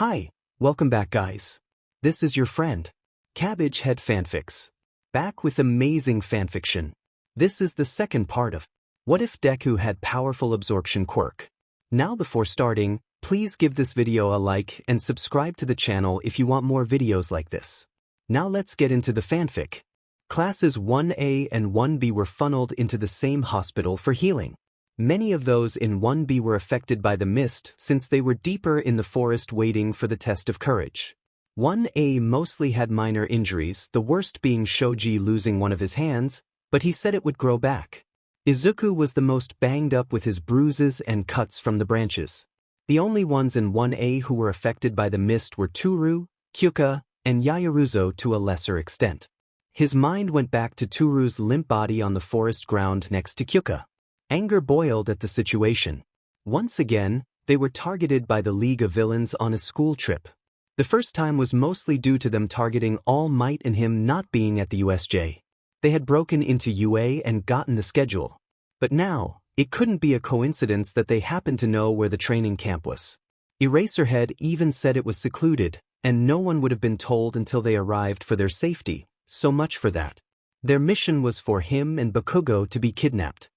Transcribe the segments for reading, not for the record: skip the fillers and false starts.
Hi, welcome back guys. This is your friend, Cabbage Head Fanfics. Back with amazing fanfiction. This is the second part of What If Deku Had Powerful Absorption Quirk. Now before starting, please give this video a like and subscribe to the channel if you want more videos like this. Now let's get into the fanfic. Classes 1A and 1B were funneled into the same hospital for healing. Many of those in 1B were affected by the mist since they were deeper in the forest waiting for the test of courage. 1A mostly had minor injuries, the worst being Shoji losing one of his hands, but he said it would grow back. Izuku was the most banged up with his bruises and cuts from the branches. The only ones in 1A who were affected by the mist were Toru, Kyuka, and Yaoyorozu to a lesser extent. His mind went back to Toru's limp body on the forest ground next to Kyuka. Anger boiled at the situation. Once again, they were targeted by the League of Villains on a school trip. The first time was mostly due to them targeting All Might and him not being at the USJ. They had broken into UA and gotten the schedule. But now, it couldn't be a coincidence that they happened to know where the training camp was. Eraserhead even said it was secluded, and no one would have been told until they arrived for their safety, so much for that. Their mission was for him and Bakugo to be kidnapped.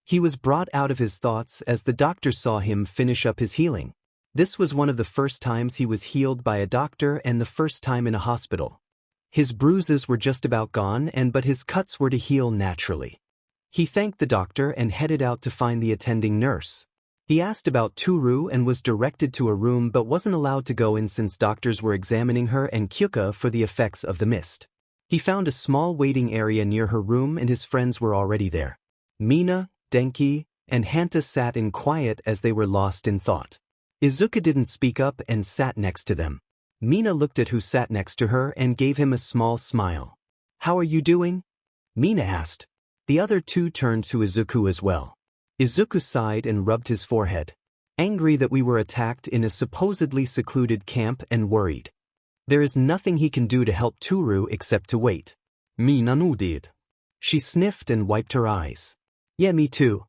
He was brought out of his thoughts as the doctor saw him finish up his healing. This was one of the first times he was healed by a doctor and the first time in a hospital. His bruises were just about gone but his cuts were to heal naturally. He thanked the doctor and headed out to find the attending nurse. He asked about Toru and was directed to a room but wasn't allowed to go in since doctors were examining her and Kyuka for the effects of the mist. He found a small waiting area near her room and his friends were already there. Mina, Denki, and Hanta sat in quiet as they were lost in thought. Izuku didn't speak up and sat next to them. Mina looked at who sat next to her and gave him a small smile. "How are you doing?" Mina asked. The other two turned to Izuku as well. Izuku sighed and rubbed his forehead, angry that we were attacked in a supposedly secluded camp and worried. There is nothing he can do to help Toru except to wait. Mina nodded. She sniffed and wiped her eyes. "Yeah, me too."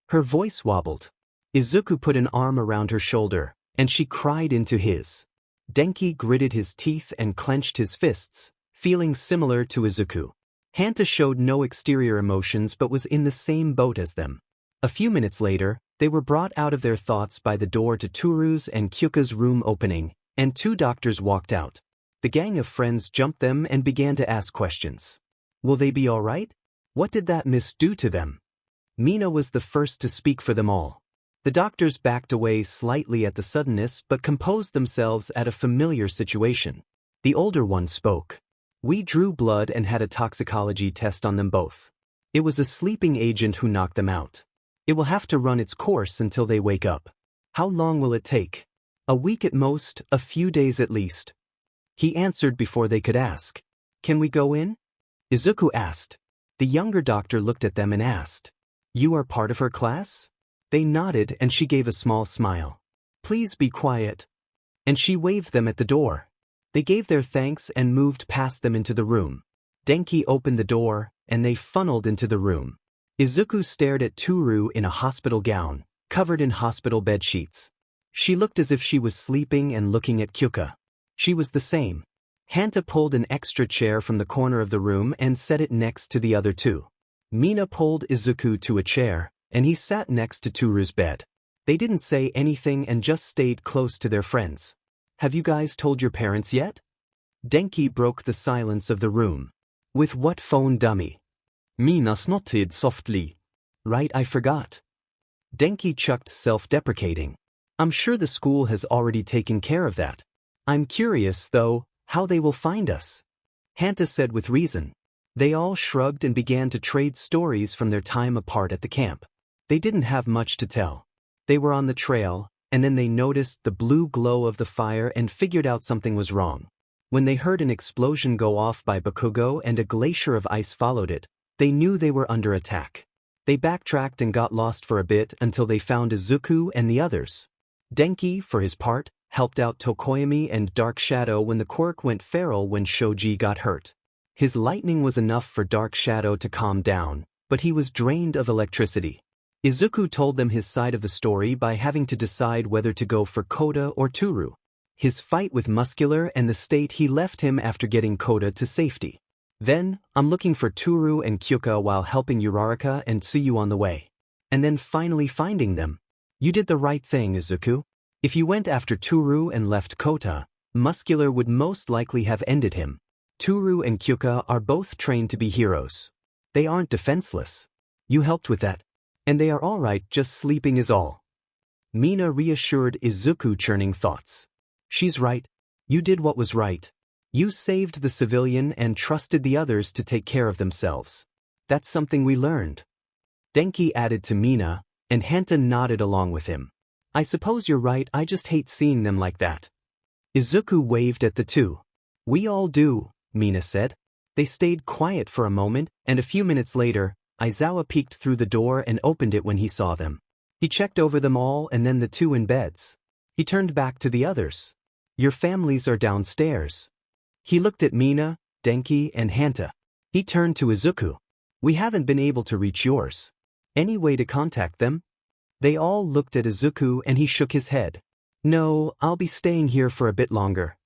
Her voice wobbled. Izuku put an arm around her shoulder, and she cried into his. Denki gritted his teeth and clenched his fists, feeling similar to Izuku. Hanta showed no exterior emotions but was in the same boat as them. A few minutes later, they were brought out of their thoughts by the door to Toru's and Kyuka's room opening, and two doctors walked out. The gang of friends jumped them and began to ask questions. Will they be all right? What did that mist do to them? Mina was the first to speak for them all. The doctors backed away slightly at the suddenness but composed themselves at a familiar situation. The older one spoke. "We drew blood and had a toxicology test on them both. It was a sleeping agent who knocked them out. It will have to run its course until they wake up. How long will it take? A week at most, a few days at least." He answered before they could ask. "Can we go in?" Izuku asked. The younger doctor looked at them and asked, "You are part of her class?" They nodded and she gave a small smile. "Please be quiet." And she waved them at the door. They gave their thanks and moved past them into the room. Denki opened the door, and they funneled into the room. Izuku stared at Toru in a hospital gown, covered in hospital bed sheets. She looked as if she was sleeping and looking at Kyuka. She was the same. Hanta pulled an extra chair from the corner of the room and set it next to the other two. Mina pulled Izuku to a chair, and he sat next to Toru's bed. They didn't say anything and just stayed close to their friends. "Have you guys told your parents yet?" Denki broke the silence of the room. "With what phone, dummy?" Mina snotted softly. "Right, I forgot." Denki chucked self-deprecating. "I'm sure the school has already taken care of that. I'm curious, though, how they will find us." Hanta said with reason. They all shrugged and began to trade stories from their time apart at the camp. They didn't have much to tell. They were on the trail, and then they noticed the blue glow of the fire and figured out something was wrong. When they heard an explosion go off by Bakugo and a glacier of ice followed it, they knew they were under attack. They backtracked and got lost for a bit until they found Izuku and the others. Denki, for his part, helped out Tokoyami and Dark Shadow when the quirk went feral when Shoji got hurt. His lightning was enough for Dark Shadow to calm down, but he was drained of electricity. Izuku told them his side of the story by having to decide whether to go for Koda or Toru. his fight with Muscular and the state he left him after getting Kota to safety. Then, I'm looking for Toru and Kyuka while helping Uraraka and Tsuyu on the way. And then finally finding them. You did the right thing, Izuku. If you went after Toru and left Kota, Muscular would most likely have ended him. Toru and Kyuka are both trained to be heroes. They aren't defenseless. You helped with that. And they are alright, just sleeping is all. Mina reassured Izuku, churning thoughts. She's right. You did what was right. You saved the civilian and trusted the others to take care of themselves. That's something we learned. Denki added to Mina, and Hanta nodded along with him. I suppose you're right, I just hate seeing them like that. Izuku waved at the two. We all do, Mina said. They stayed quiet for a moment, and a few minutes later, Aizawa peeked through the door and opened it when he saw them. He checked over them all and then the two in beds. He turned back to the others. Your families are downstairs. He looked at Mina, Denki, and Hanta. He turned to Izuku. We haven't been able to reach yours. Any way to contact them? They all looked at Izuku and he shook his head. No, I'll be staying here for a bit longer.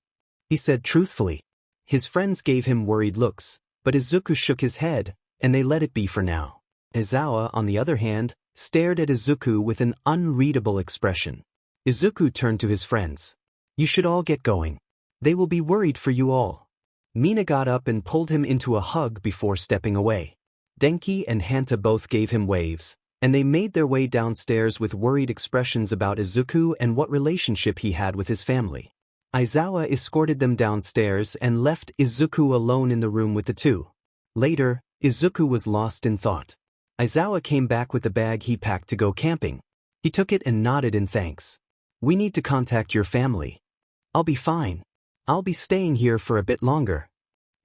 He said truthfully. His friends gave him worried looks, but Izuku shook his head, and they let it be for now. Aizawa, on the other hand, stared at Izuku with an unreadable expression. Izuku turned to his friends. You should all get going. They will be worried for you all. Mina got up and pulled him into a hug before stepping away. Denki and Hanta both gave him waves, and they made their way downstairs with worried expressions about Izuku and what relationship he had with his family. Aizawa escorted them downstairs and left Izuku alone in the room with the two. Later, Izuku was lost in thought. Aizawa came back with the bag he packed to go camping. He took it and nodded in thanks. We need to contact your family. I'll be fine. I'll be staying here for a bit longer.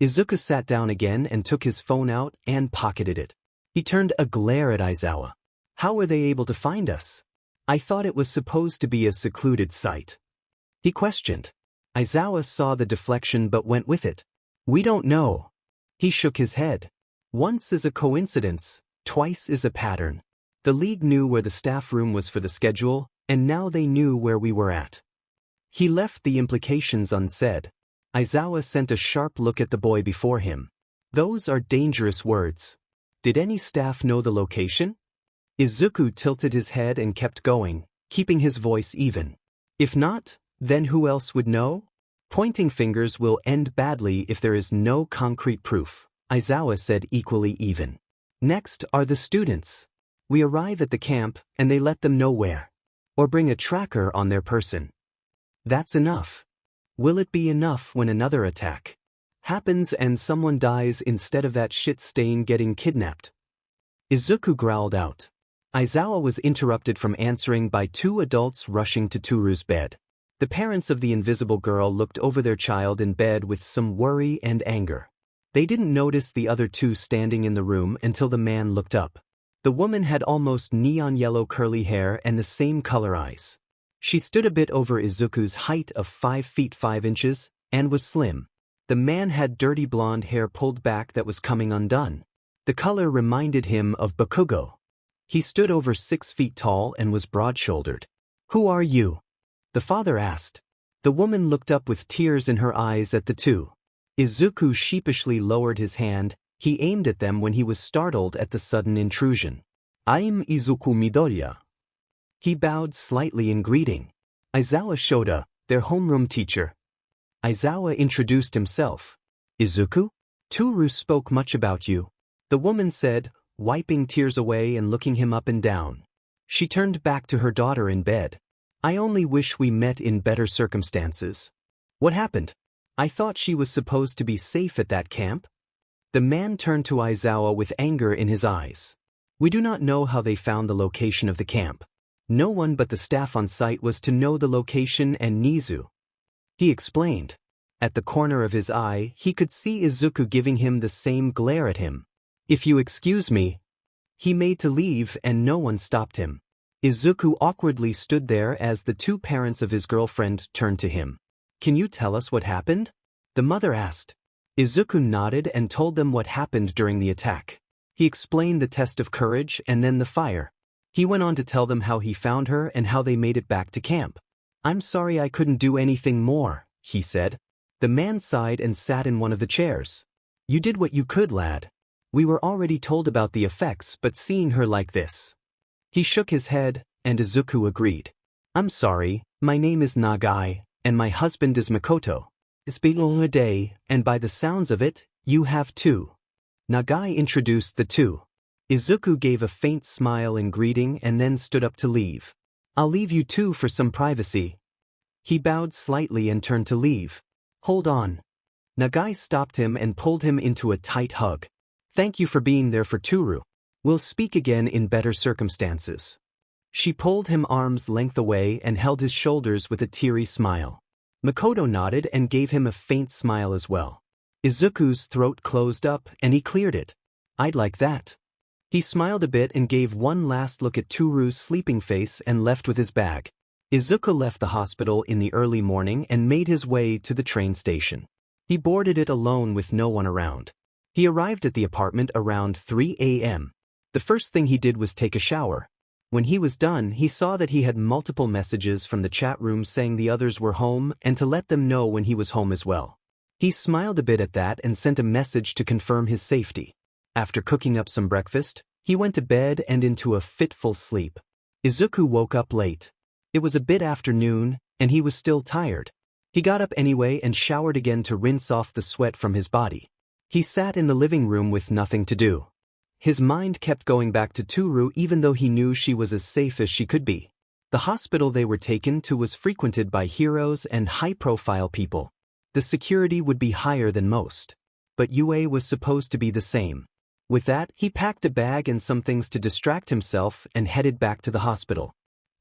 Izuku sat down again and took his phone out and pocketed it. He turned a glare at Aizawa. How were they able to find us? I thought it was supposed to be a secluded site. He questioned. Aizawa saw the deflection but went with it. We don't know. He shook his head. Once is a coincidence, twice is a pattern. The League knew where the staff room was for the schedule, and now they knew where we were at. He left the implications unsaid. Aizawa sent a sharp look at the boy before him. Those are dangerous words. Did any staff know the location? Izuku tilted his head and kept going, keeping his voice even. If not, then who else would know? Pointing fingers will end badly if there is no concrete proof, Aizawa said, equally even. Next are the students. We arrive at the camp and they let them know where. Or bring a tracker on their person. That's enough. Will it be enough when another attack happens and someone dies instead of that shit stain getting kidnapped? Izuku growled out. Aizawa was interrupted from answering by two adults rushing to Toru's bed. The parents of the invisible girl looked over their child in bed with some worry and anger. They didn't notice the other two standing in the room until the man looked up. The woman had almost neon yellow curly hair and the same color eyes. She stood a bit over Izuku's height of 5 feet 5 inches, and was slim. The man had dirty blonde hair pulled back that was coming undone. The color reminded him of Bakugo. He stood over 6 feet tall and was broad-shouldered. Who are you? The father asked. The woman looked up with tears in her eyes at the two. Izuku sheepishly lowered his hand. He aimed at them when he was startled at the sudden intrusion. I'm Izuku Midoriya. He bowed slightly in greeting. Aizawa Shoda, their homeroom teacher. Aizawa introduced himself. Izuku? Toru spoke much about you. The woman said, wiping tears away and looking him up and down. She turned back to her daughter in bed. I only wish we met in better circumstances. What happened? I thought she was supposed to be safe at that camp. The man turned to Aizawa with anger in his eyes. We do not know how they found the location of the camp. No one but the staff on site was to know the location and Nizu. He explained. At the corner of his eye, he could see Izuku giving him the same glare at him. If you excuse me. He made to leave and no one stopped him. Izuku awkwardly stood there as the two parents of his girlfriend turned to him. Can you tell us what happened? The mother asked. Izuku nodded and told them what happened during the attack. He explained the test of courage and then the fire. He went on to tell them how he found her and how they made it back to camp. I'm sorry I couldn't do anything more, he said. The man sighed and sat in one of the chairs. You did what you could, lad. We were already told about the effects, but seeing her like this. He shook his head, and Izuku agreed. I'm sorry, my name is Nighteye, and my husband is Makoto. It's been a day, and by the sounds of it, you have too. Nighteye introduced the two. Izuku gave a faint smile in greeting and then stood up to leave. I'll leave you two for some privacy. He bowed slightly and turned to leave. Hold on. Nighteye stopped him and pulled him into a tight hug. Thank you for being there for Toru. We'll speak again in better circumstances. She pulled him arm's length away and held his shoulders with a teary smile. Makoto nodded and gave him a faint smile as well. Izuku's throat closed up and he cleared it. I'd like that. He smiled a bit and gave one last look at Toru's sleeping face and left with his bag. Izuku left the hospital in the early morning and made his way to the train station. He boarded it alone with no one around. He arrived at the apartment around 3 a.m. The first thing he did was take a shower. When he was done, he saw that he had multiple messages from the chat room saying the others were home and to let them know when he was home as well. He smiled a bit at that and sent a message to confirm his safety. After cooking up some breakfast, he went to bed and into a fitful sleep. Izuku woke up late. It was a bit after noon, and he was still tired. He got up anyway and showered again to rinse off the sweat from his body. He sat in the living room with nothing to do. His mind kept going back to Toru even though he knew she was as safe as she could be. The hospital they were taken to was frequented by heroes and high-profile people. The security would be higher than most. But UA was supposed to be the same. With that, he packed a bag and some things to distract himself and headed back to the hospital.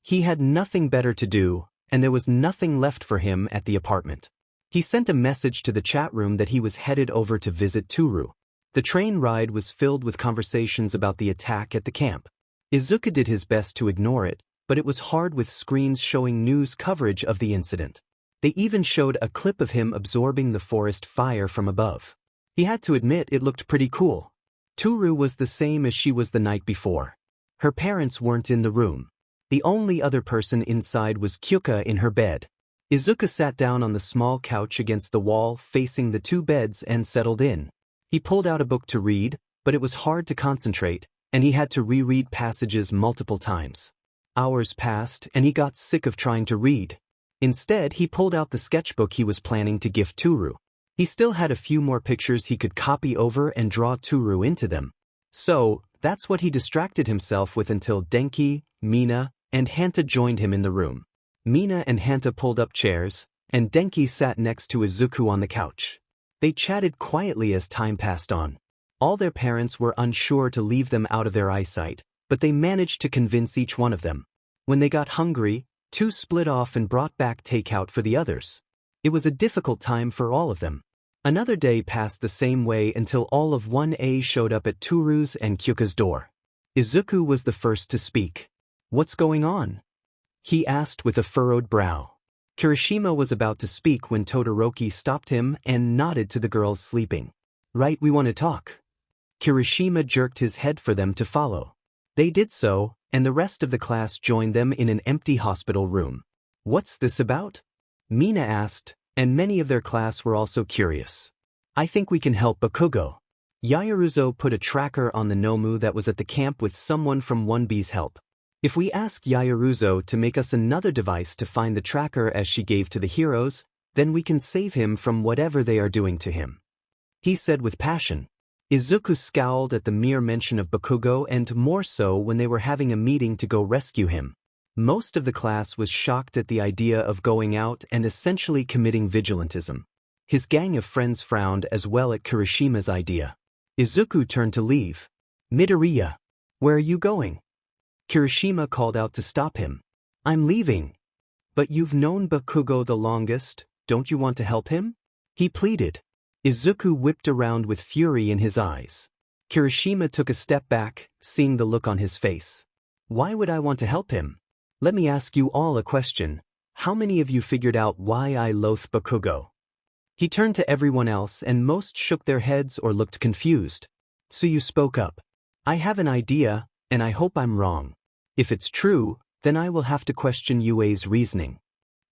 He had nothing better to do, and there was nothing left for him at the apartment. He sent a message to the chat room that he was headed over to visit Toru. The train ride was filled with conversations about the attack at the camp. Izuku did his best to ignore it, but it was hard with screens showing news coverage of the incident. They even showed a clip of him absorbing the forest fire from above. He had to admit it looked pretty cool. Toru was the same as she was the night before. Her parents weren't in the room. The only other person inside was Kyuka in her bed. Izuku sat down on the small couch against the wall facing the two beds and settled in. He pulled out a book to read, but it was hard to concentrate, and he had to reread passages multiple times. Hours passed and he got sick of trying to read. Instead, he pulled out the sketchbook he was planning to gift Toru. He still had a few more pictures he could copy over and draw Toru into them. So, that's what he distracted himself with until Denki, Mina, and Hanta joined him in the room. Mina and Hanta pulled up chairs, and Denki sat next to Izuku on the couch. They chatted quietly as time passed on. All their parents were unsure to leave them out of their eyesight, but they managed to convince each one of them. When they got hungry, two split off and brought back takeout for the others. It was a difficult time for all of them. Another day passed the same way until all of 1A showed up at Toru's and Kyuka's door. Izuku was the first to speak. What's going on? He asked with a furrowed brow. Kirishima was about to speak when Todoroki stopped him and nodded to the girls sleeping. Right, we want to talk. Kirishima jerked his head for them to follow. They did so, and the rest of the class joined them in an empty hospital room. What's this about? Mina asked, and many of their class were also curious. I think we can help Bakugo. Yaoruzo put a tracker on the Nomu that was at the camp with someone from 1B's help. If we ask Yaoruzo to make us another device to find the tracker as she gave to the heroes, then we can save him from whatever they are doing to him. He said with passion. Izuku scowled at the mere mention of Bakugo and more so when they were having a meeting to go rescue him. Most of the class was shocked at the idea of going out and essentially committing vigilantism. His gang of friends frowned as well at Kirishima's idea. Izuku turned to leave. Midoriya, where are you going? Kirishima called out to stop him. I'm leaving. But you've known Bakugo the longest, don't you want to help him? He pleaded. Izuku whipped around with fury in his eyes. Kirishima took a step back, seeing the look on his face. Why would I want to help him? Let me ask you all a question. How many of you figured out why I loathe Bakugo? He turned to everyone else and most shook their heads or looked confused. So you spoke up. I have an idea, and I hope I'm wrong. If it's true, then I will have to question UA's reasoning.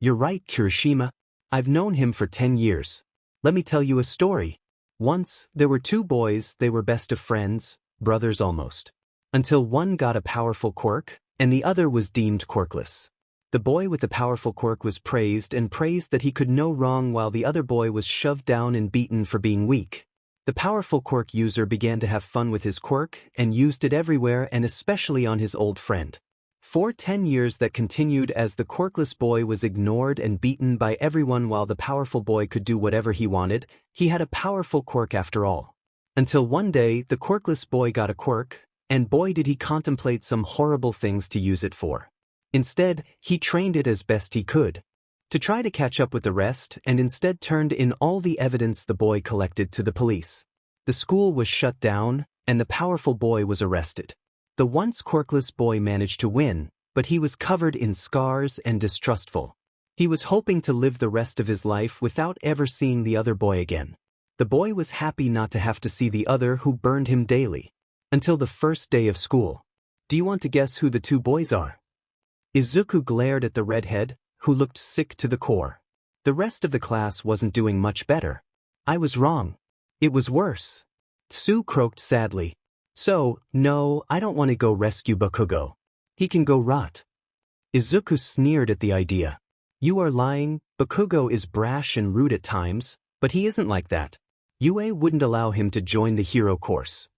You're right, Kirishima. I've known him for 10 years. Let me tell you a story. Once, there were two boys, they were best of friends, brothers almost. Until one got a powerful quirk, and the other was deemed quirkless. The boy with the powerful quirk was praised that he could no wrong while the other boy was shoved down and beaten for being weak. The powerful quirk user began to have fun with his quirk and used it everywhere and especially on his old friend. For 10 years that continued as the quirkless boy was ignored and beaten by everyone while the powerful boy could do whatever he wanted. He had a powerful quirk after all. Until one day the quirkless boy got a quirk, and boy did he contemplate some horrible things to use it for. Instead, he trained it as best he could to try to catch up with the rest and instead turned in all the evidence the boy collected to the police. The school was shut down, and the powerful boy was arrested. The once quirkless boy managed to win, but he was covered in scars and distrustful. He was hoping to live the rest of his life without ever seeing the other boy again. The boy was happy not to have to see the other who burned him daily. Until the first day of school. Do you want to guess who the two boys are? Izuku glared at the redhead, who looked sick to the core. The rest of the class wasn't doing much better. I was wrong. It was worse. Tsu croaked sadly. So, no, I don't want to go rescue Bakugo. He can go rot. Izuku sneered at the idea. You are lying. Bakugo is brash and rude at times, but he isn't like that. Yue wouldn't allow him to join the hero course.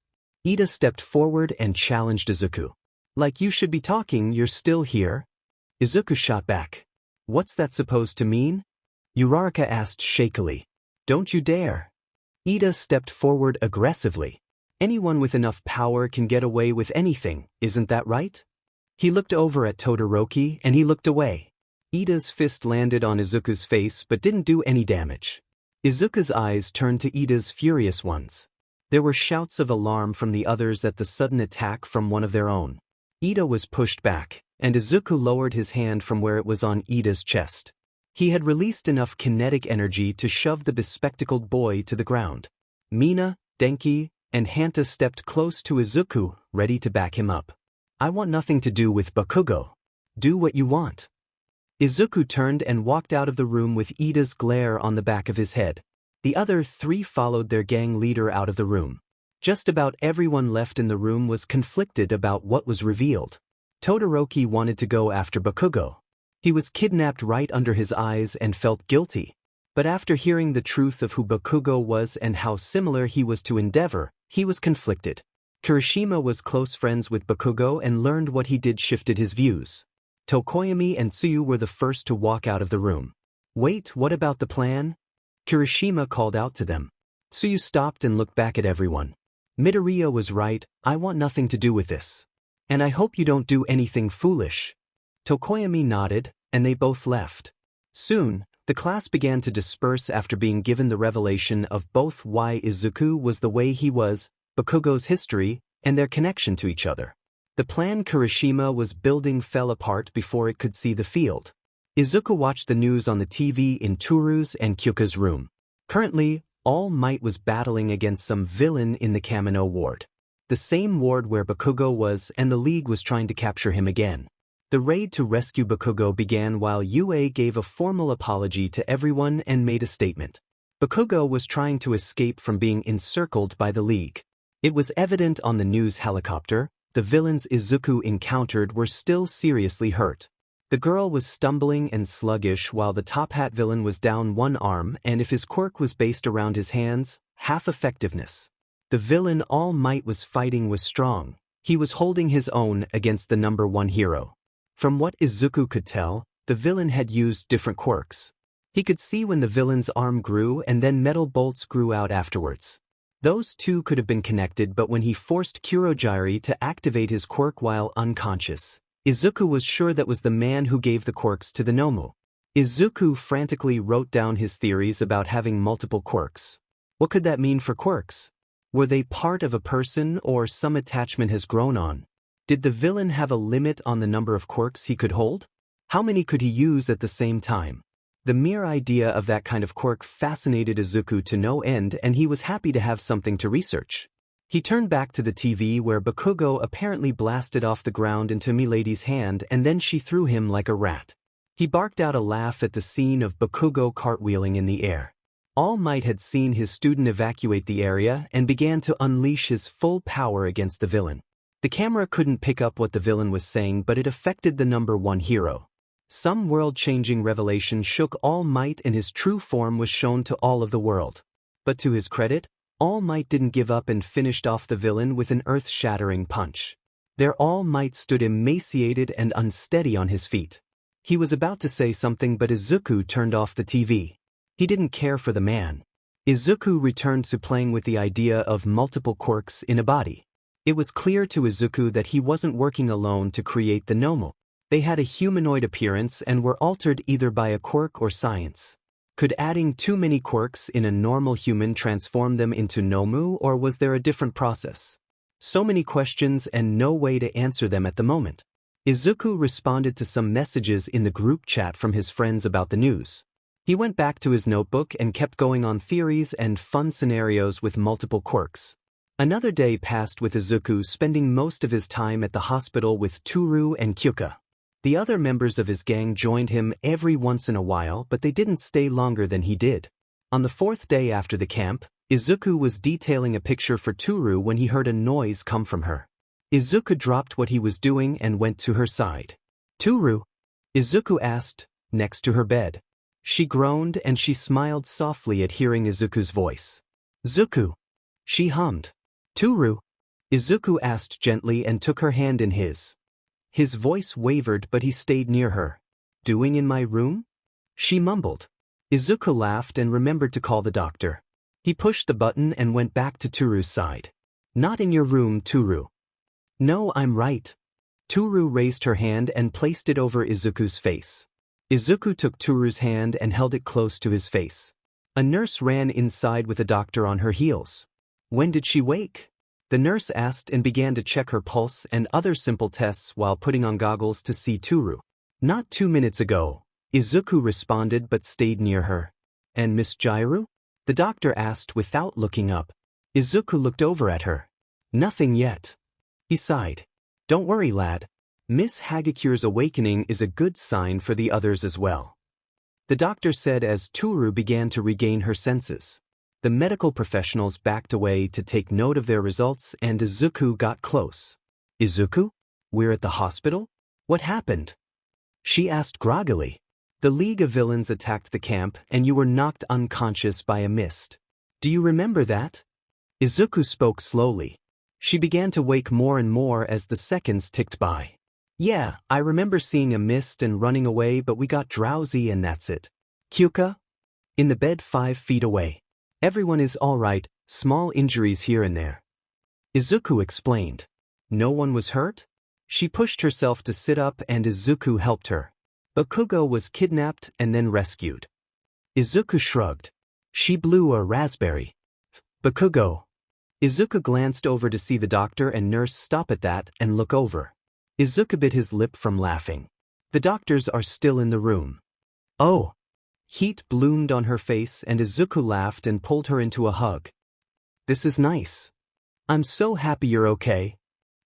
Ida stepped forward and challenged Izuku. Like you should be talking, you're still here? Izuku shot back. What's that supposed to mean? Uraraka asked shakily. Don't you dare. Ida stepped forward aggressively. Anyone with enough power can get away with anything, isn't that right? He looked over at Todoroki and he looked away. Ida's fist landed on Izuku's face but didn't do any damage. Izuku's eyes turned to Ida's furious ones. There were shouts of alarm from the others at the sudden attack from one of their own. Ida was pushed back, and Izuku lowered his hand from where it was on Ida's chest. He had released enough kinetic energy to shove the bespectacled boy to the ground. Mina, Denki, and Hanta stepped close to Izuku, ready to back him up. I want nothing to do with Bakugo. Do what you want. Izuku turned and walked out of the room with Ida's glare on the back of his head. The other three followed their gang leader out of the room. Just about everyone left in the room was conflicted about what was revealed. Todoroki wanted to go after Bakugo. He was kidnapped right under his eyes and felt guilty. But after hearing the truth of who Bakugo was and how similar he was to Endeavor, he was conflicted. Kirishima was close friends with Bakugo and learned what he did shifted his views. Tokoyami and Tsuyu were the first to walk out of the room. Wait, what about the plan? Kirishima called out to them. Tsuyu stopped and looked back at everyone. Mirio was right, I want nothing to do with this. And I hope you don't do anything foolish. Tokoyami nodded, and they both left. Soon, the class began to disperse after being given the revelation of both why Izuku was the way he was, Bakugo's history, and their connection to each other. The plan Kirishima was building fell apart before it could see the field. Izuku watched the news on the TV in Toru's and Kyuka's room. Currently, All Might was battling against some villain in the Kamino ward. The same ward where Bakugo was, and the League was trying to capture him again. The raid to rescue Bakugo began while Yue gave a formal apology to everyone and made a statement. Bakugo was trying to escape from being encircled by the League. It was evident on the news helicopter, the villains Izuku encountered were still seriously hurt. The girl was stumbling and sluggish while the top hat villain was down one arm, and if his quirk was based around his hands, half effectiveness. The villain All Might was fighting was strong. He was holding his own against the number one hero. From what Izuku could tell, the villain had used different quirks. He could see when the villain's arm grew and then metal bolts grew out afterwards. Those two could have been connected, but when he forced Kurogiri to activate his quirk while unconscious, Izuku was sure that was the man who gave the quirks to the Nomo. Izuku frantically wrote down his theories about having multiple quirks. What could that mean for quirks? Were they part of a person or some attachment has grown on? Did the villain have a limit on the number of quirks he could hold? How many could he use at the same time? The mere idea of that kind of quirk fascinated Izuku to no end, and he was happy to have something to research. He turned back to the TV where Bakugo apparently blasted off the ground into Milady's hand and then she threw him like a rat. He barked out a laugh at the scene of Bakugo cartwheeling in the air. All Might had seen his student evacuate the area and began to unleash his full power against the villain. The camera couldn't pick up what the villain was saying, but it affected the number one hero. Some world-changing revelation shook All Might, and his true form was shown to all of the world. But to his credit, All Might didn't give up and finished off the villain with an earth-shattering punch. There All Might stood emaciated and unsteady on his feet. He was about to say something, but Izuku turned off the TV. He didn't care for the man. Izuku returned to playing with the idea of multiple quirks in a body. It was clear to Izuku that he wasn't working alone to create the Nomo. They had a humanoid appearance and were altered either by a quirk or science. Could adding too many quirks in a normal human transform them into Nomu, or was there a different process? So many questions and no way to answer them at the moment. Izuku responded to some messages in the group chat from his friends about the news. He went back to his notebook and kept going on theories and fun scenarios with multiple quirks. Another day passed with Izuku spending most of his time at the hospital with Toru and Kyuka. The other members of his gang joined him every once in a while, but they didn't stay longer than he did. On the fourth day after the camp, Izuku was detailing a picture for Toru when he heard a noise come from her. Izuku dropped what he was doing and went to her side. "Toru?" Izuku asked, next to her bed. She groaned and she smiled softly at hearing Izuku's voice. "Zuku," she hummed. "Toru?" Izuku asked gently and took her hand in his. His voice wavered, but he stayed near her. "Doing in my room?" she mumbled. Izuku laughed and remembered to call the doctor. He pushed the button and went back to Toru's side. "Not in your room, Toru." "No, I'm right." Toru raised her hand and placed it over Izuku's face. Izuku took Toru's hand and held it close to his face. A nurse ran inside with a doctor on her heels. "When did she wake?" the nurse asked and began to check her pulse and other simple tests while putting on goggles to see Toru. "Not 2 minutes ago," Izuku responded but stayed near her. "And Miss Jairu?" the doctor asked without looking up. Izuku looked over at her. "Nothing yet." He sighed. "Don't worry, lad. Miss Hagakure's awakening is a good sign for the others as well," the doctor said as Toru began to regain her senses. The medical professionals backed away to take note of their results, and Izuku got close. "Izuku? We're at the hospital? What happened?" she asked groggily. "The League of Villains attacked the camp and you were knocked unconscious by a mist. Do you remember that?" Izuku spoke slowly. She began to wake more and more as the seconds ticked by. "Yeah, I remember seeing a mist and running away, but we got drowsy and that's it." "Kyuka?" "In the bed 5 feet away. Everyone is all right, small injuries here and there," Izuku explained. "No one was hurt?" She pushed herself to sit up and Izuku helped her. "Bakugo was kidnapped and then rescued." Izuku shrugged. "She blew a raspberry." "Bakugo." Izuku glanced over to see the doctor and nurse stop at that and look over. Izuku bit his lip from laughing. "The doctors are still in the room." "Oh." Heat bloomed on her face and Izuku laughed and pulled her into a hug. "This is nice. I'm so happy you're okay."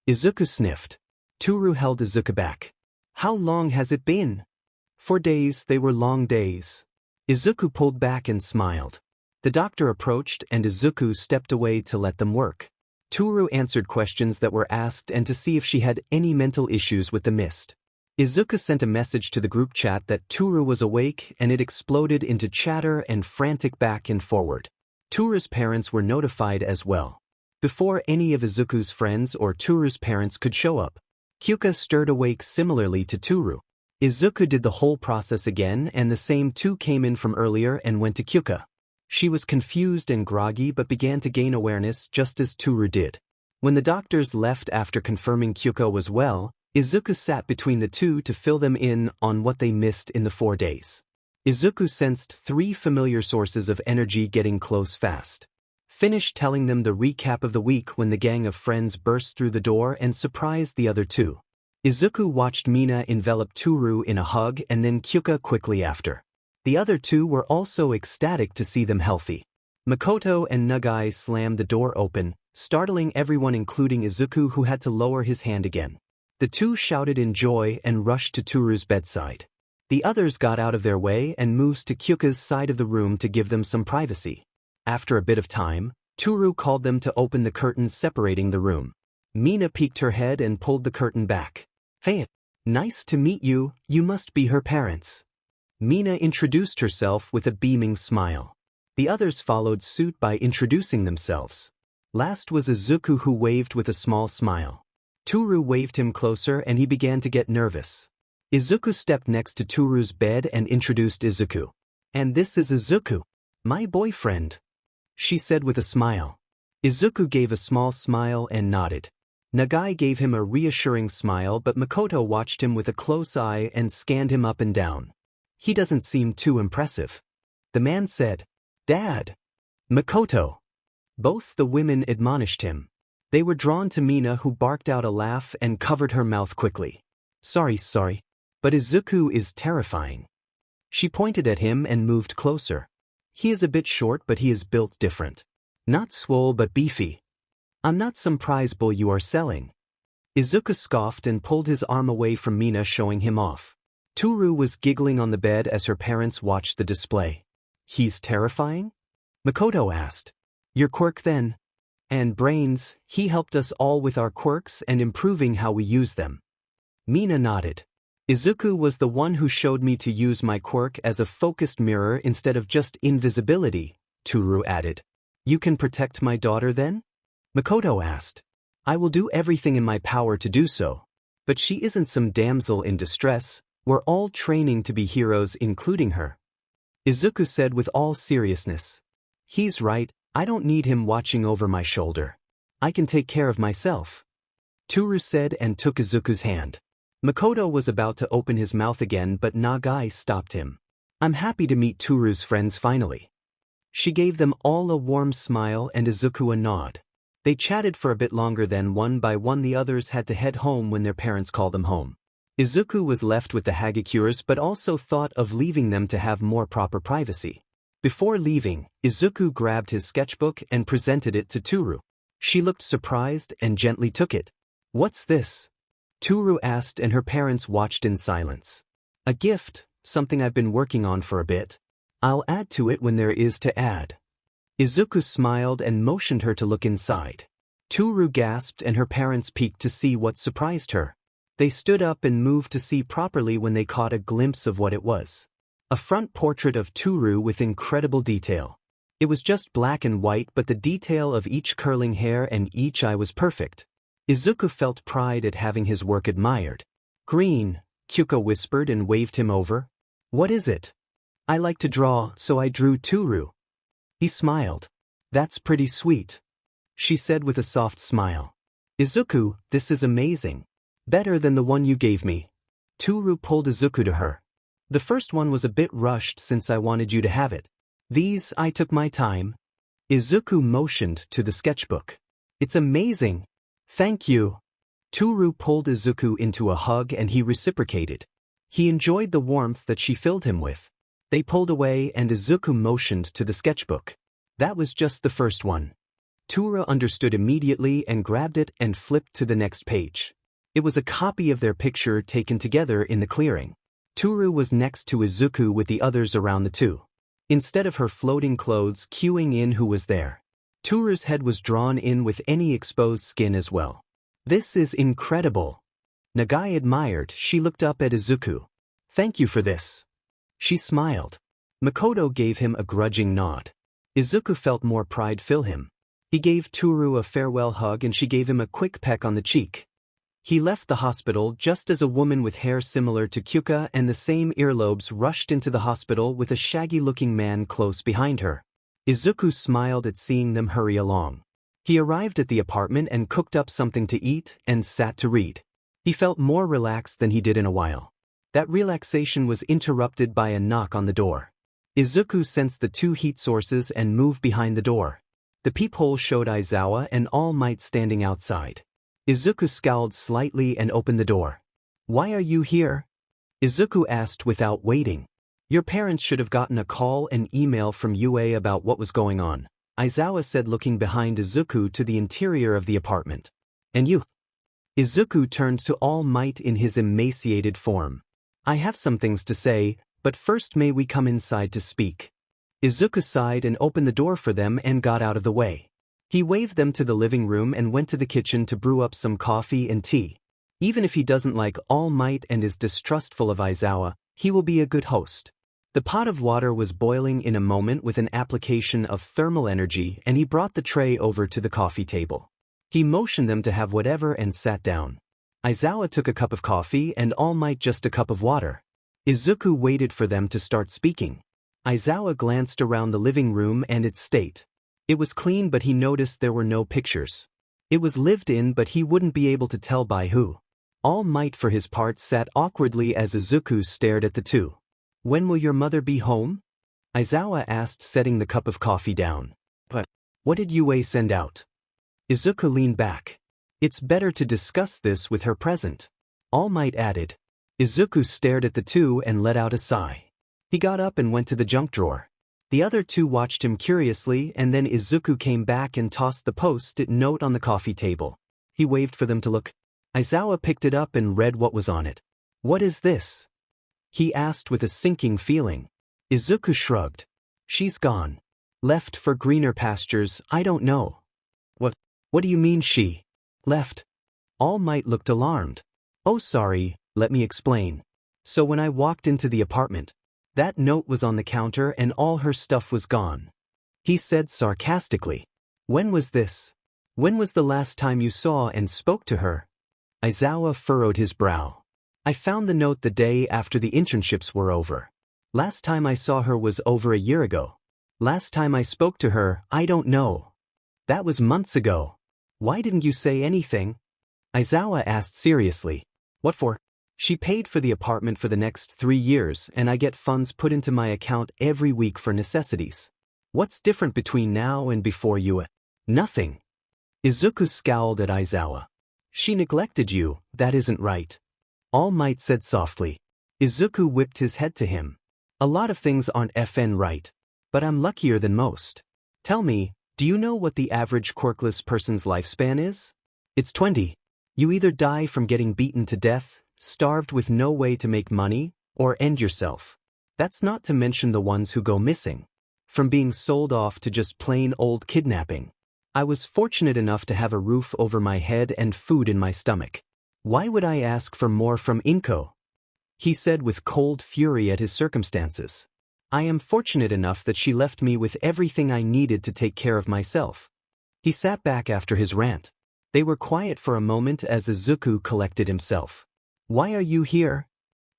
Izuku sniffed. Toru held Izuku back. "How long has it been?" "4 days, they were long days." Izuku pulled back and smiled. The doctor approached and Izuku stepped away to let them work. Toru answered questions that were asked and to see if she had any mental issues with the mist. Izuku sent a message to the group chat that Toru was awake and it exploded into chatter and frantic back and forward. Toru's parents were notified as well. Before any of Izuku's friends or Toru's parents could show up, Kyuka stirred awake similarly to Toru. Izuku did the whole process again and the same two came in from earlier and went to Kyuka. She was confused and groggy but began to gain awareness just as Toru did. When the doctors left after confirming Kyuka was well, Izuku sat between the two to fill them in on what they missed in the 4 days. Izuku sensed 3 familiar sources of energy getting close fast. Finished telling them the recap of the week when the gang of friends burst through the door and surprised the other two. Izuku watched Mina envelop Toru in a hug and then Kyuka quickly after. The other two were also ecstatic to see them healthy. Makoto and Nighteye slammed the door open, startling everyone including Izuku, who had to lower his hand again. The two shouted in joy and rushed to Toru's bedside. The others got out of their way and moves to Kyuka's side of the room to give them some privacy. After a bit of time, Toru called them to open the curtains separating the room. Mina peeked her head and pulled the curtain back. "Hey, nice to meet you, you must be her parents." Mina introduced herself with a beaming smile. The others followed suit by introducing themselves. Last was Izuku, who waved with a small smile. Toru waved him closer and he began to get nervous. Izuku stepped next to Toru's bed and introduced Izuku. "And this is Izuku, my boyfriend," she said with a smile. Izuku gave a small smile and nodded. Nighteye gave him a reassuring smile, but Makoto watched him with a close eye and scanned him up and down. "He doesn't seem too impressive." The man said, "Dad." "Makoto." Both the women admonished him. They were drawn to Mina, who barked out a laugh and covered her mouth quickly. Sorry. But Izuku is terrifying." She pointed at him and moved closer. "He is a bit short, but he is built different. Not swole but beefy. I'm not some prize bull you are selling." Izuku scoffed and pulled his arm away from Mina, showing him off. Toru was giggling on the bed as her parents watched the display. "He's terrifying?" Makoto asked. "Your quirk then?" "And brains, he helped us all with our quirks and improving how we use them." Mina nodded. "Izuku was the one who showed me to use my quirk as a focused mirror instead of just invisibility," Toru added. "You can protect my daughter then?" Makoto asked. "I will do everything in my power to do so. But she isn't some damsel in distress, we're all training to be heroes including her." Izuku said with all seriousness. "He's right, I don't need him watching over my shoulder. I can take care of myself," Toru said and took Izuku's hand. Makoto was about to open his mouth again, but Nighteye stopped him. "I'm happy to meet Toru's friends finally." She gave them all a warm smile and Izuku a nod. They chatted for a bit longer, then one by one the others had to head home when their parents called them home. Izuku was left with the Hagakures but also thought of leaving them to have more proper privacy. Before leaving, Izuku grabbed his sketchbook and presented it to Toru. She looked surprised and gently took it. "What's this?" Toru asked, and her parents watched in silence. "A gift, something I've been working on for a bit. I'll add to it when there is to add." Izuku smiled and motioned her to look inside. Toru gasped and her parents peeked to see what surprised her. They stood up and moved to see properly when they caught a glimpse of what it was. A front portrait of Toru with incredible detail. It was just black and white, but the detail of each curling hair and each eye was perfect. Izuku felt pride at having his work admired. "Green," Kyuka whispered and waved him over. "What is it?" "I like to draw, so I drew Toru." He smiled. "That's pretty sweet," she said with a soft smile. "Izuku, this is amazing. Better than the one you gave me." Toru pulled Izuku to her. "The first one was a bit rushed since I wanted you to have it. These, I took my time." Izuku motioned to the sketchbook. "It's amazing. Thank you." Toru pulled Izuku into a hug and he reciprocated. He enjoyed the warmth that she filled him with. They pulled away and Izuku motioned to the sketchbook. "That was just the first one." Toru understood immediately and grabbed it and flipped to the next page. It was a copy of their picture taken together in the clearing. Toru was next to Izuku with the others around the two. Instead of her floating clothes cueing in who was there, Toru's head was drawn in with any exposed skin as well. "This is incredible." Nighteye admired. She looked up at Izuku. "Thank you for this." She smiled. Makoto gave him a grudging nod. Izuku felt more pride fill him. He gave Toru a farewell hug and she gave him a quick peck on the cheek. He left the hospital just as a woman with hair similar to Kyuka and the same earlobes rushed into the hospital with a shaggy-looking man close behind her. Izuku smiled at seeing them hurry along. He arrived at the apartment and cooked up something to eat and sat to read. He felt more relaxed than he did in a while. That relaxation was interrupted by a knock on the door. Izuku sensed the two heat sources and moved behind the door. The peephole showed Aizawa and All Might standing outside. Izuku scowled slightly and opened the door. "Why are you here?" Izuku asked without waiting. "Your parents should have gotten a call and email from UA about what was going on," Aizawa said, looking behind Izuku to the interior of the apartment. "And you?" Izuku turned to All Might in his emaciated form. I have some things to say, but first may we come inside to speak. Izuku sighed and opened the door for them and got out of the way. He waved them to the living room and went to the kitchen to brew up some coffee and tea. Even if he doesn't like All Might and is distrustful of Aizawa, he will be a good host. The pot of water was boiling in a moment with an application of thermal energy, and he brought the tray over to the coffee table. He motioned them to have whatever and sat down. Aizawa took a cup of coffee and All Might just a cup of water. Izuku waited for them to start speaking. Aizawa glanced around the living room and its state. It was clean, but he noticed there were no pictures. It was lived in, but he wouldn't be able to tell by who. All Might for his part sat awkwardly as Izuku stared at the two. When will your mother be home? Aizawa asked, setting the cup of coffee down. But what did Yue send out? Izuku leaned back. It's better to discuss this with her present. All Might added. Izuku stared at the two and let out a sigh. He got up and went to the junk drawer. The other two watched him curiously, and then Izuku came back and tossed the post-it note on the coffee table. He waved for them to look. Aizawa picked it up and read what was on it. What is this? He asked with a sinking feeling. Izuku shrugged. She's gone. Left for greener pastures, I don't know. What do you mean she left? All Might looked alarmed. Oh, sorry, let me explain. So when I walked into the apartment, that note was on the counter and all her stuff was gone. He said sarcastically. When was this? When was the last time you saw and spoke to her? Aizawa furrowed his brow. I found the note the day after the internships were over. Last time I saw her was over a year ago. Last time I spoke to her, I don't know. That was months ago. Why didn't you say anything? Aizawa asked seriously. What for? She paid for the apartment for the next 3 years, and I get funds put into my account every week for necessities. What's different between now and before you? Nothing. Izuku scowled at Aizawa. She neglected you, that isn't right. All Might said softly. Izuku whipped his head to him. A lot of things aren't FN right. But I'm luckier than most. Tell me, do you know what the average quirkless person's lifespan is? It's 20. You either die from getting beaten to death, starved with no way to make money, or end yourself. That's not to mention the ones who go missing. From being sold off to just plain old kidnapping. I was fortunate enough to have a roof over my head and food in my stomach. Why would I ask for more from Inko? He said with cold fury at his circumstances. I am fortunate enough that she left me with everything I needed to take care of myself. He sat back after his rant. They were quiet for a moment as Izuku collected himself. Why are you here?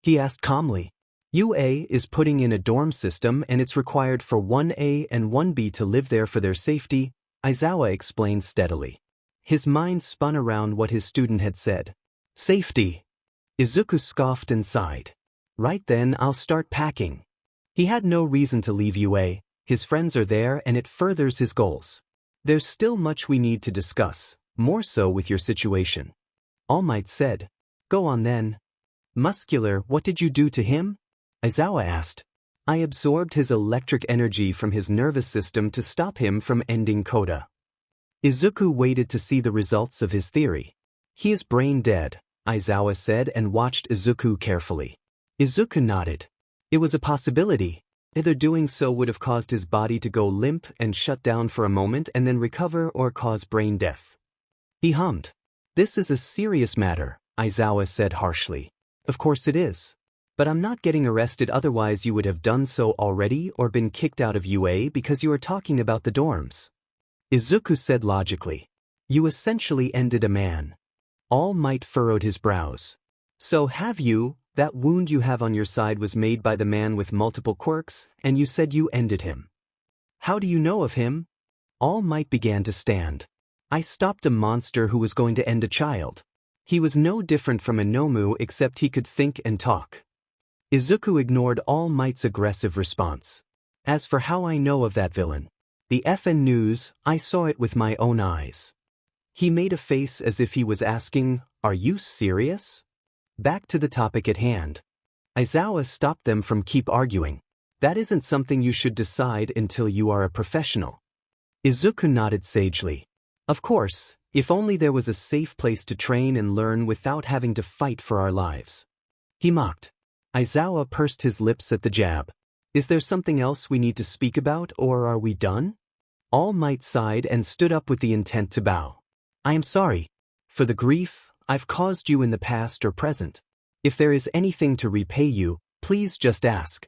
He asked calmly. UA is putting in a dorm system and it's required for 1A and 1B to live there for their safety, Aizawa explained steadily. His mind spun around what his student had said. Safety. Izuku scoffed and sighed. Right then, I'll start packing. He had no reason to leave UA, his friends are there and it furthers his goals. There's still much we need to discuss, more so with your situation. All Might said. Go on then. Muscular, what did you do to him? Aizawa asked. I absorbed his electric energy from his nervous system to stop him from ending Koda. Izuku waited to see the results of his theory. He is brain dead, Aizawa said and watched Izuku carefully. Izuku nodded. It was a possibility. Either doing so would have caused his body to go limp and shut down for a moment and then recover or cause brain death. He hummed. This is a serious matter, Aizawa said harshly. Of course it is. But I'm not getting arrested, otherwise you would have done so already or been kicked out of UA because you are talking about the dorms. Izuku said logically. You essentially ended a man. All Might furrowed his brows. So have you? That wound you have on your side was made by the man with multiple quirks, and you said you ended him. How do you know of him? All Might began to stand. I stopped a monster who was going to end a child. He was no different from a Nomo except he could think and talk. Izuku ignored All Might's aggressive response. As for how I know of that villain, the FN news, I saw it with my own eyes. He made a face as if he was asking, are you serious? Back to the topic at hand. Aizawa stopped them from keep arguing. That isn't something you should decide until you are a professional. Izuku nodded sagely. Of course, if only there was a safe place to train and learn without having to fight for our lives. He mocked. Aizawa pursed his lips at the jab. Is there something else we need to speak about, or are we done? All Might sighed and stood up with the intent to bow. I am sorry for the grief I've caused you in the past or present. If there is anything to repay you, please just ask.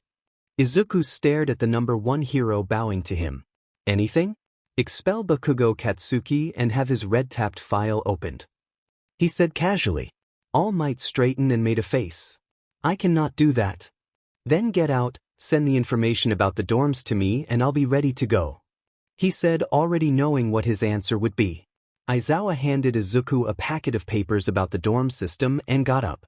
Izuku stared at the number 1 hero bowing to him. Anything? Expel Bakugo Katsuki and have his red-tapped file opened. He said casually. All Might straightened and made a face. I cannot do that. Then get out, send the information about the dorms to me and I'll be ready to go. He said, already knowing what his answer would be. Aizawa handed Izuku a packet of papers about the dorm system and got up.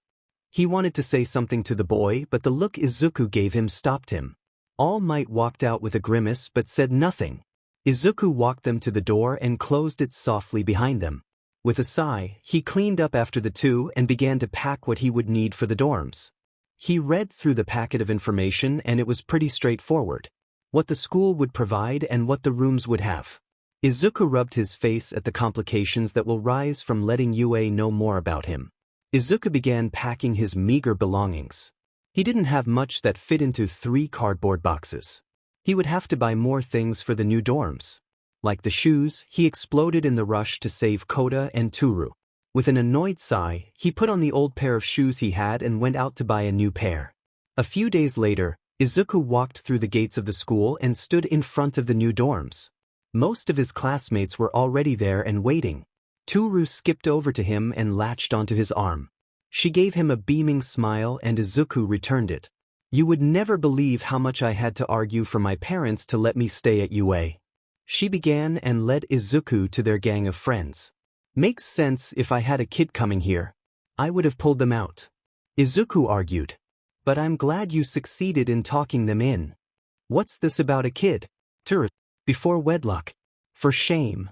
He wanted to say something to the boy, but the look Izuku gave him stopped him. All Might walked out with a grimace but said nothing. Izuku walked them to the door and closed it softly behind them. With a sigh, he cleaned up after the two and began to pack what he would need for the dorms. He read through the packet of information and it was pretty straightforward. What the school would provide and what the rooms would have. Izuku rubbed his face at the complications that will rise from letting UA know more about him. Izuku began packing his meager belongings. He didn't have much that fit into 3 cardboard boxes. He would have to buy more things for the new dorms. Like the shoes, he exploded in the rush to save Kota and Toru. With an annoyed sigh, he put on the old pair of shoes he had and went out to buy a new pair. A few days later, Izuku walked through the gates of the school and stood in front of the new dorms. Most of his classmates were already there and waiting. Toru skipped over to him and latched onto his arm. She gave him a beaming smile and Izuku returned it. You would never believe how much I had to argue for my parents to let me stay at UA. She began and led Izuku to their gang of friends. Makes sense if I had a kid coming here. I would have pulled them out. Izuku argued. But I'm glad you succeeded in talking them in. What's this about a kid? Toru. Before wedlock. For shame.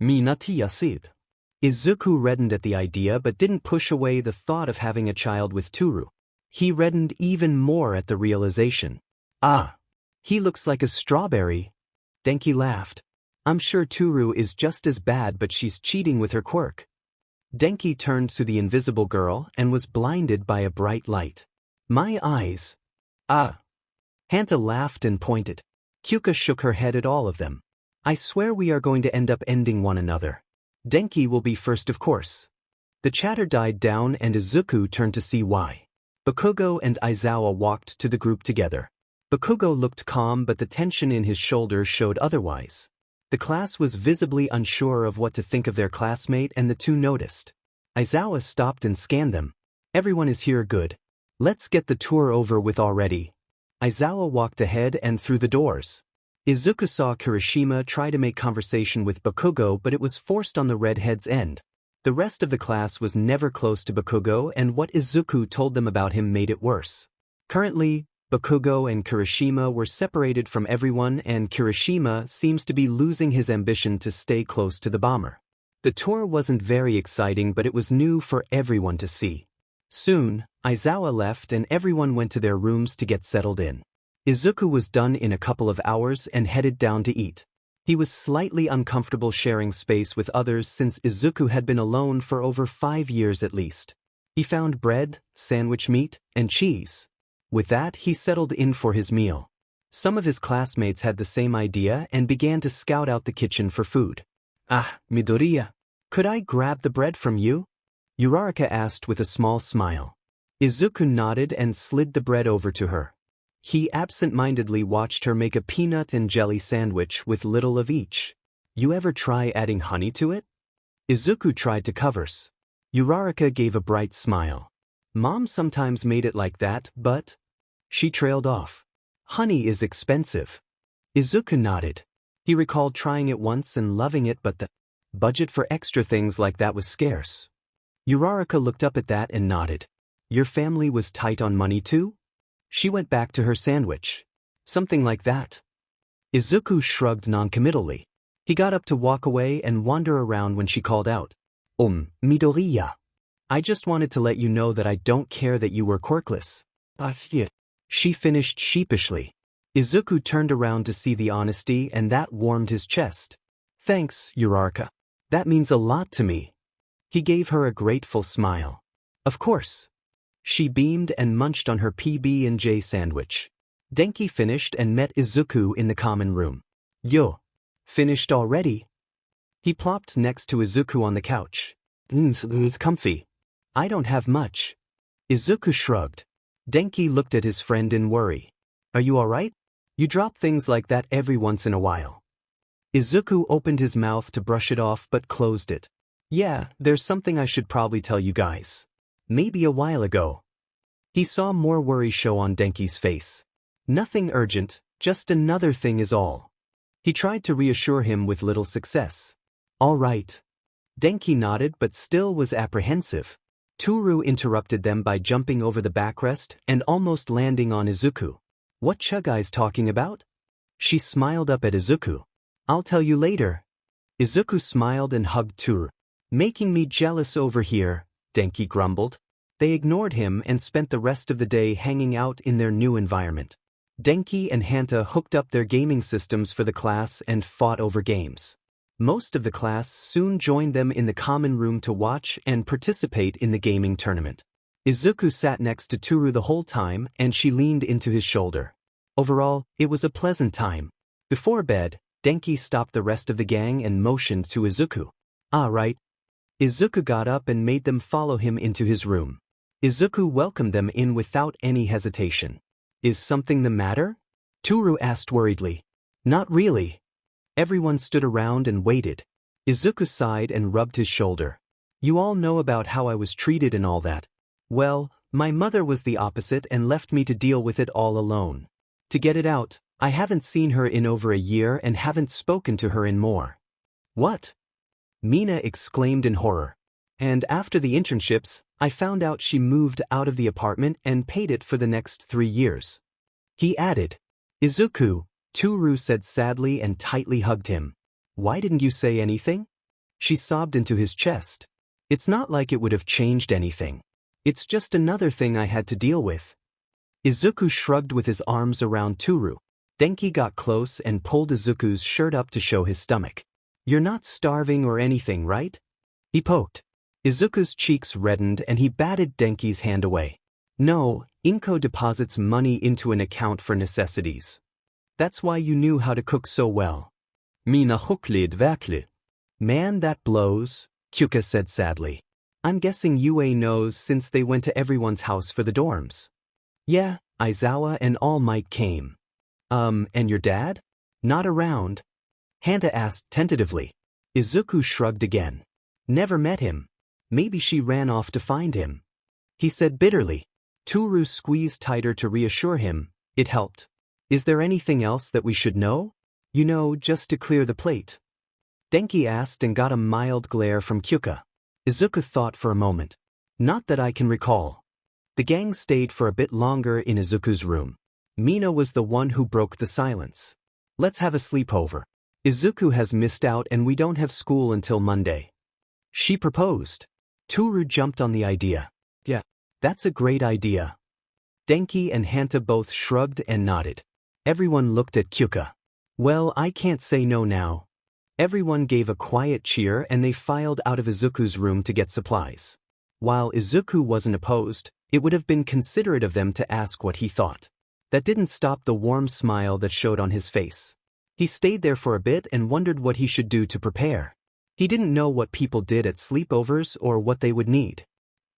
Minati yasid. Izuku reddened at the idea but didn't push away the thought of having a child with Toru. He reddened even more at the realization. Ah. He looks like a strawberry. Denki laughed. I'm sure Toru is just as bad but she's cheating with her quirk. Denki turned to the invisible girl and was blinded by a bright light. My eyes. Ah. Hanta laughed and pointed. Kyuka shook her head at all of them. I swear we are going to end up ending one another. Denki will be first of course. The chatter died down and Izuku turned to see why. Bakugo and Aizawa walked to the group together. Bakugo looked calm but the tension in his shoulders showed otherwise. The class was visibly unsure of what to think of their classmate and the two noticed. Aizawa stopped and scanned them. Everyone is here good. Let's get the tour over with already. Aizawa walked ahead and through the doors. Izuku saw Kirishima try to make conversation with Bakugo but it was forced on the redhead's end. The rest of the class was never close to Bakugo and what Izuku told them about him made it worse. Currently, Bakugo and Kirishima were separated from everyone and Kirishima seems to be losing his ambition to stay close to the bomber. The tour wasn't very exciting but it was new for everyone to see. Soon, Aizawa left and everyone went to their rooms to get settled in. Izuku was done in a couple of hours and headed down to eat. He was slightly uncomfortable sharing space with others since Izuku had been alone for over 5 years at least. He found bread, sandwich meat, and cheese. With that, he settled in for his meal. Some of his classmates had the same idea and began to scout out the kitchen for food. Ah, Midoriya. Could I grab the bread from you? Uraraka asked with a small smile. Izuku nodded and slid the bread over to her. He absent-mindedly watched her make a peanut and jelly sandwich with little of each. You ever try adding honey to it? Izuku tried to converse. Uraraka gave a bright smile. Mom sometimes made it like that, but... She trailed off. Honey is expensive. Izuku nodded. He recalled trying it once and loving it but the budget for extra things like that was scarce. Uraraka looked up at that and nodded. Your family was tight on money too? She went back to her sandwich. Something like that. Izuku shrugged noncommittally. He got up to walk away and wander around when she called out. Midoriya. I just wanted to let you know that I don't care that you were quirkless. She finished sheepishly. Izuku turned around to see the honesty and that warmed his chest. Thanks, Uraraka. That means a lot to me. He gave her a grateful smile. Of course. She beamed and munched on her PB&J sandwich. Denki finished and met Izuku in the common room. Yo. Finished already? He plopped next to Izuku on the couch. Comfy. I don't have much. Izuku shrugged. Denki looked at his friend in worry. Are you alright? You drop things like that every once in a while. Izuku opened his mouth to brush it off but closed it. Yeah, there's something I should probably tell you guys. Maybe a while ago. He saw more worry show on Denki's face. Nothing urgent, just another thing is all. He tried to reassure him with little success. All right. Denki nodded but still was apprehensive. Toru interrupted them by jumping over the backrest and almost landing on Izuku. What Chugai's talking about? She smiled up at Izuku. I'll tell you later. Izuku smiled and hugged Toru. Making me jealous over here, Denki grumbled. They ignored him and spent the rest of the day hanging out in their new environment. Denki and Hanta hooked up their gaming systems for the class and fought over games. Most of the class soon joined them in the common room to watch and participate in the gaming tournament. Izuku sat next to Toru the whole time and she leaned into his shoulder. Overall, it was a pleasant time. Before bed, Denki stopped the rest of the gang and motioned to Izuku. Ah, right. Izuku got up and made them follow him into his room. Izuku welcomed them in without any hesitation. Is something the matter? Toru asked worriedly. Not really. Everyone stood around and waited. Izuku sighed and rubbed his shoulder. You all know about how I was treated and all that. Well, my mother was the opposite and left me to deal with it all alone. To get it out, I haven't seen her in over a year and haven't spoken to her in more. What? Mina exclaimed in horror. And after the internships, I found out she moved out of the apartment and paid it for the next 3 years. He added. Izuku, Toru said sadly and tightly hugged him. Why didn't you say anything? She sobbed into his chest. It's not like it would have changed anything. It's just another thing I had to deal with. Izuku shrugged with his arms around Toru. Denki got close and pulled Izuku's shirt up to show his stomach. You're not starving or anything, right? He poked. Izuku's cheeks reddened and he batted Denki's hand away. No, Inko deposits money into an account for necessities. That's why you knew how to cook so well. Mina huklid verkli. Man, that blows, Kyuka said sadly. I'm guessing Yue knows since they went to everyone's house for the dorms. Yeah, Aizawa and All Might came. And your dad? Not around? Hanta asked tentatively. Izuku shrugged again. Never met him. Maybe she ran off to find him. He said bitterly. Toru squeezed tighter to reassure him. It helped. Is there anything else that we should know? You know, just to clear the plate. Denki asked and got a mild glare from Kyuka. Izuku thought for a moment. Not that I can recall. The gang stayed for a bit longer in Izuku's room. Mina was the one who broke the silence. Let's have a sleepover. Izuku has missed out and we don't have school until Monday. She proposed. Toru jumped on the idea. Yeah, that's a great idea. Denki and Hanta both shrugged and nodded. Everyone looked at Kyuka. Well, I can't say no now. Everyone gave a quiet cheer and they filed out of Izuku's room to get supplies. While Izuku wasn't opposed, it would have been considerate of them to ask what he thought. That didn't stop the warm smile that showed on his face. He stayed there for a bit and wondered what he should do to prepare. He didn't know what people did at sleepovers or what they would need.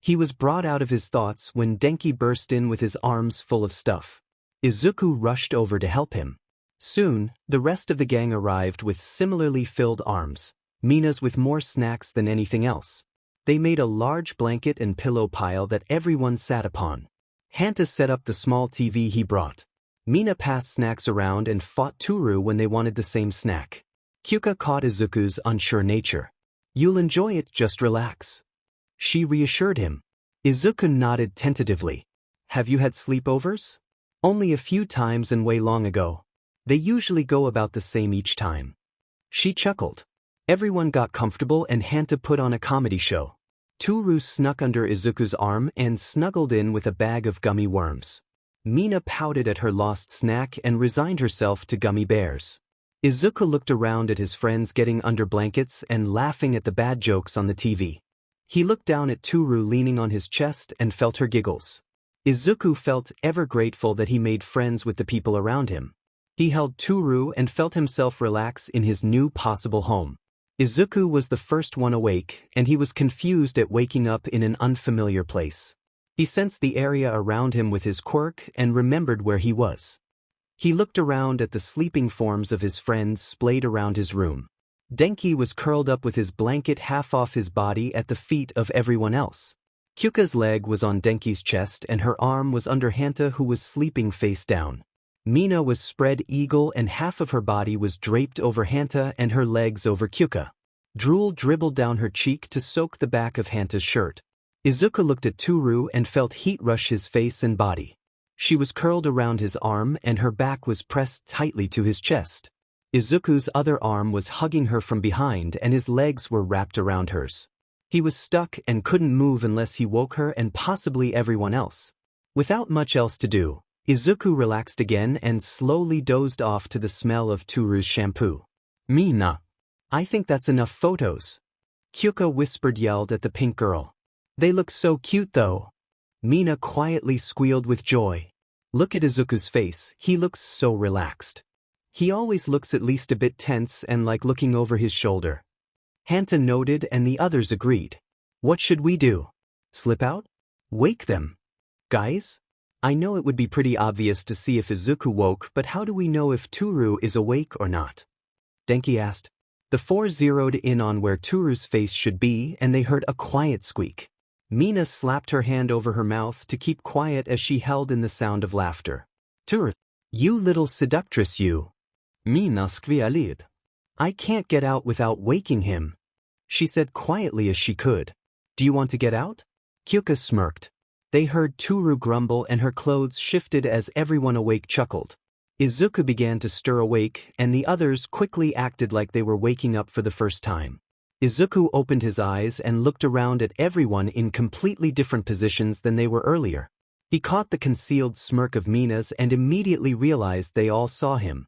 He was brought out of his thoughts when Denki burst in with his arms full of stuff. Izuku rushed over to help him. Soon, the rest of the gang arrived with similarly filled arms, Mina's with more snacks than anything else. They made a large blanket and pillow pile that everyone sat upon. Hanta set up the small TV he brought. Mina passed snacks around and fought Toru when they wanted the same snack. Kyuka caught Izuku's unsure nature. You'll enjoy it, just relax. She reassured him. Izuku nodded tentatively. Have you had sleepovers? Only a few times and way long ago. They usually go about the same each time. She chuckled. Everyone got comfortable and Hanta put on a comedy show. Toru snuck under Izuku's arm and snuggled in with a bag of gummy worms. Mina pouted at her lost snack and resigned herself to gummy bears. Izuku looked around at his friends getting under blankets and laughing at the bad jokes on the TV. He looked down at Toru leaning on his chest and felt her giggles. Izuku felt ever grateful that he made friends with the people around him. He held Toru and felt himself relax in his new possible home. Izuku was the first one awake, and he was confused at waking up in an unfamiliar place. He sensed the area around him with his quirk and remembered where he was. He looked around at the sleeping forms of his friends splayed around his room. Denki was curled up with his blanket half off his body at the feet of everyone else. Kyuka's leg was on Denki's chest and her arm was under Hanta, who was sleeping face down. Mina was spread eagle and half of her body was draped over Hanta and her legs over Kyuka. Drool dribbled down her cheek to soak the back of Hanta's shirt. Izuku looked at Toru and felt heat rush his face and body. She was curled around his arm and her back was pressed tightly to his chest. Izuku's other arm was hugging her from behind and his legs were wrapped around hers. He was stuck and couldn't move unless he woke her and possibly everyone else. Without much else to do, Izuku relaxed again and slowly dozed off to the smell of Toru's shampoo. Mina. I think that's enough photos. Kyuka yelled at the pink girl. They look so cute though. Mina quietly squealed with joy. Look at Izuku's face, he looks so relaxed. He always looks at least a bit tense and like looking over his shoulder. Hanta nodded and the others agreed. What should we do? Slip out? Wake them. Guys? I know it would be pretty obvious to see if Izuku woke, but how do we know if Toru is awake or not? Denki asked. The four zeroed in on where Toru's face should be and they heard a quiet squeak. Mina slapped her hand over her mouth to keep quiet as she held in the sound of laughter. Toru, you little seductress you. Mina squealed. I can't get out without waking him, she said quietly as she could. Do you want to get out? Kyuka smirked. They heard Toru grumble and her clothes shifted as everyone awake chuckled. Izuku began to stir awake and the others quickly acted like they were waking up for the first time. Izuku opened his eyes and looked around at everyone in completely different positions than they were earlier. He caught the concealed smirk of Mina's and immediately realized they all saw him.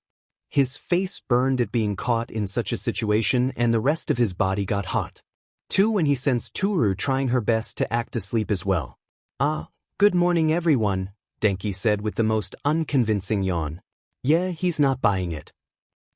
His face burned at being caught in such a situation and the rest of his body got hot. Too, when he sensed Toru trying her best to act asleep as well. Ah, good morning everyone, Denki said with the most unconvincing yawn. Yeah, he's not buying it.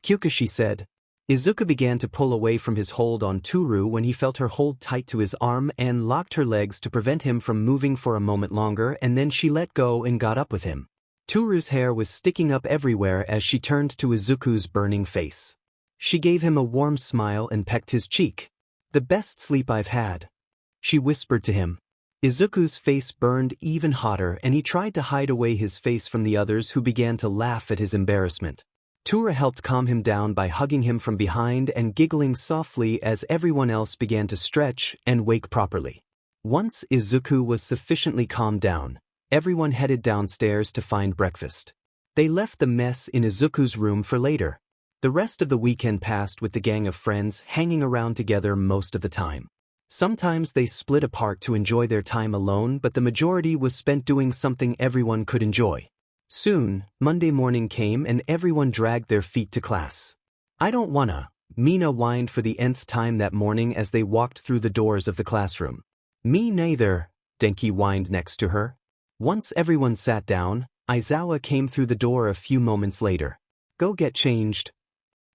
Kyuka, said. Izuku began to pull away from his hold on Toru when he felt her hold tight to his arm and locked her legs to prevent him from moving for a moment longer, and then she let go and got up with him. Toru's hair was sticking up everywhere as she turned to Izuku's burning face. She gave him a warm smile and pecked his cheek. The best sleep I've had, she whispered to him. Izuku's face burned even hotter and he tried to hide away his face from the others, who began to laugh at his embarrassment. Toru helped calm him down by hugging him from behind and giggling softly as everyone else began to stretch and wake properly. Once Izuku was sufficiently calmed down, everyone headed downstairs to find breakfast. They left the mess in Izuku's room for later. The rest of the weekend passed with the gang of friends hanging around together most of the time. Sometimes they split apart to enjoy their time alone, but the majority was spent doing something everyone could enjoy. Soon, Monday morning came and everyone dragged their feet to class. I don't wanna, Mina whined for the nth time that morning as they walked through the doors of the classroom. Me neither, Denki whined next to her. Once everyone sat down, Aizawa came through the door a few moments later. Go get changed.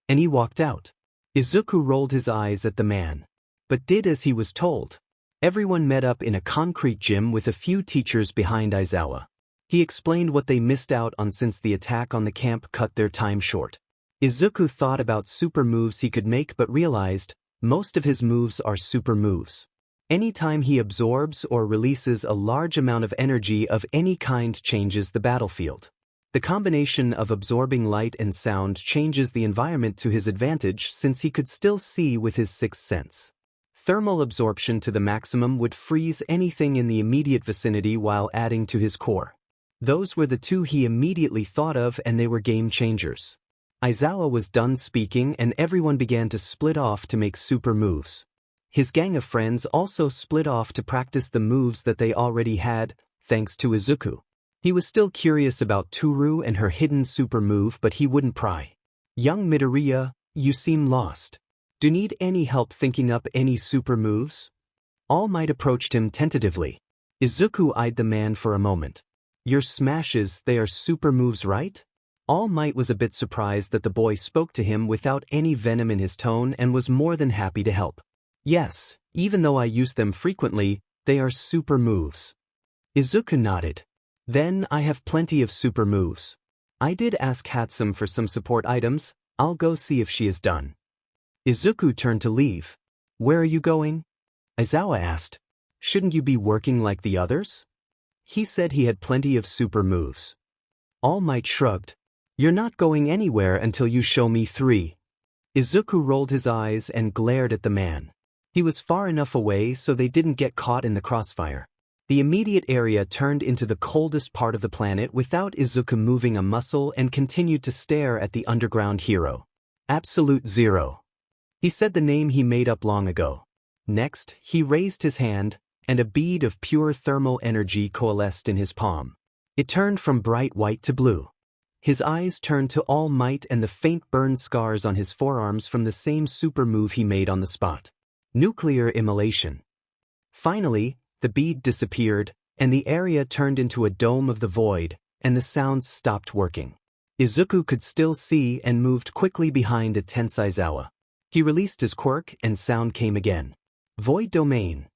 And he walked out. Izuku rolled his eyes at the man, but did as he was told. Everyone met up in a concrete gym with a few teachers behind Aizawa. He explained what they missed out on since the attack on the camp cut their time short. Izuku thought about super moves he could make but realized most of his moves are super moves. Anytime he absorbs or releases a large amount of energy of any kind changes the battlefield. The combination of absorbing light and sound changes the environment to his advantage since he could still see with his sixth sense. Thermal absorption to the maximum would freeze anything in the immediate vicinity while adding to his core. Those were the two he immediately thought of and they were game changers. Aizawa was done speaking and everyone began to split off to make super moves. His gang of friends also split off to practice the moves that they already had, thanks to Izuku. He was still curious about Toru and her hidden super move, but he wouldn't pry. Young Midoriya, you seem lost. Do you need any help thinking up any super moves? All Might approached him tentatively. Izuku eyed the man for a moment. Your smashes, they are super moves, right? All Might was a bit surprised that the boy spoke to him without any venom in his tone and was more than happy to help. Yes, even though I use them frequently, they are super moves. Izuku nodded. Then I have plenty of super moves. I did ask Hatsum for some support items, I'll go see if she is done. Izuku turned to leave. Where are you going? Aizawa asked. Shouldn't you be working like the others? He said he had plenty of super moves. All Might shrugged. You're not going anywhere until you show me 3. Izuku rolled his eyes and glared at the man. He was far enough away so they didn't get caught in the crossfire. The immediate area turned into the coldest part of the planet without Izuku moving a muscle and continued to stare at the underground hero. Absolute Zero. He said the name he made up long ago. Next, he raised his hand, and a bead of pure thermal energy coalesced in his palm. It turned from bright white to blue. His eyes turned to All Might and the faint burn scars on his forearms from the same super move he made on the spot. Nuclear immolation. Finally, the bead disappeared, and the area turned into a dome of the void, and the sounds stopped working. Izuku could still see and moved quickly behind a tense Aizawa. He released his quirk and sound came again. Void domain.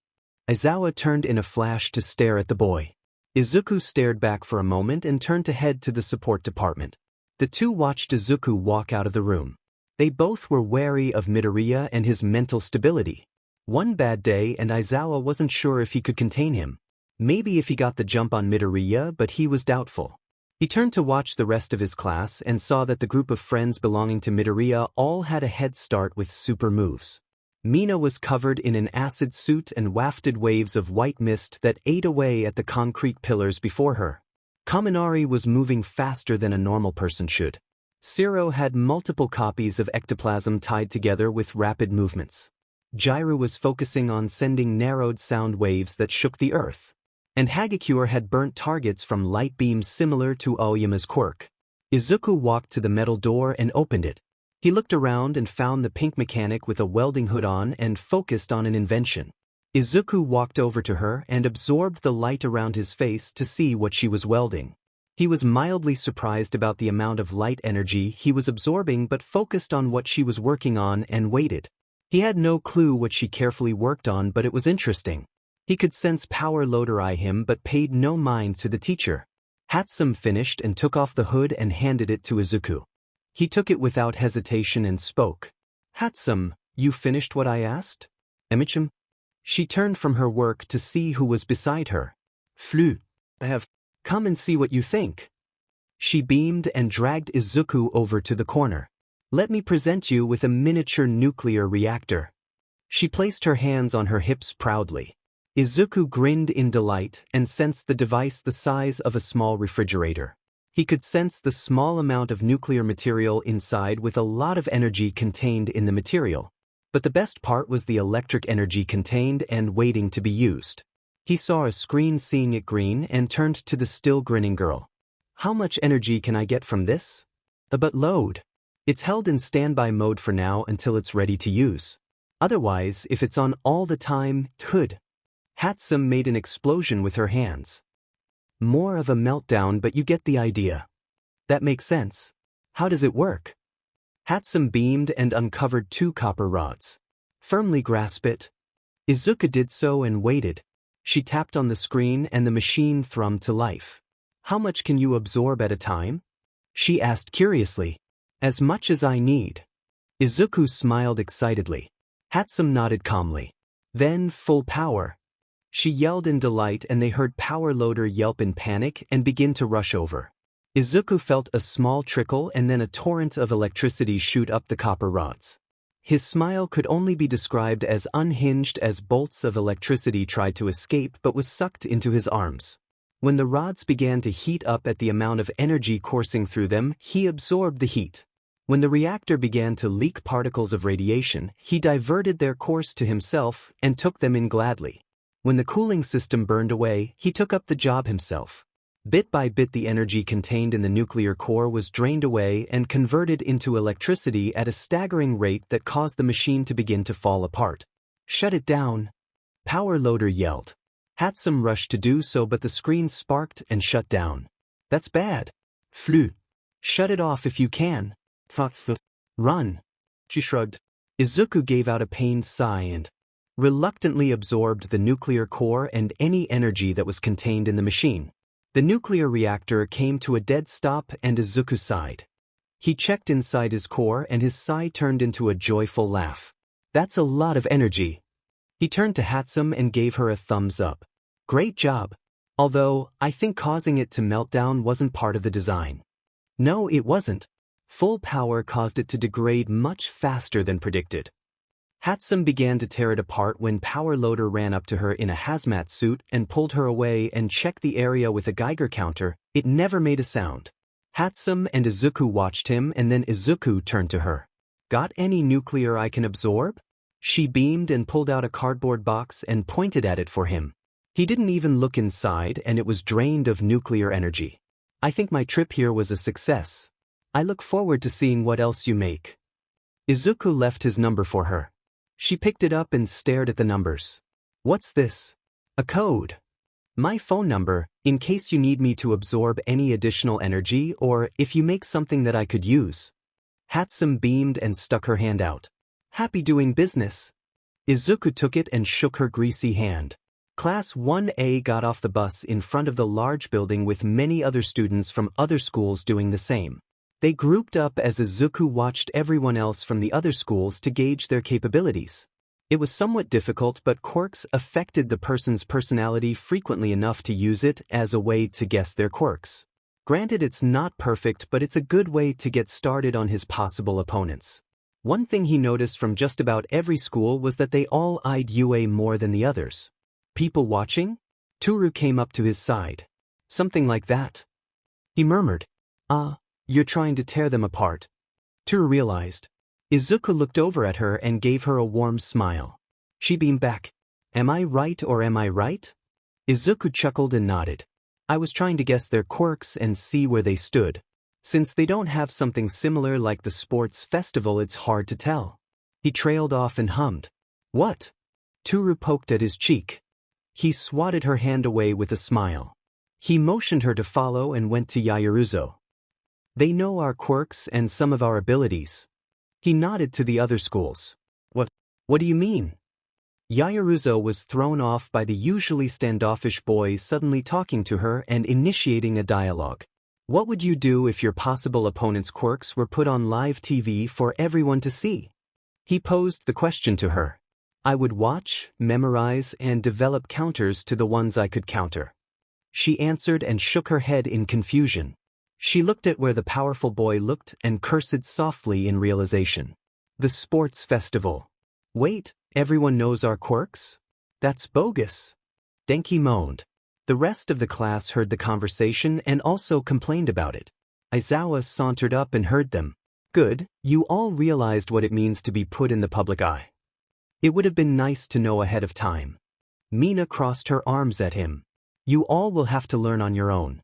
Aizawa turned in a flash to stare at the boy. Izuku stared back for a moment and turned to head to the support department. The two watched Izuku walk out of the room. They both were wary of Midoriya and his mental stability. One bad day and Aizawa wasn't sure if he could contain him. Maybe if he got the jump on Midoriya, but he was doubtful. He turned to watch the rest of his class and saw that the group of friends belonging to Midoriya all had a head start with super moves. Mina was covered in an acid suit and wafted waves of white mist that ate away at the concrete pillars before her. Kaminari was moving faster than a normal person should. Shiro had multiple copies of ectoplasm tied together with rapid movements. Jiru was focusing on sending narrowed sound waves that shook the earth. And Hagakure had burnt targets from light beams similar to Aoyama's quirk. Izuku walked to the metal door and opened it. He looked around and found the pink mechanic with a welding hood on and focused on an invention. Izuku walked over to her and absorbed the light around his face to see what she was welding. He was mildly surprised about the amount of light energy he was absorbing but focused on what she was working on and waited. He had no clue what she carefully worked on, but it was interesting. He could sense power loader eye him but paid no mind to the teacher. Hatsum finished and took off the hood and handed it to Izuku. He took it without hesitation and spoke. Hatsum, you finished what I asked? Emichim? She turned from her work to see who was beside her. Flu. I have. Come and see what you think. She beamed and dragged Izuku over to the corner. Let me present you with a miniature nuclear reactor. She placed her hands on her hips proudly. Izuku grinned in delight and sensed the device the size of a small refrigerator. He could sense the small amount of nuclear material inside with a lot of energy contained in the material. But the best part was the electric energy contained and waiting to be used. He saw a screen seeing it green and turned to the still grinning girl. How much energy can I get from this? But load. It's held in standby mode for now until it's ready to use. Otherwise, if it's on all the time, could. Hatsum made an explosion with her hands. More of a meltdown, but you get the idea. That makes sense. How does it work? Hatsum beamed and uncovered 2 copper rods. Firmly grasp it. Izuku did so and waited. She tapped on the screen and the machine thrummed to life. How much can you absorb at a time? She asked curiously. As much as I need. Izuku smiled excitedly. Hatsum nodded calmly. Then, full power. She yelled in delight and they heard power loader yelp in panic and begin to rush over. Izuku felt a small trickle and then a torrent of electricity shoot up the copper rods. His smile could only be described as unhinged as bolts of electricity tried to escape but was sucked into his arms. When the rods began to heat up at the amount of energy coursing through them, he absorbed the heat. When the reactor began to leak particles of radiation, he diverted their course to himself and took them in gladly. When the cooling system burned away, he took up the job himself. Bit by bit the energy contained in the nuclear core was drained away and converted into electricity at a staggering rate that caused the machine to begin to fall apart. Shut it down. Power loader yelled. Hatsum rushed to do so, but the screen sparked and shut down. That's bad. Flu. Shut it off if you can. Run. She shrugged. Izuku gave out a pained sigh and reluctantly absorbed the nuclear core and any energy that was contained in the machine. The nuclear reactor came to a dead stop and Izuku sighed. He checked inside his core and his sigh turned into a joyful laugh. That's a lot of energy. He turned to Hatsum and gave her a thumbs up. Great job. Although, I think causing it to melt down wasn't part of the design. No, it wasn't. Full power caused it to degrade much faster than predicted. Hatsum began to tear it apart when Power Loader ran up to her in a hazmat suit and pulled her away and checked the area with a Geiger counter. It never made a sound. Hatsum and Izuku watched him and then Izuku turned to her. Got any nuclear I can absorb? She beamed and pulled out a cardboard box and pointed at it for him. He didn't even look inside and it was drained of nuclear energy. I think my trip here was a success. I look forward to seeing what else you make. Izuku left his number for her. She picked it up and stared at the numbers. What's this? A code. My phone number, in case you need me to absorb any additional energy or if you make something that I could use. Hatsum beamed and stuck her hand out. Happy doing business. Izuku took it and shook her greasy hand. Class 1A got off the bus in front of the large building with many other students from other schools doing the same. They grouped up as Izuku watched everyone else from the other schools to gauge their capabilities. It was somewhat difficult, but quirks affected the person's personality frequently enough to use it as a way to guess their quirks. Granted, it's not perfect, but it's a good way to get started on his possible opponents. One thing he noticed from just about every school was that they all eyed UA more than the others. People watching? Toru came up to his side. Something like that. He murmured, You're trying to tear them apart. Toru realized. Izuku looked over at her and gave her a warm smile. She beamed back. Am I right or am I right? Izuku chuckled and nodded. I was trying to guess their quirks and see where they stood. Since they don't have something similar like the sports festival, it's hard to tell. He trailed off and hummed. What? Toru poked at his cheek. He swatted her hand away with a smile. He motioned her to follow and went to Yaoruzo. They know our quirks and some of our abilities. He nodded to the other schools. What do you mean? Yaoruzo was thrown off by the usually standoffish boy suddenly talking to her and initiating a dialogue. What would you do if your possible opponent's quirks were put on live TV for everyone to see? He posed the question to her. I would watch, memorize, and develop counters to the ones I could counter. She answered and shook her head in confusion. She looked at where the powerful boy looked and cursed softly in realization. The sports festival. Wait, everyone knows our quirks? That's bogus. Denki moaned. The rest of the class heard the conversation and also complained about it. Aizawa sauntered up and heard them. Good, you all realized what it means to be put in the public eye. It would have been nice to know ahead of time. Mina crossed her arms at him. You all will have to learn on your own.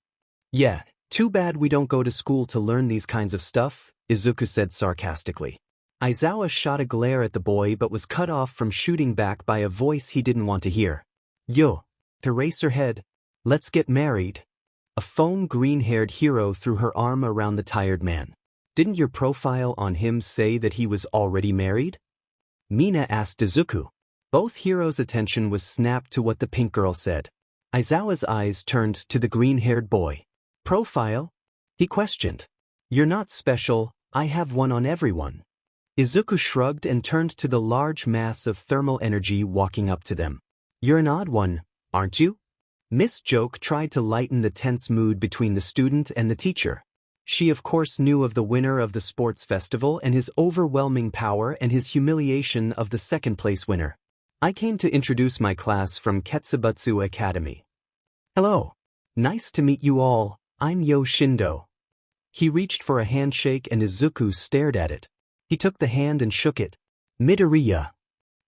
Yeah. Too bad we don't go to school to learn these kinds of stuff, Izuku said sarcastically. Aizawa shot a glare at the boy but was cut off from shooting back by a voice he didn't want to hear. Yo. To raise her head. Let's get married. A foam green-haired hero threw her arm around the tired man. Didn't your profile on him say that he was already married? Mina asked Izuku. Both heroes' attention was snapped to what the pink girl said. Aizawa's eyes turned to the green-haired boy. Profile? He questioned. You're not special, I have one on everyone. Izuku shrugged and turned to the large mass of thermal energy walking up to them. You're an odd one, aren't you? Miss Joke tried to lighten the tense mood between the student and the teacher. She of course knew of the winner of the sports festival and his overwhelming power and his humiliation of the second-place winner. I came to introduce my class from Ketsubutsu Academy. Hello. Nice to meet you all. I'm Yoshindo. He reached for a handshake and Izuku stared at it. He took the hand and shook it. Midoriya.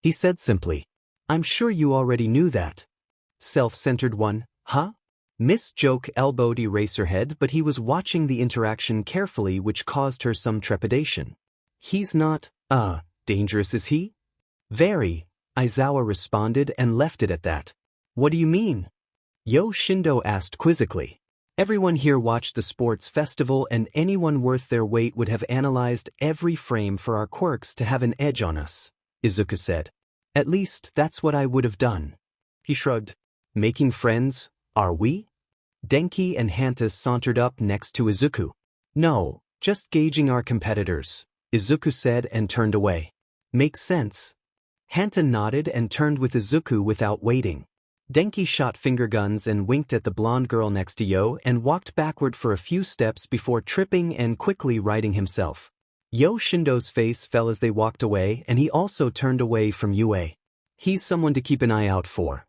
He said simply. I'm sure you already knew that. Self-centered one, huh? Miss Joke elbowed Eraserhead, but he was watching the interaction carefully, which caused her some trepidation. He's not, dangerous is he? Very. Aizawa responded and left it at that. What do you mean? Shindo asked quizzically. Everyone here watched the sports festival and anyone worth their weight would have analyzed every frame for our quirks to have an edge on us, Izuku said. At least that's what I would have done. He shrugged. Making friends, are we? Denki and Hanta sauntered up next to Izuku. No, just gauging our competitors, Izuku said and turned away. Makes sense. Hanta nodded and turned with Izuku without waiting. Denki shot finger guns and winked at the blonde girl next to and walked backward for a few steps before tripping and quickly righting himself. Shindo's face fell as they walked away and he also turned away from Yue. He's someone to keep an eye out for.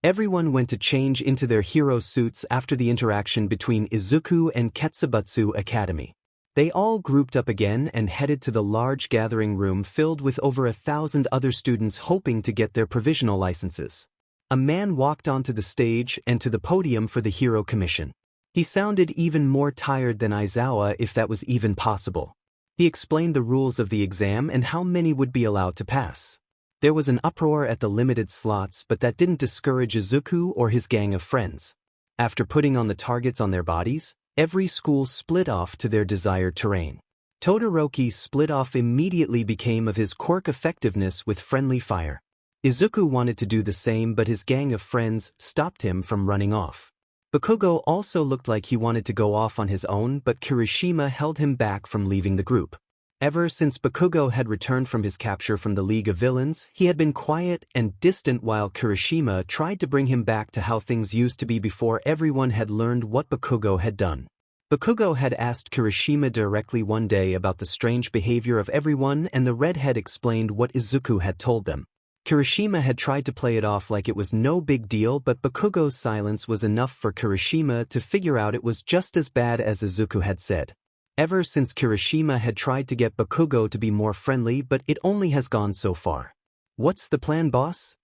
Everyone went to change into their hero suits after the interaction between Izuku and Ketsubutsu Academy. They all grouped up again and headed to the large gathering room filled with over 1,000 other students hoping to get their provisional licenses. A man walked onto the stage and to the podium for the hero commission. He sounded even more tired than Aizawa if that was even possible. He explained the rules of the exam and how many would be allowed to pass. There was an uproar at the limited slots, but that didn't discourage Izuku or his gang of friends. After putting on the targets on their bodies, every school split off to their desired terrain. Todoroki split off immediately became of his quirk effectiveness with friendly fire. Izuku wanted to do the same but his gang of friends stopped him from running off. Bakugo also looked like he wanted to go off on his own but Kirishima held him back from leaving the group. Ever since Bakugo had returned from his capture from the League of Villains, he had been quiet and distant while Kirishima tried to bring him back to how things used to be before everyone had learned what Bakugo had done. Bakugo had asked Kirishima directly one day about the strange behavior of everyone and the redhead explained what Izuku had told them. Kirishima had tried to play it off like it was no big deal but Bakugo's silence was enough for Kirishima to figure out it was just as bad as Izuku had said. Ever since Kirishima had tried to get Bakugo to be more friendly but it only has gone so far. What's the plan, boss?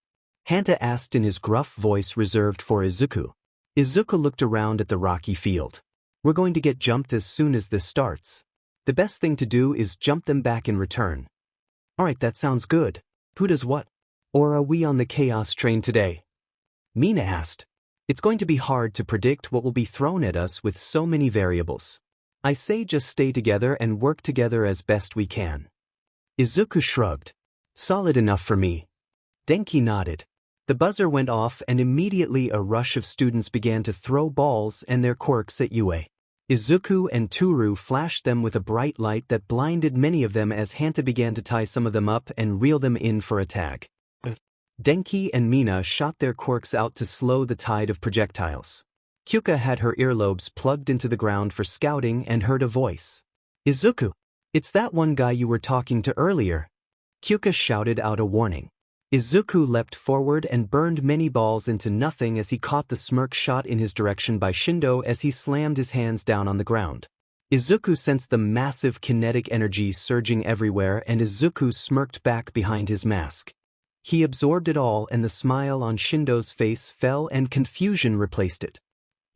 Hanta asked in his gruff voice reserved for Izuku. Izuku looked around at the rocky field. We're going to get jumped as soon as this starts. The best thing to do is jump them back in return. Alright, that sounds good. Who does what? Or are we on the chaos train today? Mina asked. It's going to be hard to predict what will be thrown at us with so many variables. I say just stay together and work together as best we can. Izuku shrugged. Solid enough for me. Denki nodded. The buzzer went off and immediately a rush of students began to throw balls and their quirks at Yue. Izuku and Toru flashed them with a bright light that blinded many of them as Hanta began to tie some of them up and reel them in for a tag. Denki and Mina shot their quirks out to slow the tide of projectiles. Kyuka had her earlobes plugged into the ground for scouting and heard a voice. Izuku, it's that one guy you were talking to earlier. Kyuka shouted out a warning. Izuku leapt forward and burned many balls into nothing as he caught the smirk shot in his direction by Shindo as he slammed his hands down on the ground. Izuku sensed the massive kinetic energy surging everywhere and Izuku smirked back behind his mask. He absorbed it all and the smile on Shindo's face fell and confusion replaced it.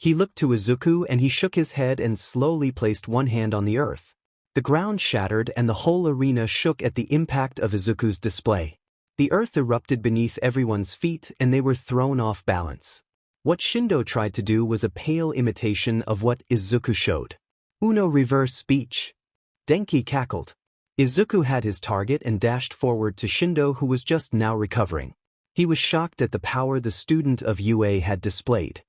He looked to Izuku and he shook his head and slowly placed one hand on the earth. The ground shattered and the whole arena shook at the impact of Izuku's display. The earth erupted beneath everyone's feet and they were thrown off balance. What Shindo tried to do was a pale imitation of what Izuku showed. Uno reverse speech. Denki cackled. Izuku had his target and dashed forward to Shindo who was just now recovering. He was shocked at the power the student of UA had displayed.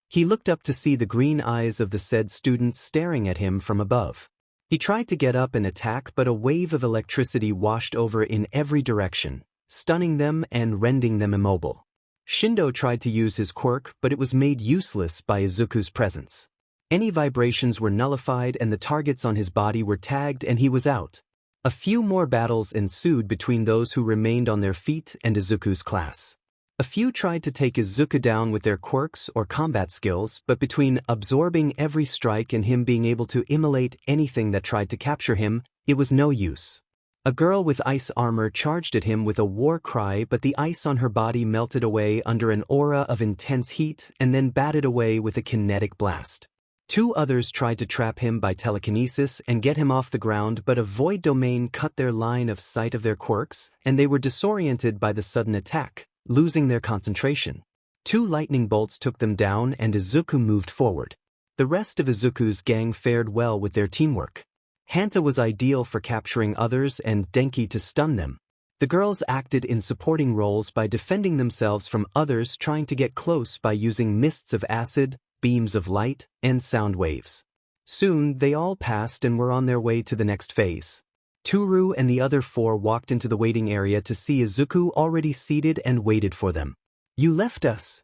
He looked up to see the green eyes of the said students staring at him from above. He tried to get up and attack but a wave of electricity washed over in every direction, stunning them and rendering them immobile. Shindo tried to use his quirk but it was made useless by Izuku's presence. Any vibrations were nullified and the targets on his body were tagged and he was out. A few more battles ensued between those who remained on their feet and Izuku's class. A few tried to take Izuku down with their quirks or combat skills, but between absorbing every strike and him being able to immolate anything that tried to capture him, it was no use. A girl with ice armor charged at him with a war cry but the ice on her body melted away under an aura of intense heat and then batted away with a kinetic blast. Two others tried to trap him by telekinesis and get him off the ground, but a void domain cut their line of sight of their quirks, and they were disoriented by the sudden attack, losing their concentration. Two lightning bolts took them down and Izuku moved forward. The rest of Izuku's gang fared well with their teamwork. Hanta was ideal for capturing others and Denki to stun them. The girls acted in supporting roles by defending themselves from others trying to get close by using mists of acid, beams of light, and sound waves. Soon, they all passed and were on their way to the next phase. Toru and the other four walked into the waiting area to see Izuku already seated and waited for them. "You left us."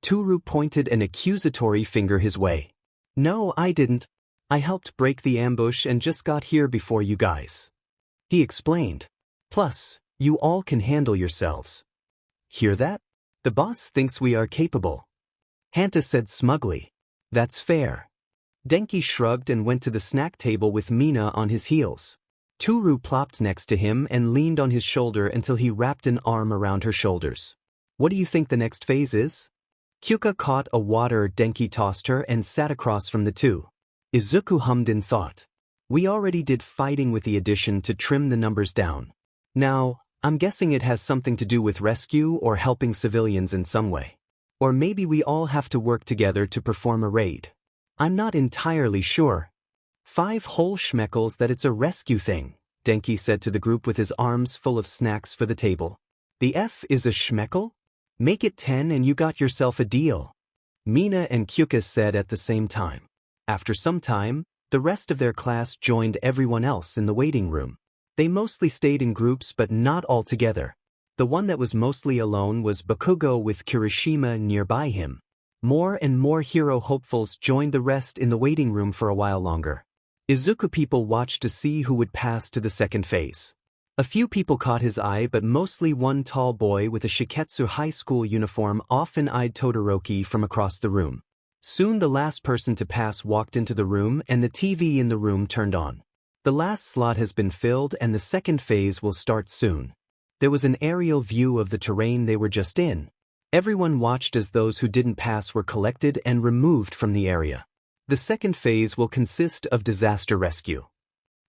Toru pointed an accusatory finger his way. "No, I didn't. I helped break the ambush and just got here before you guys," he explained. "Plus, you all can handle yourselves." "Hear that? The boss thinks we are capable," Hanta said smugly. "That's fair." Denki shrugged and went to the snack table with Mina on his heels. Toru plopped next to him and leaned on his shoulder until he wrapped an arm around her shoulders. "What do you think the next phase is?" Kyuka caught a water Denki tossed her and sat across from the two. Izuku hummed in thought. "We already did fighting with the addition to trim the numbers down. Now, I'm guessing it has something to do with rescue or helping civilians in some way. Or maybe we all have to work together to perform a raid. I'm not entirely sure." "5 whole schmeckles that it's a rescue thing," Denki said to the group with his arms full of snacks for the table. "The F is a schmeckle? Make it 10 and you got yourself a deal," Mina and Kyuka said at the same time. After some time, the rest of their class joined everyone else in the waiting room. They mostly stayed in groups but not all together. The one that was mostly alone was Bakugo with Kirishima nearby him. More and more hero hopefuls joined the rest in the waiting room for a while longer. Izuku people watched to see who would pass to the second phase. A few people caught his eye, but mostly one tall boy with a Shiketsu high school uniform often eyed Todoroki from across the room. Soon the last person to pass walked into the room and the TV in the room turned on. The last slot has been filled and the second phase will start soon. There was an aerial view of the terrain they were just in. Everyone watched as those who didn't pass were collected and removed from the area. The second phase will consist of disaster rescue.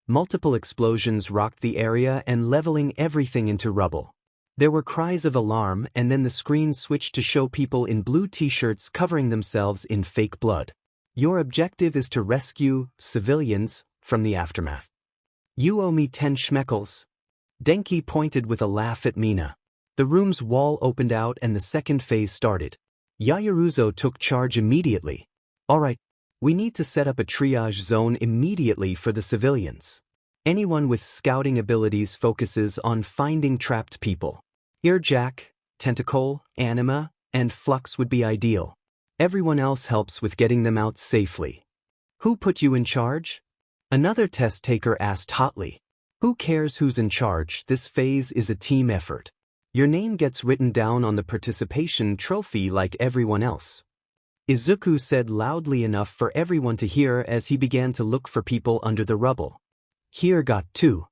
Multiple explosions rocked the area and leveling everything into rubble. There were cries of alarm and then the screen switched to show people in blue t-shirts covering themselves in fake blood. "Your objective is to rescue civilians from the aftermath. You owe me 10 schmeckles." Denki pointed with a laugh at Mina. The room's wall opened out and the second phase started. Yayaruzo took charge immediately. "All right, we need to set up a triage zone immediately for the civilians. Anyone with scouting abilities focuses on finding trapped people. Earjack, Tentacle, Anima, and Flux would be ideal. Everyone else helps with getting them out safely." "Who put you in charge?" another test taker asked hotly. "Who cares who's in charge? This phase is a team effort. Your name gets written down on the participation trophy like everyone else," Izuku said loudly enough for everyone to hear as he began to look for people under the rubble. "Here got 2.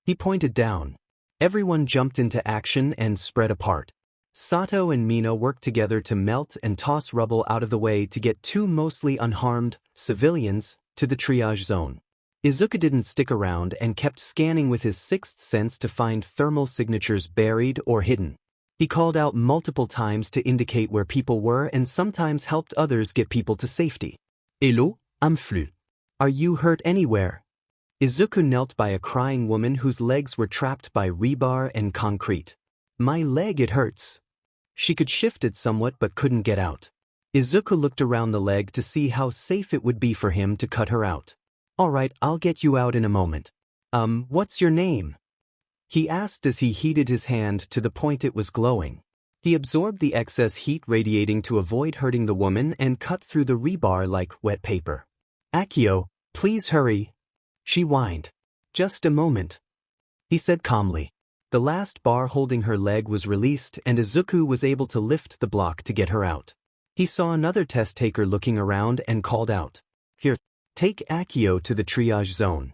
He pointed down. Everyone jumped into action and spread apart. Sato and Mina worked together to melt and toss rubble out of the way to get 2 mostly unharmed civilians to the triage zone. Izuku didn't stick around and kept scanning with his sixth sense to find thermal signatures buried or hidden. He called out multiple times to indicate where people were and sometimes helped others get people to safety. "Hello, I'm Flu. Are you hurt anywhere?" Izuku knelt by a crying woman whose legs were trapped by rebar and concrete. "My leg, it hurts." She could shift it somewhat but couldn't get out. Izuku looked around the leg to see how safe it would be for him to cut her out. "All right, I'll get you out in a moment. What's your name?" he asked as he heated his hand to the point it was glowing. He absorbed the excess heat radiating to avoid hurting the woman and cut through the rebar like wet paper. "Akio, please hurry," she whined. "Just a moment," he said calmly. The last bar holding her leg was released and Izuku was able to lift the block to get her out. He saw another test taker looking around and called out, "Here, take Akio to the triage zone."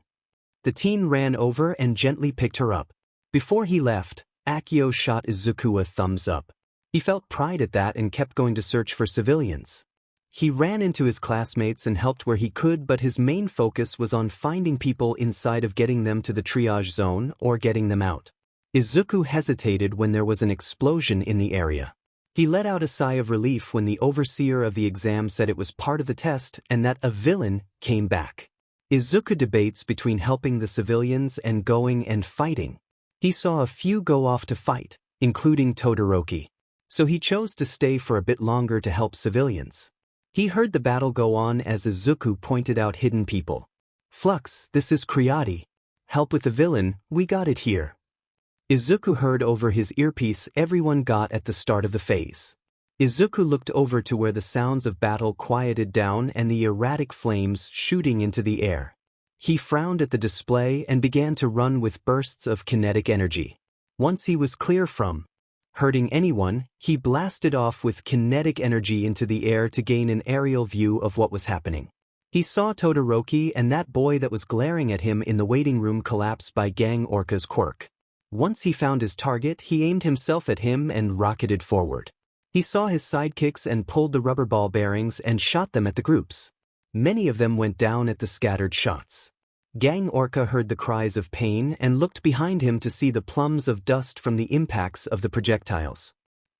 The teen ran over and gently picked her up. Before he left, Akio shot Izuku a thumbs up. He felt pride at that and kept going to search for civilians. He ran into his classmates and helped where he could, but his main focus was on finding people inside of getting them to the triage zone or getting them out. Izuku hesitated when there was an explosion in the area. He let out a sigh of relief when the overseer of the exam said it was part of the test and that a villain came back. Izuku debates between helping the civilians and going and fighting. He saw a few go off to fight, including Todoroki. So he chose to stay for a bit longer to help civilians. He heard the battle go on as Izuku pointed out hidden people. Flux, this is Creati. Help with the villain, we got it here. Izuku heard over his earpiece everyone got at the start of the phase. Izuku looked over to where the sounds of battle quieted down and the erratic flames shooting into the air. He frowned at the display and began to run with bursts of kinetic energy. Once he was clear from hurting anyone, he blasted off with kinetic energy into the air to gain an aerial view of what was happening. He saw Todoroki and that boy that was glaring at him in the waiting room collapse by Gang Orca's quirk. Once he found his target, he aimed himself at him and rocketed forward. He saw his sidekicks and pulled the rubber ball bearings and shot them at the groups. Many of them went down at the scattered shots. Gang Orca heard the cries of pain and looked behind him to see the plumes of dust from the impacts of the projectiles.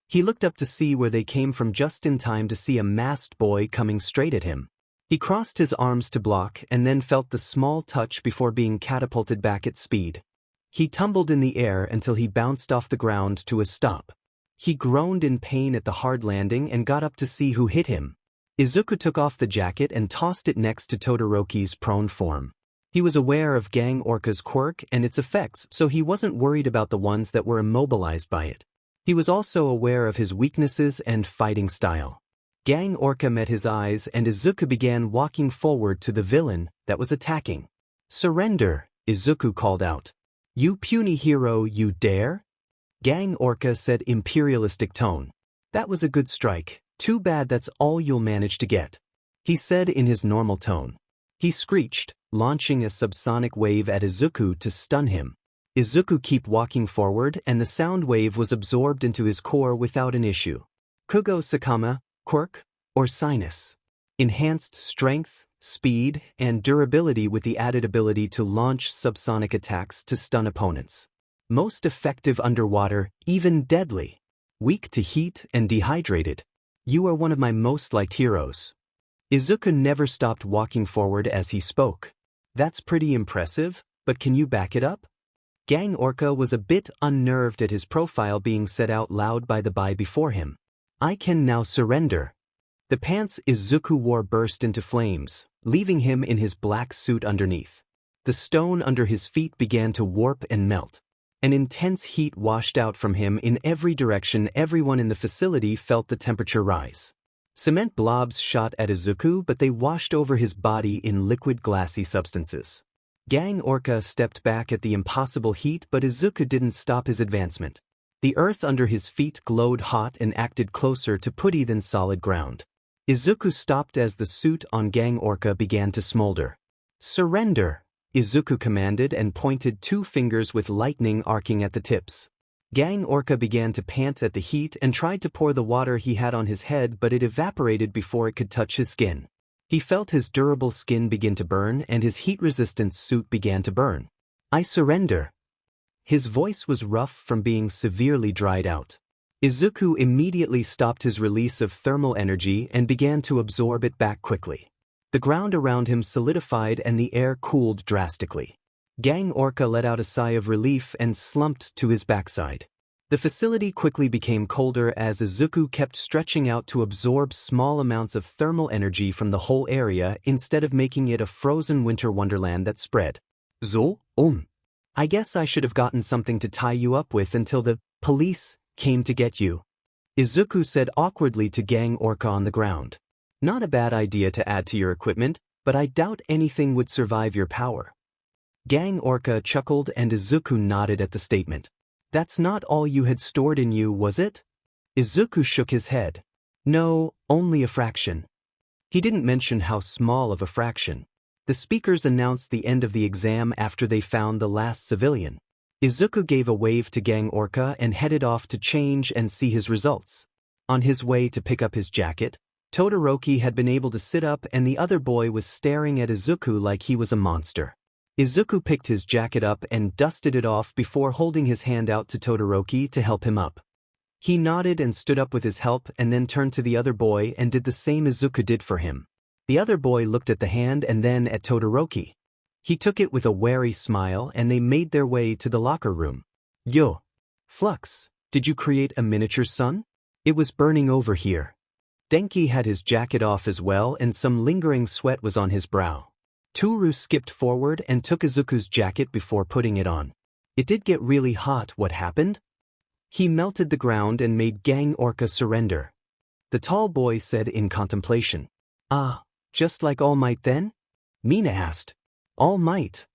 He looked up to see where they came from just in time to see a masked boy coming straight at him. He crossed his arms to block and then felt the small touch before being catapulted back at speed. He tumbled in the air until he bounced off the ground to a stop. He groaned in pain at the hard landing and got up to see who hit him. Izuku took off the jacket and tossed it next to Todoroki's prone form. He was aware of Gang Orca's quirk and its effects, so he wasn't worried about the ones that were immobilized by it. He was also aware of his weaknesses and fighting style. Gang Orca met his eyes and Izuku began walking forward to the villain that was attacking. "Surrender," Izuku called out. "You puny hero, you dare?" Gang Orca said imperialistic tone. "That was a good strike. Too bad that's all you'll manage to get," he said in his normal tone. He screeched, launching a subsonic wave at Izuku to stun him. Izuku kept walking forward and the sound wave was absorbed into his core without an issue. Kugo Sakama, quirk, or sinus. Enhanced strength, speed, and durability with the added ability to launch subsonic attacks to stun opponents. Most effective underwater, even deadly. Weak to heat and dehydrated. You are one of my most liked heroes. Izuku never stopped walking forward as he spoke. "That's pretty impressive, but can you back it up?" Gang Orca was a bit unnerved at his profile being said out loud by the boy before him. "I can now surrender." The pants Izuku wore burst into flames, leaving him in his black suit underneath. The stone under his feet began to warp and melt. An intense heat washed out from him in every direction. Everyone in the facility felt the temperature rise. Cement blobs shot at Izuku, but they washed over his body in liquid glassy substances. Gang Orca stepped back at the impossible heat, but Izuku didn't stop his advancement. The earth under his feet glowed hot and acted closer to putty than solid ground. Izuku stopped as the suit on Gang Orca began to smolder. "Surrender," Izuku commanded and pointed two fingers with lightning arcing at the tips. Gang Orca began to pant at the heat and tried to pour the water he had on his head, but it evaporated before it could touch his skin. He felt his durable skin begin to burn and his heat-resistant suit began to burn. "I surrender." His voice was rough from being severely dried out. Izuku immediately stopped his release of thermal energy and began to absorb it back quickly. The ground around him solidified and the air cooled drastically. Gang Orca let out a sigh of relief and slumped to his backside. The facility quickly became colder as Izuku kept stretching out to absorb small amounts of thermal energy from the whole area instead of making it a frozen winter wonderland that spread. I guess I should have gotten something to tie you up with until the police came to get you," Izuku said awkwardly to Gang Orca on the ground. "Not a bad idea to add to your equipment, but I doubt anything would survive your power." Gang Orca chuckled and Izuku nodded at the statement. "That's not all you had stored in you, was it?" Izuku shook his head. "No, only a fraction." He didn't mention how small of a fraction. The speakers announced the end of the exam after they found the last civilian. Izuku gave a wave to Gang Orca and headed off to change and see his results. On his way to pick up his jacket, Todoroki had been able to sit up and the other boy was staring at Izuku like he was a monster. Izuku picked his jacket up and dusted it off before holding his hand out to Todoroki to help him up. He nodded and stood up with his help and then turned to the other boy and did the same Izuku did for him. The other boy looked at the hand and then at Todoroki. He took it with a wary smile and they made their way to the locker room. Yo! Flux, did you create a miniature sun? It was burning over here. Denki had his jacket off as well and some lingering sweat was on his brow. Toru skipped forward and took Izuku's jacket before putting it on. It did get really hot. What happened? He melted the ground and made Gang Orca surrender. The tall boy said in contemplation. Ah, just like All Might then? Mina asked. All Might?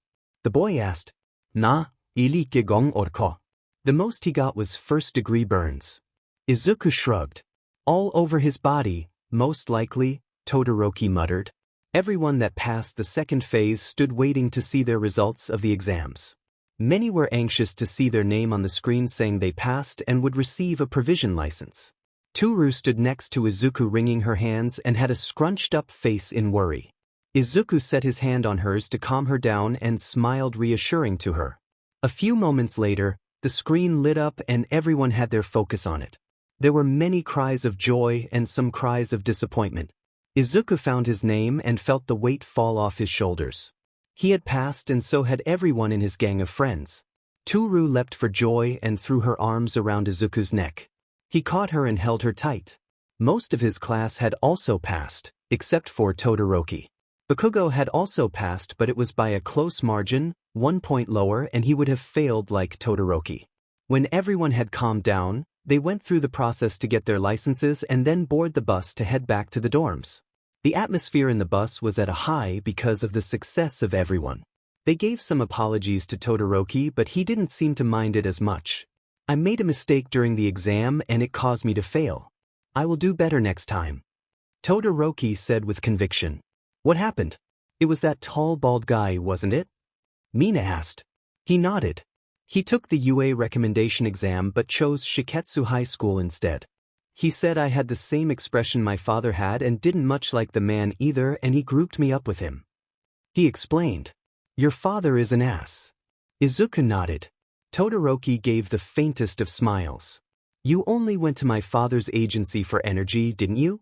The boy asked. Na, ilike gong Orca. The most he got was first-degree burns. Izuku shrugged. All over his body, most likely, Todoroki muttered. Everyone that passed the second phase stood waiting to see their results of the exams. Many were anxious to see their name on the screen saying they passed and would receive a provision license. Toru stood next to Izuku wringing her hands and had a scrunched-up face in worry. Izuku set his hand on hers to calm her down and smiled reassuring to her. A few moments later, the screen lit up and everyone had their focus on it. There were many cries of joy and some cries of disappointment. Izuku found his name and felt the weight fall off his shoulders. He had passed and so had everyone in his gang of friends. Toru leapt for joy and threw her arms around Izuku's neck. He caught her and held her tight. Most of his class had also passed, except for Todoroki. Bakugo had also passed but it was by a close margin, 1 point lower and he would have failed like Todoroki. When everyone had calmed down, they went through the process to get their licenses and then board the bus to head back to the dorms. The atmosphere in the bus was at a high because of the success of everyone. They gave some apologies to Todoroki but he didn't seem to mind it as much. I made a mistake during the exam and it caused me to fail. I will do better next time. Todoroki said with conviction. What happened? It was that tall bald guy, wasn't it? Mina asked. He nodded. He took the UA recommendation exam but chose Shiketsu High School instead. He said I had the same expression my father had and didn't much like the man either and he grouped me up with him. He explained. Your father is an ass. Izuku nodded. Todoroki gave the faintest of smiles. You only went to my father's agency for energy, didn't you?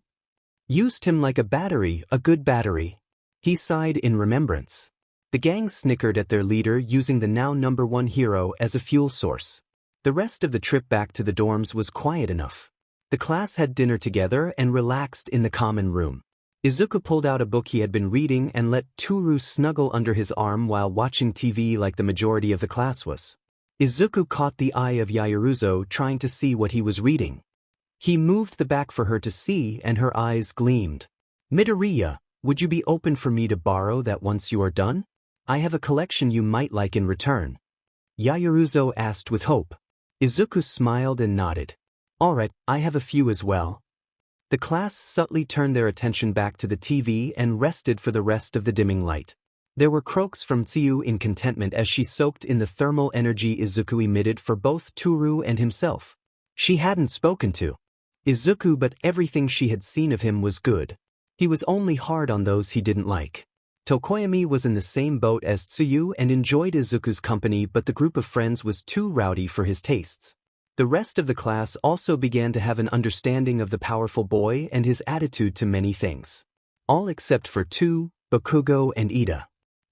Used him like a battery, a good battery. He sighed in remembrance. The gang snickered at their leader using the now #1 hero as a fuel source. The rest of the trip back to the dorms was quiet enough. The class had dinner together and relaxed in the common room. Izuku pulled out a book he had been reading and let Toru snuggle under his arm while watching TV like the majority of the class was. Izuku caught the eye of Yaoruzo trying to see what he was reading. He moved the back for her to see and her eyes gleamed. Midoriya, would you be open for me to borrow that once you are done? I have a collection you might like in return. Yaoruzo asked with hope. Izuku smiled and nodded. Alright, I have a few as well. The class subtly turned their attention back to the TV and rested for the rest of the dimming light. There were croaks from Tsuyu in contentment as she soaked in the thermal energy Izuku emitted for both Toru and himself. She hadn't spoken to Izuku but everything she had seen of him was good. He was only hard on those he didn't like. Tokoyami was in the same boat as Tsuyu and enjoyed Izuku's company but the group of friends was too rowdy for his tastes. The rest of the class also began to have an understanding of the powerful boy and his attitude to many things. All except for two, Bakugo and Ida.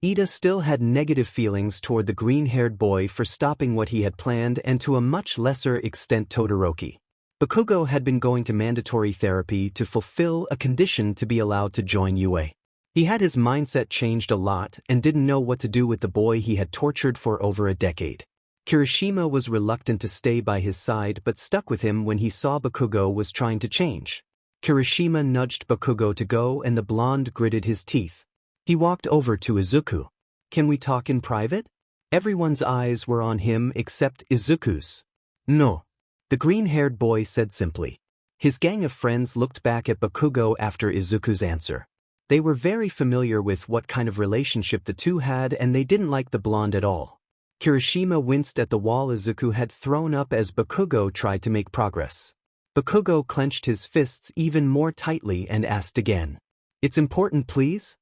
Ida still had negative feelings toward the green-haired boy for stopping what he had planned and to a much lesser extent Todoroki. Bakugo had been going to mandatory therapy to fulfill a condition to be allowed to join UA. He had his mindset changed a lot and didn't know what to do with the boy he had tortured for over a decade. Kirishima was reluctant to stay by his side but stuck with him when he saw Bakugo was trying to change. Kirishima nudged Bakugo to go and the blonde gritted his teeth. He walked over to Izuku. Can we talk in private? Everyone's eyes were on him except Izuku's. No. The green-haired boy said simply. His gang of friends looked back at Bakugo after Izuku's answer. They were very familiar with what kind of relationship the two had and they didn't like the blonde at all. Kirishima winced at the wall Izuku had thrown up as Bakugo tried to make progress. Bakugo clenched his fists even more tightly and asked again. It's important, please?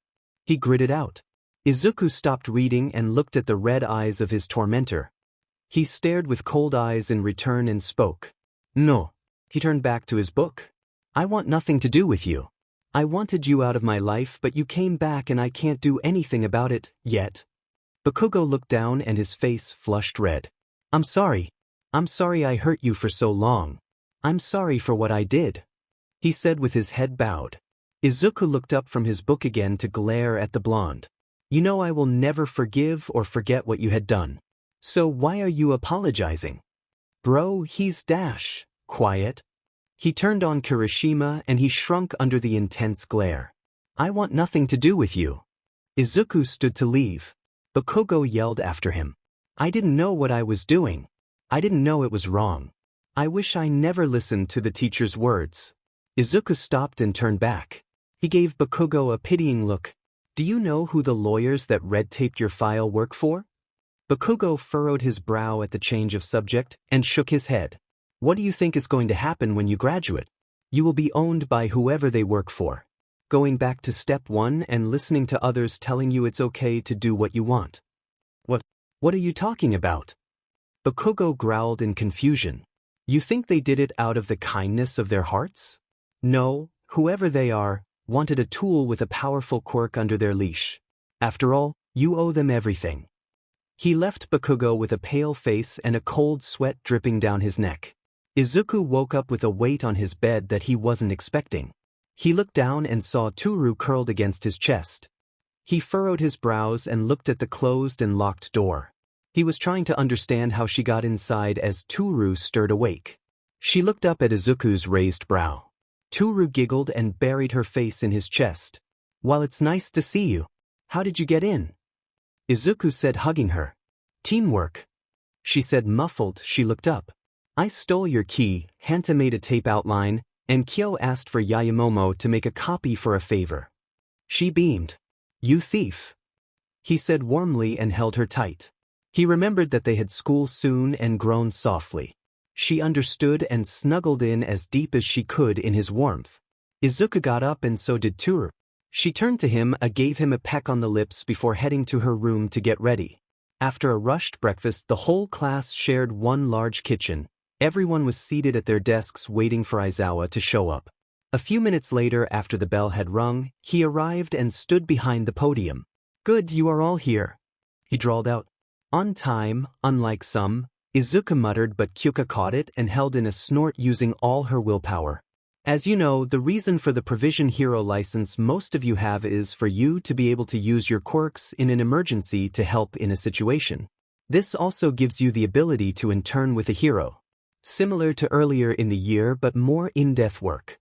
He gritted out. Izuku stopped reading and looked at the red eyes of his tormentor. He stared with cold eyes in return and spoke. No. He turned back to his book. I want nothing to do with you. I wanted you out of my life, but you came back and I can't do anything about it, yet. Bakugo looked down and his face flushed red. I'm sorry. I'm sorry I hurt you for so long. I'm sorry for what I did, he said with his head bowed. Izuku looked up from his book again to glare at the blonde. You know I will never forgive or forget what you had done. So why are you apologizing? Bro, he's quiet. He turned on Kirishima and he shrunk under the intense glare. I want nothing to do with you. Izuku stood to leave. Bakugo yelled after him. I didn't know what I was doing. I didn't know it was wrong. I wish I never listened to the teacher's words. Izuku stopped and turned back. He gave Bakugo a pitying look. Do you know who the lawyers that red-taped your file work for? Bakugo furrowed his brow at the change of subject and shook his head. What do you think is going to happen when you graduate? You will be owned by whoever they work for. Going back to step one and listening to others telling you it's okay to do what you want. What are you talking about? Bakugo growled in confusion. You think they did it out of the kindness of their hearts? No, whoever they are, wanted a tool with a powerful quirk under their leash. After all, you owe them everything. He left Bakugo with a pale face and a cold sweat dripping down his neck. Izuku woke up with a weight on his bed that he wasn't expecting. He looked down and saw Toru curled against his chest. He furrowed his brows and looked at the closed and locked door. He was trying to understand how she got inside as Toru stirred awake. She looked up at Izuku's raised brow. Toru giggled and buried her face in his chest. While it's nice to see you, how did you get in? Izuku said, hugging her. Teamwork. She said, muffled. She looked up. I stole your key, Hanta made a tape outline, and Kyo asked for Yayamomo to make a copy for a favor. She beamed. You thief. He said warmly and held her tight. He remembered that they had school soon and groaned softly. She understood and snuggled in as deep as she could in his warmth. Izuku got up and so did Toru. She turned to him and gave him a peck on the lips before heading to her room to get ready. After a rushed breakfast, the whole class shared one large kitchen. Everyone was seated at their desks waiting for Aizawa to show up. A few minutes later, after the bell had rung, he arrived and stood behind the podium. Good, you are all here, he drawled out. On time, unlike some, Izuku muttered, but Kyuka caught it and held in a snort using all her willpower. As you know, the reason for the Provision Hero license most of you have is for you to be able to use your quirks in an emergency to help in a situation. This also gives you the ability to intern with a hero. Similar to earlier in the year but more in-depth work.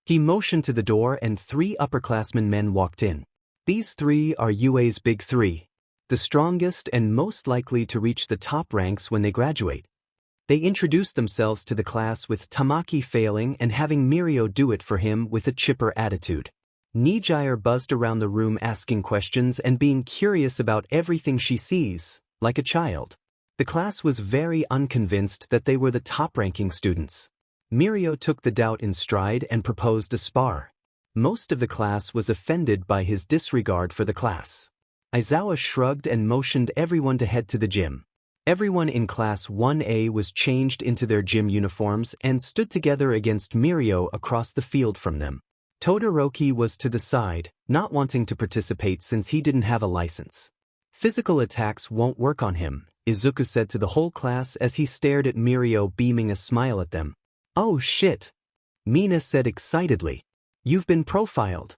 He motioned to the door and 3 upperclassmen men walked in. These 3 are UA's big 3. The strongest and most likely to reach the top ranks when they graduate. They introduced themselves to the class with Tamaki failing and having Mirio do it for him with a chipper attitude. Nighteye buzzed around the room asking questions and being curious about everything she sees, like a child. The class was very unconvinced that they were the top-ranking students. Mirio took the doubt in stride and proposed a spar. Most of the class was offended by his disregard for the class. Aizawa shrugged and motioned everyone to head to the gym. Everyone in Class 1A was changed into their gym uniforms and stood together against Mirio across the field from them. Todoroki was to the side, not wanting to participate since he didn't have a license. Physical attacks won't work on him, Izuku said to the whole class as he stared at Mirio beaming a smile at them. Oh shit! Mina said excitedly. You've been profiled.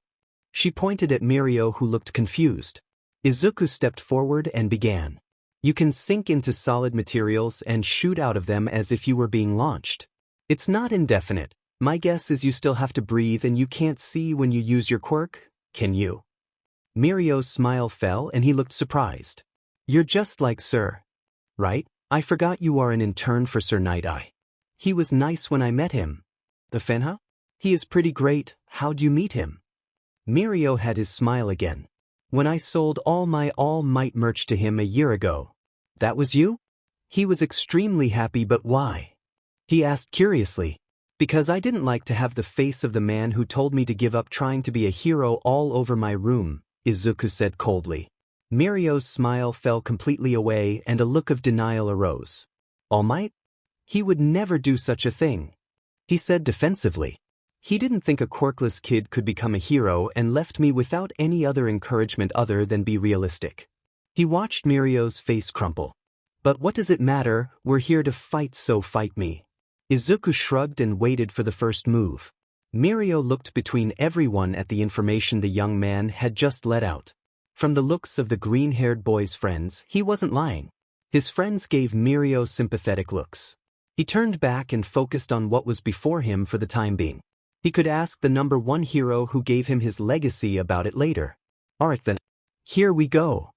She pointed at Mirio who looked confused. Izuku stepped forward and began. You can sink into solid materials and shoot out of them as if you were being launched. It's not indefinite. My guess is you still have to breathe and you can't see when you use your quirk, can you? Mirio's smile fell and he looked surprised. You're just like Sir. Right? I forgot you are an intern for Sir Nighteye. He was nice when I met him. The Fenha? He is pretty great. How'd you meet him? Mirio had his smile again. When I sold all my All Might merch to him a year ago. That was you? He was extremely happy, but why? He asked curiously. Because I didn't like to have the face of the man who told me to give up trying to be a hero all over my room, Izuku said coldly. Mirio's smile fell completely away and a look of denial arose. All Might? He would never do such a thing, he said defensively. He didn't think a quirkless kid could become a hero and left me without any other encouragement other than be realistic. He watched Mirio's face crumple. But what does it matter, we're here to fight, so fight me. Izuku shrugged and waited for the first move. Mirio looked between everyone at the information the young man had just let out. From the looks of the green-haired boy's friends, he wasn't lying. His friends gave Mirio sympathetic looks. He turned back and focused on what was before him for the time being. He could ask the number one hero who gave him his legacy about it later. Alright then. Here we go.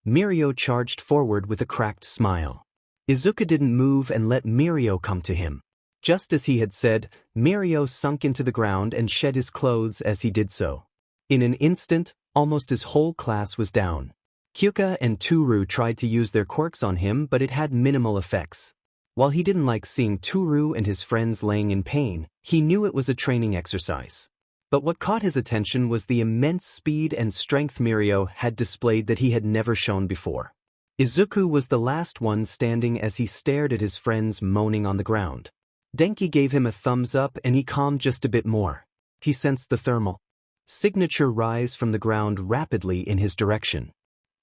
Mirio charged forward with a cracked smile. Izuku didn't move and let Mirio come to him. Just as he had said, Mirio sunk into the ground and shed his clothes as he did so. In an instant, almost his whole class was down. Kyuka and Toru tried to use their quirks on him, but it had minimal effects. While he didn't like seeing Toru and his friends laying in pain, he knew it was a training exercise. But what caught his attention was the immense speed and strength Mirio had displayed that he had never shown before. Izuku was the last one standing as he stared at his friends moaning on the ground. Denki gave him a thumbs up and he calmed just a bit more. He sensed the thermal signature rise from the ground rapidly in his direction.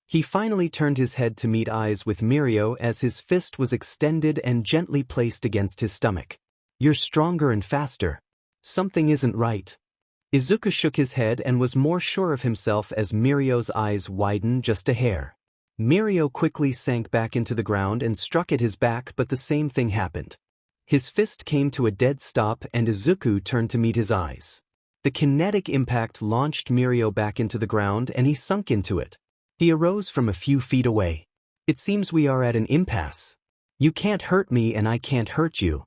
He finally turned his head to meet eyes with Mirio as his fist was extended and gently placed against his stomach. You're stronger and faster. Something isn't right. Izuku shook his head and was more sure of himself as Mirio's eyes widened just a hair. Mirio quickly sank back into the ground and struck at his back, but the same thing happened. His fist came to a dead stop and Izuku turned to meet his eyes. The kinetic impact launched Mirio back into the ground and he sunk into it. He arose from a few feet away. It seems we are at an impasse. You can't hurt me and I can't hurt you,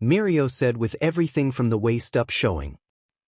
Mirio said with everything from the waist up showing.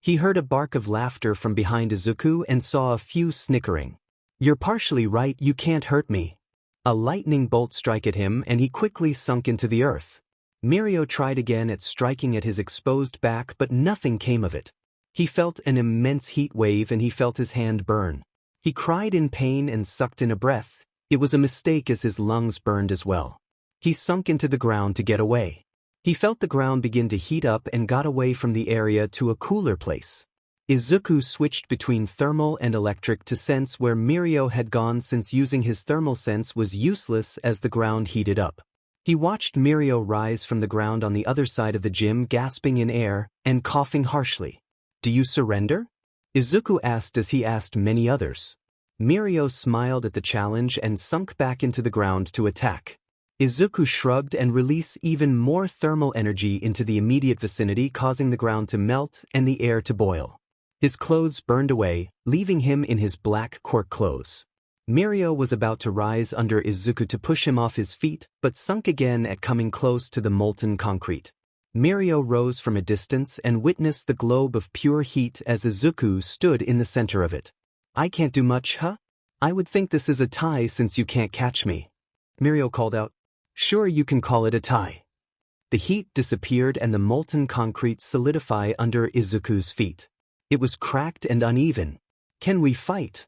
He heard a bark of laughter from behind Izuku and saw a few snickering. You're partially right, you can't hurt me. A lightning bolt struck at him and he quickly sunk into the earth. Mirio tried again at striking at his exposed back, but nothing came of it. He felt an immense heat wave and he felt his hand burn. He cried in pain and sucked in a breath. It was a mistake as his lungs burned as well. He sunk into the ground to get away. He felt the ground begin to heat up and got away from the area to a cooler place. Izuku switched between thermal and electric to sense where Mirio had gone, since using his thermal sense was useless as the ground heated up. He watched Mirio rise from the ground on the other side of the gym, gasping in air and coughing harshly. Do you surrender? Izuku asked as he asked many others. Mirio smiled at the challenge and sunk back into the ground to attack. Izuku shrugged and released even more thermal energy into the immediate vicinity, causing the ground to melt and the air to boil. His clothes burned away, leaving him in his black quirk clothes. Mirio was about to rise under Izuku to push him off his feet, but sunk again at coming close to the molten concrete. Mirio rose from a distance and witnessed the globe of pure heat as Izuku stood in the center of it. I can't do much, huh? I would think this is a tie since you can't catch me, Mirio called out. Sure, you can call it a tie. The heat disappeared and the molten concrete solidified under Izuku's feet. It was cracked and uneven. Can we fight?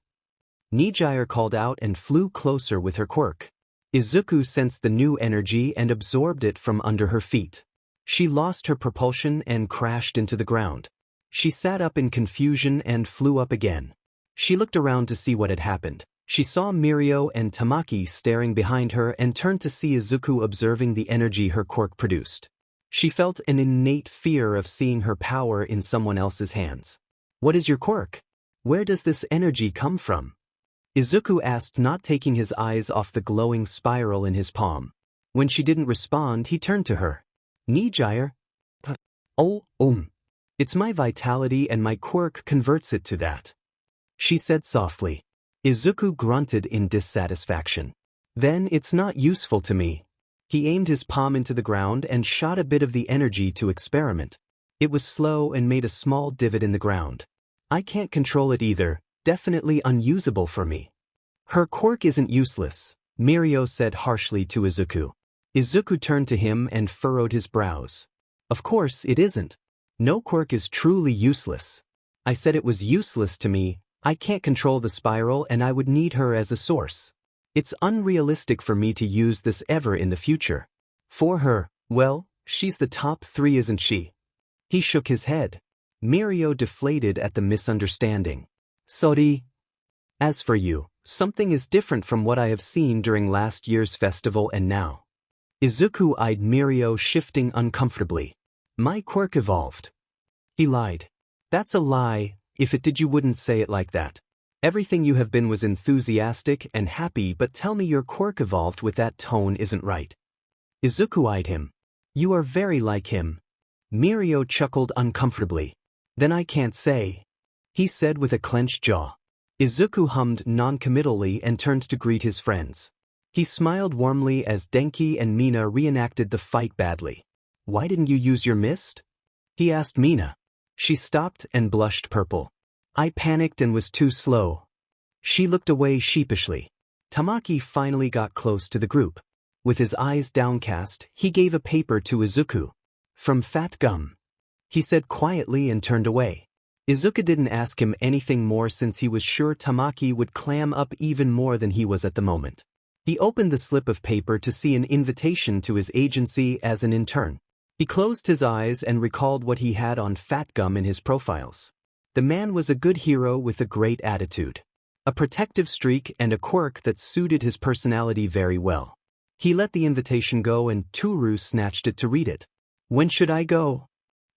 Nighteye called out and flew closer with her quirk. Izuku sensed the new energy and absorbed it from under her feet. She lost her propulsion and crashed into the ground. She sat up in confusion and flew up again. She looked around to see what had happened. She saw Mirio and Tamaki staring behind her and turned to see Izuku observing the energy her quirk produced. She felt an innate fear of seeing her power in someone else's hands. What is your quirk? Where does this energy come from? Izuku asked, not taking his eyes off the glowing spiral in his palm. When she didn't respond, he turned to her. Nighteye? It's my vitality and my quirk converts it to that, she said softly. Izuku grunted in dissatisfaction. Then it's not useful to me. He aimed his palm into the ground and shot a bit of the energy to experiment. It was slow and made a small divot in the ground. I can't control it either, definitely unusable for me. Her quirk isn't useless, Mirio said harshly to Izuku. Izuku turned to him and furrowed his brows. Of course it isn't. No quirk is truly useless. I said it was useless to me. I can't control the spiral and I would need her as a source. It's unrealistic for me to use this ever in the future. For her, well, she's the top 3, isn't she? He shook his head. Mirio deflated at the misunderstanding. Sorry. As for you, something is different from what I have seen during last year's festival and now. Izuku eyed Mirio, shifting uncomfortably. My quirk evolved. He lied. That's a lie. If it did, you wouldn't say it like that. Everything you have been was enthusiastic and happy, but tell me your quirk evolved with that tone isn't right. Izuku eyed him. You are very like him. Mirio chuckled uncomfortably. Then I can't say, he said with a clenched jaw. Izuku hummed non-committally and turned to greet his friends. He smiled warmly as Denki and Mina reenacted the fight badly. Why didn't you use your mist? He asked Mina. She stopped and blushed purple. I panicked and was too slow. She looked away sheepishly. Tamaki finally got close to the group. With his eyes downcast, he gave a paper to Izuku. From Fat Gum. He said quietly and turned away. Izuku didn't ask him anything more since he was sure Tamaki would clam up even more than he was at the moment. He opened the slip of paper to see an invitation to his agency as an intern. He closed his eyes and recalled what he had on Fat Gum in his profiles. The man was a good hero with a great attitude. A protective streak and a quirk that suited his personality very well. He let the invitation go and Toru snatched it to read it. When should I go?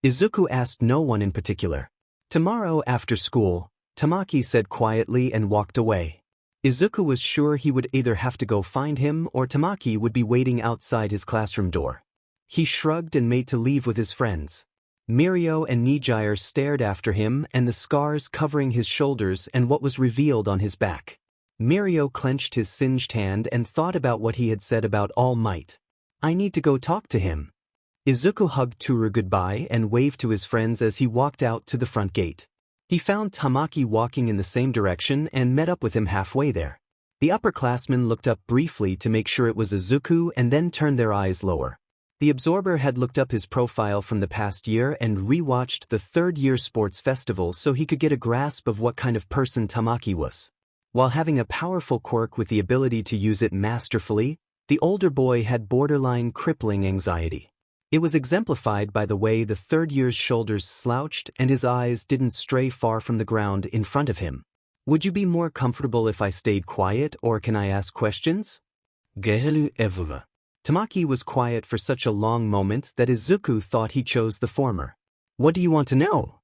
Izuku asked no one in particular. Tomorrow after school, Tamaki said quietly and walked away. Izuku was sure he would either have to go find him or Tamaki would be waiting outside his classroom door. He shrugged and made to leave with his friends. Mirio and Nighteye stared after him and the scars covering his shoulders and what was revealed on his back. Mirio clenched his singed hand and thought about what he had said about All Might. I need to go talk to him. Izuku hugged Toru goodbye and waved to his friends as he walked out to the front gate. He found Tamaki walking in the same direction and met up with him halfway there. The upperclassmen looked up briefly to make sure it was Izuku and then turned their eyes lower. The absorber had looked up his profile from the past year and rewatched the third-year sports festival so he could get a grasp of what kind of person Tamaki was. While having a powerful quirk with the ability to use it masterfully, the older boy had borderline crippling anxiety. It was exemplified by the way the third year's shoulders slouched and his eyes didn't stray far from the ground in front of him. Would you be more comfortable if I stayed quiet, or can I ask questions? Tamaki was quiet for such a long moment that Izuku thought he chose the former. What do you want to know?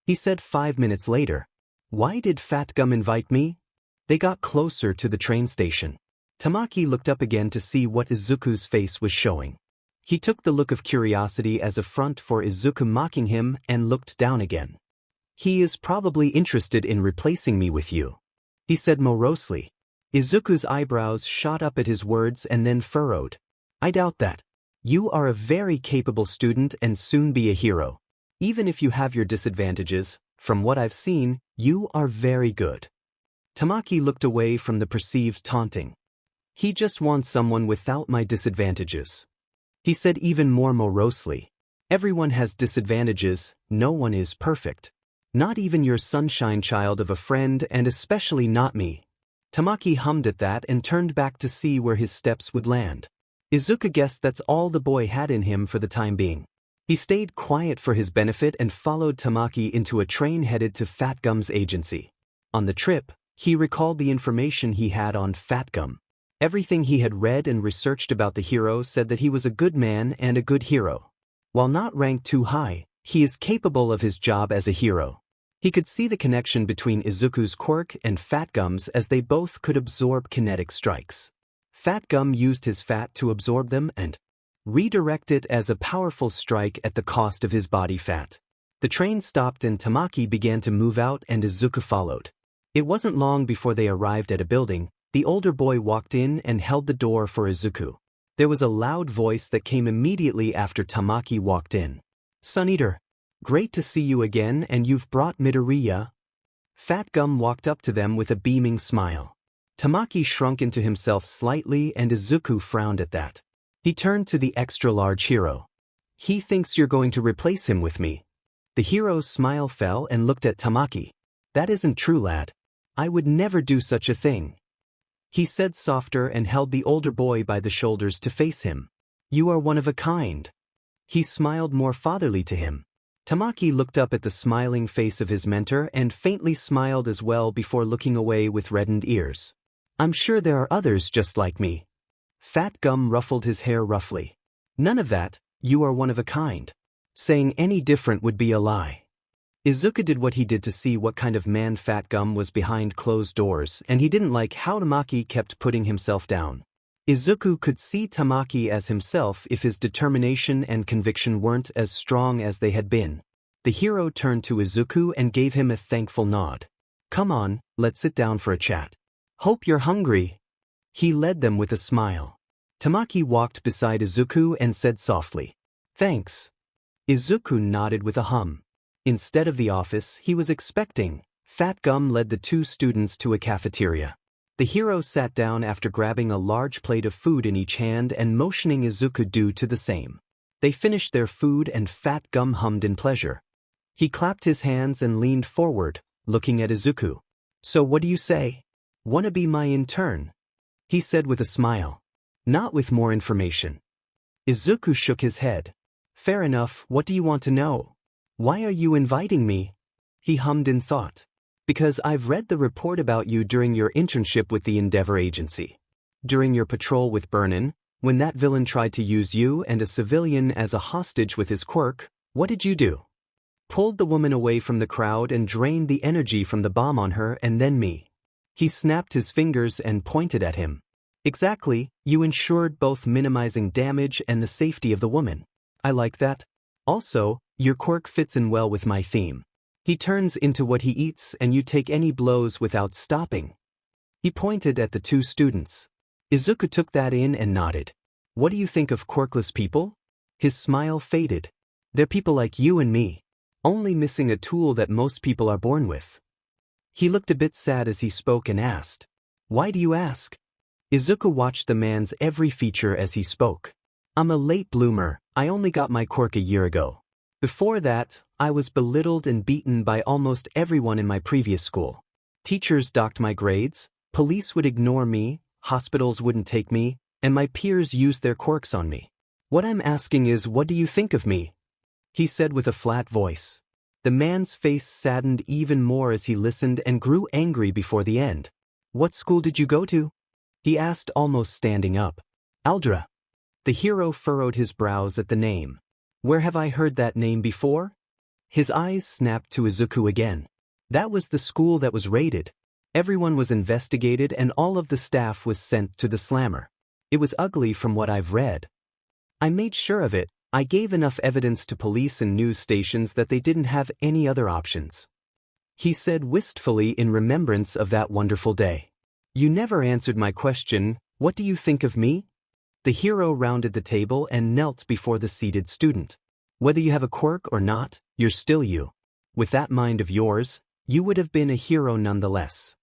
He said 5 minutes later. Why did Fat Gum invite me? They got closer to the train station. Tamaki looked up again to see what Izuku's face was showing. He took the look of curiosity as a front for Izuku mocking him and looked down again. He is probably interested in replacing me with you, he said morosely. Izuku's eyebrows shot up at his words and then furrowed. I doubt that. You are a very capable student and soon be a hero. Even if you have your disadvantages, from what I've seen, you are very good. Tamaki looked away from the perceived taunting. He just wants someone without my disadvantages. He said even more morosely. Everyone has disadvantages, no one is perfect. Not even your sunshine child of a friend and especially not me. Tamaki hummed at that and turned back to see where his steps would land. Izuku guessed that's all the boy had in him for the time being. He stayed quiet for his benefit and followed Tamaki into a train headed to Fat Gum's agency. On the trip, he recalled the information he had on Fat Gum. Everything he had read and researched about the hero said that he was a good man and a good hero. While not ranked too high, he is capable of his job as a hero. He could see the connection between Izuku's quirk and Fat Gum's as they both could absorb kinetic strikes. Fat Gum used his fat to absorb them and redirect it as a powerful strike at the cost of his body fat. The train stopped and Tamaki began to move out and Izuku followed. It wasn't long before they arrived at a building. The older boy walked in and held the door for Izuku. There was a loud voice that came immediately after Tamaki walked in. Sun Eater, great to see you again and you've brought Midoriya. Fat Gum walked up to them with a beaming smile. Tamaki shrunk into himself slightly and Izuku frowned at that. He turned to the extra-large hero. He thinks you're going to replace him with me. The hero's smile fell and looked at Tamaki. That isn't true, lad. I would never do such a thing. He said softer and held the older boy by the shoulders to face him. You are one of a kind. He smiled more fatherly to him. Tamaki looked up at the smiling face of his mentor and faintly smiled as well before looking away with reddened ears. I'm sure there are others just like me. Fat Gum ruffled his hair roughly. None of that, you are one of a kind. Saying any different would be a lie. Izuku did what he did to see what kind of man Fat Gum was behind closed doors, and he didn't like how Tamaki kept putting himself down. Izuku could see Tamaki as himself if his determination and conviction weren't as strong as they had been. The hero turned to Izuku and gave him a thankful nod. Come on, let's sit down for a chat. Hope you're hungry. He led them with a smile. Tamaki walked beside Izuku and said softly, Thanks. Izuku nodded with a hum. Instead of the office he was expecting, Fat Gum led the two students to a cafeteria. The hero sat down after grabbing a large plate of food in each hand and motioning Izuku do the same. They finished their food and Fat Gum hummed in pleasure. He clapped his hands and leaned forward, looking at Izuku. So what do you say? Wanna be my intern? He said with a smile. Not with more information. Izuku shook his head. Fair enough, what do you want to know? Why are you inviting me? He hummed in thought. Because I've read the report about you during your internship with the Endeavor Agency. During your patrol with Burnin, when that villain tried to use you and a civilian as a hostage with his quirk, what did you do? Pulled the woman away from the crowd and drained the energy from the bomb on her and then me. He snapped his fingers and pointed at him. Exactly, you ensured both minimizing damage and the safety of the woman. I like that. Also, your quirk fits in well with my theme. He turns into what he eats and you take any blows without stopping. He pointed at the two students. Izuku took that in and nodded. What do you think of quirkless people? His smile faded. They're people like you and me, only missing a tool that most people are born with. He looked a bit sad as he spoke and asked, Why do you ask? Izuku watched the man's every feature as he spoke. I'm a late bloomer, I only got my quirk a year ago. Before that, I was belittled and beaten by almost everyone in my previous school. Teachers docked my grades, police would ignore me, hospitals wouldn't take me, and my peers used their quirks on me. What I'm asking is, what do you think of me? He said with a flat voice. The man's face saddened even more as he listened and grew angry before the end. What school did you go to? He asked, almost standing up. Aldra. The hero furrowed his brows at the name. Where have I heard that name before? His eyes snapped to Izuku again. That was the school that was raided. Everyone was investigated and all of the staff was sent to the slammer. It was ugly from what I've read. I made sure of it. I gave enough evidence to police and news stations that they didn't have any other options. He said wistfully in remembrance of that wonderful day. You never answered my question, what do you think of me? The hero rounded the table and knelt before the seated student. Whether you have a quirk or not, you're still you. With that mind of yours, you would have been a hero nonetheless.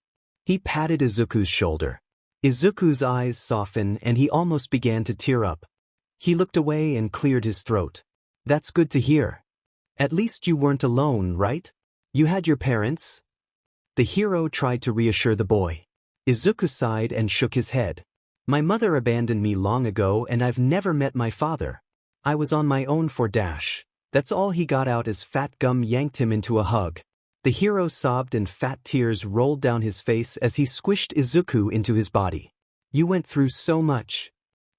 He patted Izuku's shoulder. Izuku's eyes softened and he almost began to tear up. He looked away and cleared his throat. That's good to hear. At least you weren't alone, right? You had your parents? The hero tried to reassure the boy. Izuku sighed and shook his head. My mother abandoned me long ago and I've never met my father. I was on my own for dash. That's all he got out as Fat Gum yanked him into a hug. The hero sobbed and fat tears rolled down his face as he squished Izuku into his body. You went through so much.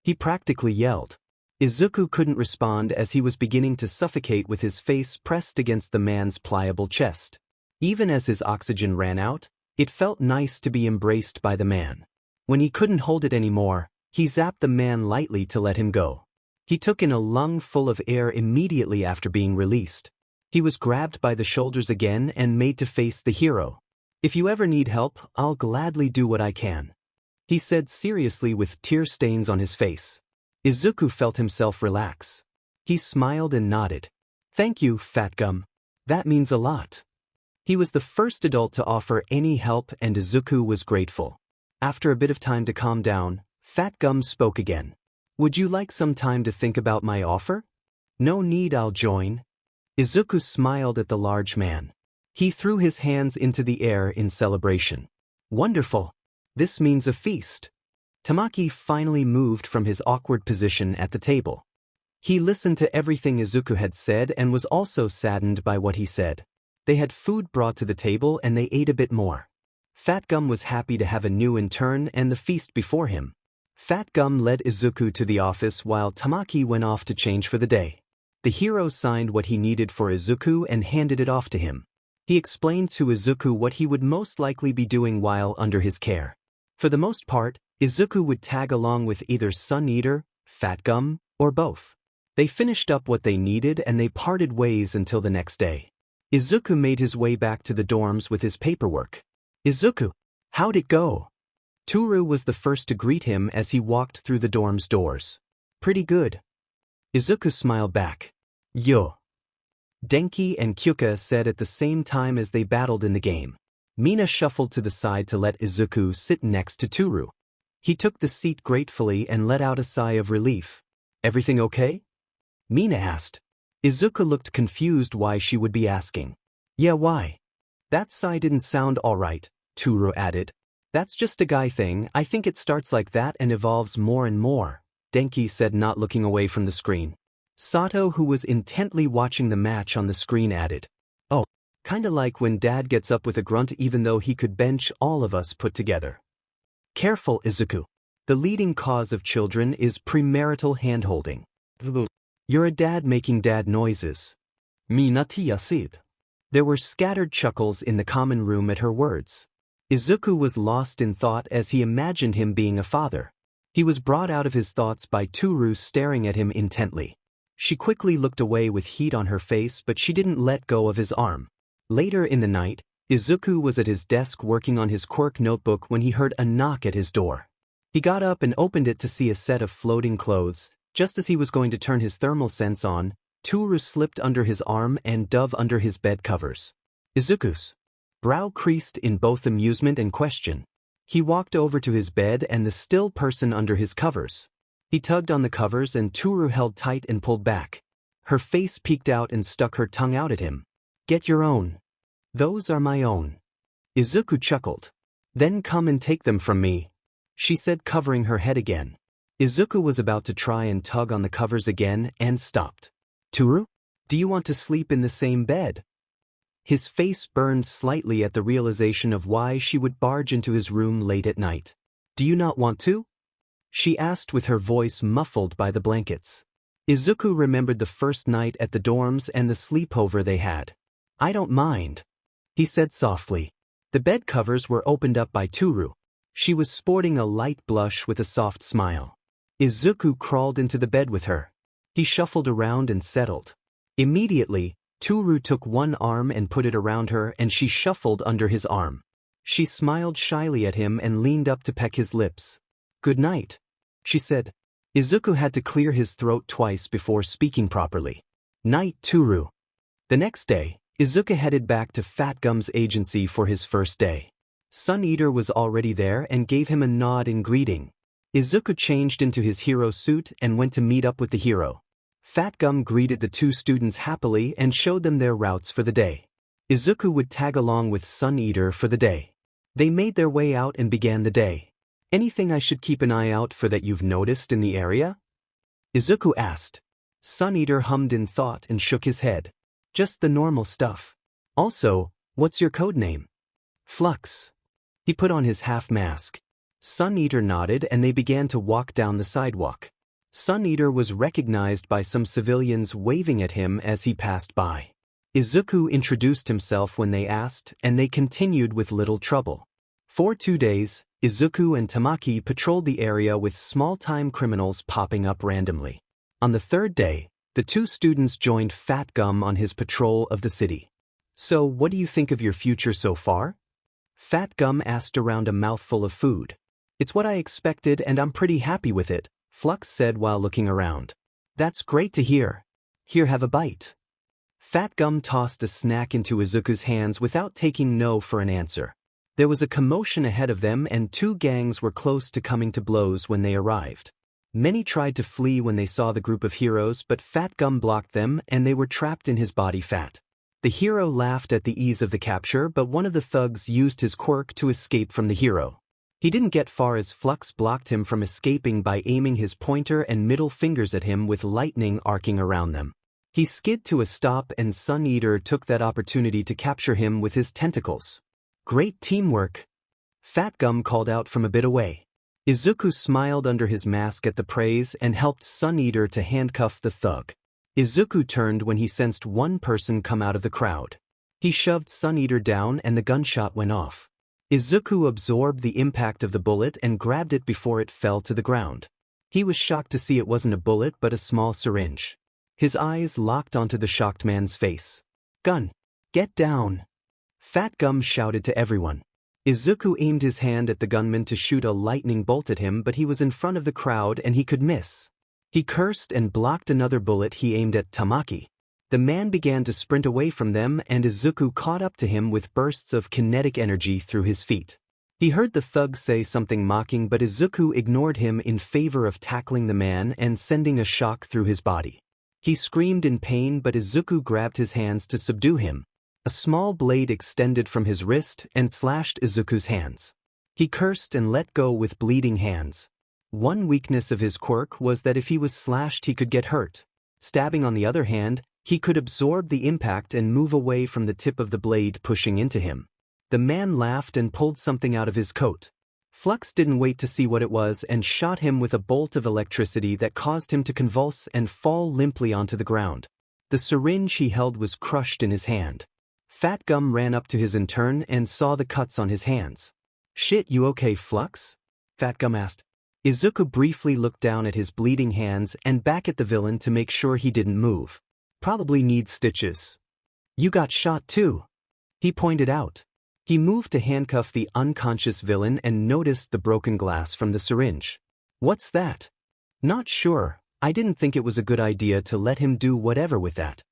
He practically yelled. Izuku couldn't respond as he was beginning to suffocate with his face pressed against the man's pliable chest. Even as his oxygen ran out, it felt nice to be embraced by the man. When he couldn't hold it anymore, he zapped the man lightly to let him go. He took in a lung full of air immediately after being released. He was grabbed by the shoulders again and made to face the hero. If you ever need help, I'll gladly do what I can. He said seriously with tear stains on his face. Izuku felt himself relax. He smiled and nodded. Thank you, Fat Gum. That means a lot. He was the first adult to offer any help and Izuku was grateful. After a bit of time to calm down, Fat Gum spoke again. Would you like some time to think about my offer? No need, I'll join. Izuku smiled at the large man. He threw his hands into the air in celebration. Wonderful! This means a feast. Tamaki finally moved from his awkward position at the table. He listened to everything Izuku had said and was also saddened by what he said. They had food brought to the table and they ate a bit more. Fat Gum was happy to have a new intern and the feast before him. Fat Gum led Izuku to the office while Tamaki went off to change for the day. The hero signed what he needed for Izuku and handed it off to him. He explained to Izuku what he would most likely be doing while under his care. For the most part, Izuku would tag along with either Sun Eater, Fat Gum, or both. They finished up what they needed and they parted ways until the next day. Izuku made his way back to the dorms with his paperwork. Izuku, how'd it go? Toru was the first to greet him as he walked through the dorm's doors. Pretty good. Izuku smiled back. Yo. Denki and Kyuka said at the same time as they battled in the game. Mina shuffled to the side to let Izuku sit next to Toru. He took the seat gratefully and let out a sigh of relief. Everything okay? Mina asked. Izuku looked confused why she would be asking. Yeah, why? That sigh didn't sound alright, Toru added. That's just a guy thing, I think it starts like that and evolves more and more, Denki said, not looking away from the screen. Sato, who was intently watching the match on the screen, added. Oh, kinda like when Dad gets up with a grunt even though he could bench all of us put together. Careful, Izuku. The leading cause of children is premarital handholding. You're a dad making dad noises. Minati yasid. There were scattered chuckles in the common room at her words. Izuku was lost in thought as he imagined him being a father. He was brought out of his thoughts by Toru staring at him intently. She quickly looked away with heat on her face, but she didn't let go of his arm. Later in the night, Izuku was at his desk working on his quirk notebook when he heard a knock at his door. He got up and opened it to see a set of floating clothes. Just as he was going to turn his thermal sense on, Toru slipped under his arm and dove under his bed covers. Izuku's brow creased in both amusement and question. He walked over to his bed and the still person under his covers. He tugged on the covers and Toru held tight and pulled back. Her face peeked out and stuck her tongue out at him. Get your own. Those are my own. Izuku chuckled. Then come and take them from me, she said, covering her head again. Izuku was about to try and tug on the covers again and stopped. Toru? Do you want to sleep in the same bed? His face burned slightly at the realization of why she would barge into his room late at night. Do you not want to? She asked with her voice muffled by the blankets. Izuku remembered the first night at the dorms and the sleepover they had. I don't mind, he said softly. The bed covers were opened up by Toru. She was sporting a light blush with a soft smile. Izuku crawled into the bed with her. He shuffled around and settled. Immediately, Toru took one arm and put it around her and she shuffled under his arm. She smiled shyly at him and leaned up to peck his lips. Good night, she said. Izuku had to clear his throat twice before speaking properly. Night, Toru. The next day, Izuku headed back to Fat Gum's agency for his first day. Sun Eater was already there and gave him a nod in greeting. Izuku changed into his hero suit and went to meet up with the hero. Fat Gum greeted the two students happily and showed them their routes for the day. Izuku would tag along with Sun Eater for the day. They made their way out and began the day. Anything I should keep an eye out for that you've noticed in the area? Izuku asked. Sun Eater hummed in thought and shook his head. Just the normal stuff. Also, what's your code name? Flux. He put on his half mask. Sun Eater nodded and they began to walk down the sidewalk. Sun Eater was recognized by some civilians waving at him as he passed by. Izuku introduced himself when they asked and they continued with little trouble. For 2 days, Izuku and Tamaki patrolled the area with small-time criminals popping up randomly. On the third day, the two students joined Fat Gum on his patrol of the city. So what do you think of your future so far? Fat Gum asked around a mouthful of food. It's what I expected and I'm pretty happy with it, Flux said while looking around. That's great to hear. Here, have a bite. Fat Gum tossed a snack into Izuku's hands without taking no for an answer. There was a commotion ahead of them and two gangs were close to coming to blows when they arrived. Many tried to flee when they saw the group of heroes, but Fat Gum blocked them and they were trapped in his body fat. The hero laughed at the ease of the capture, but one of the thugs used his quirk to escape from the hero. He didn't get far as Flux blocked him from escaping by aiming his pointer and middle fingers at him with lightning arcing around them. He skid to a stop and Sun Eater took that opportunity to capture him with his tentacles. Great teamwork, Fat Gum called out from a bit away. Izuku smiled under his mask at the praise and helped Sun Eater to handcuff the thug. Izuku turned when he sensed one person come out of the crowd. He shoved Sun Eater down and the gunshot went off. Izuku absorbed the impact of the bullet and grabbed it before it fell to the ground. He was shocked to see it wasn't a bullet but a small syringe. His eyes locked onto the shocked man's face. "Gun! Get down!" Fat Gum shouted to everyone. Izuku aimed his hand at the gunman to shoot a lightning bolt at him, but he was in front of the crowd and he could miss. He cursed and blocked another bullet he aimed at Tamaki. The man began to sprint away from them and Izuku caught up to him with bursts of kinetic energy through his feet. He heard the thug say something mocking, but Izuku ignored him in favor of tackling the man and sending a shock through his body. He screamed in pain, but Izuku grabbed his hands to subdue him. A small blade extended from his wrist and slashed Izuku's hands. He cursed and let go with bleeding hands. One weakness of his quirk was that if he was slashed he could get hurt. Stabbing, on the other hand, he could absorb the impact and move away from the tip of the blade pushing into him. The man laughed and pulled something out of his coat. Flux didn't wait to see what it was and shot him with a bolt of electricity that caused him to convulse and fall limply onto the ground. The syringe he held was crushed in his hand. Fat Gum ran up to his in turn and saw the cuts on his hands. "Shit, you okay, Flux?" Fat Gum asked. Izuku briefly looked down at his bleeding hands and back at the villain to make sure he didn't move. "Probably needs stitches." "You got shot too," he pointed out. He moved to handcuff the unconscious villain and noticed the broken glass from the syringe. "What's that?" "Not sure. I didn't think it was a good idea to let him do whatever with that."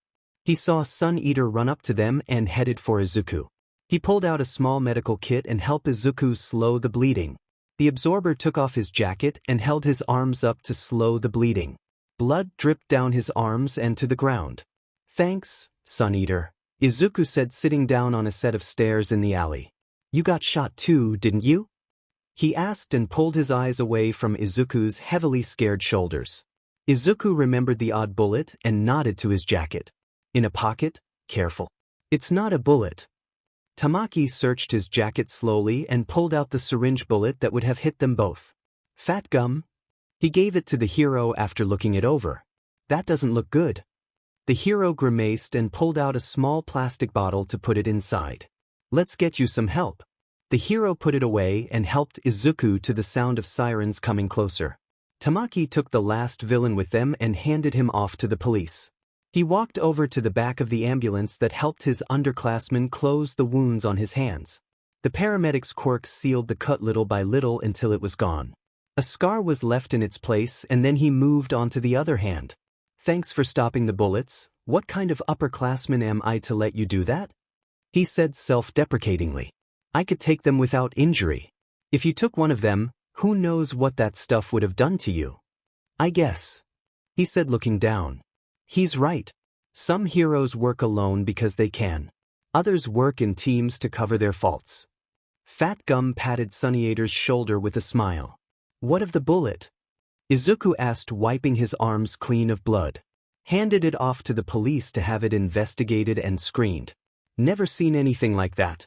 He saw Sun Eater run up to them and headed for Izuku. He pulled out a small medical kit and helped Izuku slow the bleeding. The absorber took off his jacket and held his arms up to slow the bleeding. Blood dripped down his arms and to the ground. "Thanks, Sun Eater," Izuku said, sitting down on a set of stairs in the alley. "You got shot too, didn't you?" he asked and pulled his eyes away from Izuku's heavily scared shoulders. Izuku remembered the odd bullet and nodded to his jacket. "In a pocket, careful. It's not a bullet." Tamaki searched his jacket slowly and pulled out the syringe bullet that would have hit them both. "Fat Gum?" He gave it to the hero after looking it over. "That doesn't look good." The hero grimaced and pulled out a small plastic bottle to put it inside. "Let's get you some help." The hero put it away and helped Izuku to the sound of sirens coming closer. Tamaki took the last villain with them and handed him off to the police. He walked over to the back of the ambulance that helped his underclassmen close the wounds on his hands. The paramedics' quirk sealed the cut little by little until it was gone. A scar was left in its place and then he moved on to the other hand. "Thanks for stopping the bullets. What kind of upperclassman am I to let you do that?" he said self-deprecatingly. "I could take them without injury. If you took one of them, who knows what that stuff would have done to you?" "I guess," he said, looking down. He's right. Some heroes work alone because they can. Others work in teams to cover their faults. Fat Gum patted Sun Eater's shoulder with a smile. "What of the bullet?" Izuku asked, wiping his arms clean of blood. "Handed it off to the police to have it investigated and screened. Never seen anything like that."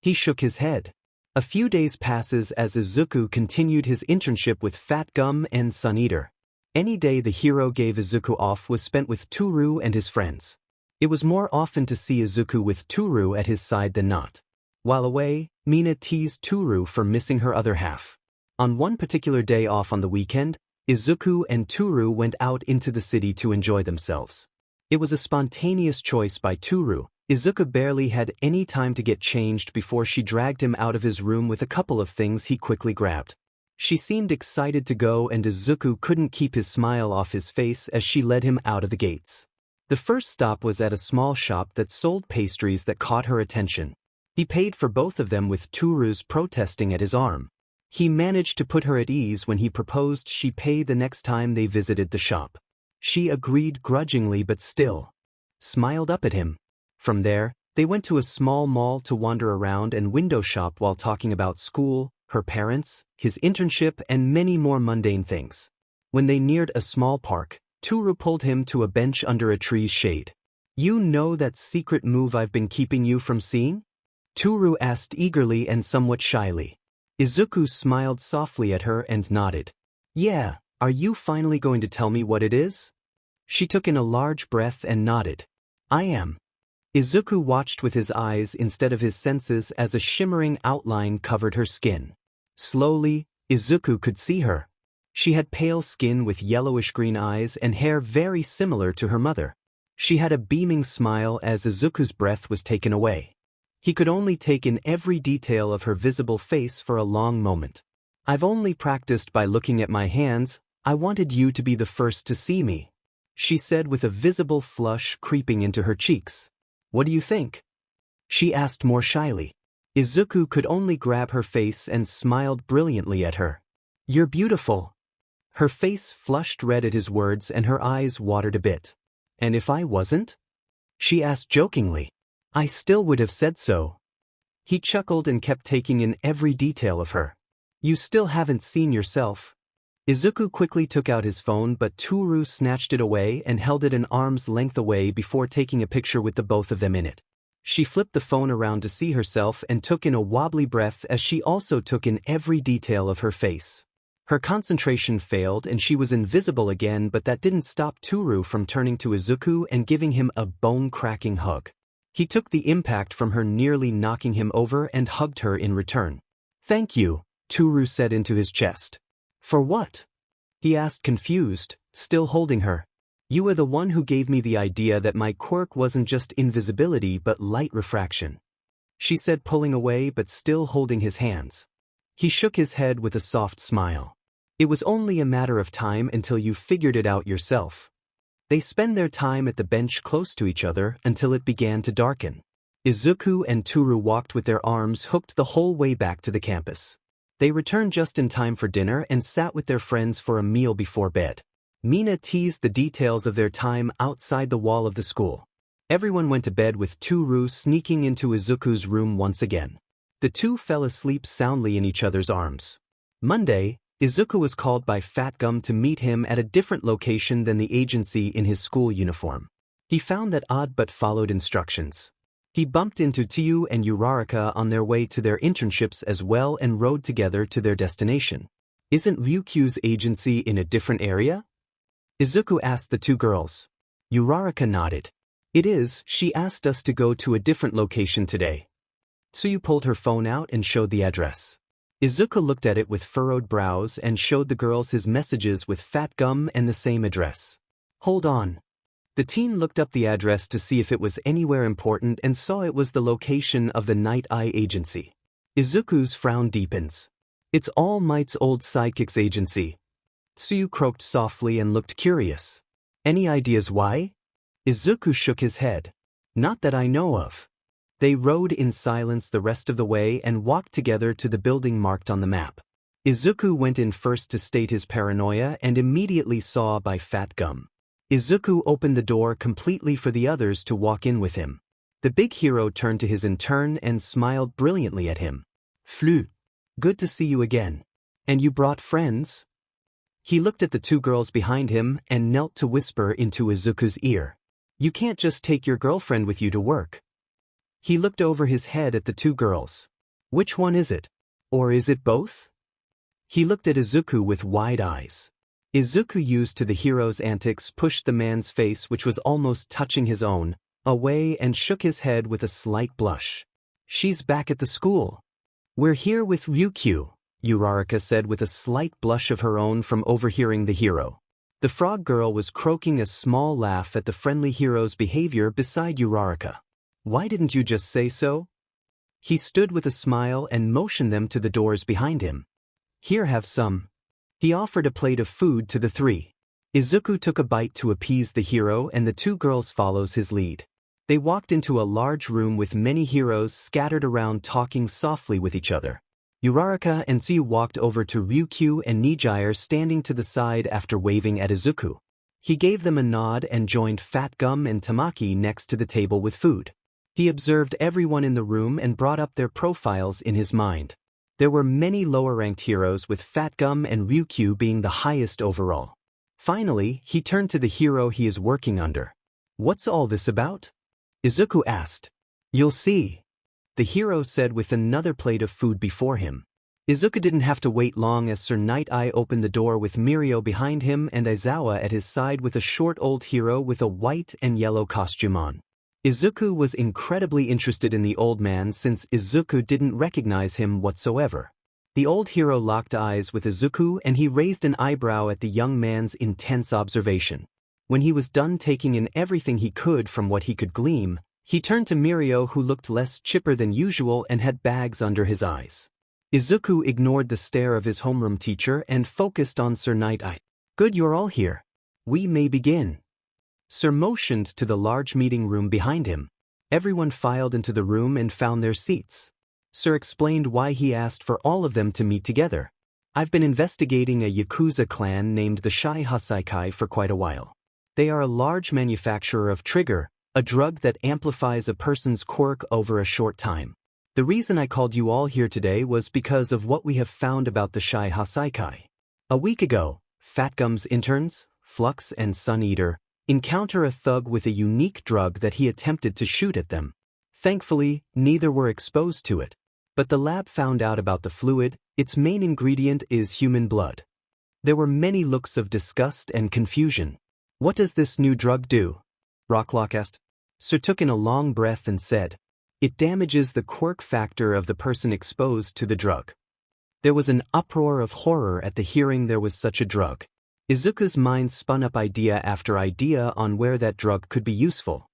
He shook his head. A few days passes as Izuku continued his internship with Fat Gum and Sun Eater. Any day the hero gave Izuku off was spent with Toru and his friends. It was more often to see Izuku with Toru at his side than not. While away, Mina teased Toru for missing her other half. On one particular day off on the weekend, Izuku and Toru went out into the city to enjoy themselves. It was a spontaneous choice by Toru. Izuku barely had any time to get changed before she dragged him out of his room with a couple of things he quickly grabbed. She seemed excited to go and Izuku couldn't keep his smile off his face as she led him out of the gates. The first stop was at a small shop that sold pastries that caught her attention. He paid for both of them with Toru's protesting at his arm. He managed to put her at ease when he proposed she pay the next time they visited the shop. She agreed grudgingly but still smiled up at him. From there, they went to a small mall to wander around and window shop while talking about school, her parents, his internship, and many more mundane things. When they neared a small park, Toru pulled him to a bench under a tree's shade. "You know that secret move I've been keeping you from seeing?" Toru asked eagerly and somewhat shyly. Izuku smiled softly at her and nodded. "Yeah, are you finally going to tell me what it is?" She took in a large breath and nodded. "I am." Izuku watched with his eyes instead of his senses as a shimmering outline covered her skin. Slowly, Izuku could see her. She had pale skin with yellowish-green eyes and hair very similar to her mother. She had a beaming smile as Izuku's breath was taken away. He could only take in every detail of her visible face for a long moment. "I've only practiced by looking at my hands. I wanted you to be the first to see me," she said with a visible flush creeping into her cheeks. "What do you think?" she asked more shyly. Izuku could only grab her face and smiled brilliantly at her. "You're beautiful." Her face flushed red at his words and her eyes watered a bit. "And if I wasn't?" she asked jokingly. "I still would have said so." He chuckled and kept taking in every detail of her. "You still haven't seen yourself." Izuku quickly took out his phone but Toru snatched it away and held it an arm's length away before taking a picture with the both of them in it. She flipped the phone around to see herself and took in a wobbly breath as she also took in every detail of her face. Her concentration failed and she was invisible again, but that didn't stop Toru from turning to Izuku and giving him a bone-cracking hug. He took the impact from her nearly knocking him over and hugged her in return. "Thank you," Toru said into his chest. "For what?" he asked confused, still holding her. "You were the one who gave me the idea that my quirk wasn't just invisibility but light refraction," she said, pulling away but still holding his hands. He shook his head with a soft smile. "It was only a matter of time until you figured it out yourself." They spent their time at the bench close to each other until it began to darken. Izuku and Toru walked with their arms hooked the whole way back to the campus. They returned just in time for dinner and sat with their friends for a meal before bed. Mina teased the details of their time outside the wall of the school. Everyone went to bed with Toru sneaking into Izuku's room once again. The two fell asleep soundly in each other's arms. Monday, Izuku was called by Fat Gum to meet him at a different location than the agency in his school uniform. He found that odd but followed instructions. He bumped into Tiu and Uraraka on their way to their internships as well and rode together to their destination. "Isn't Ryukyu's agency in a different area?" Izuku asked the two girls. Uraraka nodded. "It is. She asked us to go to a different location today." Tsuyu pulled her phone out and showed the address. Izuku looked at it with furrowed brows and showed the girls his messages with Fat Gum and the same address. "Hold on." The teen looked up the address to see if it was anywhere important and saw it was the location of the Nighteye agency. Izuku's frown deepens. "It's All Might's old sidekick's agency." Tsuyu croaked softly and looked curious. "Any ideas why?" Izuku shook his head. "Not that I know of." They rode in silence the rest of the way and walked together to the building marked on the map. Izuku went in first to state his paranoia and immediately saw by Fat Gum. Izuku opened the door completely for the others to walk in with him. The big hero turned to his intern and smiled brilliantly at him. "Flute. Good to see you again. And you brought friends?" He looked at the two girls behind him and knelt to whisper into Izuku's ear. "You can't just take your girlfriend with you to work." He looked over his head at the two girls. "Which one is it? Or is it both?" He looked at Izuku with wide eyes. Izuku, used to the hero's antics, pushed the man's face, which was almost touching his own, away and shook his head with a slight blush. "She's back at the school." "We're here with Ryukyu," Uraraka said with a slight blush of her own from overhearing the hero. The frog girl was croaking a small laugh at the friendly hero's behavior beside Uraraka. "Why didn't you just say so?" He stood with a smile and motioned them to the doors behind him. "Here, have some." He offered a plate of food to the three. Izuku took a bite to appease the hero and the two girls followed his lead. They walked into a large room with many heroes scattered around talking softly with each other. Uraraka and Tsuyu walked over to Ryukyu and Nighteye standing to the side after waving at Izuku. He gave them a nod and joined Fat Gum and Tamaki next to the table with food. He observed everyone in the room and brought up their profiles in his mind. There were many lower-ranked heroes, with Fat Gum and Ryukyu being the highest overall. Finally, he turned to the hero he is working under. "What's all this about?" Izuku asked. "You'll see," the hero said with another plate of food before him. Izuku didn't have to wait long as Sir Nighteye opened the door with Mirio behind him and Aizawa at his side with a short old hero with a white and yellow costume on. Izuku was incredibly interested in the old man since Izuku didn't recognize him whatsoever. The old hero locked eyes with Izuku and he raised an eyebrow at the young man's intense observation. When he was done taking in everything he could from what he could glean, he turned to Mirio, who looked less chipper than usual and had bags under his eyes. Izuku ignored the stare of his homeroom teacher and focused on Sir Nighteye. "Good, you're all here. We may begin." Sir motioned to the large meeting room behind him. Everyone filed into the room and found their seats. Sir explained why he asked for all of them to meet together. "I've been investigating a Yakuza clan named the Shai Hasaikai for quite a while. They are a large manufacturer of trigger, a drug that amplifies a person's quirk over a short time. The reason I called you all here today was because of what we have found about the Shai Hasaikai. A week ago, Fat Gum's interns, Flux and Sun Eater, encounter a thug with a unique drug that he attempted to shoot at them. Thankfully, neither were exposed to it. But the lab found out about the fluid. Its main ingredient is human blood." There were many looks of disgust and confusion. "What does this new drug do?" Rocklock asked. Sir took in a long breath and said, "It damages the quirk factor of the person exposed to the drug." There was an uproar of horror at the hearing there was such a drug. Izuku's mind spun up idea after idea on where that drug could be useful.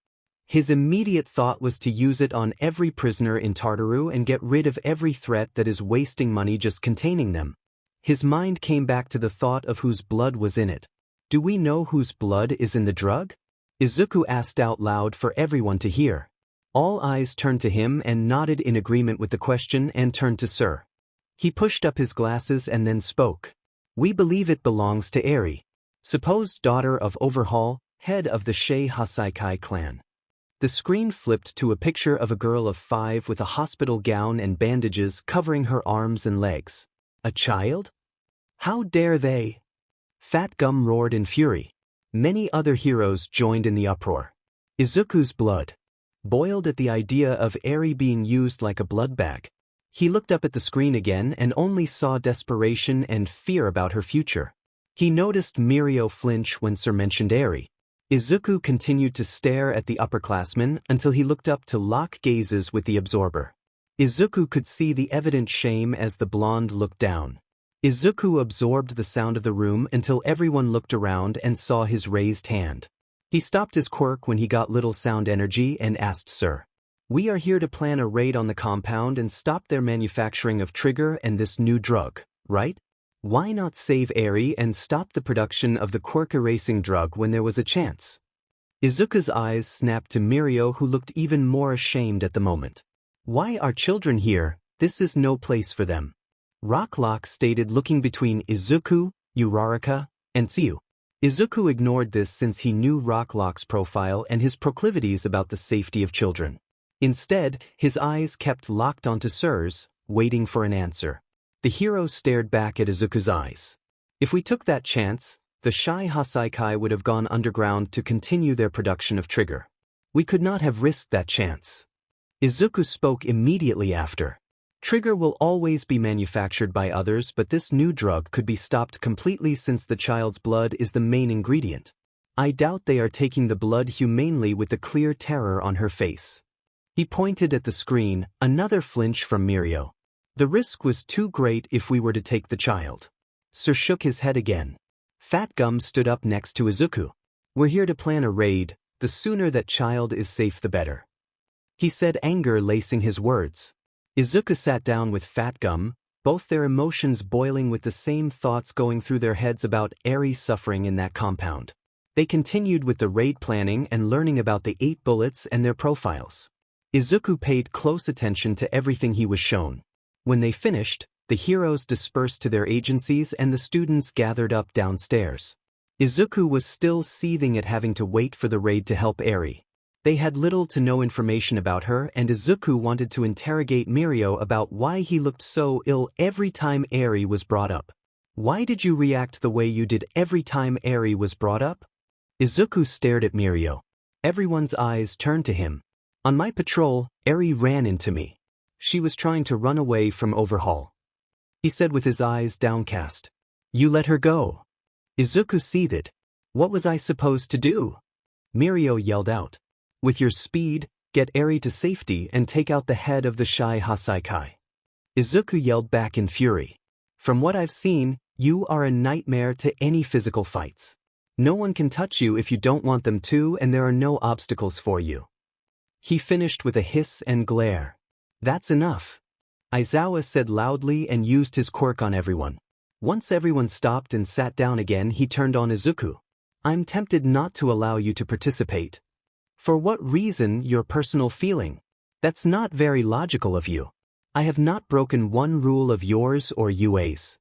His immediate thought was to use it on every prisoner in Tartaru and get rid of every threat that is wasting money just containing them. His mind came back to the thought of whose blood was in it. "Do we know whose blood is in the drug?" Izuku asked out loud for everyone to hear. All eyes turned to him and nodded in agreement with the question and turned to Sir. He pushed up his glasses and then spoke. "We believe it belongs to Eri, supposed daughter of Overhaul, head of the Shai Hasaikai clan." The screen flipped to a picture of a girl of 5 with a hospital gown and bandages covering her arms and legs. "A child? How dare they?" Fat Gum roared in fury. Many other heroes joined in the uproar. Izuku's blood boiled at the idea of Eri being used like a blood bag. He looked up at the screen again and only saw desperation and fear about her future. He noticed Mirio flinch when Sir mentioned Eri. Izuku continued to stare at the upperclassman until he looked up to lock gazes with the absorber. Izuku could see the evident shame as the blonde looked down. Izuku absorbed the sound of the room until everyone looked around and saw his raised hand. He stopped his quirk when he got little sound energy and asked Sir, "We are here to plan a raid on the compound and stop their manufacturing of trigger and this new drug, right? Why not save Eri and stop the production of the quirk-erasing drug when there was a chance?" Izuku's eyes snapped to Mirio, who looked even more ashamed at the moment. "Why are children here? This is no place for them," Rocklock stated, looking between Izuku, Uraraka, and Tsuyu. Izuku ignored this since he knew Rocklock's profile and his proclivities about the safety of children. Instead, his eyes kept locked onto Sir's, waiting for an answer. The hero stared back at Izuku's eyes. "If we took that chance, the Shai Hasaikai would have gone underground to continue their production of trigger. We could not have risked that chance." Izuku spoke immediately after. "Trigger will always be manufactured by others, but this new drug could be stopped completely since the child's blood is the main ingredient. I doubt they are taking the blood humanely with the clear terror on her face." He pointed at the screen, another flinch from Mirio. "The risk was too great if we were to take the child." Sir shook his head again. Fat Gum stood up next to Izuku. "We're here to plan a raid. The sooner that child is safe the better," he said, anger lacing his words. Izuku sat down with Fat Gum, both their emotions boiling with the same thoughts going through their heads about Eri's suffering in that compound. They continued with the raid planning and learning about the 8 bullets and their profiles. Izuku paid close attention to everything he was shown. When they finished, The heroes dispersed to their agencies and the students gathered up downstairs. Izuku was still seething at having to wait for the raid to help Eri. They had little to no information about her, and Izuku wanted to interrogate Mirio about why he looked so ill every time Eri was brought up. Why did you react the way you did every time Eri was brought up? Izuku stared at Mirio. Everyone's eyes turned to him. On my patrol, Eri ran into me. She was trying to run away from overhaul. He said with his eyes downcast. You let her go. Izuku seethed. What was I supposed to do? Mirio yelled out. With your speed, get Eri to safety and take out the head of the Shy Hasaikai. Izuku yelled back in fury. From what I've seen, you are a nightmare to any physical fights. No one can touch you if you don't want them to, and there are no obstacles for you. He finished with a hiss and glare. That's enough. Aizawa said loudly and used his quirk on everyone. Once everyone stopped and sat down again, he turned on Izuku. I'm tempted not to allow you to participate. For what reason? Your personal feeling? That's not very logical of you. I have not broken one rule of yours or UA's.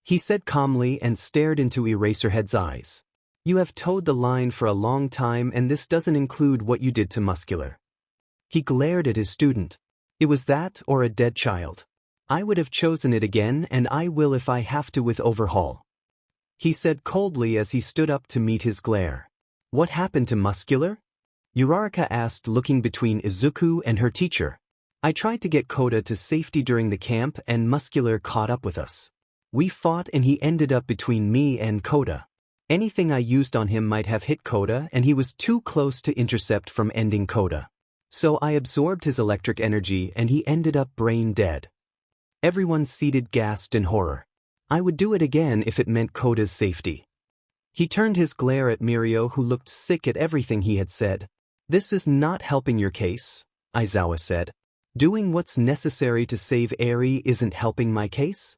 He said calmly and stared into Eraserhead's eyes. You have towed the line for a long time, and this doesn't include what you did to Muscular. He glared at his student. It was that or a dead child. I would have chosen it again, and I will if I have to with Overhaul. He said coldly as he stood up to meet his glare. What happened to Muscular? Uraraka asked, looking between Izuku and her teacher. I tried to get Koda to safety during the camp, and Muscular caught up with us. We fought and he ended up between me and Koda. Anything I used on him might have hit Koda, and he was too close to intercept from ending Koda. So I absorbed his electric energy and he ended up brain dead. Everyone seated gasped in horror. I would do it again if it meant Koda's safety. He turned his glare at Mirio, who looked sick at everything he had said. This is not helping your case, Aizawa said. Doing what's necessary to save Eri isn't helping my case?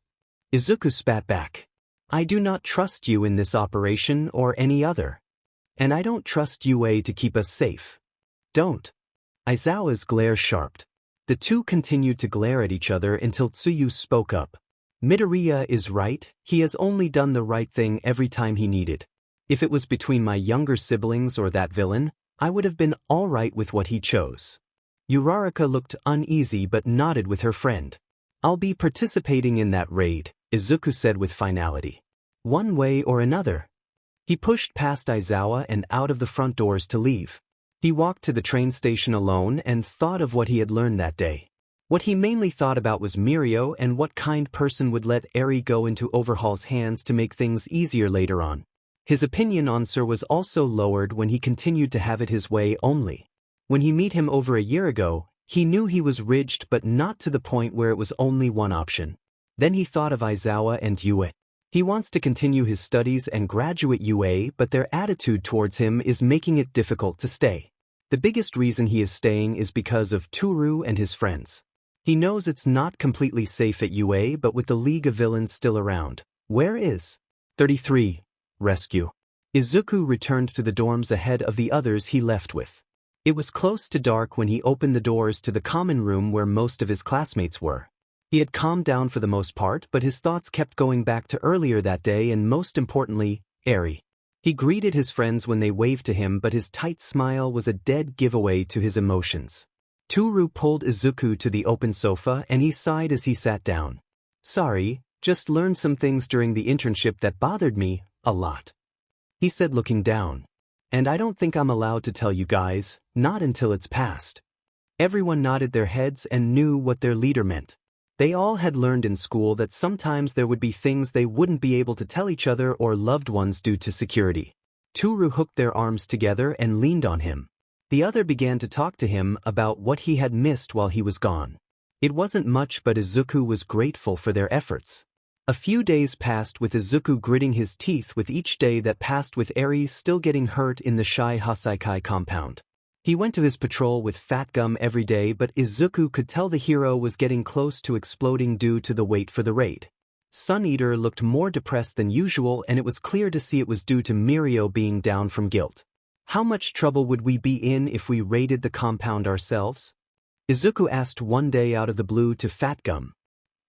Izuku spat back. I do not trust you in this operation or any other. And I don't trust UA to keep us safe. Don't. Aizawa's glare sharpened. The two continued to glare at each other until Tsuyu spoke up. Midoriya is right, he has only done the right thing every time he needed. If it was between my younger siblings or that villain, I would have been all right with what he chose. Uraraka looked uneasy but nodded with her friend. I'll be participating in that raid, Izuku said with finality. One way or another. He pushed past Aizawa and out of the front doors to leave. He walked to the train station alone and thought of what he had learned that day. What he mainly thought about was Mirio and what kind person would let Eri go into Overhaul's hands to make things easier later on. His opinion on Sir was also lowered when he continued to have it his way only. When he met him over a year ago, he knew he was ridged but not to the point where it was only one option. Then he thought of Aizawa and UA. He wants to continue his studies and graduate UA, but their attitude towards him is making it difficult to stay. The biggest reason he is staying is because of Toru and his friends. He knows it's not completely safe at UA, but with the League of Villains still around. Where is 33. Rescue. Izuku returned to the dorms ahead of the others he left with. It was close to dark when he opened the doors to the common room where most of his classmates were. He had calmed down for the most part, but his thoughts kept going back to earlier that day and most importantly, Eri. He greeted his friends when they waved to him, but his tight smile was a dead giveaway to his emotions. Toru pulled Izuku to the open sofa and he sighed as he sat down. Sorry, just learned some things during the internship that bothered me a lot. He said looking down. And I don't think I'm allowed to tell you guys, not until it's past. Everyone nodded their heads and knew what their leader meant. They all had learned in school that sometimes there would be things they wouldn't be able to tell each other or loved ones due to security. Toru hooked their arms together and leaned on him. The other began to talk to him about what he had missed while he was gone. It wasn't much, but Izuku was grateful for their efforts. A few days passed with Izuku gritting his teeth with each day that passed with Eri still getting hurt in the Shy Hasaikai compound. He went to his patrol with Fat Gum every day, but Izuku could tell the hero was getting close to exploding due to the wait for the raid. Sun Eater looked more depressed than usual, and it was clear to see it was due to Mirio being down from guilt. How much trouble would we be in if we raided the compound ourselves? Izuku asked one day out of the blue to Fat Gum.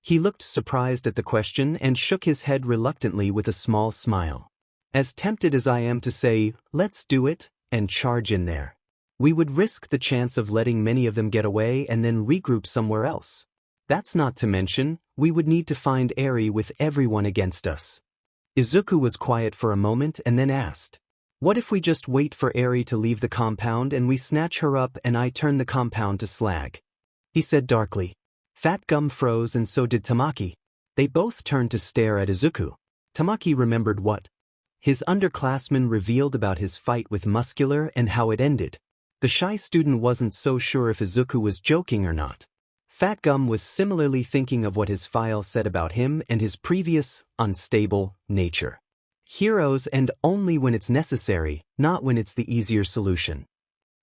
He looked surprised at the question and shook his head reluctantly with a small smile. As tempted as I am to say, let's do it, and charge in there. We would risk the chance of letting many of them get away and then regroup somewhere else. That's not to mention, we would need to find Eri with everyone against us. Izuku was quiet for a moment and then asked, what if we just wait for Eri to leave the compound and we snatch her up and I turn the compound to slag? He said darkly. Fat Gum froze and so did Tamaki. They both turned to stare at Izuku. Tamaki remembered what his underclassman revealed about his fight with Muscular and how it ended. The shy student wasn't so sure if Izuku was joking or not. Fat Gum was similarly thinking of what his file said about him and his previous, unstable, nature. Heroes and only when it's necessary, not when it's the easier solution.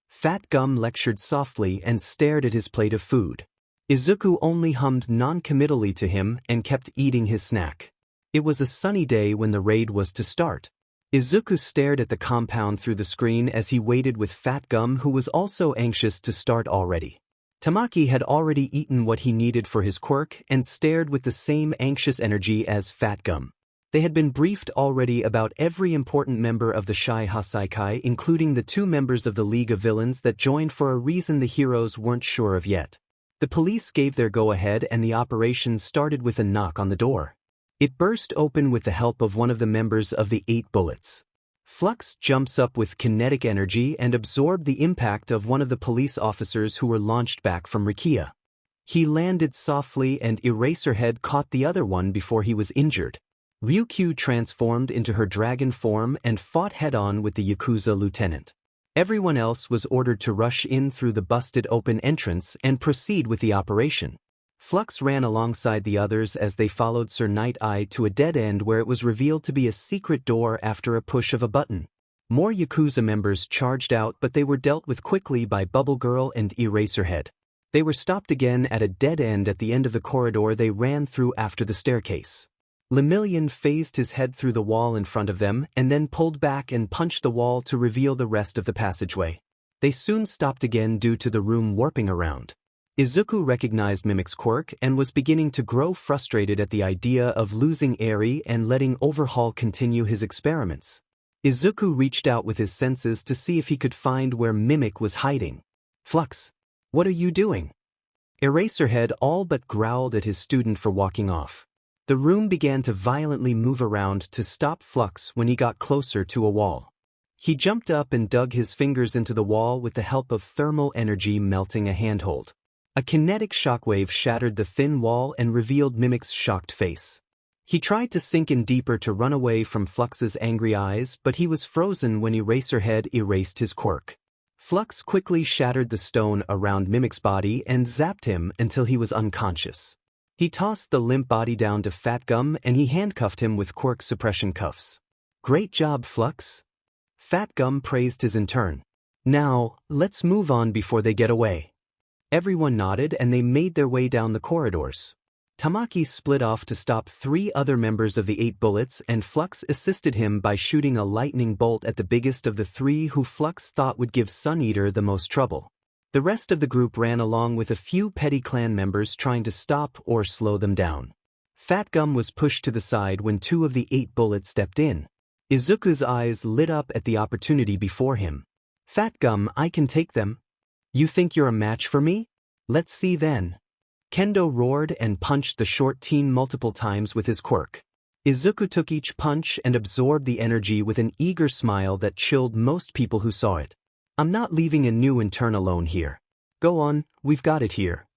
Fat Gum lectured softly and stared at his plate of food. Izuku only hummed non-committally to him and kept eating his snack. It was a sunny day when the raid was to start. Izuku stared at the compound through the screen as he waited with Fat Gum, who was also anxious to start already. Tamaki had already eaten what he needed for his quirk and stared with the same anxious energy as Fat Gum. They had been briefed already about every important member of the Shy Hasaikai, including the 2 members of the League of Villains that joined for a reason the heroes weren't sure of yet. The police gave their go-ahead and the operation started with a knock on the door. It burst open with the help of one of the members of the 8 Bullets. Flux jumps up with kinetic energy and absorbed the impact of one of the police officers who were launched back from Rikia. He landed softly and Eraserhead caught the other one before he was injured. Ryukyu transformed into her dragon form and fought head-on with the Yakuza lieutenant. Everyone else was ordered to rush in through the busted open entrance and proceed with the operation. Flux ran alongside the others as they followed Sir Nighteye to a dead end where it was revealed to be a secret door after a push of a button. More Yakuza members charged out, but they were dealt with quickly by Bubble Girl and Eraserhead. They were stopped again at a dead end at the end of the corridor they ran through after the staircase. Lemillion phased his head through the wall in front of them and then pulled back and punched the wall to reveal the rest of the passageway. They soon stopped again due to the room warping around. Izuku recognized Mimic's quirk and was beginning to grow frustrated at the idea of losing Eri and letting Overhaul continue his experiments. Izuku reached out with his senses to see if he could find where Mimic was hiding. Flux, what are you doing? Eraserhead all but growled at his student for walking off. The room began to violently move around to stop Flux when he got closer to a wall. He jumped up and dug his fingers into the wall with the help of thermal energy melting a handhold. A kinetic shockwave shattered the thin wall and revealed Mimic's shocked face. He tried to sink in deeper to run away from Flux's angry eyes, but he was frozen when Eraserhead erased his quirk. Flux quickly shattered the stone around Mimic's body and zapped him until he was unconscious. He tossed the limp body down to Fat Gum and he handcuffed him with quirk suppression cuffs. Great job, Flux. Fat Gum praised his in turn. Now, let's move on before they get away. Everyone nodded and they made their way down the corridors. Tamaki split off to stop 3 other members of the 8 Bullets and Flux assisted him by shooting a lightning bolt at the biggest of the 3 who Flux thought would give Sun Eater the most trouble. The rest of the group ran along with a few petty clan members trying to stop or slow them down. Fat Gum was pushed to the side when 2 of the 8 Bullets stepped in. Izuku's eyes lit up at the opportunity before him. Fat Gum, I can take them. You think you're a match for me? Let's see then. Kendo roared and punched the short teen multiple times with his quirk. Izuku took each punch and absorbed the energy with an eager smile that chilled most people who saw it. I'm not leaving a new intern alone here. Go on, we've got it here.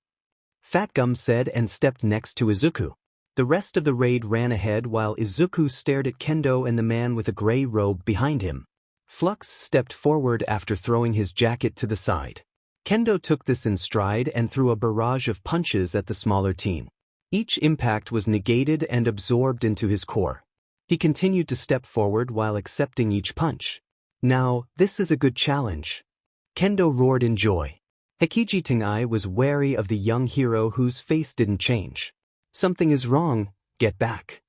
Fat Gum said and stepped next to Izuku. The rest of the raid ran ahead while Izuku stared at Kendo and the man with a gray robe behind him. Flux stepped forward after throwing his jacket to the side. Kendo took this in stride and threw a barrage of punches at the smaller teen. Each impact was negated and absorbed into his core. He continued to step forward while accepting each punch. Now, this is a good challenge. Kendo roared in joy. Hekiji Tengai was wary of the young hero whose face didn't change. Something is wrong, get back.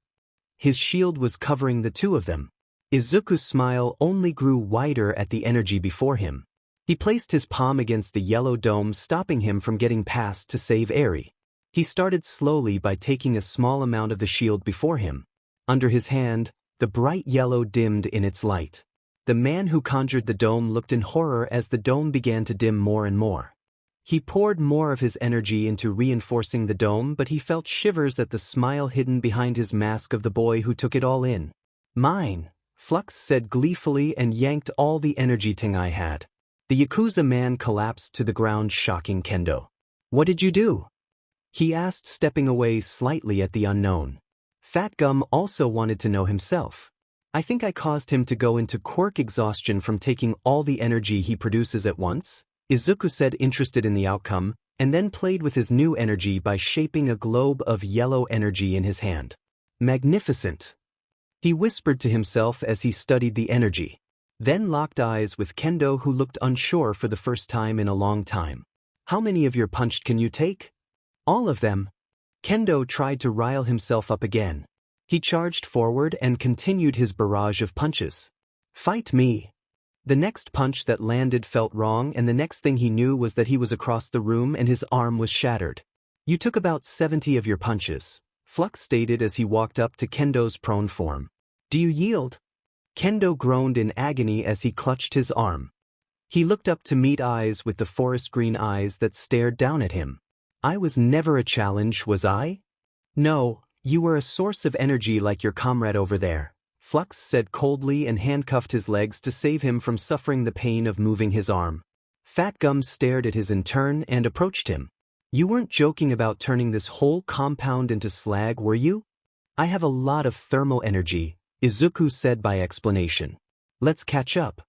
His shield was covering the 2 of them. Izuku's smile only grew wider at the energy before him. He placed his palm against the yellow dome, stopping him from getting past to save Eri. He started slowly by taking a small amount of the shield before him. Under his hand, the bright yellow dimmed in its light. The man who conjured the dome looked in horror as the dome began to dim more and more. He poured more of his energy into reinforcing the dome, but he felt shivers at the smile hidden behind his mask of the boy who took it all in. Mine, Flux said gleefully and yanked all the energy thing I had. The Yakuza man collapsed to the ground, shocking Kendo. What did you do? He asked, stepping away slightly at the unknown. Fat Gum also wanted to know himself. I think I caused him to go into quirk exhaustion from taking all the energy he produces at once, Izuku said, interested in the outcome, and then played with his new energy by shaping a globe of yellow energy in his hand. Magnificent! He whispered to himself as he studied the energy. Then locked eyes with Kendo, who looked unsure for the first time in a long time. How many of your punch can you take? All of them. Kendo tried to rile himself up again. He charged forward and continued his barrage of punches. Fight me. The next punch that landed felt wrong, and the next thing he knew was that he was across the room and his arm was shattered. You took about 70 of your punches, Flux stated as he walked up to Kendo's prone form. Do you yield? Kendo groaned in agony as he clutched his arm. He looked up to meet eyes with the forest green eyes that stared down at him. I was never a challenge, was I? No, you were a source of energy like your comrade over there, Flux said coldly and handcuffed his legs to save him from suffering the pain of moving his arm. Fat Gum stared at his in turn and approached him. You weren't joking about turning this whole compound into slag, were you? I have a lot of thermal energy, Izuku said by explanation. Let's catch up,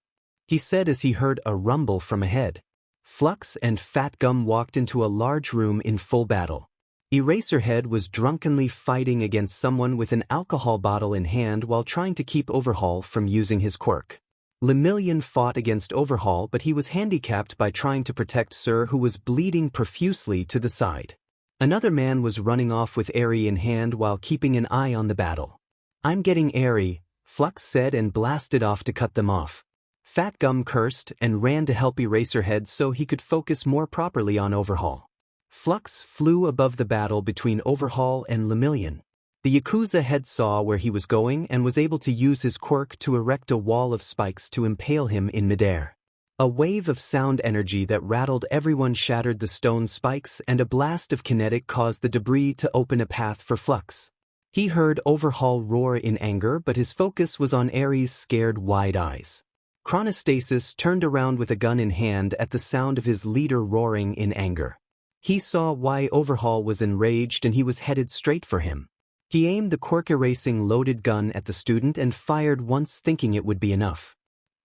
he said as he heard a rumble from ahead. Flux and Fat Gum walked into a large room in full battle. Eraserhead was drunkenly fighting against someone with an alcohol bottle in hand while trying to keep Overhaul from using his quirk. Lemillion fought against Overhaul, but he was handicapped by trying to protect Sir, who was bleeding profusely to the side. Another man was running off with Eri in hand while keeping an eye on the battle. I'm getting Eri, Flux said and blasted off to cut them off. Fat Gum cursed and ran to help Eraserhead so he could focus more properly on Overhaul. Flux flew above the battle between Overhaul and Lemillion. The Yakuza head saw where he was going and was able to use his quirk to erect a wall of spikes to impale him in midair. A wave of sound energy that rattled everyone shattered the stone spikes, and a blast of kinetic caused the debris to open a path for Flux. He heard Overhaul roar in anger, but his focus was on Eri's scared wide eyes. Chronostasis turned around with a gun in hand at the sound of his leader roaring in anger. He saw why Overhaul was enraged and he was headed straight for him. He aimed the quirk-erasing loaded gun at the student and fired once, thinking it would be enough.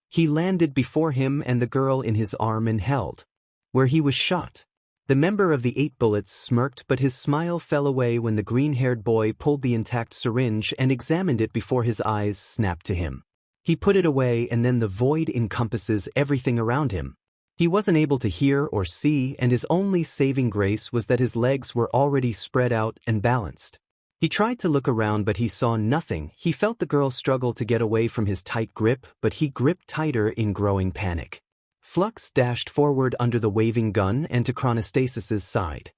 He landed before him and the girl in his arm and held where he was shot. The member of the 8 bullets smirked, but his smile fell away when the green-haired boy pulled the intact syringe and examined it before his eyes snapped to him. He put it away, and then the void encompasses everything around him. He wasn't able to hear or see, and his only saving grace was that his legs were already spread out and balanced. He tried to look around, but he saw nothing. He felt the girl struggle to get away from his tight grip, but he gripped tighter in growing panic. Flux dashed forward under the waving gun and to Chronostasis's side.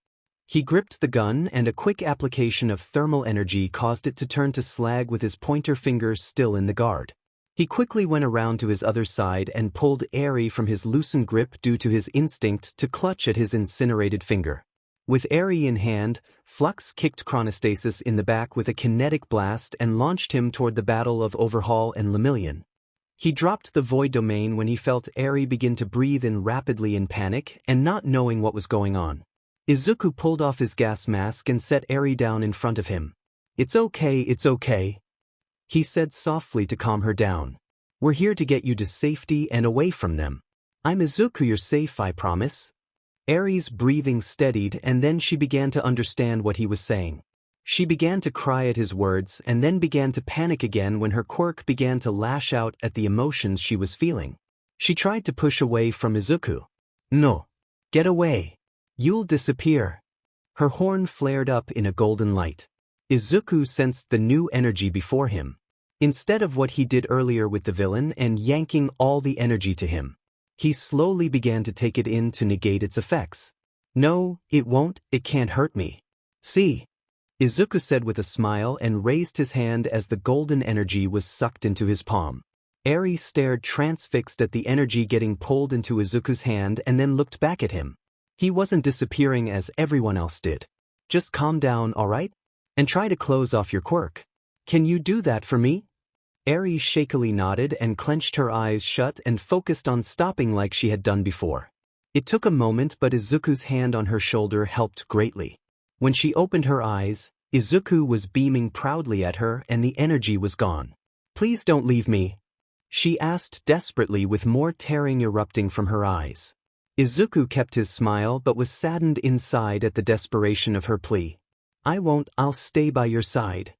He gripped the gun, and a quick application of thermal energy caused it to turn to slag with his pointer finger still in the guard. He quickly went around to his other side and pulled Eri from his loosened grip due to his instinct to clutch at his incinerated finger. With Eri in hand, Flux kicked Chronostasis in the back with a kinetic blast and launched him toward the battle of Overhaul and Lemillion. He dropped the void domain when he felt Eri begin to breathe in rapidly in panic and not knowing what was going on. Izuku pulled off his gas mask and set Eri down in front of him. It's okay, he said softly to calm her down. We're here to get you to safety and away from them. I'm Izuku, you're safe, I promise. Eri's breathing steadied, and then she began to understand what he was saying. She began to cry at his words and then began to panic again when her quirk began to lash out at the emotions she was feeling. She tried to push away from Izuku. No. Get away. You'll disappear. Her horn flared up in a golden light. Izuku sensed the new energy before him. Instead of what he did earlier with the villain and yanking all the energy to him, he slowly began to take it in to negate its effects. No, it won't, it can't hurt me. See? Izuku said with a smile and raised his hand as the golden energy was sucked into his palm. Eri stared transfixed at the energy getting pulled into Izuku's hand and then looked back at him. He wasn't disappearing as everyone else did. Just calm down, alright? And try to close off your quirk. Can you do that for me? Eri shakily nodded and clenched her eyes shut and focused on stopping like she had done before. It took a moment, but Izuku's hand on her shoulder helped greatly. When she opened her eyes, Izuku was beaming proudly at her and the energy was gone. Please don't leave me, she asked desperately with more tearing erupting from her eyes. Izuku kept his smile but was saddened inside at the desperation of her plea. I won't, I'll stay by your side.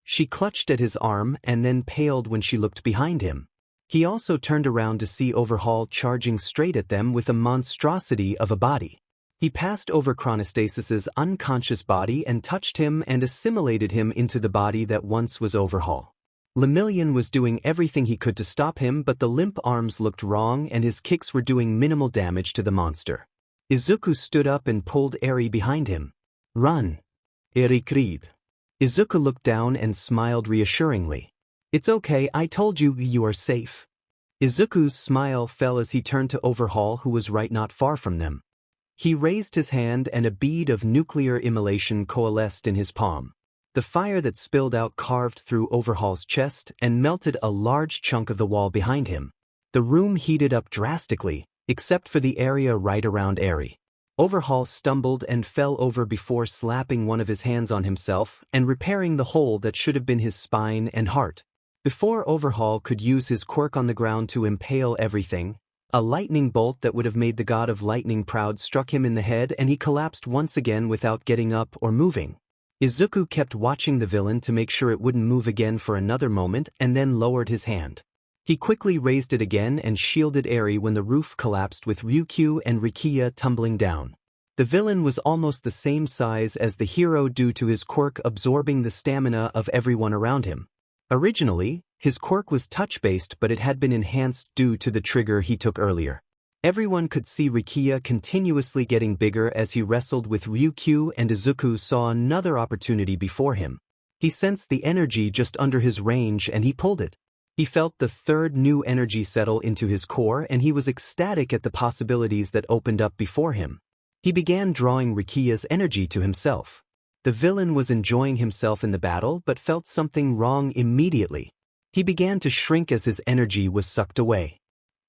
She clutched at his arm and then paled when she looked behind him. He also turned around to see Overhaul charging straight at them with a monstrosity of a body. He passed over Chronostasis's unconscious body and touched him and assimilated him into the body that once was Overhaul. Lemillion was doing everything he could to stop him, but the limp arms looked wrong and his kicks were doing minimal damage to the monster. Izuku stood up and pulled Eri behind him. Run! Eri krieb. Izuku looked down and smiled reassuringly. It's okay, I told you, you are safe. Izuku's smile fell as he turned to Overhaul, who was right not far from them. He raised his hand and a bead of nuclear immolation coalesced in his palm. The fire that spilled out carved through Overhaul's chest and melted a large chunk of the wall behind him. The room heated up drastically, except for the area right around Eri. Overhaul stumbled and fell over before slapping one of his hands on himself and repairing the hole that should have been his spine and heart. Before Overhaul could use his quirk on the ground to impale everything, a lightning bolt that would have made the god of lightning proud struck him in the head and he collapsed once again without getting up or moving. Izuku kept watching the villain to make sure it wouldn't move again for another moment and then lowered his hand. He quickly raised it again and shielded Eri when the roof collapsed with Ryukyu and Rikiya tumbling down. The villain was almost the same size as the hero due to his quirk absorbing the stamina of everyone around him. Originally, his quirk was touch-based, but it had been enhanced due to the trigger he took earlier. Everyone could see Rikiya continuously getting bigger as he wrestled with Ryukyu, and Izuku saw another opportunity before him. He sensed the energy just under his range and he pulled it. He felt the third new energy settle into his core and he was ecstatic at the possibilities that opened up before him. He began drawing Rikiya's energy to himself. The villain was enjoying himself in the battle but felt something wrong immediately. He began to shrink as his energy was sucked away.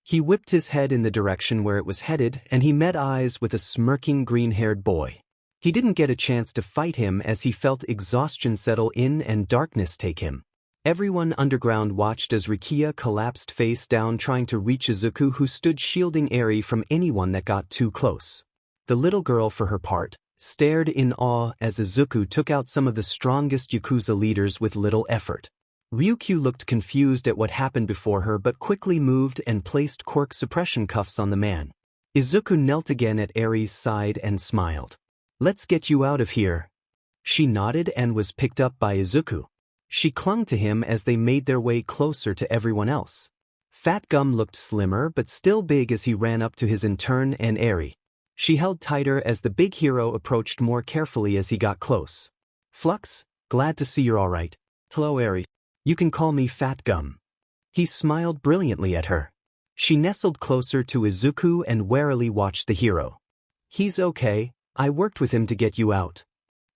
He whipped his head in the direction where it was headed and he met eyes with a smirking green-haired boy. He didn't get a chance to fight him as he felt exhaustion settle in and darkness take him. Everyone underground watched as Rikiya collapsed face down trying to reach Izuku, who stood shielding Eri from anyone that got too close. The little girl, for her part, stared in awe as Izuku took out some of the strongest Yakuza leaders with little effort. Ryukyu looked confused at what happened before her but quickly moved and placed quirk suppression cuffs on the man. Izuku knelt again at Eri's side and smiled. Let's get you out of here. She nodded and was picked up by Izuku. She clung to him as they made their way closer to everyone else. Fat Gum looked slimmer but still big as he ran up to his intern and Eri. She held tighter as the big hero approached more carefully as he got close. Flux, glad to see you're alright. Hello Eri. You can call me Fat Gum. He smiled brilliantly at her. She nestled closer to Izuku and warily watched the hero. He's okay, I worked with him to get you out.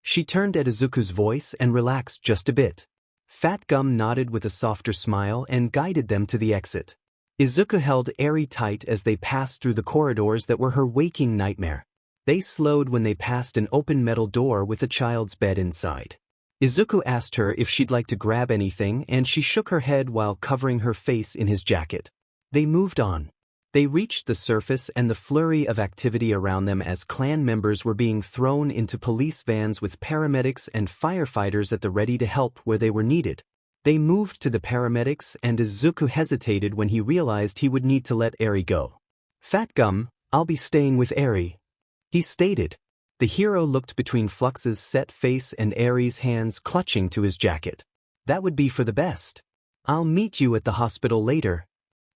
She turned at Izuku's voice and relaxed just a bit. Fat Gum nodded with a softer smile and guided them to the exit. Izuku held Eri tight as they passed through the corridors that were her waking nightmare. They slowed when they passed an open metal door with a child's bed inside. Izuku asked her if she'd like to grab anything and she shook her head while covering her face in his jacket. They moved on. They reached the surface and the flurry of activity around them as clan members were being thrown into police vans with paramedics and firefighters at the ready to help where they were needed. They moved to the paramedics and Izuku hesitated when he realized he would need to let Eri go. Fat Gum, I'll be staying with Eri, he stated. The hero looked between Flux's set face and Eri's hands clutching to his jacket. That would be for the best. I'll meet you at the hospital later.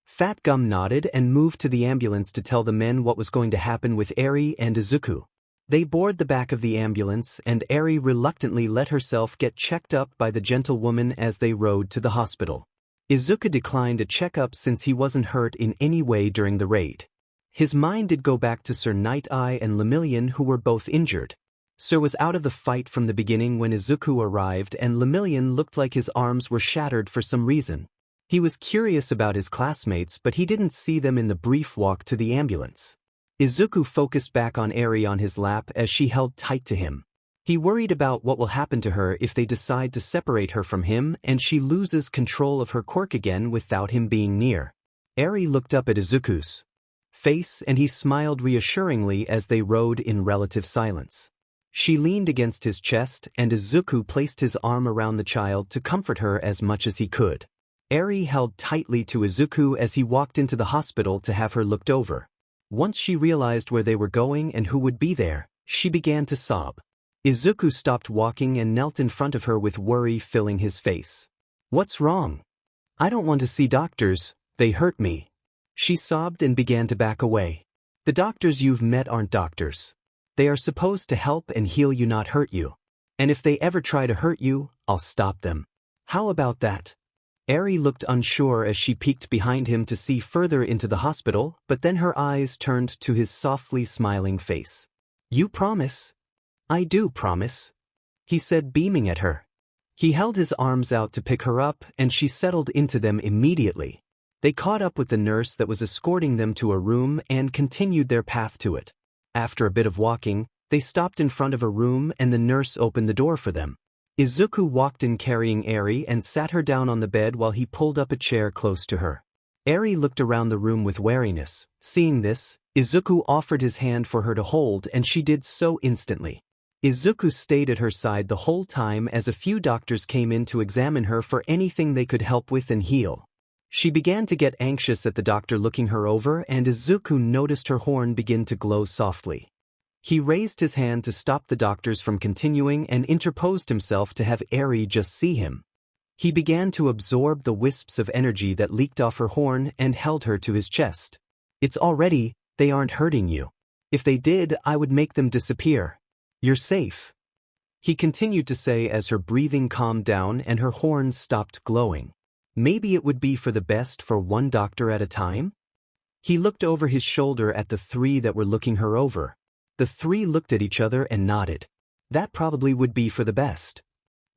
Fat Gum nodded and moved to the ambulance to tell the men what was going to happen with Eri and Izuku. They board the back of the ambulance and Eri reluctantly let herself get checked up by the gentlewoman as they rode to the hospital. Izuku declined a checkup since he wasn't hurt in any way during the raid. His mind did go back to Sir Nighteye and Lemillion, who were both injured. Sir was out of the fight from the beginning when Izuku arrived, and Lemillion looked like his arms were shattered for some reason. He was curious about his classmates, but he didn't see them in the brief walk to the ambulance. Izuku focused back on Eri on his lap as she held tight to him. He worried about what will happen to her if they decide to separate her from him and she loses control of her quirk again without him being near. Eri looked up at Izuku's face and he smiled reassuringly as they rode in relative silence. She leaned against his chest and Izuku placed his arm around the child to comfort her as much as he could. Eri held tightly to Izuku as he walked into the hospital to have her looked over. Once she realized where they were going and who would be there, she began to sob. Izuku stopped walking and knelt in front of her with worry filling his face. "What's wrong? I don't want to see doctors, they hurt me." She sobbed and began to back away. "The doctors you've met aren't doctors. They are supposed to help and heal you, not hurt you. And if they ever try to hurt you, I'll stop them. How about that?" Eri looked unsure as she peeked behind him to see further into the hospital, but then her eyes turned to his softly smiling face. "You promise?" "I do promise," he said, beaming at her. He held his arms out to pick her up and she settled into them immediately. They caught up with the nurse that was escorting them to a room and continued their path to it. After a bit of walking, they stopped in front of a room and the nurse opened the door for them. Izuku walked in carrying Eri and sat her down on the bed while he pulled up a chair close to her. Eri looked around the room with wariness. Seeing this, Izuku offered his hand for her to hold and she did so instantly. Izuku stayed at her side the whole time as a few doctors came in to examine her for anything they could help with and heal. She began to get anxious at the doctor looking her over and Izuku noticed her horn begin to glow softly. He raised his hand to stop the doctors from continuing and interposed himself to have Eri just see him. He began to absorb the wisps of energy that leaked off her horn and held her to his chest. "It's already, they aren't hurting you. If they did, I would make them disappear. You're safe," he continued to say as her breathing calmed down and her horns stopped glowing. Maybe it would be for the best for one doctor at a time? He looked over his shoulder at the three that were looking her over. The three looked at each other and nodded. That probably would be for the best.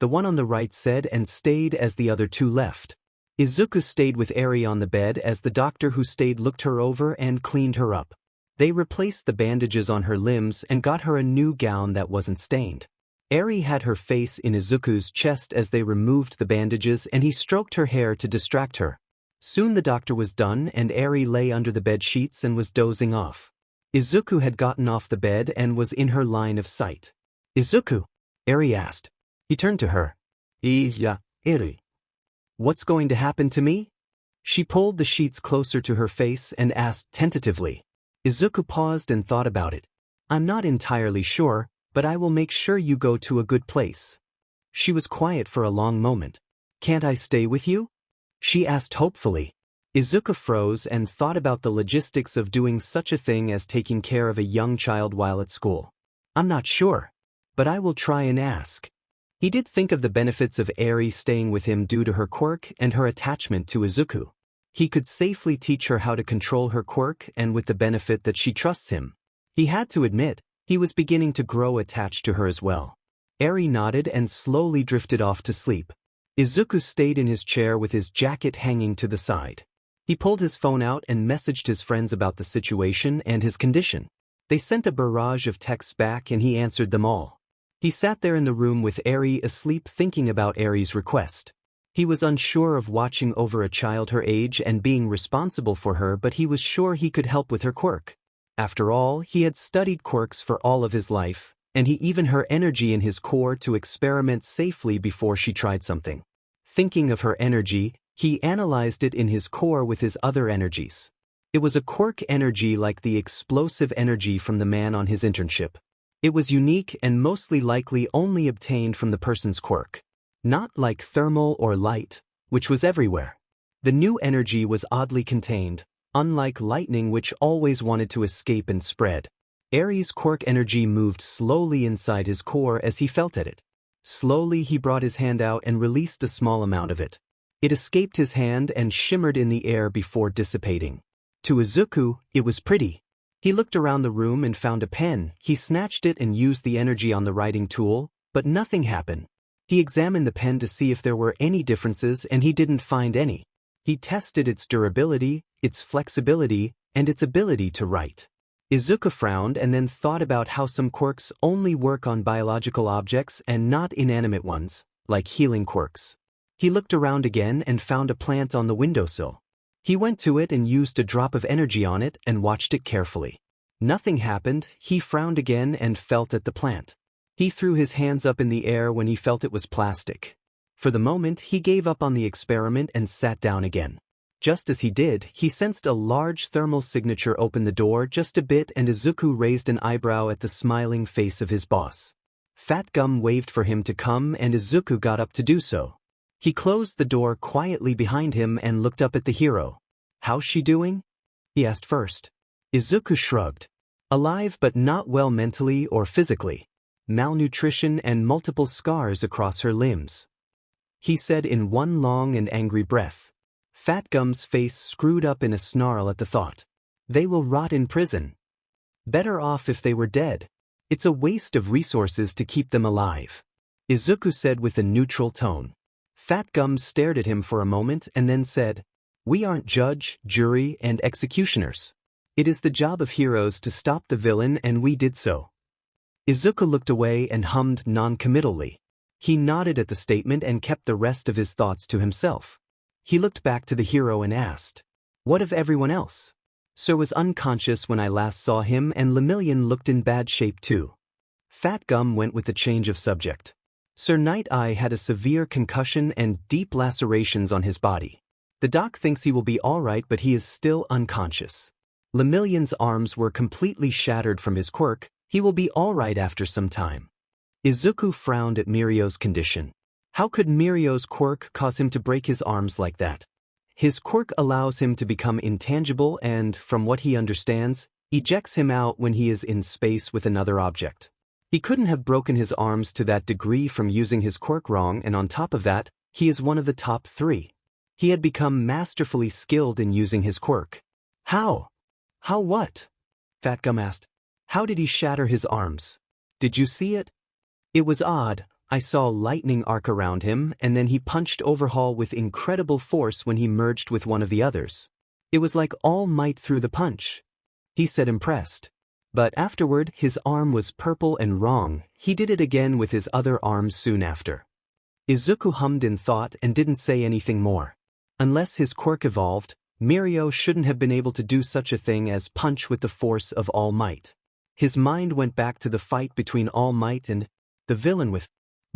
The one on the right said and stayed as the other two left. Izuku stayed with Eri on the bed as the doctor who stayed looked her over and cleaned her up. They replaced the bandages on her limbs and got her a new gown that wasn't stained. Eri had her face in Izuku's chest as they removed the bandages and he stroked her hair to distract her. Soon the doctor was done and Eri lay under the bed sheets and was dozing off. Izuku had gotten off the bed and was in her line of sight. "Izuku?" Eri asked. He turned to her. "Yeah, Eri. What's going to happen to me?" She pulled the sheets closer to her face and asked tentatively. Izuku paused and thought about it. "I'm not entirely sure, but I will make sure you go to a good place." She was quiet for a long moment. "Can't I stay with you?" she asked hopefully. Izuku froze and thought about the logistics of doing such a thing as taking care of a young child while at school. "I'm not sure, but I will try and ask." He did think of the benefits of Eri staying with him due to her quirk and her attachment to Izuku. He could safely teach her how to control her quirk and with the benefit that she trusts him. He had to admit, he was beginning to grow attached to her as well. Eri nodded and slowly drifted off to sleep. Izuku stayed in his chair with his jacket hanging to the side. He pulled his phone out and messaged his friends about the situation and his condition. They sent a barrage of texts back and he answered them all. He sat there in the room with Eri asleep thinking about Eri's request. He was unsure of watching over a child her age and being responsible for her, but he was sure he could help with her quirk. After all, he had studied quirks for all of his life, and he even her energy in his core to experiment safely before she tried something. Thinking of her energy, he analyzed it in his core with his other energies. It was a quirk energy like the explosive energy from the man on his internship. It was unique and mostly likely only obtained from the person's quirk. Not like thermal or light, which was everywhere. The new energy was oddly contained, unlike lightning which always wanted to escape and spread. Aries' quirk energy moved slowly inside his core as he felt at it. Slowly he brought his hand out and released a small amount of it. It escaped his hand and shimmered in the air before dissipating. To Izuku, it was pretty. He looked around the room and found a pen. He snatched it and used the energy on the writing tool, but nothing happened. He examined the pen to see if there were any differences and he didn't find any. He tested its durability, its flexibility, and its ability to write. Izuku frowned and then thought about how some quirks only work on biological objects and not inanimate ones, like healing quirks. He looked around again and found a plant on the windowsill. He went to it and used a drop of energy on it and watched it carefully. Nothing happened. He frowned again and felt at the plant. He threw his hands up in the air when he felt it was plastic. For the moment, he gave up on the experiment and sat down again. Just as he did, he sensed a large thermal signature open the door just a bit and Izuku raised an eyebrow at the smiling face of his boss. Fat Gum waved for him to come and Izuku got up to do so. He closed the door quietly behind him and looked up at the hero. "How's she doing?" he asked first. Izuku shrugged. "Alive but not well mentally or physically. Malnutrition and multiple scars across her limbs," he said in one long and angry breath. Fat Gum's face screwed up in a snarl at the thought. "They will rot in prison. Better off if they were dead. It's a waste of resources to keep them alive," Izuku said with a neutral tone. Fat Gum stared at him for a moment and then said, "We aren't judge, jury, and executioners. It is the job of heroes to stop the villain and we did so." Izuku looked away and hummed non-committally. He nodded at the statement and kept the rest of his thoughts to himself. He looked back to the hero and asked, "What of everyone else?" "Sir was unconscious when I last saw him and Lemillion looked in bad shape too." Fat Gum went with the change of subject. "Sir Nighteye had a severe concussion and deep lacerations on his body. The doc thinks he will be alright but he is still unconscious. Lemillion's arms were completely shattered from his quirk. He will be alright after some time." Izuku frowned at Mirio's condition. How could Mirio's quirk cause him to break his arms like that? His quirk allows him to become intangible and, from what he understands, ejects him out when he is in space with another object. He couldn't have broken his arms to that degree from using his quirk wrong, and on top of that, he is one of the top 3. He had become masterfully skilled in using his quirk. How? How what? Fat Gum asked. How did he shatter his arms? Did you see it? It was odd. I saw lightning arc around him and then he punched Overhaul with incredible force when he merged with one of the others. It was like all might through the punch, he said impressed. But afterward his arm was purple and wrong. He did it again with his other arms soon after. Izuku hummed in thought and didn't say anything more. Unless his quirk evolved, Mirio shouldn't have been able to do such a thing as punch with the force of All Might. His mind went back to the fight between All Might and the villain with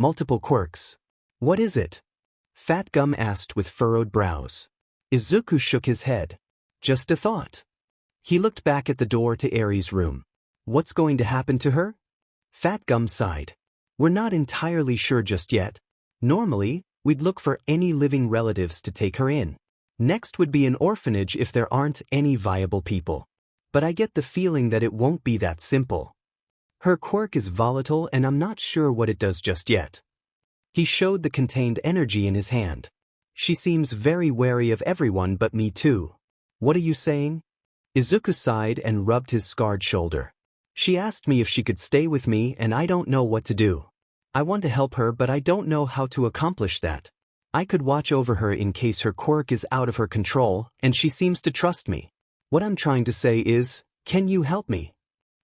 multiple quirks. What is it? Fat Gum asked with furrowed brows. Izuku shook his head. Just a thought. He looked back at the door to Eri's room. What's going to happen to her? Fat Gum sighed. We're not entirely sure just yet. Normally, we'd look for any living relatives to take her in. Next would be an orphanage if there aren't any viable people. But I get the feeling that it won't be that simple. Her quirk is volatile and I'm not sure what it does just yet. He showed the contained energy in his hand. She seems very wary of everyone but me too. What are you saying? Izuku sighed and rubbed his scarred shoulder. She asked me if she could stay with me and I don't know what to do. I want to help her but I don't know how to accomplish that. I could watch over her in case her quirk is out of her control and she seems to trust me. What I'm trying to say is, can you help me?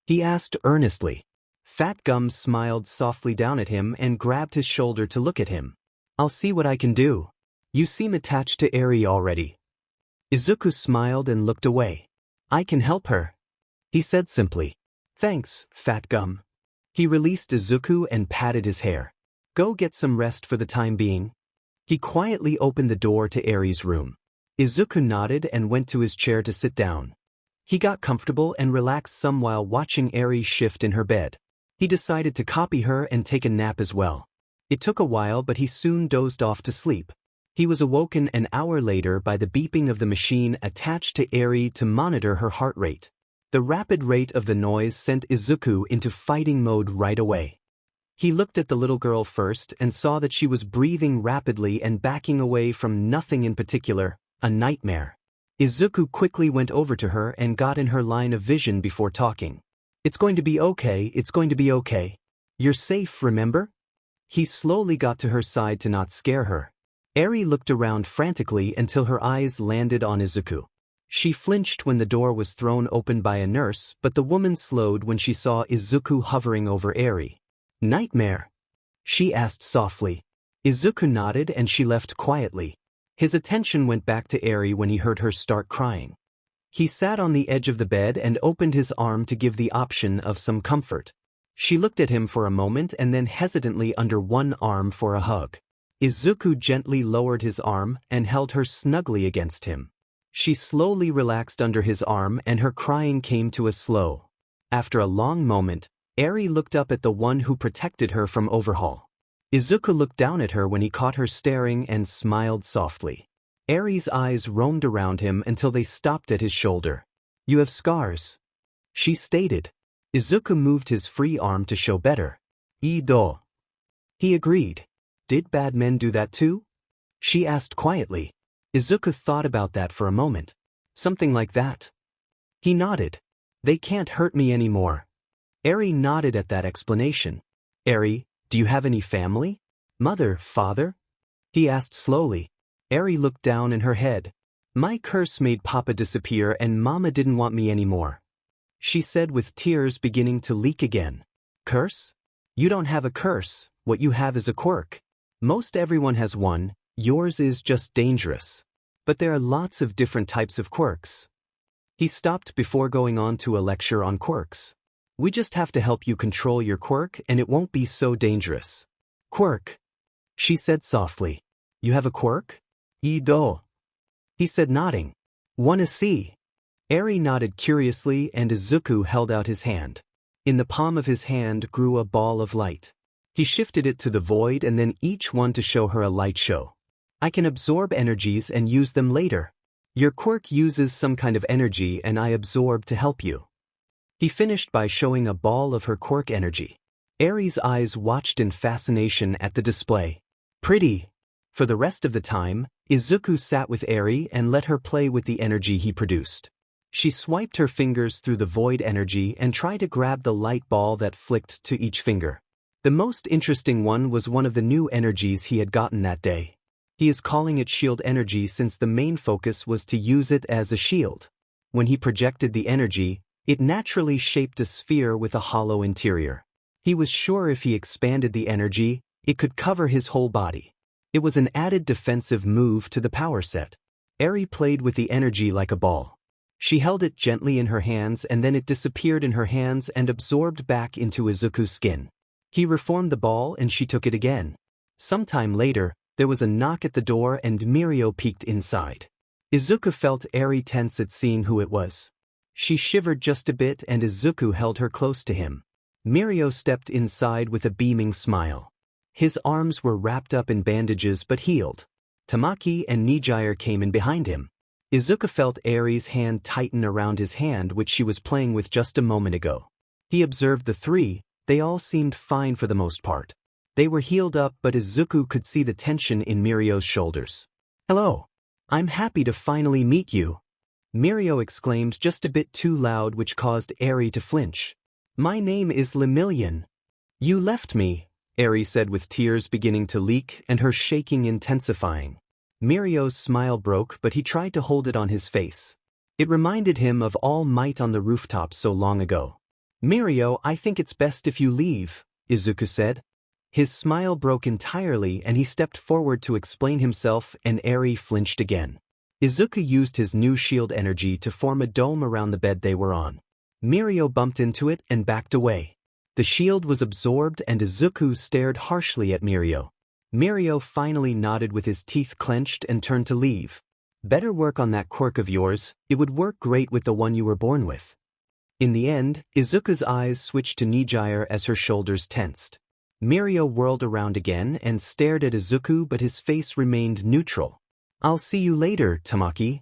He asked earnestly. Fat Gum smiled softly down at him and grabbed his shoulder to look at him. I'll see what I can do. You seem attached to Eri already. Izuku smiled and looked away. I can help her, he said simply. Thanks, Fat Gum. He released Izuku and patted his hair. Go get some rest for the time being. He quietly opened the door to Eri's room. Izuku nodded and went to his chair to sit down. He got comfortable and relaxed some while watching Eri shift in her bed. He decided to copy her and take a nap as well. It took a while but he soon dozed off to sleep. He was awoken an hour later by the beeping of the machine attached to Eri to monitor her heart rate. The rapid rate of the noise sent Izuku into fighting mode right away. He looked at the little girl first and saw that she was breathing rapidly and backing away from nothing in particular, a nightmare. Izuku quickly went over to her and got in her line of vision before talking. "It's going to be okay, it's going to be okay. You're safe, remember?" He slowly got to her side to not scare her. Eri looked around frantically until her eyes landed on Izuku. She flinched when the door was thrown open by a nurse, but the woman slowed when she saw Izuku hovering over Eri. "Nightmare?" she asked softly. Izuku nodded and she left quietly. His attention went back to Eri when he heard her start crying. He sat on the edge of the bed and opened his arm to give the option of some comfort. She looked at him for a moment and then hesitantly under one arm for a hug. Izuku gently lowered his arm and held her snugly against him. She slowly relaxed under his arm and her crying came to a slow. After a long moment, Eri looked up at the one who protected her from overhaul. Izuku looked down at her when he caught her staring and smiled softly. Eri's eyes roamed around him until they stopped at his shoulder. "You have scars," she stated. Izuku moved his free arm to show better. "Do." He agreed. "Did bad men do that too?" she asked quietly. Izuku thought about that for a moment. "Something like that." He nodded. "They can't hurt me anymore." Eri nodded at that explanation. "Eri, do you have any family? Mother, father?" he asked slowly. Eri looked down in her head. "My curse made Papa disappear and Mama didn't want me anymore," she said with tears beginning to leak again. "Curse? You don't have a curse, what you have is a quirk. Most everyone has one, yours is just dangerous. But there are lots of different types of quirks." He stopped before going on to a lecture on quirks. "We just have to help you control your quirk and it won't be so dangerous." "Quirk," she said softly. "You have a quirk?" "Do," he said nodding. "Wanna see?" Eri nodded curiously and Izuku held out his hand. In the palm of his hand grew a ball of light. He shifted it to the void and then each one to show her a light show. "I can absorb energies and use them later. Your quirk uses some kind of energy and I absorb to help you." He finished by showing a ball of her quirk energy. Eri's eyes watched in fascination at the display. "Pretty." For the rest of the time, Izuku sat with Eri and let her play with the energy he produced. She swiped her fingers through the void energy and tried to grab the light ball that flicked to each finger. The most interesting one was one of the new energies he had gotten that day. He is calling it shield energy since the main focus was to use it as a shield. When he projected the energy, it naturally shaped a sphere with a hollow interior. He was sure if he expanded the energy, it could cover his whole body. It was an added defensive move to the power set. Eri played with the energy like a ball. She held it gently in her hands and then it disappeared in her hands and absorbed back into Izuku's skin. He reformed the ball and she took it again. Sometime later, there was a knock at the door and Mirio peeked inside. Izuku felt Eri tense at seeing who it was. She shivered just a bit and Izuku held her close to him. Mirio stepped inside with a beaming smile. His arms were wrapped up in bandages but healed. Tamaki and Nighteye came in behind him. Izuku felt Eri's hand tighten around his hand which she was playing with just a moment ago. He observed the three. They all seemed fine for the most part. They were healed up but Izuku could see the tension in Mirio's shoulders. "Hello. I'm happy to finally meet you," Mirio exclaimed just a bit too loud which caused Eri to flinch. "My name is Lemillion." "You left me," Eri said with tears beginning to leak and her shaking intensifying. Mirio's smile broke but he tried to hold it on his face. It reminded him of All Might on the rooftop so long ago. "Mirio, I think it's best if you leave," Izuku said. His smile broke entirely and he stepped forward to explain himself and Eri flinched again. Izuku used his new shield energy to form a dome around the bed they were on. Mirio bumped into it and backed away. The shield was absorbed and Izuku stared harshly at Mirio. Mirio finally nodded with his teeth clenched and turned to leave. "Better work on that quirk of yours, it would work great with the one you were born with." In the end, Izuku's eyes switched to Nighteye as her shoulders tensed. Mirio whirled around again and stared at Izuku but his face remained neutral. "I'll see you later, Tamaki."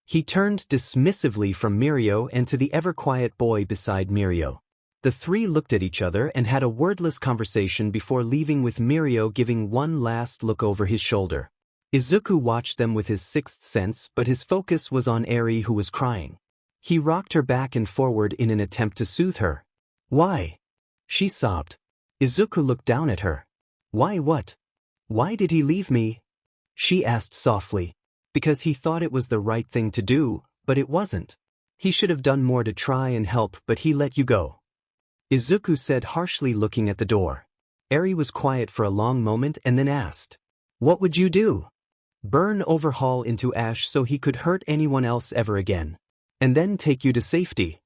He turned dismissively from Mirio and to the ever-quiet boy beside Mirio. The three looked at each other and had a wordless conversation before leaving, with Mirio giving one last look over his shoulder. Izuku watched them with his sixth sense, but his focus was on Eri, who was crying. He rocked her back and forward in an attempt to soothe her. "Why?" she sobbed. Izuku looked down at her. "Why what? Why did he leave me?" she asked softly. "Because he thought it was the right thing to do, but it wasn't. He should have done more to try and help, but he let you go," Izuku said harshly, looking at the door. Eri was quiet for a long moment and then asked, "What would you do? Burn Overhaul into ash so he could hurt anyone else ever again? And then take you to safety?"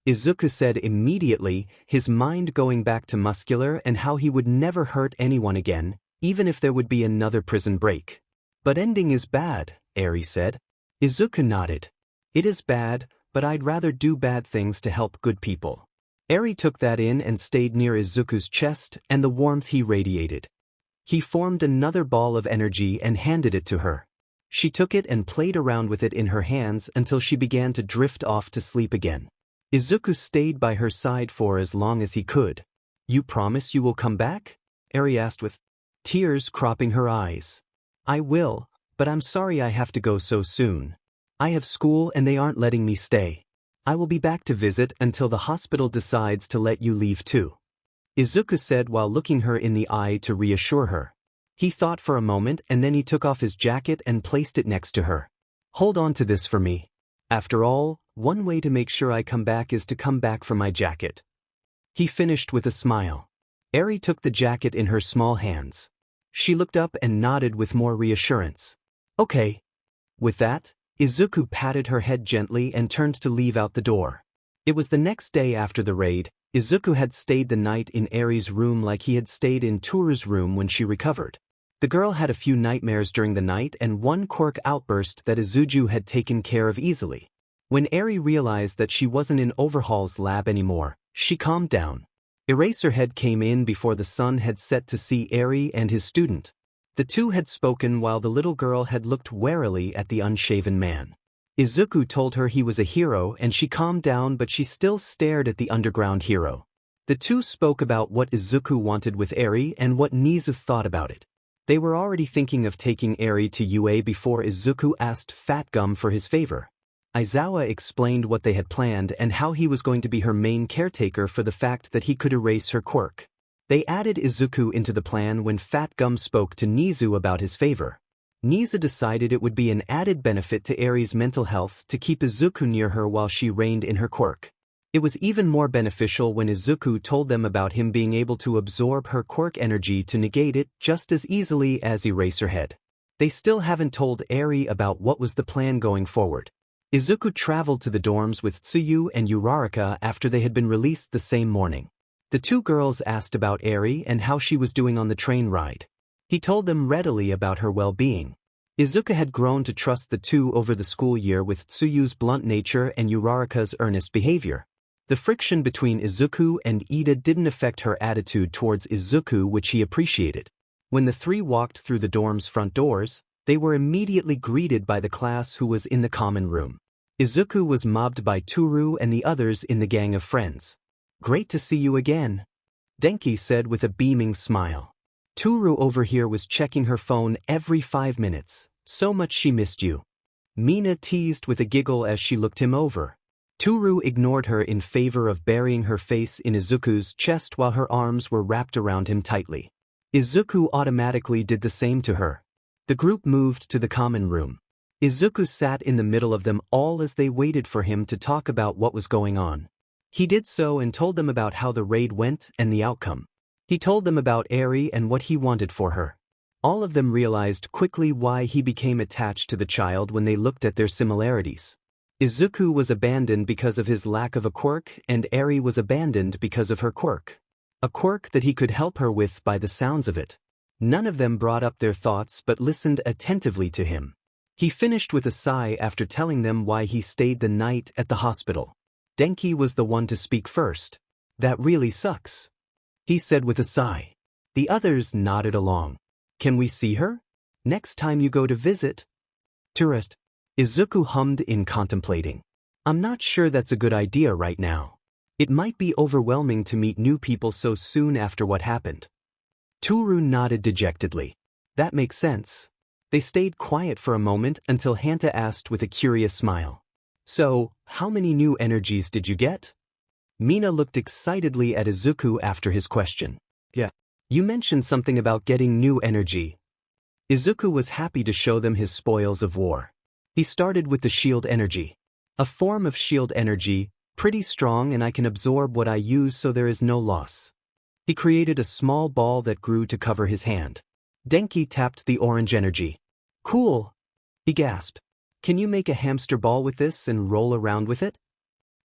Izuku said immediately, his mind going back to Muscular and how he would never hurt anyone again, even if there would be another prison break. "But ending is bad," Eri said. Izuku nodded. "It is bad, but I'd rather do bad things to help good people." Eri took that in and stayed near Izuku's chest and the warmth he radiated. He formed another ball of energy and handed it to her. She took it and played around with it in her hands until she began to drift off to sleep again. Izuku stayed by her side for as long as he could. "You promise you will come back?" Eri asked with tears cropping her eyes. "I will, but I'm sorry I have to go so soon. I have school and they aren't letting me stay. I will be back to visit until the hospital decides to let you leave too," Izuku said while looking her in the eye to reassure her. He thought for a moment and then he took off his jacket and placed it next to her. "Hold on to this for me. After all, one way to make sure I come back is to come back for my jacket," he finished with a smile. Eri took the jacket in her small hands. She looked up and nodded with more reassurance. "Okay." With that, Izuku patted her head gently and turned to leave out the door. It was the next day after the raid. Izuku had stayed the night in Eri's room like he had stayed in Toru's room when she recovered. The girl had a few nightmares during the night and one quirk outburst that Izuku had taken care of easily. When Eri realized that she wasn't in Overhaul's lab anymore, she calmed down. Eraserhead came in before the sun had set to see Eri and his student. The two had spoken while the little girl had looked warily at the unshaven man. Izuku told her he was a hero and she calmed down, but she still stared at the underground hero. The two spoke about what Izuku wanted with Eri and what Nizu thought about it. They were already thinking of taking Eri to UA before Izuku asked Fat Gum for his favor. Aizawa explained what they had planned and how he was going to be her main caretaker for the fact that he could erase her quirk. They added Izuku into the plan when Fat Gum spoke to Nizu about his favor. Nizu decided it would be an added benefit to Eri's mental health to keep Izuku near her while she reigned in her quirk. It was even more beneficial when Izuku told them about him being able to absorb her quirk energy to negate it just as easily as Eraserhead. They still haven't told Eri about what was the plan going forward. Izuku traveled to the dorms with Tsuyu and Uraraka after they had been released the same morning. The two girls asked about Eri and how she was doing on the train ride. He told them readily about her well-being. Izuku had grown to trust the two over the school year with Tsuyu's blunt nature and Uraraka's earnest behavior. The friction between Izuku and Ida didn't affect her attitude towards Izuku, which he appreciated. When the three walked through the dorm's front doors, they were immediately greeted by the class who was in the common room. Izuku was mobbed by Toru and the others in the gang of friends. "Great to see you again," Denki said with a beaming smile. "Toru over here was checking her phone every 5 minutes, so much she missed you," Mina teased with a giggle as she looked him over. Toru ignored her in favor of burying her face in Izuku's chest while her arms were wrapped around him tightly. Izuku automatically did the same to her. The group moved to the common room. Izuku sat in the middle of them all as they waited for him to talk about what was going on. He did so and told them about how the raid went and the outcome. He told them about Eri and what he wanted for her. All of them realized quickly why he became attached to the child when they looked at their similarities. Izuku was abandoned because of his lack of a quirk and Eri was abandoned because of her quirk. A quirk that he could help her with by the sounds of it. None of them brought up their thoughts but listened attentively to him. He finished with a sigh after telling them why he stayed the night at the hospital. Denki was the one to speak first. "That really sucks," he said with a sigh. The others nodded along. "Can we see her? Next time you go to visit?" "Tourist," Izuku hummed in contemplating. I'm not sure that's a good idea right now. It might be overwhelming to meet new people so soon after what happened. Toru nodded dejectedly. That makes sense. They stayed quiet for a moment until Hanta asked with a curious smile. So, how many new energies did you get? Mina looked excitedly at Izuku after his question. Yeah. You mentioned something about getting new energy. Izuku was happy to show them his spoils of war. He started with the shield energy. A form of shield energy, pretty strong, and I can absorb what I use so there is no loss. He created a small ball that grew to cover his hand. Denki tapped the orange energy. Cool! He gasped. Can you make a hamster ball with this and roll around with it?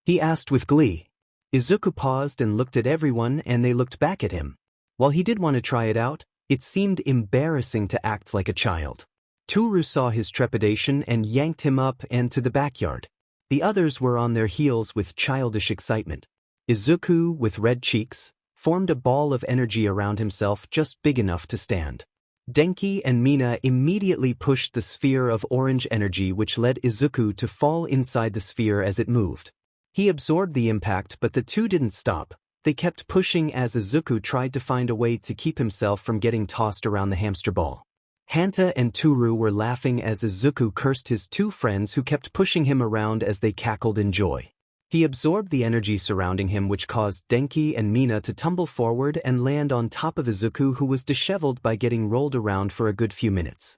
He asked with glee. Izuku paused and looked at everyone, and they looked back at him. While he did want to try it out, it seemed embarrassing to act like a child. Toru saw his trepidation and yanked him up and to the backyard. The others were on their heels with childish excitement. Izuku, with red cheeks, formed a ball of energy around himself just big enough to stand. Denki and Mina immediately pushed the sphere of orange energy, which led Izuku to fall inside the sphere as it moved. He absorbed the impact, but the two didn't stop. They kept pushing as Izuku tried to find a way to keep himself from getting tossed around the hamster ball. Hanta and Toru were laughing as Izuku cursed his two friends who kept pushing him around as they cackled in joy. He absorbed the energy surrounding him, which caused Denki and Mina to tumble forward and land on top of Izuku, who was disheveled by getting rolled around for a good few minutes.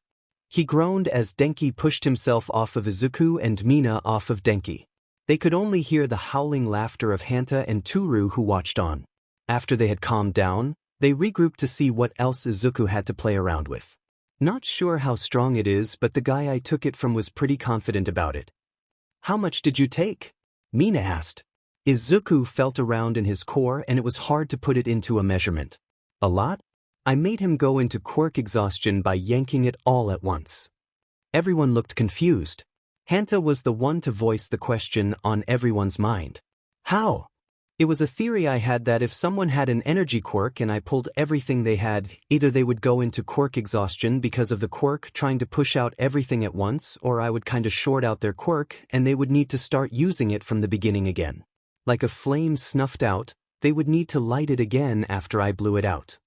He groaned as Denki pushed himself off of Izuku and Mina off of Denki. They could only hear the howling laughter of Hanta and Toru, who watched on. After they had calmed down, they regrouped to see what else Izuku had to play around with. Not sure how strong it is, but the guy I took it from was pretty confident about it. How much did you take? Mina asked. Izuku felt around in his core, and it was hard to put it into a measurement. A lot? I made him go into quirk exhaustion by yanking it all at once. Everyone looked confused. Hanta was the one to voice the question on everyone's mind. How? It was a theory I had that if someone had an energy quirk and I pulled everything they had, either they would go into quirk exhaustion because of the quirk trying to push out everything at once, or I would kinda short out their quirk and they would need to start using it from the beginning again. Like a flame snuffed out, they would need to light it again after I blew it out.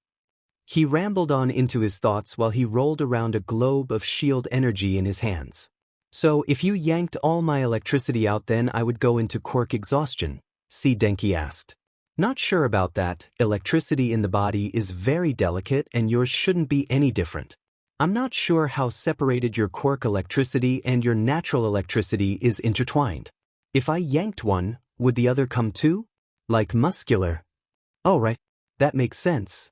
He rambled on into his thoughts while he rolled around a globe of shield energy in his hands. So if you yanked all my electricity out, then I would go into quirk exhaustion? Denki asked. Not sure about that. Electricity in the body is very delicate and yours shouldn't be any different. I'm not sure how separated your quirk electricity and your natural electricity is intertwined. If I yanked one, would the other come too? Like muscular? Oh right, that makes sense.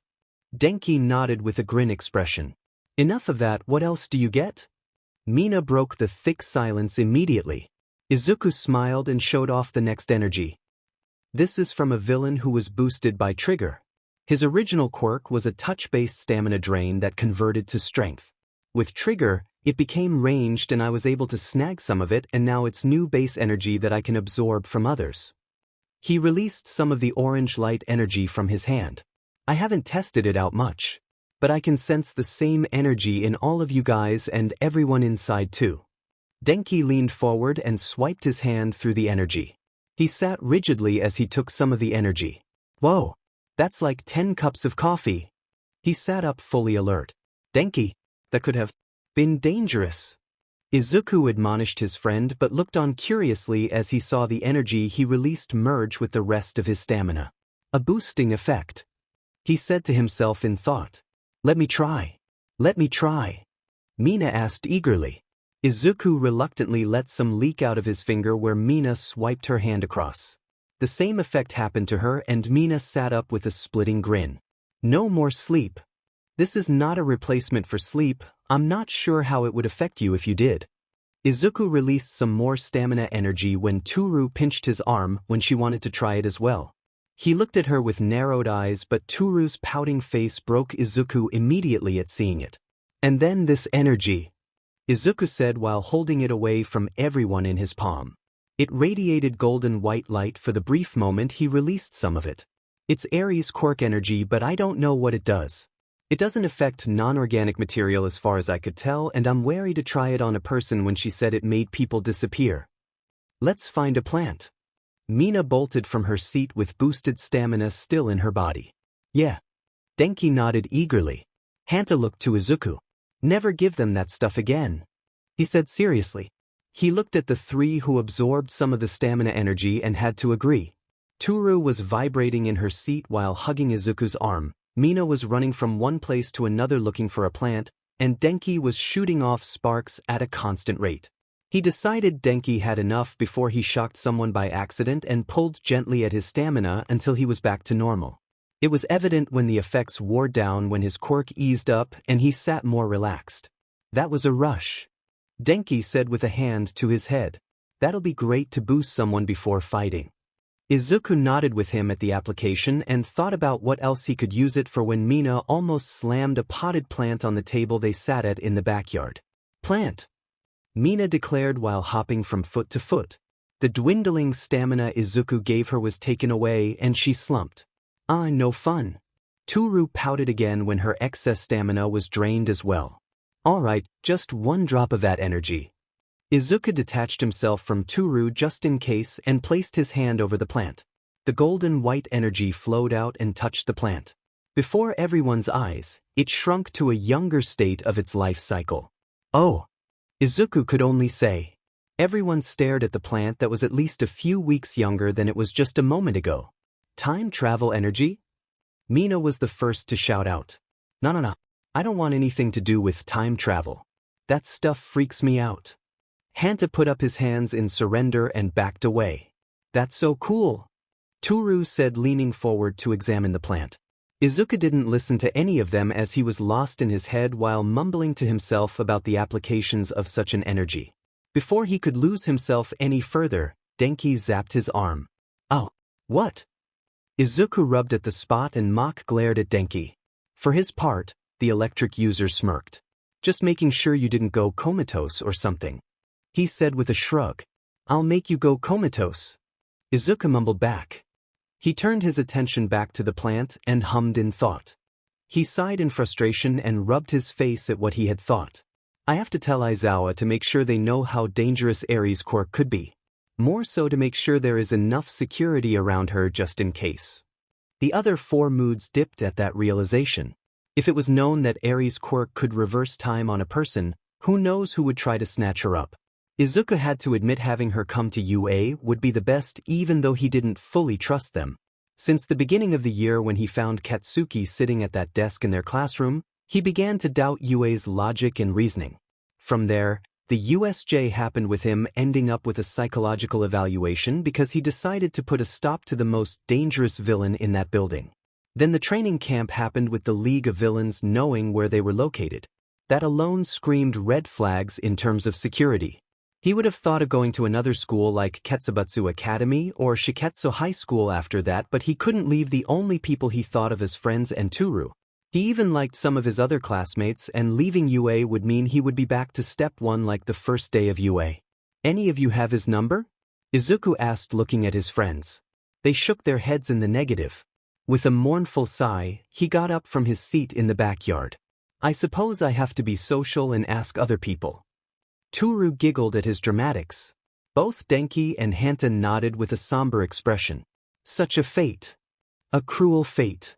Denki nodded with a grin expression. Enough of that, what else do you get? Mina broke the thick silence immediately. Izuku smiled and showed off the next energy. This is from a villain who was boosted by Trigger. His original quirk was a touch-based stamina drain that converted to strength. With Trigger, it became ranged and I was able to snag some of it, and now it's new base energy that I can absorb from others. He released some of the orange light energy from his hand. I haven't tested it out much, but I can sense the same energy in all of you guys and everyone inside too. Denki leaned forward and swiped his hand through the energy. He sat rigidly as he took some of the energy. Whoa, that's like 10 cups of coffee. He sat up fully alert. Denki, that could have been dangerous. Izuku admonished his friend but looked on curiously as he saw the energy he released merge with the rest of his stamina. A boosting effect. He said to himself in thought. Let me try. Let me try. Mina asked eagerly. Izuku reluctantly let some leak out of his finger where Mina swiped her hand across. The same effect happened to her and Mina sat up with a splitting grin. No more sleep. This is not a replacement for sleep. I'm not sure how it would affect you if you did. Izuku released some more stamina energy when Toru pinched his arm when she wanted to try it as well. He looked at her with narrowed eyes, but Toru's pouting face broke Izuku immediately at seeing it. And then this energy, Izuku said while holding it away from everyone in his palm. It radiated golden white light. For the brief moment he released some of it. It's Aries quirk energy, but I don't know what it does. It doesn't affect non-organic material as far as I could tell, and I'm wary to try it on a person when she said it made people disappear. Let's find a plant. Mina bolted from her seat with boosted stamina still in her body. Yeah. Denki nodded eagerly. Hanta looked to Izuku. Never give them that stuff again, he said seriously. He looked at the three who absorbed some of the stamina energy and had to agree. Toru was vibrating in her seat while hugging Izuku's arm, Mina was running from one place to another looking for a plant, and Denki was shooting off sparks at a constant rate. He decided Denki had enough before he shocked someone by accident and pulled gently at his stamina until he was back to normal. It was evident when the effects wore down when his quirk eased up and he sat more relaxed. That was a rush. Denki said with a hand to his head. That'll be great to boost someone before fighting. Izuku nodded with him at the application and thought about what else he could use it for when Mina almost slammed a potted plant on the table they sat at in the backyard. Plant! Mina declared while hopping from foot to foot. The dwindling stamina Izuku gave her was taken away and she slumped. No fun. Toru pouted again when her excess stamina was drained as well. Alright, just one drop of that energy. Izuku detached himself from Toru just in case and placed his hand over the plant. The golden white energy flowed out and touched the plant. Before everyone's eyes, it shrunk to a younger state of its life cycle. Oh! Izuku could only say. Everyone stared at the plant that was at least a few weeks younger than it was just a moment ago. Time travel energy? Mina was the first to shout out. No. I don't want anything to do with time travel. That stuff freaks me out. Hanta put up his hands in surrender and backed away. That's so cool, Toru said, leaning forward to examine the plant. Izuku didn't listen to any of them as he was lost in his head while mumbling to himself about the applications of such an energy. Before he could lose himself any further, Denki zapped his arm. Oh, what? Izuku rubbed at the spot and mock glared at Denki. For his part, the electric user smirked. Just making sure you didn't go comatose or something, he said with a shrug. I'll make you go comatose, Izuku mumbled back. He turned his attention back to the plant and hummed in thought. He sighed in frustration and rubbed his face at what he had thought. I have to tell Aizawa to make sure they know how dangerous Aries' quirk could be. More so to make sure there is enough security around her just in case. The other four moods dipped at that realization. If it was known that Aries' quirk could reverse time on a person, who knows who would try to snatch her up. Izuku had to admit having her come to UA would be the best even though he didn't fully trust them. Since the beginning of the year when he found Katsuki sitting at that desk in their classroom, he began to doubt UA's logic and reasoning. From there, the USJ happened with him ending up with a psychological evaluation because he decided to put a stop to the most dangerous villain in that building. Then the training camp happened with the League of Villains knowing where they were located. That alone screamed red flags in terms of security. He would have thought of going to another school like Ketsubutsu Academy or Shiketsu High School after that, but he couldn't leave the only people he thought of as friends and Toru. He even liked some of his other classmates, and leaving UA would mean he would be back to step one like the first day of UA. Any of you have his number? Izuku asked, looking at his friends. They shook their heads in the negative. With a mournful sigh, he got up from his seat in the backyard. I suppose I have to be social and ask other people. Toru giggled at his dramatics. Both Denki and Hanta nodded with a somber expression. Such a fate. A cruel fate.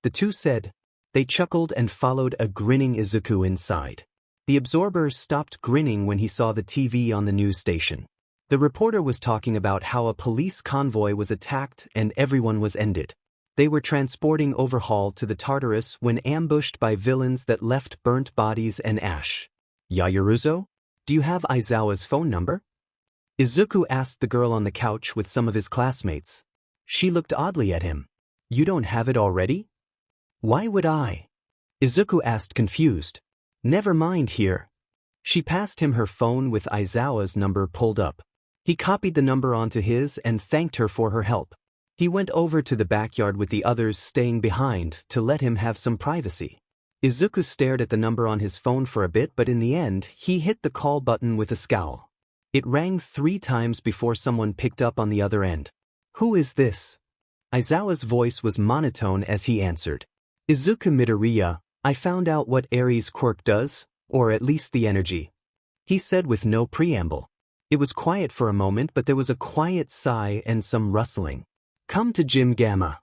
The two said. They chuckled and followed a grinning Izuku inside. The absorber stopped grinning when he saw the TV on the news station. The reporter was talking about how a police convoy was attacked and everyone was ended. They were transporting Overhaul to the Tartarus when ambushed by villains that left burnt bodies and ash. Yayaruzo? Do you have Aizawa's phone number? Izuku asked the girl on the couch with some of his classmates. She looked oddly at him. You don't have it already? Why would I? Izuku asked, confused. Never mind here. She passed him her phone with Aizawa's number pulled up. He copied the number onto his and thanked her for her help. He went over to the backyard with the others staying behind to let him have some privacy. Izuku stared at the number on his phone for a bit, but in the end, he hit the call button with a scowl. It rang 3 times before someone picked up on the other end. Who is this? Aizawa's voice was monotone as he answered. Izuku Midoriya, I found out what Aries' quirk does, or at least the energy. He said with no preamble. It was quiet for a moment, but there was a quiet sigh and some rustling. Come to Gym Gamma.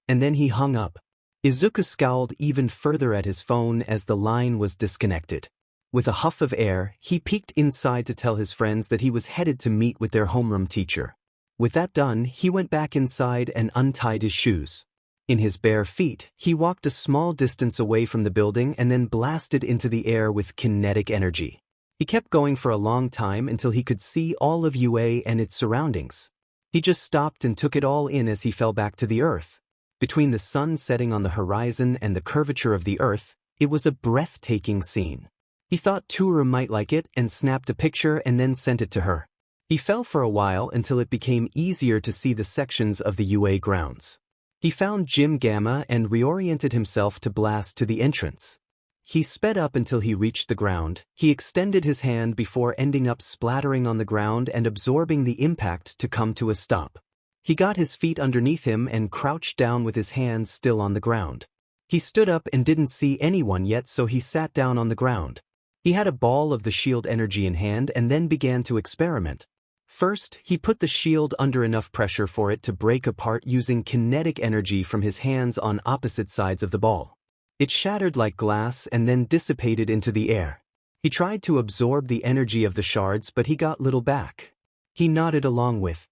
And then he hung up. Izuku scowled even further at his phone as the line was disconnected. With a huff of air, he peeked inside to tell his friends that he was headed to meet with their homeroom teacher. With that done, he went back inside and untied his shoes. In his bare feet, he walked a small distance away from the building and then blasted into the air with kinetic energy. He kept going for a long time until he could see all of UA and its surroundings. He just stopped and took it all in as he fell back to the earth. Between the sun setting on the horizon and the curvature of the earth, it was a breathtaking scene. He thought Toru might like it and snapped a picture and then sent it to her. He fell for a while until it became easier to see the sections of the UA grounds. He found Gym Gamma and reoriented himself to blast to the entrance. He sped up until he reached the ground. He extended his hand before ending up splattering on the ground and absorbing the impact to come to a stop. He got his feet underneath him and crouched down with his hands still on the ground. He stood up and didn't see anyone yet, so he sat down on the ground. He had a ball of the shield energy in hand and then began to experiment. First, he put the shield under enough pressure for it to break apart using kinetic energy from his hands on opposite sides of the ball. It shattered like glass and then dissipated into the air. He tried to absorb the energy of the shards, but he got little back. He nodded along with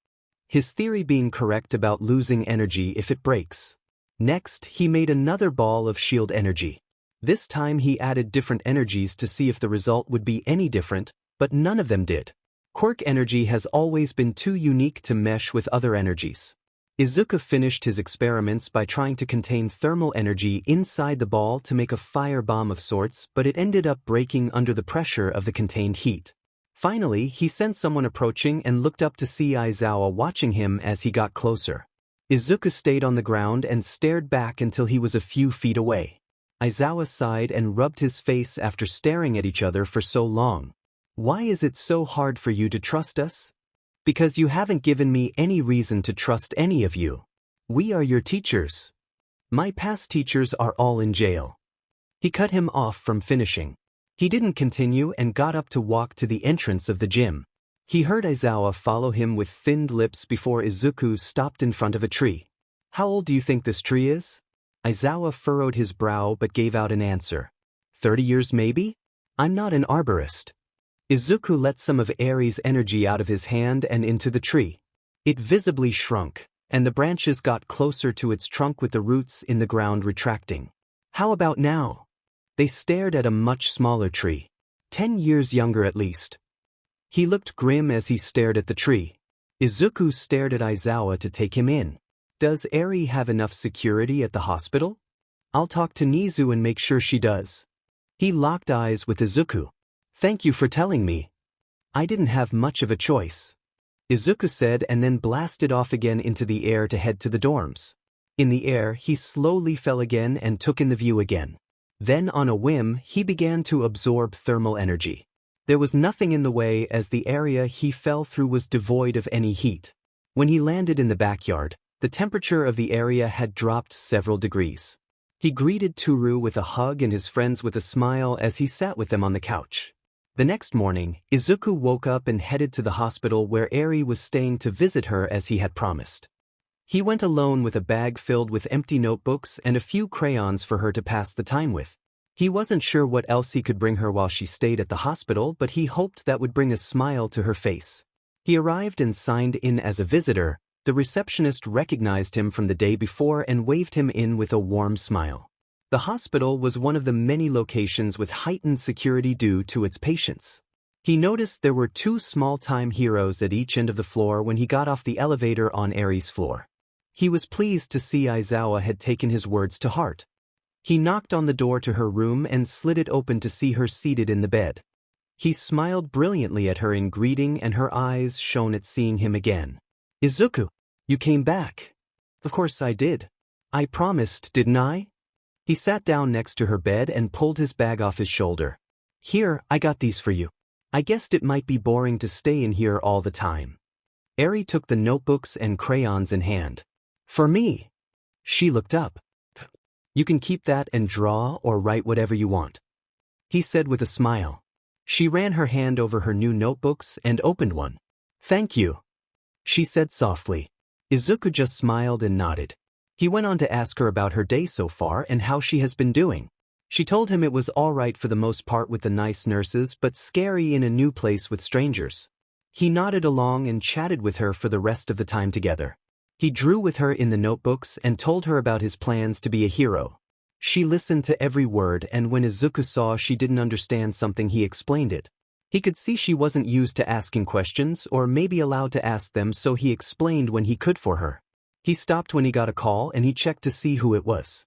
his theory being correct about losing energy if it breaks. Next, he made another ball of shield energy. This time he added different energies to see if the result would be any different, but none of them did. Quirk energy has always been too unique to mesh with other energies. Izuku finished his experiments by trying to contain thermal energy inside the ball to make a fire bomb of sorts, but it ended up breaking under the pressure of the contained heat. Finally, he sensed someone approaching and looked up to see Aizawa watching him as he got closer. Izuku stayed on the ground and stared back until he was a few feet away. Aizawa sighed and rubbed his face after staring at each other for so long. Why is it so hard for you to trust us? Because you haven't given me any reason to trust any of you. We are your teachers. My past teachers are all in jail. He cut him off from finishing. He didn't continue and got up to walk to the entrance of the gym. He heard Aizawa follow him with thinned lips before Izuku stopped in front of a tree. How old do you think this tree is? Aizawa furrowed his brow but gave out an answer. 30 years maybe? I'm not an arborist. Izuku let some of Aries' energy out of his hand and into the tree. It visibly shrunk, and the branches got closer to its trunk with the roots in the ground retracting. How about now? They stared at a much smaller tree. 10 years younger at least. He looked grim as he stared at the tree. Izuku stared at Aizawa to take him in. Does Eri have enough security at the hospital? I'll talk to Nizu and make sure she does. He locked eyes with Izuku. Thank you for telling me. I didn't have much of a choice, Izuku said and then blasted off again into the air to head to the dorms. In the air, he slowly fell again and took in the view again. Then on a whim, he began to absorb thermal energy. There was nothing in the way as the area he fell through was devoid of any heat. When he landed in the backyard, the temperature of the area had dropped several degrees. He greeted Toru with a hug and his friends with a smile as he sat with them on the couch. The next morning, Izuku woke up and headed to the hospital where Eri was staying to visit her as he had promised. He went alone with a bag filled with empty notebooks and a few crayons for her to pass the time with. He wasn't sure what else he could bring her while she stayed at the hospital, but he hoped that would bring a smile to her face. He arrived and signed in as a visitor. The receptionist recognized him from the day before and waved him in with a warm smile. The hospital was one of the many locations with heightened security due to its patients. He noticed there were 2 small-time heroes at each end of the floor when he got off the elevator on Aries' floor. He was pleased to see Aizawa had taken his words to heart. He knocked on the door to her room and slid it open to see her seated in the bed. He smiled brilliantly at her in greeting and her eyes shone at seeing him again. Izuku, you came back. Of course I did. I promised, didn't I? He sat down next to her bed and pulled his bag off his shoulder. Here, I got these for you. I guessed it might be boring to stay in here all the time. Eri took the notebooks and crayons in hand. For me. She looked up. You can keep that and draw or write whatever you want," he said with a smile. She ran her hand over her new notebooks and opened one. "Thank you," she said softly. Izuku just smiled and nodded. He went on to ask her about her day so far and how she has been doing. She told him it was all right for the most part with the nice nurses but scary in a new place with strangers. He nodded along and chatted with her for the rest of the time together. He drew with her in the notebooks and told her about his plans to be a hero. She listened to every word, and when Izuku saw she didn't understand something, he explained it. He could see she wasn't used to asking questions or maybe allowed to ask them, so he explained when he could for her. He stopped when he got a call and he checked to see who it was.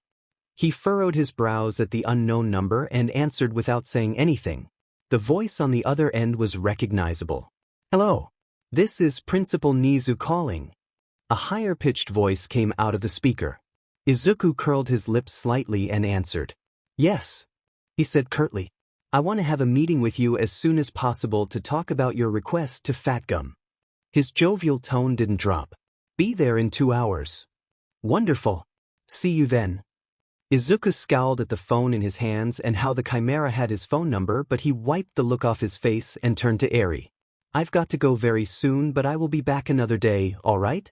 He furrowed his brows at the unknown number and answered without saying anything. The voice on the other end was recognizable. "Hello. This is Principal Nizu calling." A higher-pitched voice came out of the speaker. Izuku curled his lips slightly and answered. "Yes," he said curtly. "I want to have a meeting with you as soon as possible to talk about your request to Fat Gum." His jovial tone didn't drop. "Be there in 2 hours." "Wonderful. See you then." Izuku scowled at the phone in his hands and how the Chimera had his phone number, but he wiped the look off his face and turned to Eri. "I've got to go very soon, but I will be back another day, all right?"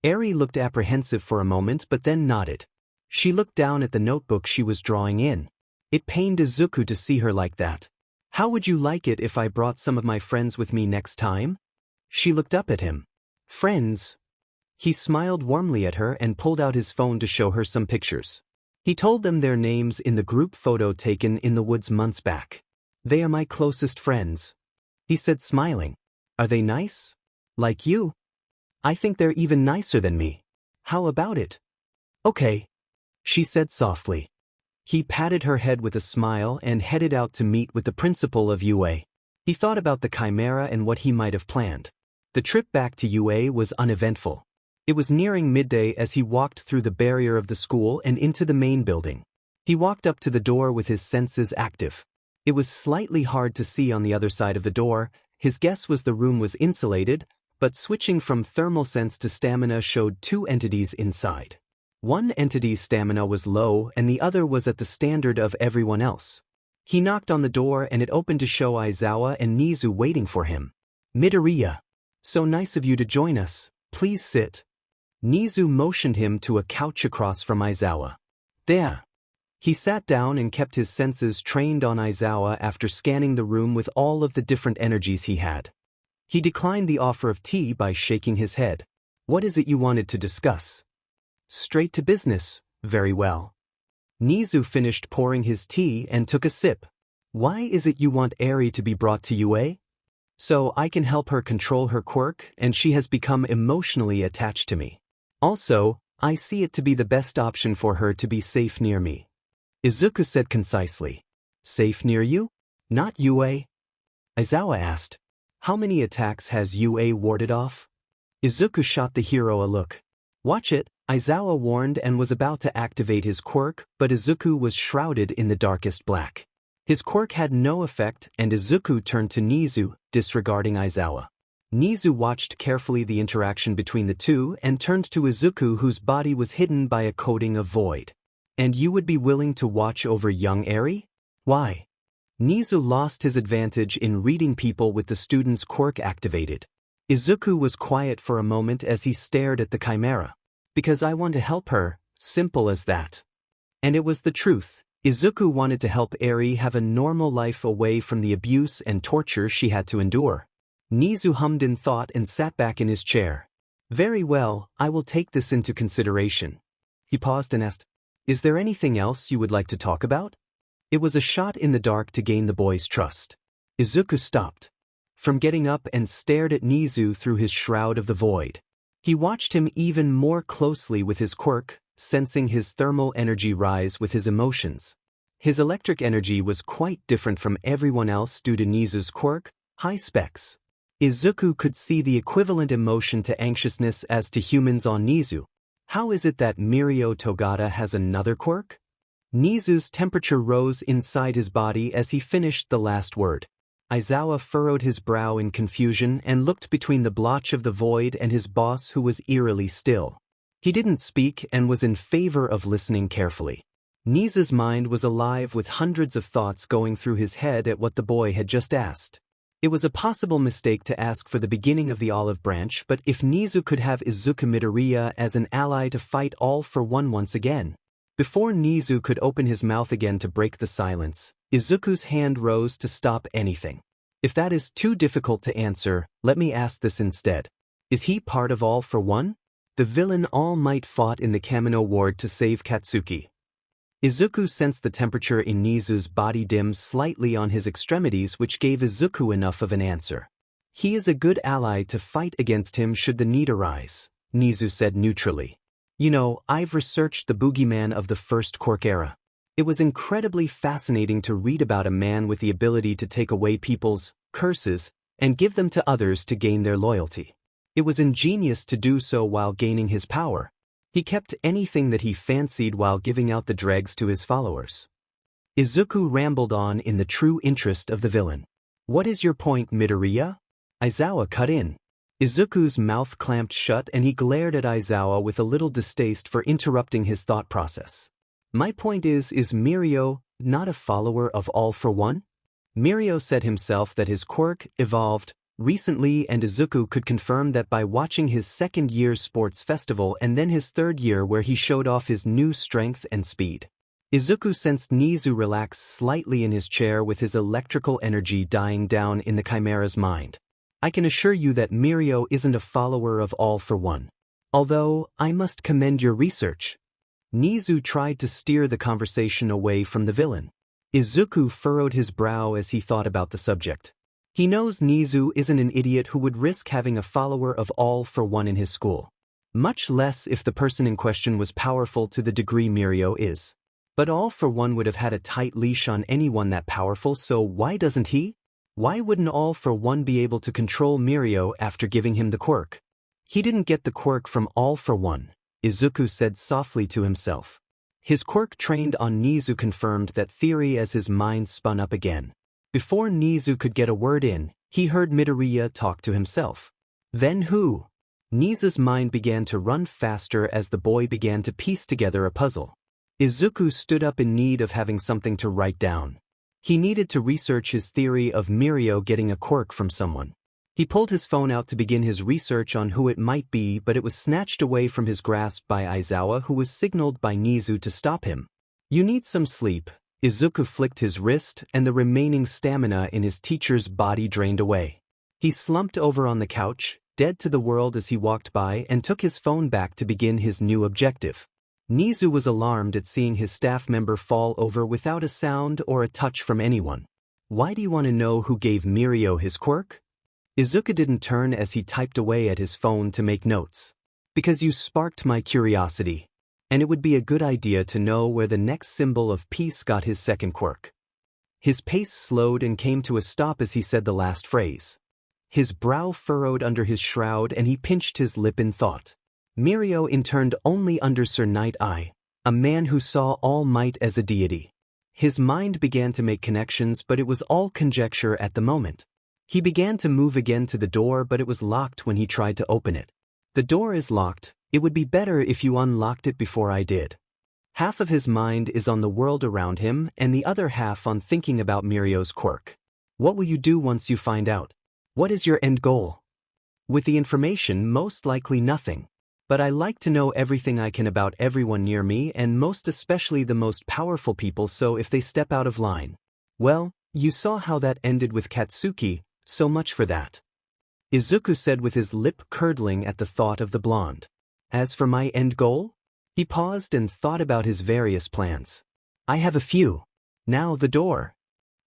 Eri looked apprehensive for a moment but then nodded. She looked down at the notebook she was drawing in. It pained Izuku to see her like that. "How would you like it if I brought some of my friends with me next time?" She looked up at him. "Friends?" He smiled warmly at her and pulled out his phone to show her some pictures. He told them their names in the group photo taken in the woods months back. "They are my closest friends," he said, smiling. "Are they nice? Like you?" "I think they're even nicer than me. How about it?" "Okay," she said softly. He patted her head with a smile and headed out to meet with the principal of UA. He thought about the Chimera and what he might have planned. The trip back to UA was uneventful. It was nearing midday as he walked through the barrier of the school and into the main building. He walked up to the door with his senses active. It was slightly hard to see on the other side of the door. His guess was the room was insulated, but switching from thermal sense to stamina showed 2 entities inside. One entity's stamina was low and the other was at the standard of everyone else. He knocked on the door and it opened to show Aizawa and Nizu waiting for him. "Midoriya. So nice of you to join us. Please sit." Nizu motioned him to a couch across from Aizawa. "There." He sat down and kept his senses trained on Aizawa after scanning the room with all of the different energies he had. He declined the offer of tea by shaking his head. "What is it you wanted to discuss?" "Straight to business." "Very well." Nizu finished pouring his tea and took a sip. "Why is it you want Eri to be brought to UA?" "So I can help her control her quirk, and she has become emotionally attached to me. Also, I see it to be the best option for her to be safe near me." Izuku said concisely. "Safe near you? Not UA?" Aizawa asked. "How many attacks has UA warded off?" Izuku shot the hero a look. "Watch it," Aizawa warned and was about to activate his quirk, but Izuku was shrouded in the darkest black. His quirk had no effect and Izuku turned to Nizu, disregarding Aizawa. Nizu watched carefully the interaction between the two and turned to Izuku, whose body was hidden by a coating of void. "And you would be willing to watch over young Eri? Why?" Nizu lost his advantage in reading people with the student's quirk activated. Izuku was quiet for a moment as he stared at the Chimera. "Because I want to help her, simple as that." And it was the truth. Izuku wanted to help Eri have a normal life away from the abuse and torture she had to endure. Nizu hummed in thought and sat back in his chair. "Very well, I will take this into consideration." He paused and asked, "Is there anything else you would like to talk about?" It was a shot in the dark to gain the boy's trust. Izuku stopped from getting up and stared at Nizu through his shroud of the void. He watched him even more closely with his quirk, sensing his thermal energy rise with his emotions. His electric energy was quite different from everyone else due to Nizu's quirk, high specs. Izuku could see the equivalent emotion to anxiousness as to humans on Nizu. How is it that Mirio Togata has another quirk? Nizu's temperature rose inside his body as he finished the last word. Aizawa furrowed his brow in confusion and looked between the blotch of the void and his boss, who was eerily still. He didn't speak and was in favor of listening carefully. Nizu's mind was alive with hundreds of thoughts going through his head at what the boy had just asked. It was a possible mistake to ask for the beginning of the olive branch, but if Nizu could have Izuku Midoriya as an ally to fight all for one once again. Before Nizu could open his mouth again to break the silence, Izuku's hand rose to stop anything. If that is too difficult to answer, let me ask this instead. Is he part of All for One? The villain All Might fought in the Kamino Ward to save Katsuki. Izuku sensed the temperature in Nizu's body dim slightly on his extremities, which gave Izuku enough of an answer. He is a good ally to fight against him should the need arise, Nizu said neutrally. You know, I've researched the boogeyman of the first Quirk era. It was incredibly fascinating to read about a man with the ability to take away people's curses and give them to others to gain their loyalty. It was ingenious to do so while gaining his power. He kept anything that he fancied while giving out the dregs to his followers. Izuku rambled on in the true interest of the villain. What is your point, Midoriya? Aizawa cut in. Izuku's mouth clamped shut and he glared at Aizawa with a little distaste for interrupting his thought process. My point is Mirio not a follower of All for One? Mirio said himself that his quirk evolved recently, and Izuku could confirm that by watching his second-year sports festival and then his third year where he showed off his new strength and speed. Izuku sensed Nizu relax slightly in his chair with his electrical energy dying down in the Chimera's mind. I can assure you that Mirio isn't a follower of All for One. Although, I must commend your research. Nizu tried to steer the conversation away from the villain. Izuku furrowed his brow as he thought about the subject. He knows Nizu isn't an idiot who would risk having a follower of All for One in his school. Much less if the person in question was powerful to the degree Mirio is. But All for One would have had a tight leash on anyone that powerful, so why doesn't he? Why wouldn't All for One be able to control Mirio after giving him the quirk? He didn't get the quirk from All for One, Izuku said softly to himself. His quirk trained on Nizu confirmed that theory as his mind spun up again. Before Nizu could get a word in, he heard Midoriya talk to himself. Then who? Nizu's mind began to run faster as the boy began to piece together a puzzle. Izuku stood up in need of having something to write down. He needed to research his theory of Mirio getting a quirk from someone. He pulled his phone out to begin his research on who it might be, but it was snatched away from his grasp by Aizawa, who was signaled by Nizu to stop him. You need some sleep. Izuku flicked his wrist, and the remaining stamina in his teacher's body drained away. He slumped over on the couch, dead to the world as he walked by, and took his phone back to begin his new objective. Nizu was alarmed at seeing his staff member fall over without a sound or a touch from anyone. Why do you want to know who gave Mirio his quirk? Izuku didn't turn as he typed away at his phone to make notes. Because you sparked my curiosity. And it would be a good idea to know where the next symbol of peace got his second quirk. His pace slowed and came to a stop as he said the last phrase. His brow furrowed under his shroud and he pinched his lip in thought. Mirio interned only under Sir Nighteye, a man who saw All Might as a deity. His mind began to make connections, but it was all conjecture at the moment. He began to move again to the door, but it was locked when he tried to open it. The door is locked. It would be better if you unlocked it before I did. Half of his mind is on the world around him and the other half on thinking about Mirio's quirk. What will you do once you find out? What is your end goal? With the information, most likely nothing. But I like to know everything I can about everyone near me, and most especially the most powerful people, so if they step out of line. Well, you saw how that ended with Katsuki, so much for that. Izuku said with his lip curdling at the thought of the blonde. As for my end goal? He paused and thought about his various plans. I have a few. Now the door.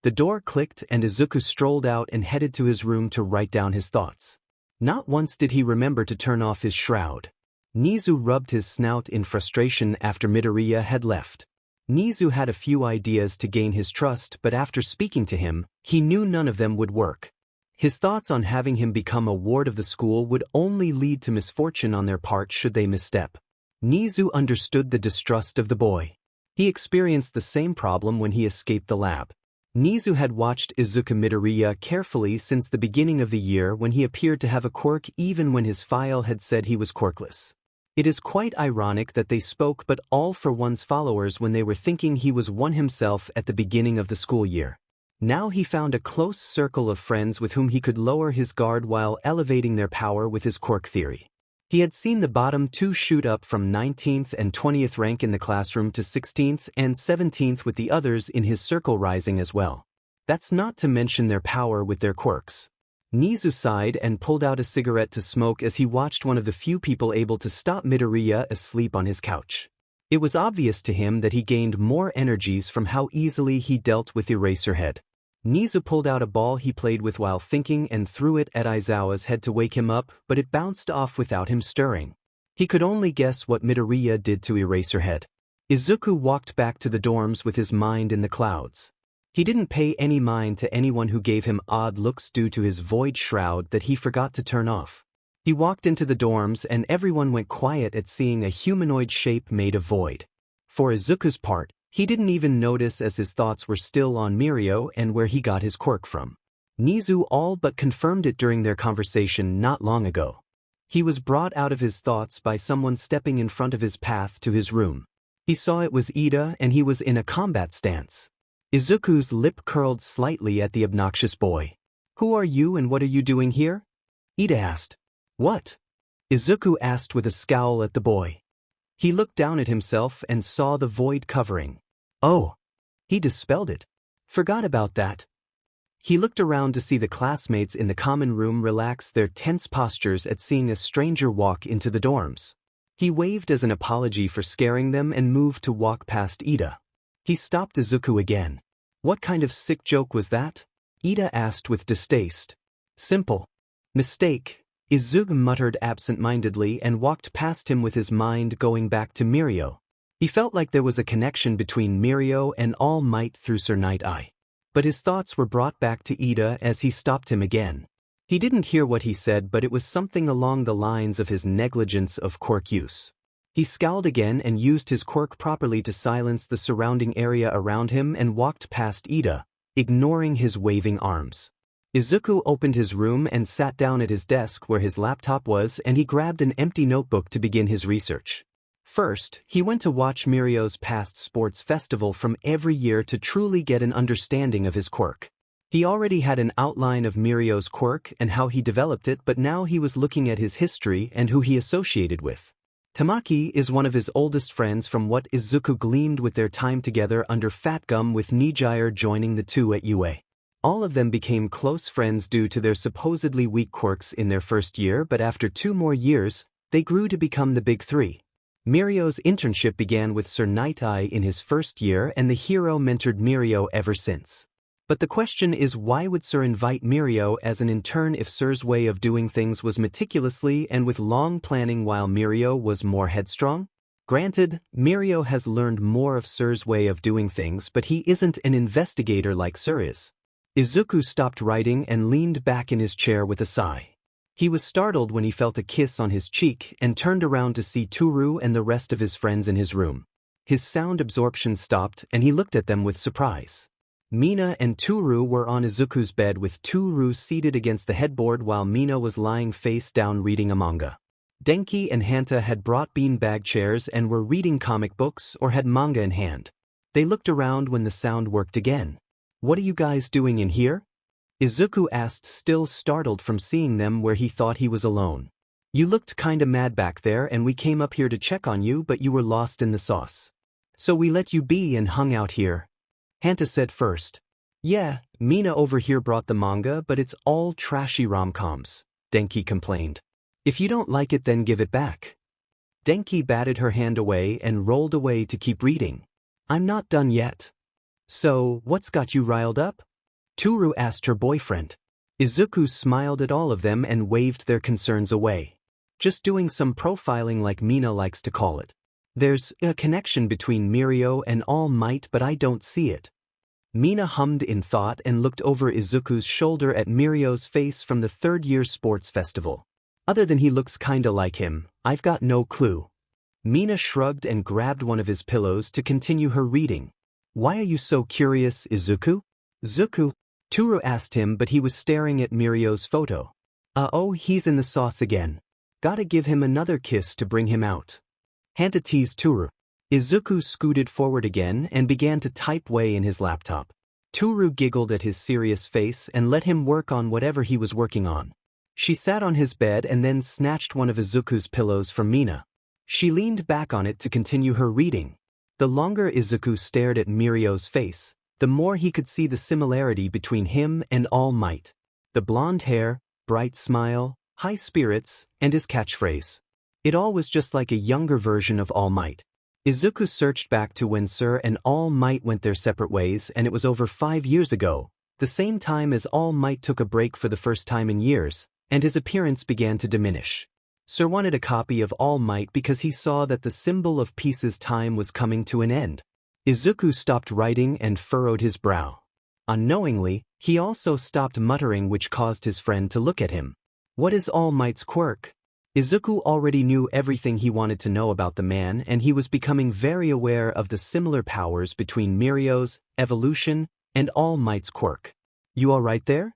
The door clicked and Izuku strolled out and headed to his room to write down his thoughts. Not once did he remember to turn off his shroud. Nizu rubbed his snout in frustration after Midoriya had left. Nizu had a few ideas to gain his trust, but after speaking to him, he knew none of them would work. His thoughts on having him become a ward of the school would only lead to misfortune on their part should they misstep. Nizu understood the distrust of the boy. He experienced the same problem when he escaped the lab. Nizu had watched Izuku Midoriya carefully since the beginning of the year when he appeared to have a quirk even when his file had said he was quirkless. It is quite ironic that they spoke but all for one's followers when they were thinking he was one himself at the beginning of the school year. Now he found a close circle of friends with whom he could lower his guard while elevating their power with his quirk theory. He had seen the bottom two shoot up from 19th and 20th rank in the classroom to 16th and 17th, with the others in his circle rising as well. That's not to mention their power with their quirks. Nizu sighed and pulled out a cigarette to smoke as he watched one of the few people able to stop Midoriya asleep on his couch. It was obvious to him that he gained more energies from how easily he dealt with Eraserhead. Nizu pulled out a ball he played with while thinking and threw it at Aizawa's head to wake him up, but it bounced off without him stirring. He could only guess what Midoriya did to Eraserhead. Izuku walked back to the dorms with his mind in the clouds. He didn't pay any mind to anyone who gave him odd looks due to his void shroud that he forgot to turn off. He walked into the dorms and everyone went quiet at seeing a humanoid shape made of void. For Izuku's part, he didn't even notice as his thoughts were still on Mirio and where he got his quirk from. Nizu all but confirmed it during their conversation not long ago. He was brought out of his thoughts by someone stepping in front of his path to his room. He saw it was Ida and he was in a combat stance. Izuku's lip curled slightly at the obnoxious boy. "Who are you and what are you doing here?" Ida asked. "What?" Izuku asked with a scowl at the boy. He looked down at himself and saw the void covering. Oh. He dispelled it. Forgot about that. He looked around to see the classmates in the common room relax their tense postures at seeing a stranger walk into the dorms. He waved as an apology for scaring them and moved to walk past Ida. He stopped Izuku again. "What kind of sick joke was that?" Ida asked with distaste. "Simple. Mistake," Izuku muttered absent-mindedly and walked past him with his mind going back to Mirio. He felt like there was a connection between Mirio and All Might through Sir Nighteye. But his thoughts were brought back to Ida as he stopped him again. He didn't hear what he said, but it was something along the lines of his negligence of quirk use. He scowled again and used his quirk properly to silence the surrounding area around him and walked past Ida, ignoring his waving arms. Izuku opened his room and sat down at his desk where his laptop was, and he grabbed an empty notebook to begin his research. First, he went to watch Mirio's past sports festival from every year to truly get an understanding of his quirk. He already had an outline of Mirio's quirk and how he developed it, but now he was looking at his history and who he associated with. Tamaki is one of his oldest friends from what Izuku gleaned with their time together under Fat Gum, with Nighteye joining the two at UA. All of them became close friends due to their supposedly weak quirks in their first year, but after 2 more years, they grew to become the big three. Mirio's internship began with Sir Nighteye in his first year, and the hero mentored Mirio ever since. But the question is, why would Sir invite Mirio as an intern if Sir's way of doing things was meticulously and with long planning while Mirio was more headstrong? Granted, Mirio has learned more of Sir's way of doing things, but he isn't an investigator like Sir is. Izuku stopped writing and leaned back in his chair with a sigh. He was startled when he felt a kiss on his cheek and turned around to see Toru and the rest of his friends in his room. His sound absorption stopped and he looked at them with surprise. Mina and Toru were on Izuku's bed with Toru seated against the headboard while Mina was lying face down reading a manga. Denki and Hanta had brought beanbag chairs and were reading comic books or had manga in hand. They looked around when the sound worked again. "What are you guys doing in here?" Izuku asked, still startled from seeing them where he thought he was alone. "You looked kinda mad back there and we came up here to check on you, but you were lost in the sauce. So we let you be and hung out here," Hanta said first. "Yeah, Mina over here brought the manga, but it's all trashy rom-coms," Denki complained. "If you don't like it, then give it back." Denki batted her hand away and rolled away to keep reading. "I'm not done yet." "So, what's got you riled up?" Toru asked her boyfriend. Izuku smiled at all of them and waved their concerns away. "Just doing some profiling, like Mina likes to call it. There's a connection between Mirio and All Might, but I don't see it." Mina hummed in thought and looked over Izuku's shoulder at Mirio's face from the third-year sports festival. "Other than he looks kinda like him, I've got no clue." Mina shrugged and grabbed one of his pillows to continue her reading. "Why are you so curious, Izuku?" "Zuku?" Toru asked him, but he was staring at Mirio's photo. Oh, he's in the sauce again. Gotta give him another kiss to bring him out. Hanta teased Toru. Izuku scooted forward again and began to type away in his laptop. Toru giggled at his serious face and let him work on whatever he was working on. She sat on his bed and then snatched one of Izuku's pillows from Mina. She leaned back on it to continue her reading. The longer Izuku stared at Mirio's face, the more he could see the similarity between him and All Might. The blonde hair, bright smile, high spirits, and his catchphrase. It all was just like a younger version of All Might. Izuku searched back to when Sir and All Might went their separate ways, and it was over 5 years ago, the same time as All Might took a break for the first time in years, and his appearance began to diminish. Sir wanted a copy of All Might because he saw that the symbol of peace's time was coming to an end. Izuku stopped writing and furrowed his brow. Unknowingly, he also stopped muttering, which caused his friend to look at him. What is All Might's quirk? Izuku already knew everything he wanted to know about the man, and he was becoming very aware of the similar powers between Mirio's evolution and All Might's quirk. You all right there?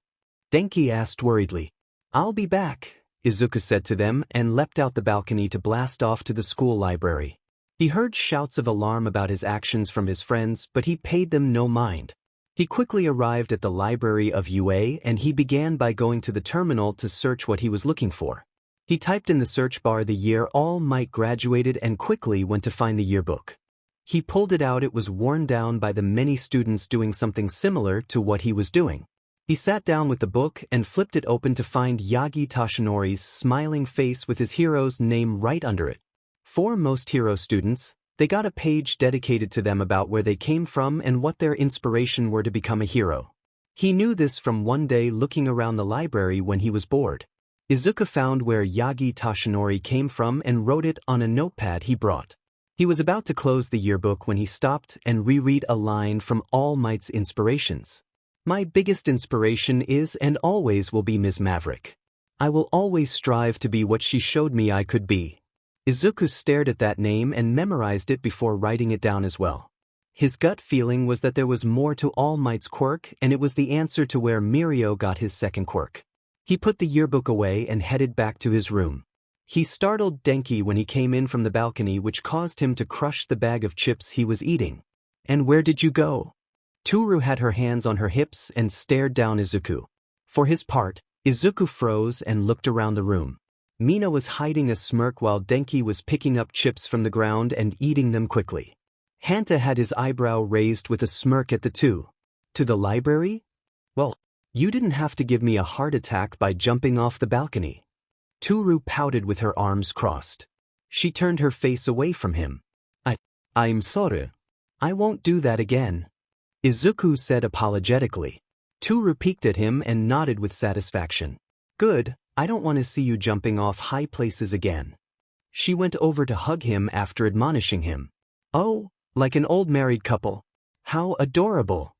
Denki asked worriedly. I'll be back, Izuku said to them and leapt out the balcony to blast off to the school library. He heard shouts of alarm about his actions from his friends, but he paid them no mind. He quickly arrived at the library of UA and he began by going to the terminal to search what he was looking for. He typed in the search bar the year All Might graduated and quickly went to find the yearbook. He pulled it out. It was worn down by the many students doing something similar to what he was doing. He sat down with the book and flipped it open to find Yagi Tashinori's smiling face with his hero's name right under it. For most hero students, they got a page dedicated to them about where they came from and what their inspiration were to become a hero. He knew this from one day looking around the library when he was bored. Izuku found where Yagi Tashinori came from and wrote it on a notepad he brought. He was about to close the yearbook when he stopped and reread a line from All Might's inspirations. My biggest inspiration is and always will be Ms. Maverick. I will always strive to be what she showed me I could be. Izuku stared at that name and memorized it before writing it down as well. His gut feeling was that there was more to All Might's quirk, and it was the answer to where Mirio got his second quirk. He put the yearbook away and headed back to his room. He startled Denki when he came in from the balcony, which caused him to crush the bag of chips he was eating. And where did you go? Toru had her hands on her hips and stared down Izuku. For his part, Izuku froze and looked around the room. Mina was hiding a smirk while Denki was picking up chips from the ground and eating them quickly. Hanta had his eyebrow raised with a smirk at the two. To the library? Well, you didn't have to give me a heart attack by jumping off the balcony. Toru pouted with her arms crossed. She turned her face away from him. I'm sorry. I won't do that again. Izuku said apologetically. Toru peeked at him and nodded with satisfaction. Good. I don't want to see you jumping off high places again. She went over to hug him after admonishing him. Oh, like an old married couple. How adorable.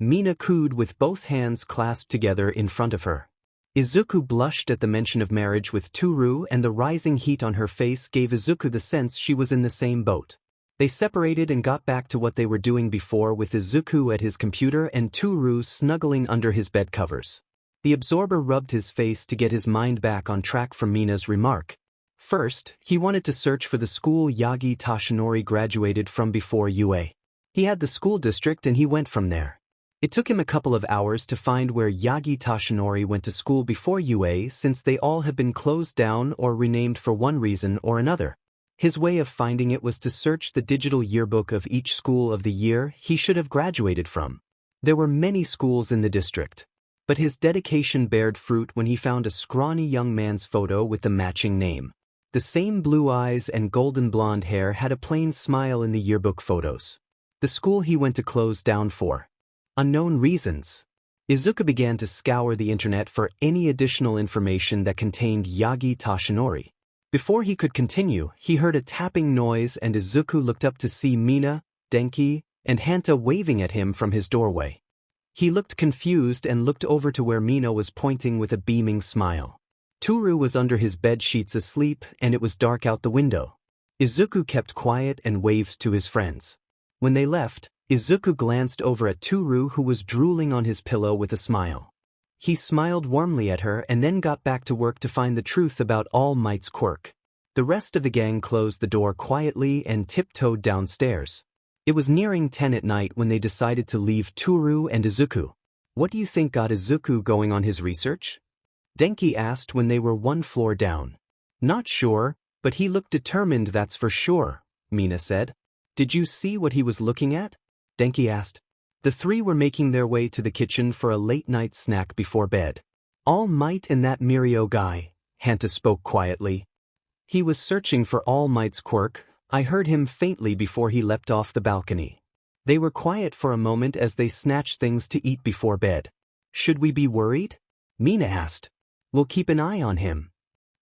Mina cooed with both hands clasped together in front of her. Izuku blushed at the mention of marriage with Toru, and the rising heat on her face gave Izuku the sense she was in the same boat. They separated and got back to what they were doing before, with Izuku at his computer and Toru snuggling under his bed covers. The absorber rubbed his face to get his mind back on track from Mina's remark. First, he wanted to search for the school Yagi Tashinori graduated from before UA. He had the school district and he went from there. It took him a couple of hours to find where Yagi Tashinori went to school before UA, since they all had been closed down or renamed for one reason or another. His way of finding it was to search the digital yearbook of each school of the year he should have graduated from. There were many schools in the district. But his dedication bared fruit when he found a scrawny young man's photo with the matching name. The same blue eyes and golden blonde hair had a plain smile in the yearbook photos. The school he went to close down for unknown reasons. Izuku began to scour the internet for any additional information that contained Yagi Tashinori. Before he could continue, he heard a tapping noise and Izuku looked up to see Mina, Denki, and Hanta waving at him from his doorway. He looked confused and looked over to where Mina was pointing with a beaming smile. Toru was under his bed sheets asleep, and it was dark out the window. Izuku kept quiet and waved to his friends. When they left, Izuku glanced over at Toru, who was drooling on his pillow with a smile. He smiled warmly at her and then got back to work to find the truth about All Might's quirk. The rest of the gang closed the door quietly and tiptoed downstairs. It was nearing 10 at night when they decided to leave Toru and Izuku. What do you think got Izuku going on his research? Denki asked when they were one floor down. Not sure, but he looked determined, that's for sure, Mina said. Did you see what he was looking at? Denki asked. The three were making their way to the kitchen for a late-night snack before bed. All Might and that Mirio guy, Hanta spoke quietly. He was searching for All Might's quirk. I heard him faintly before he leapt off the balcony. They were quiet for a moment as they snatched things to eat before bed. Should we be worried? Mina asked. We'll keep an eye on him.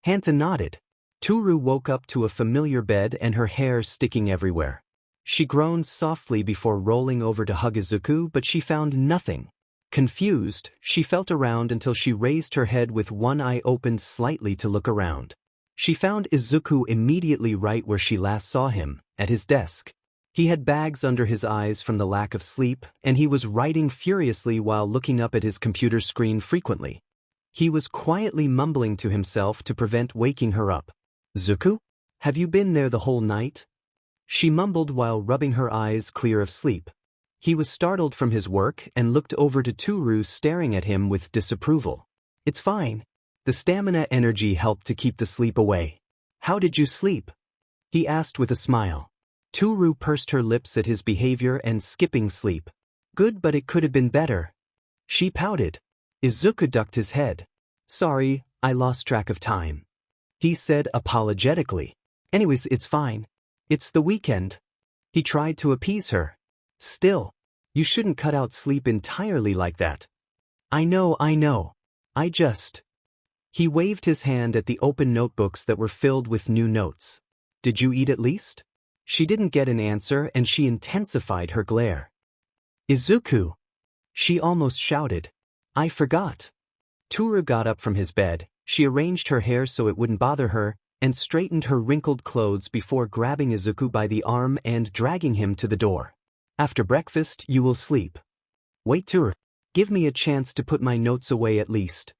Hanta nodded. Toru woke up to a familiar bed and her hair sticking everywhere. She groaned softly before rolling over to hug Izuku, but she found nothing. Confused, she felt around until she raised her head with one eye opened slightly to look around. She found Izuku immediately right where she last saw him, at his desk. He had bags under his eyes from the lack of sleep, and he was writing furiously while looking up at his computer screen frequently. He was quietly mumbling to himself to prevent waking her up. Zuku? Have you been there the whole night? She mumbled while rubbing her eyes clear of sleep. He was startled from his work and looked over to Toru staring at him with disapproval. It's fine. The stamina energy helped to keep the sleep away. How did you sleep? He asked with a smile. Toru pursed her lips at his behavior and skipping sleep. Good, but it could have been better. She pouted. Izuku ducked his head. Sorry, I lost track of time. He said apologetically. Anyways, it's fine. It's the weekend. He tried to appease her. Still, you shouldn't cut out sleep entirely like that. I know. I just... He waved his hand at the open notebooks that were filled with new notes. Did you eat at least? She didn't get an answer and she intensified her glare. Izuku! She almost shouted. I forgot. Toru got up from his bed, she arranged her hair so it wouldn't bother her, and straightened her wrinkled clothes before grabbing Izuku by the arm and dragging him to the door. After breakfast, you will sleep. Wait, Toru. Give me a chance to put my notes away at least.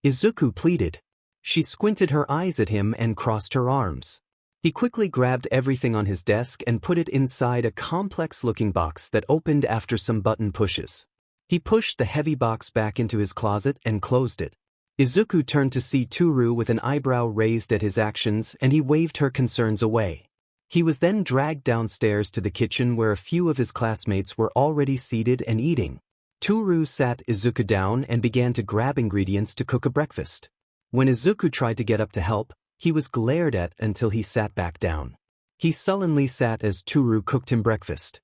Izuku pleaded. She squinted her eyes at him and crossed her arms. He quickly grabbed everything on his desk and put it inside a complex-looking box that opened after some button pushes. He pushed the heavy box back into his closet and closed it. Izuku turned to see Toru with an eyebrow raised at his actions, and he waved her concerns away. He was then dragged downstairs to the kitchen where a few of his classmates were already seated and eating. Toru sat Izuku down and began to grab ingredients to cook a breakfast. When Izuku tried to get up to help, he was glared at until he sat back down. He sullenly sat as Toru cooked him breakfast.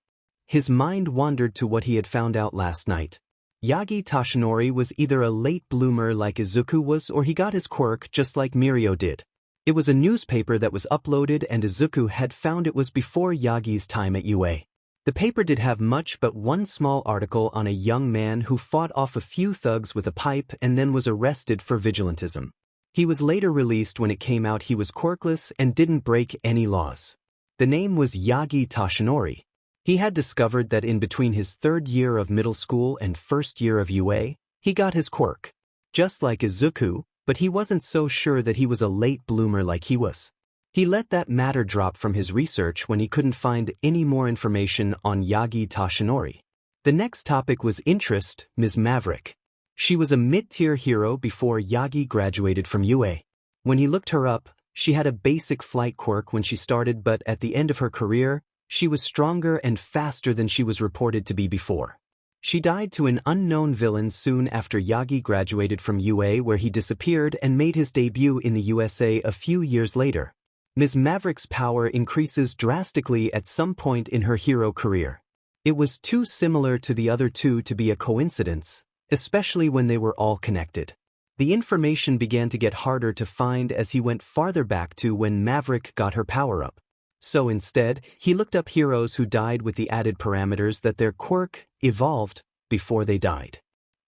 His mind wandered to what he had found out last night. Yagi Toshinori was either a late bloomer like Izuku was or he got his quirk just like Mirio did. It was a newspaper that was uploaded and Izuku had found it was before Yagi's time at UA. The paper did have much but one small article on a young man who fought off a few thugs with a pipe and then was arrested for vigilantism. He was later released when it came out he was quirkless and didn't break any laws. The name was Yagi Toshinori. He had discovered that in between his third year of middle school and first year of UA, he got his quirk. Just like Izuku, but he wasn't so sure that he was a late bloomer like he was. He let that matter drop from his research when he couldn't find any more information on Yagi Toshinori. The next topic was interest, Ms. Maverick. She was a mid-tier hero before Yagi graduated from UA. When he looked her up, she had a basic flight quirk when she started, but at the end of her career, she was stronger and faster than she was reported to be before. She died to an unknown villain soon after Yagi graduated from UA, where he disappeared and made his debut in the USA a few years later. Ms. Maverick's power increases drastically at some point in her hero career. It was too similar to the other two to be a coincidence, especially when they were all connected. The information began to get harder to find as he went farther back to when Maverick got her power-up. So instead, he looked up heroes who died with the added parameters that their quirk evolved before they died.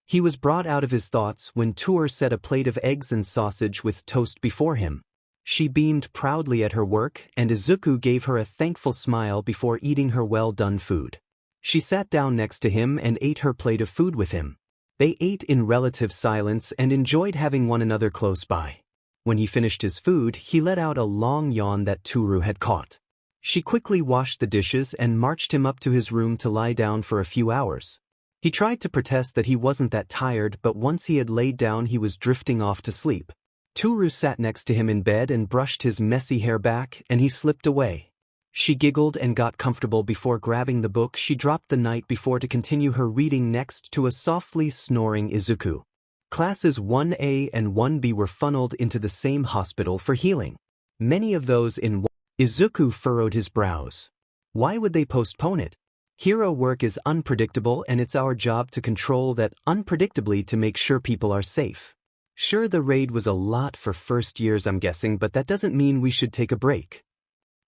He was brought out of his thoughts when Toru set a plate of eggs and sausage with toast before him. She beamed proudly at her work, and Izuku gave her a thankful smile before eating her well-done food. She sat down next to him and ate her plate of food with him. They ate in relative silence and enjoyed having one another close by. When he finished his food, he let out a long yawn that Toru had caught. She quickly washed the dishes and marched him up to his room to lie down for a few hours. He tried to protest that he wasn't that tired, but once he had laid down he was drifting off to sleep. Toru sat next to him in bed and brushed his messy hair back, and he slipped away. She giggled and got comfortable before grabbing the book she dropped the night before to continue her reading next to a softly snoring Izuku. Classes 1A and 1B were funneled into the same hospital for healing. Many of those in Izuku furrowed his brows. Why would they postpone it? Hero work is unpredictable, and it's our job to control that unpredictably to make sure people are safe. Sure, the raid was a lot for first years, I'm guessing, but that doesn't mean we should take a break.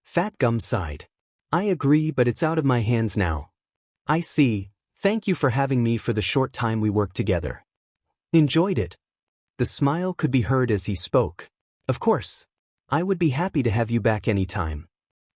Fat Gum sighed. I agree, but it's out of my hands now. I see. Thank you for having me for the short time we worked together. Enjoyed it. The smile could be heard as he spoke. Of course. I would be happy to have you back anytime.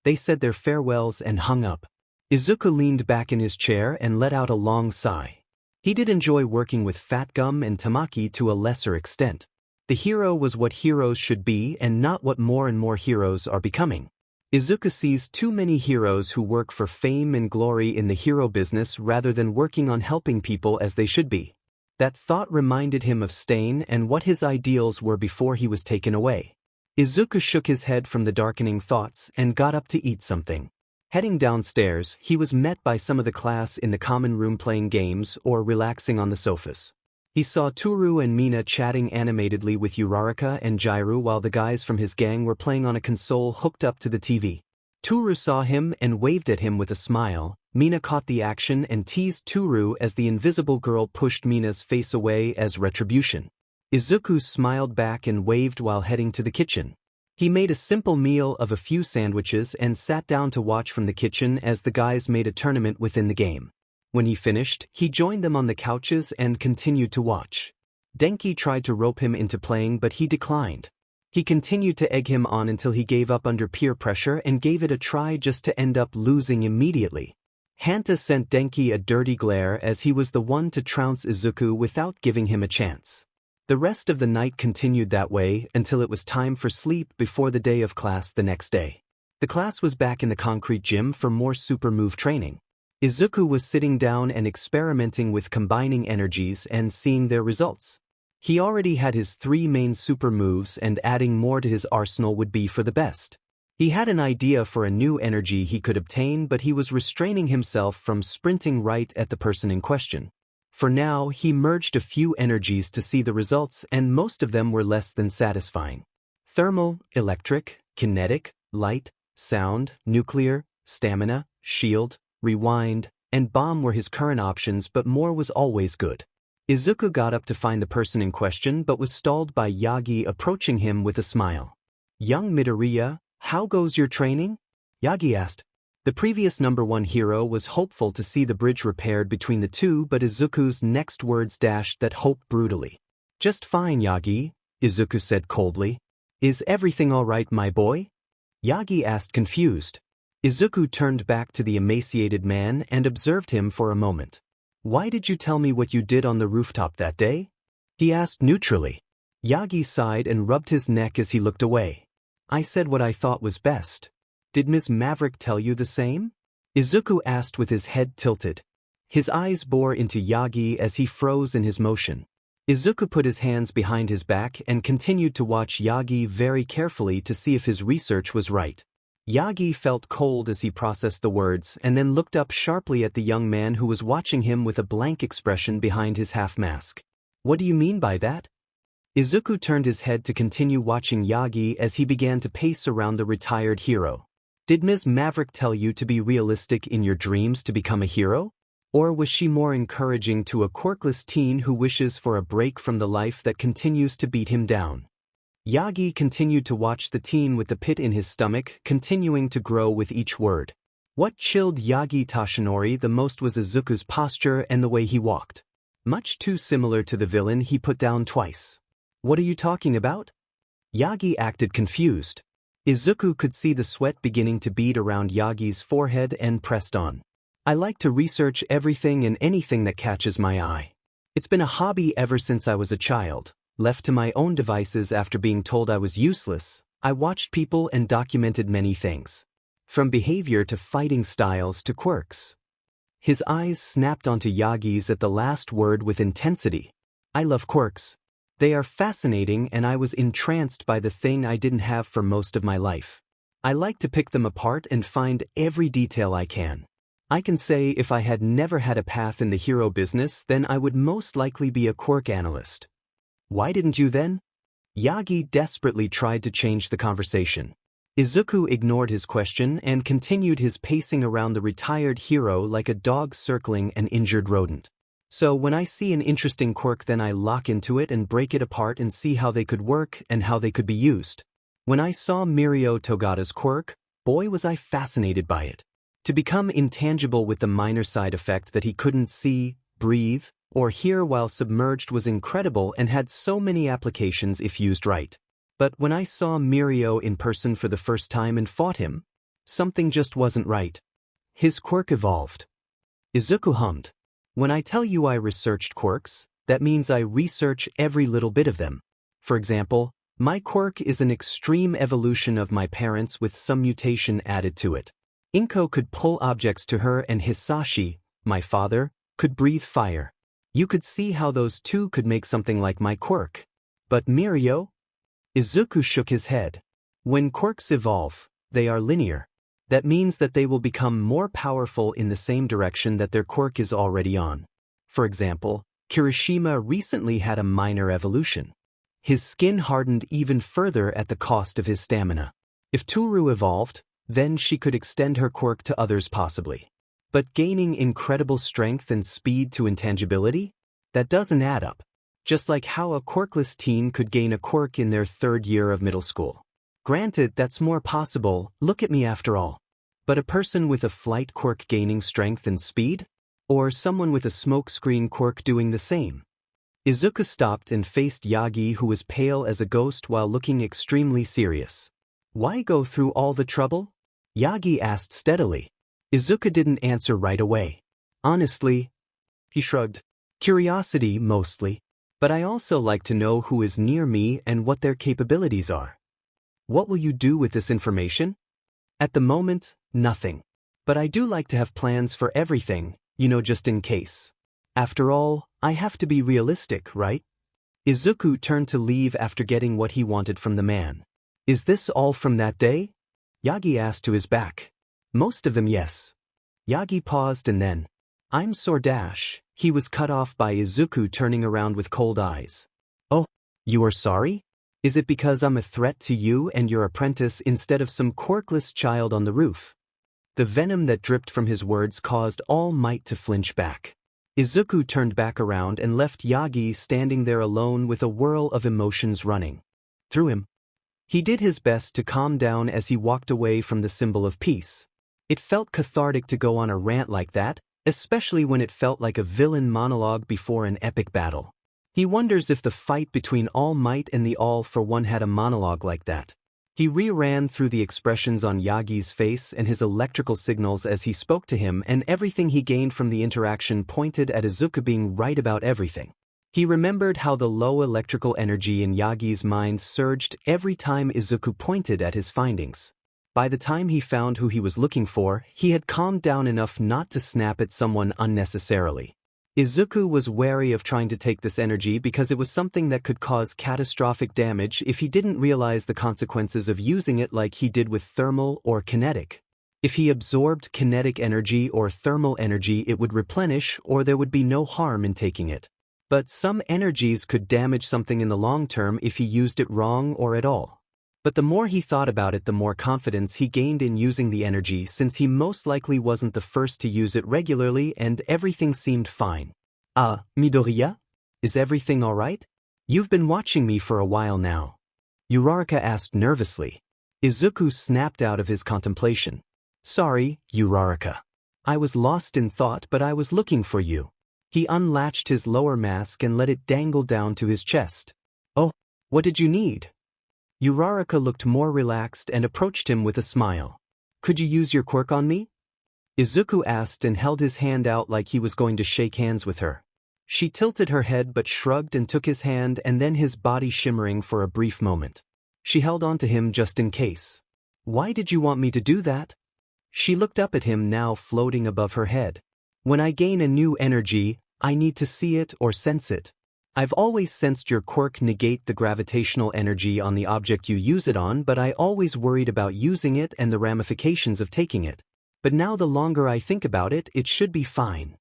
They said their farewells and hung up. Izuku leaned back in his chair and let out a long sigh. He did enjoy working with Fat Gum and Tamaki to a lesser extent. The hero was what heroes should be and not what more and more heroes are becoming. Izuku sees too many heroes who work for fame and glory in the hero business rather than working on helping people as they should be. That thought reminded him of Stain and what his ideals were before he was taken away. Izuku shook his head from the darkening thoughts and got up to eat something. Heading downstairs, he was met by some of the class in the common room playing games or relaxing on the sofas. He saw Toru and Mina chatting animatedly with Uraraka and Jairu while the guys from his gang were playing on a console hooked up to the TV. Toru saw him and waved at him with a smile. Mina caught the action and teased Toru as the invisible girl pushed Mina's face away as retribution. Izuku smiled back and waved while heading to the kitchen. He made a simple meal of a few sandwiches and sat down to watch from the kitchen as the guys made a tournament within the game. When he finished, he joined them on the couches and continued to watch. Denki tried to rope him into playing, but he declined. He continued to egg him on until he gave up under peer pressure and gave it a try just to end up losing immediately. Hanta sent Denki a dirty glare as he was the one to trounce Izuku without giving him a chance. The rest of the night continued that way until it was time for sleep before the day of class the next day. The class was back in the concrete gym for more super move training. Izuku was sitting down and experimenting with combining energies and seeing their results. He already had his 3 main super moves, and adding more to his arsenal would be for the best. He had an idea for a new energy he could obtain, but he was restraining himself from sprinting right at the person in question. For now, he merged a few energies to see the results, and most of them were less than satisfying. Thermal, electric, kinetic, light, sound, nuclear, stamina, shield, rewind, and bomb were his current options, but more was always good. Izuku got up to find the person in question but was stalled by Yagi approaching him with a smile. Young Midoriya, how goes your training? Yagi asked. The previous #1 hero was hopeful to see the bridge repaired between the two, but Izuku's next words dashed that hope brutally. Just fine, Yagi, Izuku said coldly. Is everything all right, my boy? Yagi asked, confused. Izuku turned back to the emaciated man and observed him for a moment. Why did you tell me what you did on the rooftop that day? He asked neutrally. Yagi sighed and rubbed his neck as he looked away. I said what I thought was best. Did Ms. Maverick tell you the same? Izuku asked with his head tilted. His eyes bore into Yagi as he froze in his motion. Izuku put his hands behind his back and continued to watch Yagi very carefully to see if his research was right. Yagi felt cold as he processed the words and then looked up sharply at the young man who was watching him with a blank expression behind his half-mask. What do you mean by that? Izuku turned his head to continue watching Yagi as he began to pace around the retired hero. Did Ms. Maverick tell you to be realistic in your dreams to become a hero? Or was she more encouraging to a quirkless teen who wishes for a break from the life that continues to beat him down? Yagi continued to watch the teen with the pit in his stomach continuing to grow with each word. What chilled Yagi Tashinori the most was Izuku's posture and the way he walked. Much too similar to the villain he put down twice. What are you talking about? Yagi acted confused. Izuku could see the sweat beginning to bead around Yagi's forehead and pressed on. I like to research everything and anything that catches my eye. It's been a hobby ever since I was a child. Left to my own devices after being told I was useless, I watched people and documented many things. From behavior to fighting styles to quirks. His eyes snapped onto Yagi's at the last word with intensity. I love quirks. They are fascinating and I was entranced by the thing I didn't have for most of my life. I like to pick them apart and find every detail I can. I can say if I had never had a path in the hero business, then I would most likely be a quirk analyst. Why didn't you then? Yagi desperately tried to change the conversation. Izuku ignored his question and continued his pacing around the retired hero like a dog circling an injured rodent. So when I see an interesting quirk, then I lock into it and break it apart and see how they could work and how they could be used. When I saw Mirio Togata's quirk, boy was I fascinated by it. To become intangible with the minor side effect that he couldn't see, breathe, or hear while submerged was incredible and had so many applications if used right. But when I saw Mirio in person for the first time and fought him, something just wasn't right. His quirk evolved. Izuku hummed. When I tell you I researched quirks, that means I research every little bit of them. For example, my quirk is an extreme evolution of my parents with some mutation added to it. Inko could pull objects to her and Hisashi, my father, could breathe fire. You could see how those two could make something like my quirk. But Mirio? Izuku shook his head. When quirks evolve, they are linear. That means that they will become more powerful in the same direction that their quirk is already on. For example, Kirishima recently had a minor evolution. His skin hardened even further at the cost of his stamina. If Toru evolved, then she could extend her quirk to others possibly. But gaining incredible strength and speed to intangibility? That doesn't add up. Just like how a quirkless teen could gain a quirk in their third year of middle school. Granted, that's more possible, look at me after all. But a person with a flight quirk gaining strength and speed? Or someone with a smokescreen quirk doing the same? Izuku stopped and faced Yagi, who was pale as a ghost while looking extremely serious. Why go through all the trouble? Yagi asked steadily. Izuku didn't answer right away. Honestly, he shrugged. Curiosity, mostly. But I also like to know who is near me and what their capabilities are. What will you do with this information? At the moment, nothing. But I do like to have plans for everything, just in case. After all, I have to be realistic, right? Izuku turned to leave after getting what he wanted from the man. Is this all from that day? Yagi asked to his back. Most of them, yes. Yagi paused and then, I'm sordash. He was cut off by Izuku turning around with cold eyes. Oh, you are sorry? Is it because I'm a threat to you and your apprentice instead of some quirkless child on the roof? The venom that dripped from his words caused All Might to flinch back. Izuku turned back around and left Yagi standing there alone with a whirl of emotions running through him. He did his best to calm down as he walked away from the symbol of peace. It felt cathartic to go on a rant like that, especially when it felt like a villain monologue before an epic battle. He wonders if the fight between All Might and the All for One had a monologue like that. He re-ran through the expressions on Yagi's face and his electrical signals as he spoke to him, and everything he gained from the interaction pointed at Izuku being right about everything. He remembered how the low electrical energy in Yagi's mind surged every time Izuku pointed at his findings. By the time he found who he was looking for, he had calmed down enough not to snap at someone unnecessarily. Izuku was wary of trying to take this energy because it was something that could cause catastrophic damage if he didn't realize the consequences of using it like he did with thermal or kinetic. If he absorbed kinetic energy or thermal energy, it would replenish or there would be no harm in taking it. But some energies could damage something in the long term if he used it wrong or at all. But the more he thought about it, the more confidence he gained in using the energy, since he most likely wasn't the first to use it regularly and everything seemed fine. Midoriya? Is everything alright? You've been watching me for a while now. Uraraka asked nervously. Izuku snapped out of his contemplation. Sorry, Uraraka. I was lost in thought, but I was looking for you. He unlatched his lower mask and let it dangle down to his chest. Oh, what did you need? Uraraka looked more relaxed and approached him with a smile. Could you use your quirk on me? Izuku asked and held his hand out like he was going to shake hands with her. She tilted her head but shrugged and took his hand, and then his body shimmering for a brief moment. She held on to him just in case. Why did you want me to do that? She looked up at him, now floating above her head. When I gain a new energy, I need to see it or sense it. I've always sensed your quirk negate the gravitational energy on the object you use it on, but I always worried about using it and the ramifications of taking it. But now the longer I think about it, it should be fine.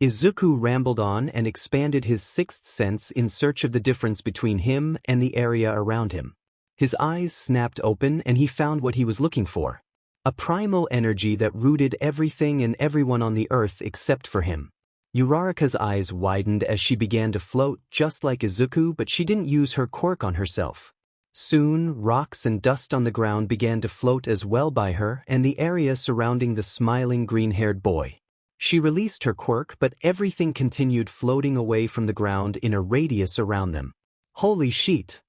Izuku rambled on and expanded his sixth sense in search of the difference between him and the area around him. His eyes snapped open and he found what he was looking for. A primal energy that rooted everything and everyone on the earth except for him. Uraraka's eyes widened as she began to float just like Izuku, but she didn't use her quirk on herself. Soon, rocks and dust on the ground began to float as well by her and the area surrounding the smiling green-haired boy. She released her quirk, but everything continued floating away from the ground in a radius around them. Holy shit!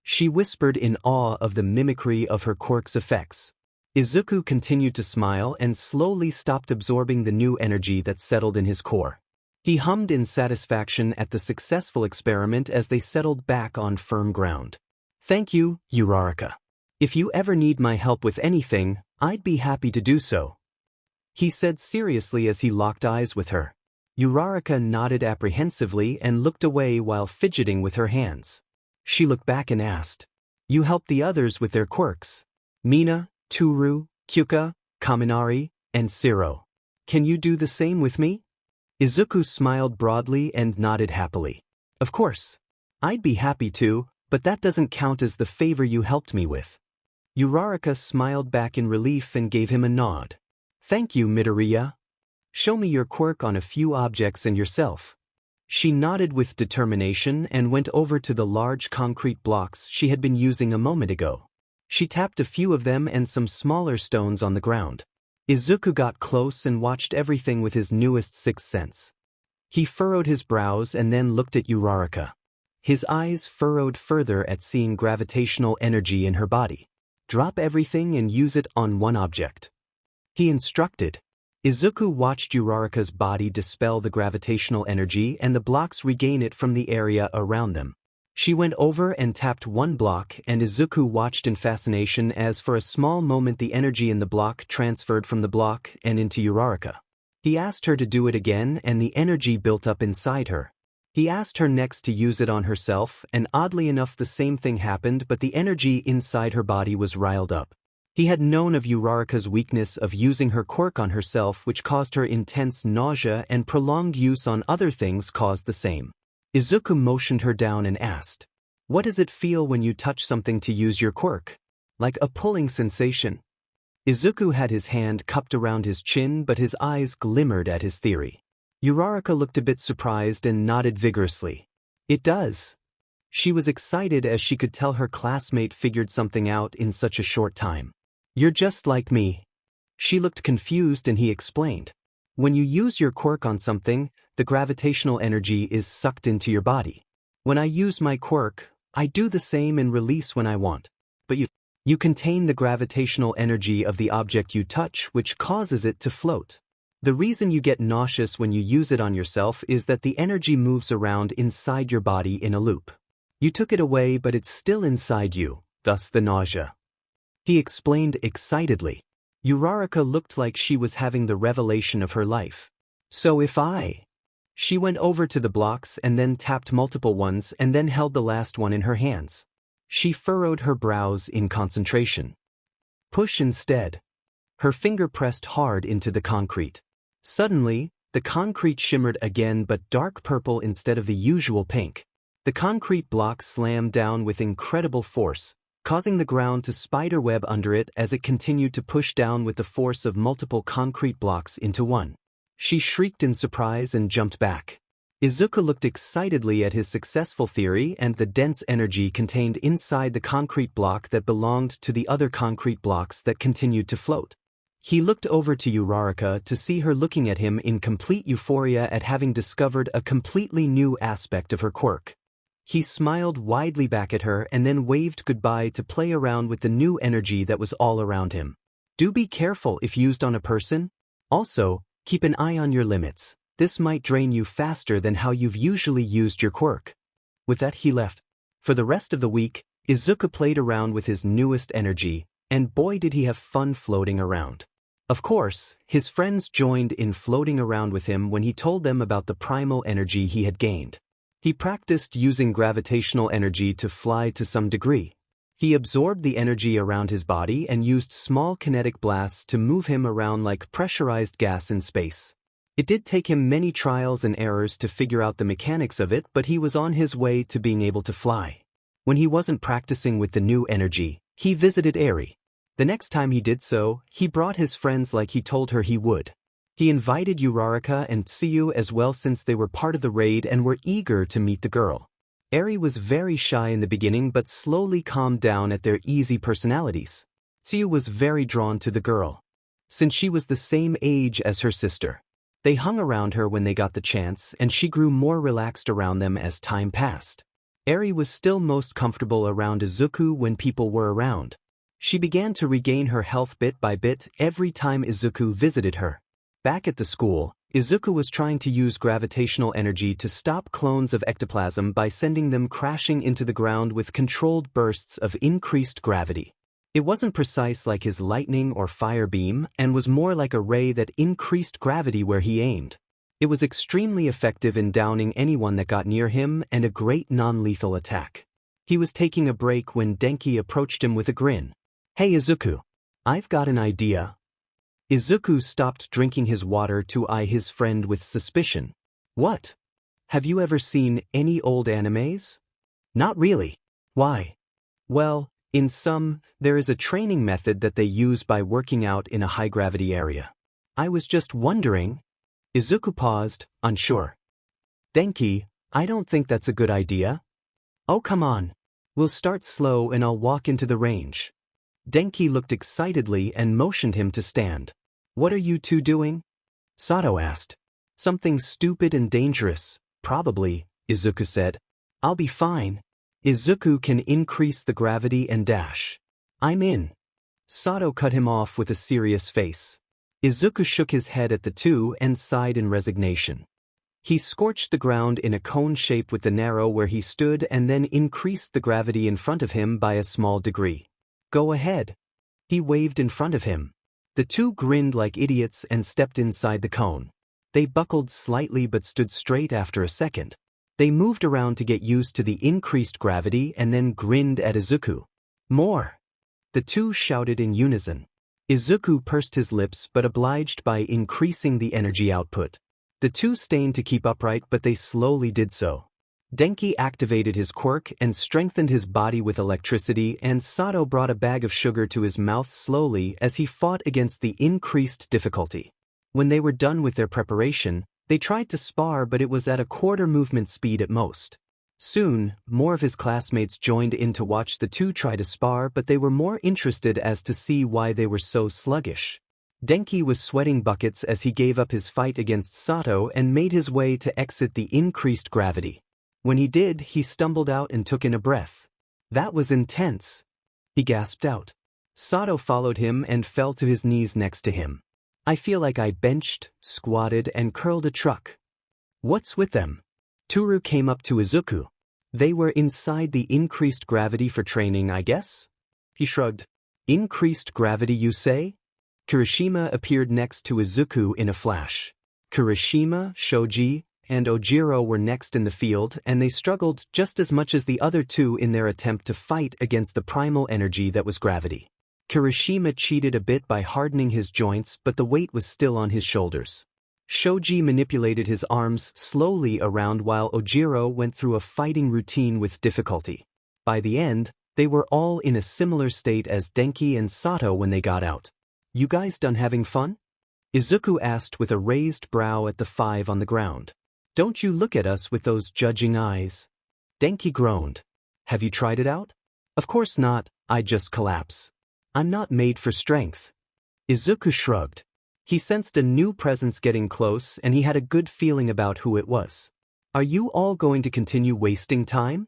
She whispered in awe of the mimicry of her quirk's effects. Izuku continued to smile and slowly stopped absorbing the new energy that settled in his core. He hummed in satisfaction at the successful experiment as they settled back on firm ground. Thank you, Uraraka. If you ever need my help with anything, I'd be happy to do so, he said seriously as he locked eyes with her. Uraraka nodded apprehensively and looked away while fidgeting with her hands. She looked back and asked, You helped the others with their quirks? Mina, Toru, Kyuka, Kaminari, and Shiro. Can you do the same with me? Izuku smiled broadly and nodded happily. Of course. I'd be happy to, but that doesn't count as the favor you helped me with. Uraraka smiled back in relief and gave him a nod. Thank you, Midoriya. Show me your quirk on a few objects and yourself. She nodded with determination and went over to the large concrete blocks she had been using a moment ago. She tapped a few of them and some smaller stones on the ground. Izuku got close and watched everything with his newest sixth sense. He furrowed his brows and then looked at Uraraka. His eyes furrowed further at seeing gravitational energy in her body. Drop everything and use it on one object, he instructed. Izuku watched Uraraka's body dispel the gravitational energy and the blocks regain it from the area around them. She went over and tapped one block, and Izuku watched in fascination as for a small moment the energy in the block transferred from the block and into Uraraka. He asked her to do it again and the energy built up inside her. He asked her next to use it on herself, and oddly enough the same thing happened, but the energy inside her body was riled up. He had known of Uraraka's weakness of using her quirk on herself, which caused her intense nausea, and prolonged use on other things caused the same. Izuku motioned her down and asked, What does it feel when you touch something to use your quirk? Like a pulling sensation. Izuku had his hand cupped around his chin, but his eyes glimmered at his theory. Uraraka looked a bit surprised and nodded vigorously. It does. She was excited as she could tell her classmate figured something out in such a short time. You're just like me. She looked confused and he explained. When you use your quirk on something, the gravitational energy is sucked into your body. When I use my quirk, I do the same and release when I want. But you contain the gravitational energy of the object you touch, which causes it to float. The reason you get nauseous when you use it on yourself is that the energy moves around inside your body in a loop. You took it away, but it's still inside you, thus the nausea, he explained excitedly. Uraraka looked like she was having the revelation of her life. So if I... She went over to the blocks and then tapped multiple ones and then held the last one in her hands. She furrowed her brows in concentration. Push instead. Her finger pressed hard into the concrete. Suddenly, the concrete shimmered again, but dark purple instead of the usual pink. The concrete block slammed down with incredible force, causing the ground to spiderweb under it as it continued to push down with the force of multiple concrete blocks into one. She shrieked in surprise and jumped back. Izuku looked excitedly at his successful theory and the dense energy contained inside the concrete block that belonged to the other concrete blocks that continued to float. He looked over to Uraraka to see her looking at him in complete euphoria at having discovered a completely new aspect of her quirk. He smiled widely back at her and then waved goodbye to play around with the new energy that was all around him. Do be careful if used on a person. Also, keep an eye on your limits. This might drain you faster than how you've usually used your quirk. With that he left. For the rest of the week, Izuku played around with his newest energy, and boy did he have fun floating around. Of course, his friends joined in floating around with him when he told them about the primal energy he had gained. He practiced using gravitational energy to fly to some degree. He absorbed the energy around his body and used small kinetic blasts to move him around like pressurized gas in space. It did take him many trials and errors to figure out the mechanics of it, but he was on his way to being able to fly. When he wasn't practicing with the new energy, he visited Eri. The next time he did so, he brought his friends like he told her he would. He invited Uraraka and Tsuyu as well since they were part of the raid and were eager to meet the girl. Eri was very shy in the beginning but slowly calmed down at their easy personalities. Tsuyu was very drawn to the girl. Since she was the same age as her sister, they hung around her when they got the chance and she grew more relaxed around them as time passed. Eri was still most comfortable around Izuku when people were around. She began to regain her health bit by bit every time Izuku visited her. Back at the school, Izuku was trying to use gravitational energy to stop clones of ectoplasm by sending them crashing into the ground with controlled bursts of increased gravity. It wasn't precise like his lightning or fire beam and was more like a ray that increased gravity where he aimed. It was extremely effective in downing anyone that got near him and a great non-lethal attack. He was taking a break when Denki approached him with a grin. "Hey Izuku, I've got an idea." Izuku stopped drinking his water to eye his friend with suspicion. "What? Have you ever seen any old animes?" "Not really." "Why?" "Well, in some, there is a training method that they use by working out in a high-gravity area. I was just wondering." Izuku paused, unsure. "Denki, I don't think that's a good idea." "Oh come on. We'll start slow and I'll walk into the range." Denki looked excitedly and motioned him to stand. "What are you two doing?" Sato asked. "Something stupid and dangerous, probably," Izuku said. "I'll be fine. Izuku can increase the gravity and dash." "I'm in." Sato cut him off with a serious face. Izuku shook his head at the two and sighed in resignation. He scorched the ground in a cone shape with the narrow where he stood and then increased the gravity in front of him by a small degree. "Go ahead." He waved in front of him. The two grinned like idiots and stepped inside the cone. They buckled slightly but stood straight after a second. They moved around to get used to the increased gravity and then grinned at Izuku. "More!" The two shouted in unison. Izuku pursed his lips but obliged by increasing the energy output. The two stained to keep upright but they slowly did so. Denki activated his quirk and strengthened his body with electricity, and Sato brought a bag of sugar to his mouth slowly as he fought against the increased difficulty. When they were done with their preparation, they tried to spar but it was at a quarter movement speed at most. Soon, more of his classmates joined in to watch the two try to spar but they were more interested as to see why they were so sluggish. Denki was sweating buckets as he gave up his fight against Sato and made his way to exit the increased gravity. When he did, he stumbled out and took in a breath. "That was intense," he gasped out. Sato followed him and fell to his knees next to him. "I feel like I benched, squatted, and curled a truck." "What's with them?" Toru came up to Izuku. "They were inside the increased gravity for training, I guess?" He shrugged. "Increased gravity, you say?" Kirishima appeared next to Izuku in a flash. Kirishima, Shoji, and Ojiro were next in the field, and they struggled just as much as the other two in their attempt to fight against the primal energy that was gravity. Kirishima cheated a bit by hardening his joints, but the weight was still on his shoulders. Shoji manipulated his arms slowly around while Ojiro went through a fighting routine with difficulty. By the end, they were all in a similar state as Denki and Sato when they got out. "You guys done having fun?" Izuku asked with a raised brow at the five on the ground. "Don't you look at us with those judging eyes." Denki groaned. "Have you tried it out?" "Of course not, I'd just collapse. I'm not made for strength." Izuku shrugged. He sensed a new presence getting close and he had a good feeling about who it was. "Are you all going to continue wasting time?"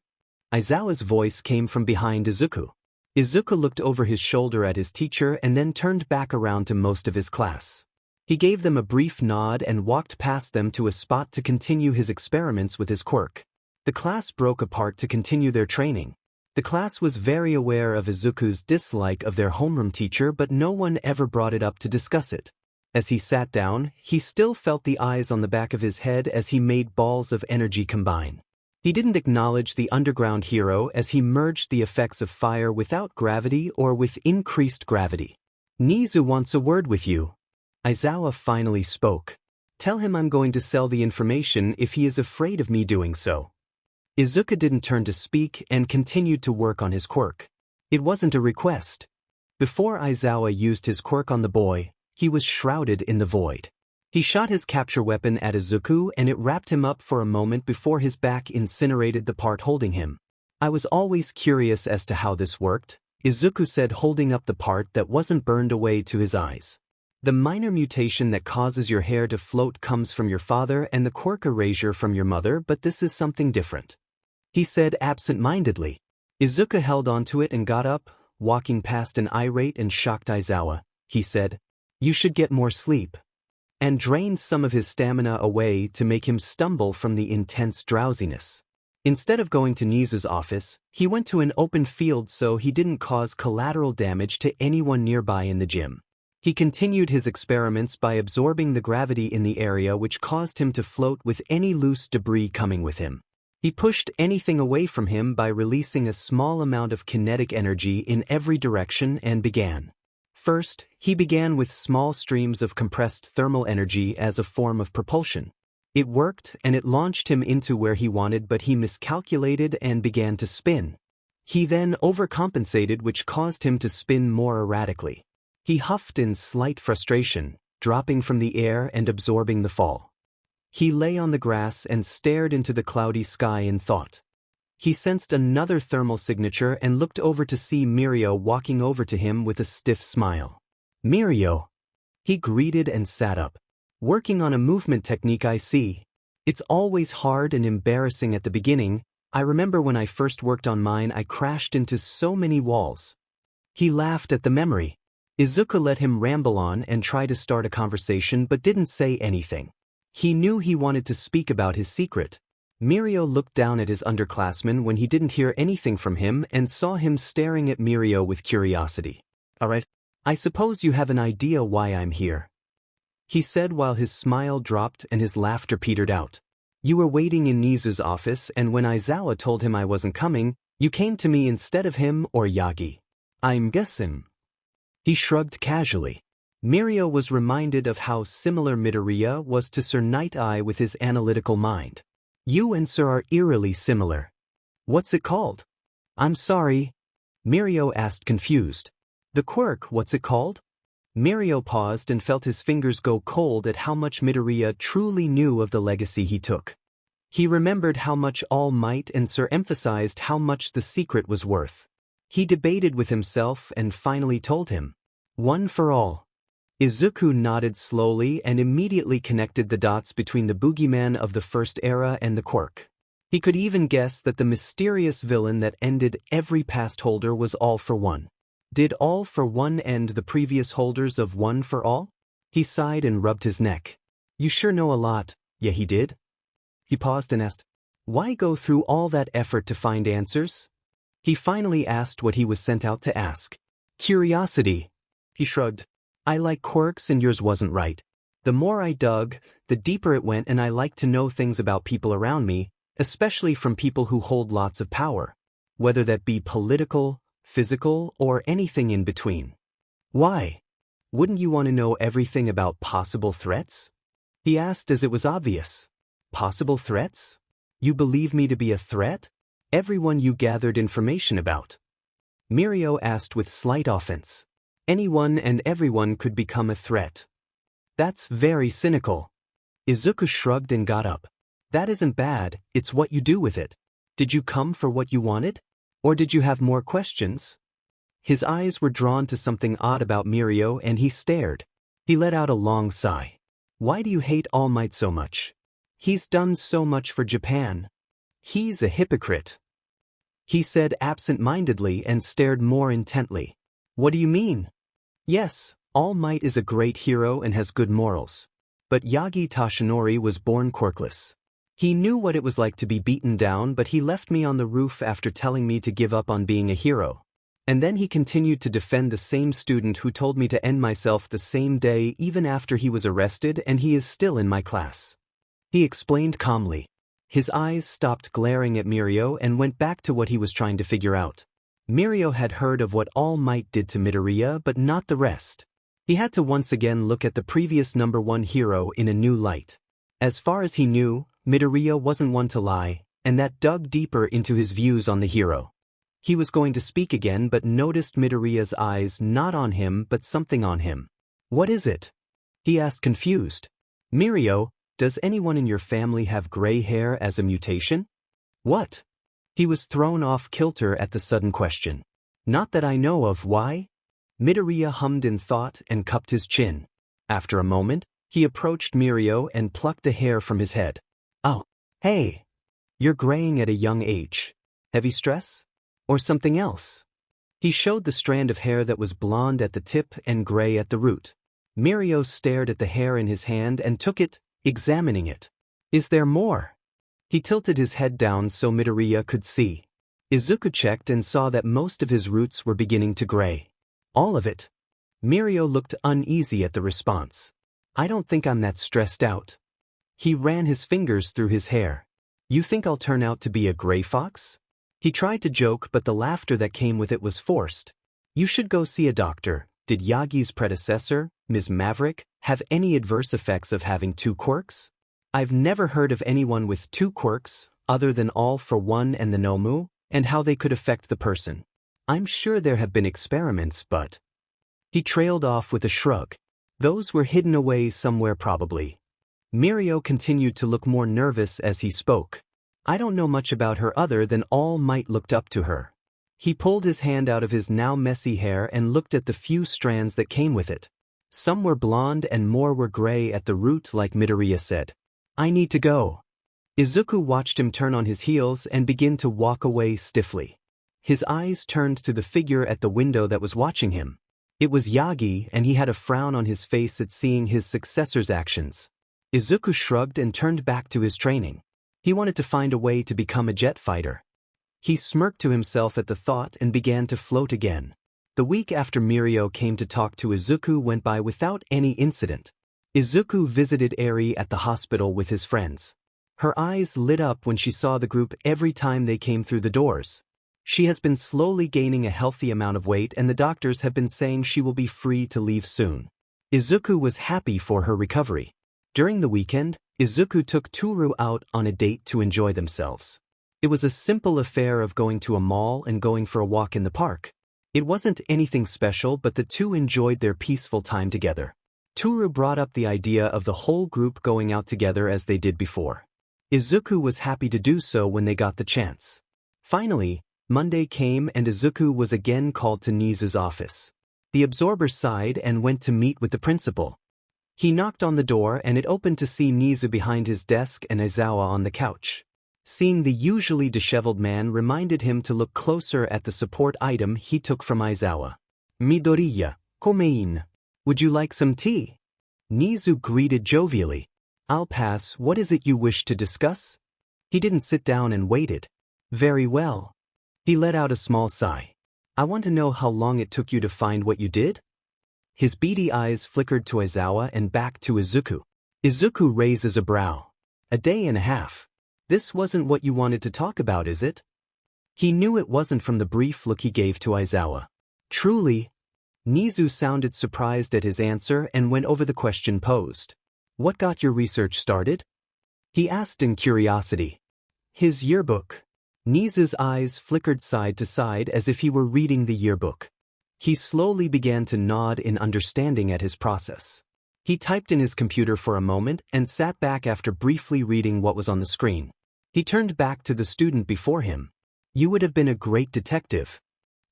Aizawa's voice came from behind Izuku. Izuku looked over his shoulder at his teacher and then turned back around to most of his class. He gave them a brief nod and walked past them to a spot to continue his experiments with his quirk. The class broke apart to continue their training. The class was very aware of Izuku's dislike of their homeroom teacher, but no one ever brought it up to discuss it. As he sat down, he still felt the eyes on the back of his head as he made balls of energy combine. He didn't acknowledge the underground hero as he merged the effects of fire without gravity or with increased gravity. Nizu wants a word with you. Aizawa finally spoke. Tell him I'm going to sell the information if he is afraid of me doing so. Izuku didn't turn to speak and continued to work on his quirk. It wasn't a request. Before Aizawa used his quirk on the boy, he was shrouded in the void. He shot his capture weapon at Izuku and it wrapped him up for a moment before his back incinerated the part holding him. I was always curious as to how this worked, Izuku said, holding up the part that wasn't burned away to his eyes. The minor mutation that causes your hair to float comes from your father and the quirk erasure from your mother, but this is something different, he said absent-mindedly. Izuku held onto it and got up, walking past an irate and shocked Aizawa. He said, "You should get more sleep," and drained some of his stamina away to make him stumble from the intense drowsiness. Instead of going to Nizu's office, he went to an open field so he didn't cause collateral damage to anyone nearby in the gym. He continued his experiments by absorbing the gravity in the area, which caused him to float with any loose debris coming with him. He pushed anything away from him by releasing a small amount of kinetic energy in every direction and began. First, he began with small streams of compressed thermal energy as a form of propulsion. It worked and it launched him into where he wanted, but he miscalculated and began to spin. He then overcompensated, which caused him to spin more erratically. He huffed in slight frustration, dropping from the air and absorbing the fall. He lay on the grass and stared into the cloudy sky in thought. He sensed another thermal signature and looked over to see Mirio walking over to him with a stiff smile. "Mirio," he greeted and sat up. "Working on a movement technique, I see. It's always hard and embarrassing at the beginning. I remember when I first worked on mine, I crashed into so many walls." He laughed at the memory. Izuku let him ramble on and try to start a conversation but didn't say anything. He knew he wanted to speak about his secret. Mirio looked down at his underclassman when he didn't hear anything from him and saw him staring at Mirio with curiosity. "Alright, I suppose you have an idea why I'm here," he said while his smile dropped and his laughter petered out. "You were waiting in Nizu's office, and when Aizawa told him I wasn't coming, you came to me instead of him or Yagi. I'm guessing." He shrugged casually. Mirio was reminded of how similar Midoriya was to Sir Nighteye with his analytical mind. "You and Sir are eerily similar. What's it called?" "I'm sorry," Mirio asked, confused. "The quirk, what's it called?" Mirio paused and felt his fingers go cold at how much Midoriya truly knew of the legacy he took. He remembered how much All Might and Sir emphasized how much the secret was worth. He debated with himself and finally told him. "One for all." Izuku nodded slowly and immediately connected the dots between the boogeyman of the first era and the quirk. He could even guess that the mysterious villain that ended every past holder was All for One. Did All for One end the previous holders of One for All? He sighed and rubbed his neck. "You sure know a lot." "Yeah, he did." He paused and asked, "Why go through all that effort to find answers?" He finally asked what he was sent out to ask. "Curiosity." He shrugged. "I like quirks and yours wasn't right. The more I dug, the deeper it went, and I like to know things about people around me, especially from people who hold lots of power, whether that be political, physical, or anything in between." "Why? Wouldn't you want to know everything about possible threats?" he asked, as it was obvious. "Possible threats? You believe me to be a threat? Everyone you gathered information about?" Mirio asked with slight offense. "Anyone and everyone could become a threat." "That's very cynical." Izuku shrugged and got up. "That isn't bad, it's what you do with it. Did you come for what you wanted? Or did you have more questions?" His eyes were drawn to something odd about Mirio and he stared. He let out a long sigh. "Why do you hate All Might so much? He's done so much for Japan." "He's a hypocrite," he said absent-mindedly and stared more intently. "What do you mean?" "Yes, All Might is a great hero and has good morals. But Yagi Toshinori was born quirkless. He knew what it was like to be beaten down, but he left me on the roof after telling me to give up on being a hero. And then he continued to defend the same student who told me to end myself the same day even after he was arrested, and he is still in my class. He explained calmly. His eyes stopped glaring at Mirio and went back to what he was trying to figure out. Mirio had heard of what All Might did to Midoriya, but not the rest. He had to once again look at the previous #1 hero in a new light. As far as he knew, Midoriya wasn't one to lie, and that dug deeper into his views on the hero. He was going to speak again but noticed Midoriya's eyes not on him but something on him. "What is it?" he asked confused. "Mirio, does anyone in your family have gray hair as a mutation?" "What?" He was thrown off kilter at the sudden question. "Not that I know of. Why?" Midoriya hummed in thought and cupped his chin. After a moment, he approached Mirio and plucked a hair from his head. "Oh, hey! You're graying at a young age. Heavy stress? Or something else?" He showed the strand of hair that was blonde at the tip and gray at the root. Mirio stared at the hair in his hand and took it, examining it. "Is there more?" He tilted his head down so Midoriya could see. Izuku checked and saw that most of his roots were beginning to gray. "All of it?" Mirio looked uneasy at the response. "I don't think I'm that stressed out." He ran his fingers through his hair. "You think I'll turn out to be a gray fox?" He tried to joke, but the laughter that came with it was forced. "You should go see a doctor. Did Yagi's predecessor, Ms. Maverick, have any adverse effects of having 2 quirks? I've never heard of anyone with 2 quirks, other than All for One and the Nomo, and how they could affect the person. I'm sure there have been experiments, but..." He trailed off with a shrug. "Those were hidden away somewhere probably." Mirio continued to look more nervous as he spoke. "I don't know much about her other than All Might looked up to her." He pulled his hand out of his now messy hair and looked at the few strands that came with it. Some were blonde and more were gray at the root, like Midoriya said. "I need to go." Izuku watched him turn on his heels and begin to walk away stiffly. His eyes turned to the figure at the window that was watching him. It was Yagi, and he had a frown on his face at seeing his successor's actions. Izuku shrugged and turned back to his training. He wanted to find a way to become a jet fighter. He smirked to himself at the thought and began to float again. The week after Mirio came to talk to Izuku went by without any incident. Izuku visited Eri at the hospital with his friends. Her eyes lit up when she saw the group every time they came through the doors. She has been slowly gaining a healthy amount of weight, and the doctors have been saying she will be free to leave soon. Izuku was happy for her recovery. During the weekend, Izuku took Toru out on a date to enjoy themselves. It was a simple affair of going to a mall and going for a walk in the park. It wasn't anything special, but the two enjoyed their peaceful time together. Toru brought up the idea of the whole group going out together as they did before. Izuku was happy to do so when they got the chance. Finally, Monday came and Izuku was again called to Nizu's office. The absorber sighed and went to meet with the principal. He knocked on the door and it opened to see Nizu behind his desk and Aizawa on the couch. Seeing the usually disheveled man reminded him to look closer at the support item he took from Aizawa. "Midoriya, komein. Would you like some tea?" Nizu greeted jovially. "I'll pass. What is it you wish to discuss?" He didn't sit down and waited. "Very well." He let out a small sigh. "I want to know how long it took you to find what you did?" His beady eyes flickered to Aizawa and back to Izuku. Izuku raises a brow. "A day and a half. This wasn't what you wanted to talk about, is it?" He knew it wasn't from the brief look he gave to Aizawa. "Truly?" Nizu sounded surprised at his answer and went over the question posed. "What got your research started?" he asked in curiosity. "His yearbook." Nizu's eyes flickered side to side as if he were reading the yearbook. He slowly began to nod in understanding at his process. He typed in his computer for a moment and sat back after briefly reading what was on the screen. He turned back to the student before him. "You would have been a great detective."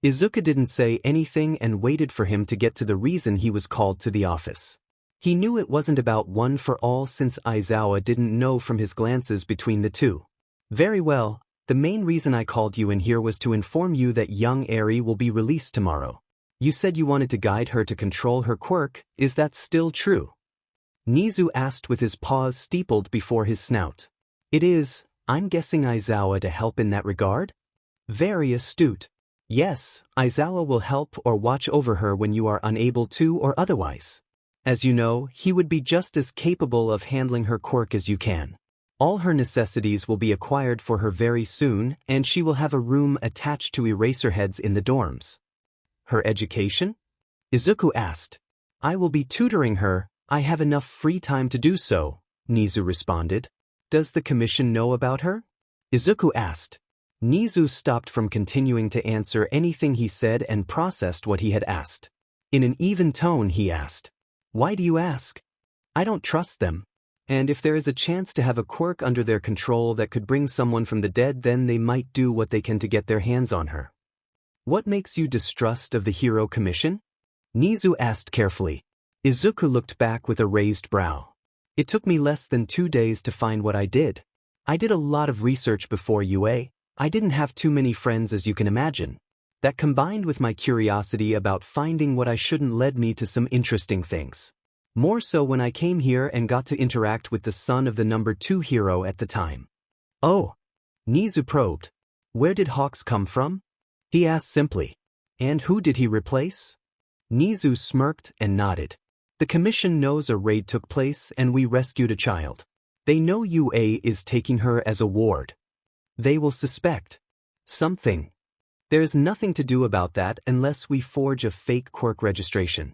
Izuku didn't say anything and waited for him to get to the reason he was called to the office. He knew it wasn't about one for all since Aizawa didn't know from his glances between the two. "Very well. The main reason I called you in here was to inform you that young Eri will be released tomorrow. You said you wanted to guide her to control her quirk, is that still true? Nizu asked with his paws steepled before his snout. It is, I'm guessing Aizawa to help in that regard? Very astute. Yes, Aizawa will help or watch over her when you are unable to or otherwise. As you know, he would be just as capable of handling her quirk as you can. All her necessities will be acquired for her very soon, and she will have a room attached to Eraserheads in the dorms. Her education? Izuku asked. I will be tutoring her, I have enough free time to do so, Nizu responded. Does the commission know about her? Izuku asked. Nizu stopped from continuing to answer anything he said and processed what he had asked. In an even tone he asked. Why do you ask? I don't trust them. And if there is a chance to have a quirk under their control that could bring someone from the dead, then they might do what they can to get their hands on her. What makes you distrust of the Hero Commission? Nizu asked carefully. Izuku looked back with a raised brow. It took me less than 2 days to find what I did. I did a lot of research before UA. I didn't have too many friends as you can imagine. That combined with my curiosity about finding what I shouldn't led me to some interesting things. More so when I came here and got to interact with the son of the number 2 hero at the time. Oh. Nizu probed. Where did Hawks come from? He asked simply. And who did he replace? Nizu smirked and nodded. The commission knows a raid took place and we rescued a child. They know UA is taking her as a ward. They will suspect something. There's nothing to do about that unless we forge a fake quirk registration.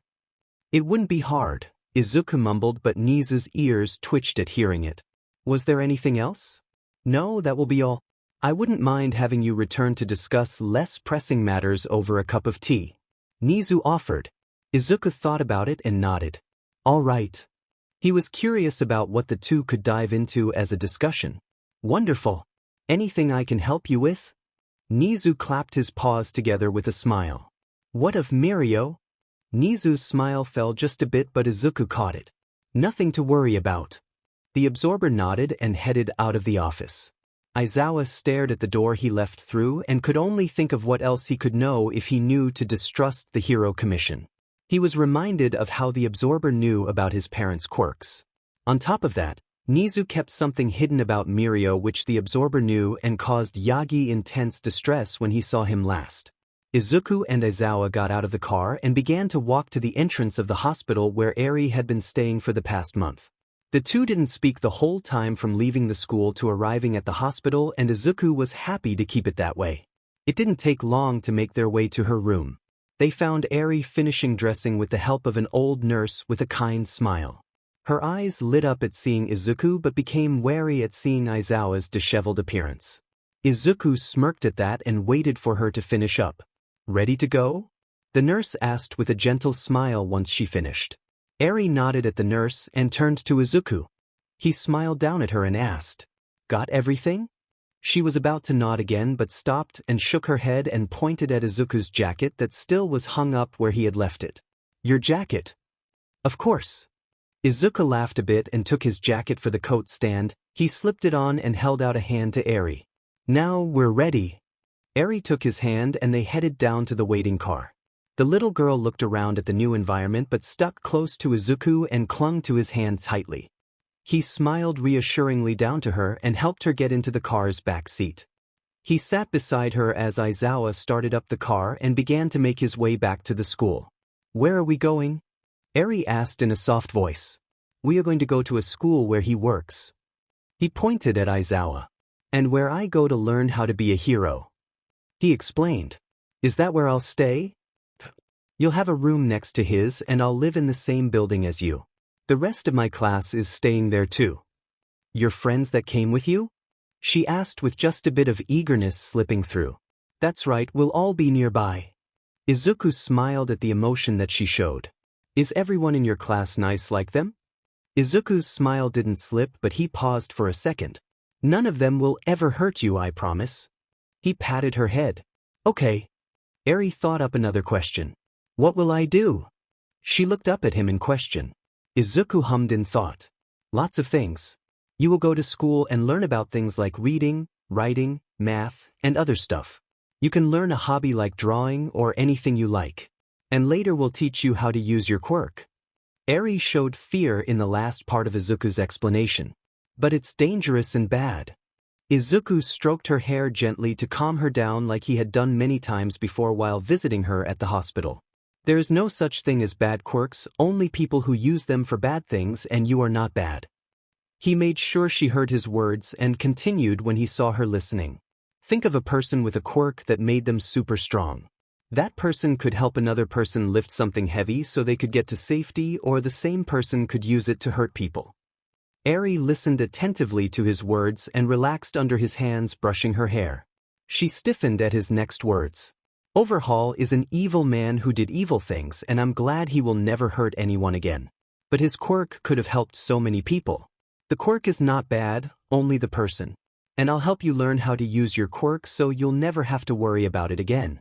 It wouldn't be hard, Izuku mumbled, but Nizu's ears twitched at hearing it. Was there anything else? No, that will be all. I wouldn't mind having you return to discuss less pressing matters over a cup of tea. Nizu offered. Izuku thought about it and nodded. All right. He was curious about what the two could dive into as a discussion. Wonderful. Anything I can help you with? Nizu clapped his paws together with a smile. What of Mirio? Nizu's smile fell just a bit, but Izuku caught it. Nothing to worry about. The absorber nodded and headed out of the office. Aizawa stared at the door he left through and could only think of what else he could know if he knew to distrust the Hero Commission. He was reminded of how the absorber knew about his parents' quirks. On top of that, Nizu kept something hidden about Mirio which the absorber knew and caused Yagi intense distress when he saw him last. Izuku and Aizawa got out of the car and began to walk to the entrance of the hospital where Eri had been staying for the past month. The two didn't speak the whole time from leaving the school to arriving at the hospital, and Izuku was happy to keep it that way. It didn't take long to make their way to her room. They found Eri finishing dressing with the help of an old nurse with a kind smile. Her eyes lit up at seeing Izuku but became wary at seeing Aizawa's disheveled appearance. Izuku smirked at that and waited for her to finish up. Ready to go? The nurse asked with a gentle smile once she finished. Eri nodded at the nurse and turned to Izuku. He smiled down at her and asked, Got everything? She was about to nod again but stopped and shook her head and pointed at Izuku's jacket that still was hung up where he had left it. Your jacket? Of course. Izuku laughed a bit and took his jacket for the coat stand. He slipped it on and held out a hand to Eri. Now we're ready. Eri took his hand and they headed down to the waiting car. The little girl looked around at the new environment but stuck close to Izuku and clung to his hand tightly. He smiled reassuringly down to her and helped her get into the car's back seat. He sat beside her as Aizawa started up the car and began to make his way back to the school. Where are we going? Eri asked in a soft voice. We are going to go to a school where he works. He pointed at Aizawa. And where I go to learn how to be a hero. He explained. Is that where I'll stay? You'll have a room next to his and I'll live in the same building as you. The rest of my class is staying there too. Your friends that came with you? She asked with just a bit of eagerness slipping through. That's right, we'll all be nearby. Izuku smiled at the emotion that she showed. Is everyone in your class nice like them? Izuku's smile didn't slip, but he paused for a second. None of them will ever hurt you, I promise. He patted her head. Okay. Eri thought up another question. What will I do? She looked up at him in question. Izuku hummed in thought. Lots of things. You will go to school and learn about things like reading, writing, math, and other stuff. You can learn a hobby like drawing or anything you like. And later we'll teach you how to use your quirk. Eri showed fear in the last part of Izuku's explanation. But it's dangerous and bad. Izuku stroked her hair gently to calm her down like he had done many times before while visiting her at the hospital. There is no such thing as bad quirks, only people who use them for bad things, and you are not bad. He made sure she heard his words and continued when he saw her listening. Think of a person with a quirk that made them super strong. That person could help another person lift something heavy so they could get to safety, or the same person could use it to hurt people. Eri listened attentively to his words and relaxed under his hands, brushing her hair. She stiffened at his next words. Overhaul is an evil man who did evil things, and I'm glad he will never hurt anyone again. But his quirk could have helped so many people. The quirk is not bad, only the person. And I'll help you learn how to use your quirk so you'll never have to worry about it again.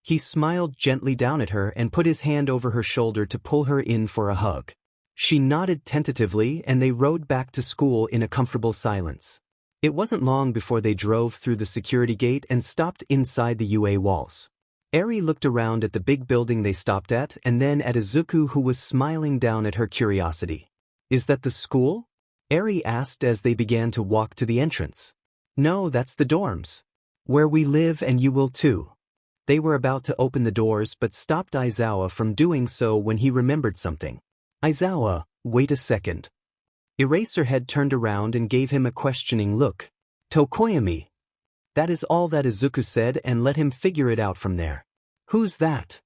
He smiled gently down at her and put his hand over her shoulder to pull her in for a hug. She nodded tentatively and they rode back to school in a comfortable silence. It wasn't long before they drove through the security gate and stopped inside the UA walls. Eri looked around at the big building they stopped at and then at Izuku, who was smiling down at her curiosity. Is that the school? Eri asked as they began to walk to the entrance. No, that's the dorms. Where we live, and you will too. They were about to open the doors but stopped Aizawa from doing so when he remembered something. Aizawa, wait a second. Eraserhead turned around and gave him a questioning look. Tokoyami. That is all that Izuku said and let him figure it out from there. Who's that?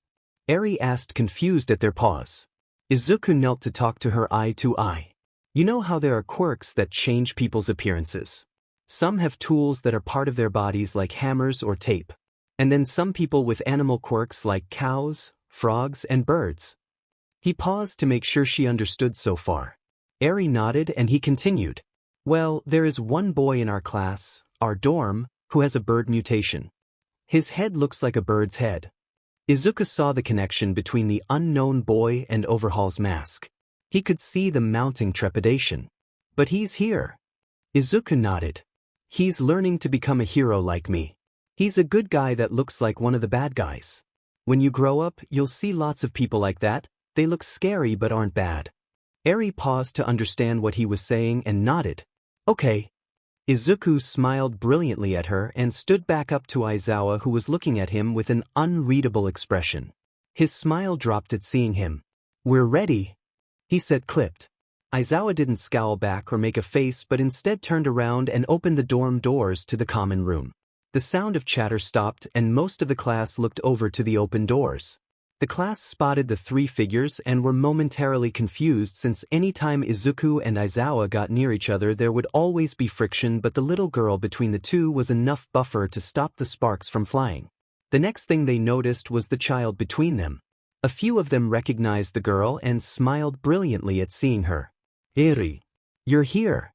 Eri asked, confused at their pause. Izuku knelt to talk to her eye to eye. You know how there are quirks that change people's appearances. Some have tools that are part of their bodies like hammers or tape. And then some people with animal quirks like cows, frogs, and birds. He paused to make sure she understood so far. Eri nodded and he continued. Well, there is one boy in our class, our dorm, who has a bird mutation. His head looks like a bird's head. Izuku saw the connection between the unknown boy and Overhaul's mask. He could see the mounting trepidation. But he's here. Izuku nodded. He's learning to become a hero like me. He's a good guy that looks like one of the bad guys. When you grow up, you'll see lots of people like that. They look scary but aren't bad. Eri paused to understand what he was saying and nodded. Okay. Izuku smiled brilliantly at her and stood back up to Aizawa, who was looking at him with an unreadable expression. His smile dropped at seeing him. We're ready, he said, clipped. Aizawa didn't scowl back or make a face but instead turned around and opened the dorm doors to the common room. The sound of chatter stopped and most of the class looked over to the open doors. The class spotted the three figures and were momentarily confused, since any time Izuku and Aizawa got near each other there would always be friction, but the little girl between the two was enough buffer to stop the sparks from flying. The next thing they noticed was the child between them. A few of them recognized the girl and smiled brilliantly at seeing her. Eri, you're here.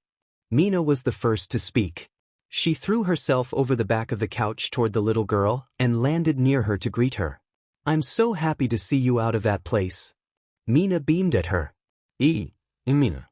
Mina was the first to speak. She threw herself over the back of the couch toward the little girl and landed near her to greet her. I'm so happy to see you out of that place. Mina beamed at her. Mina.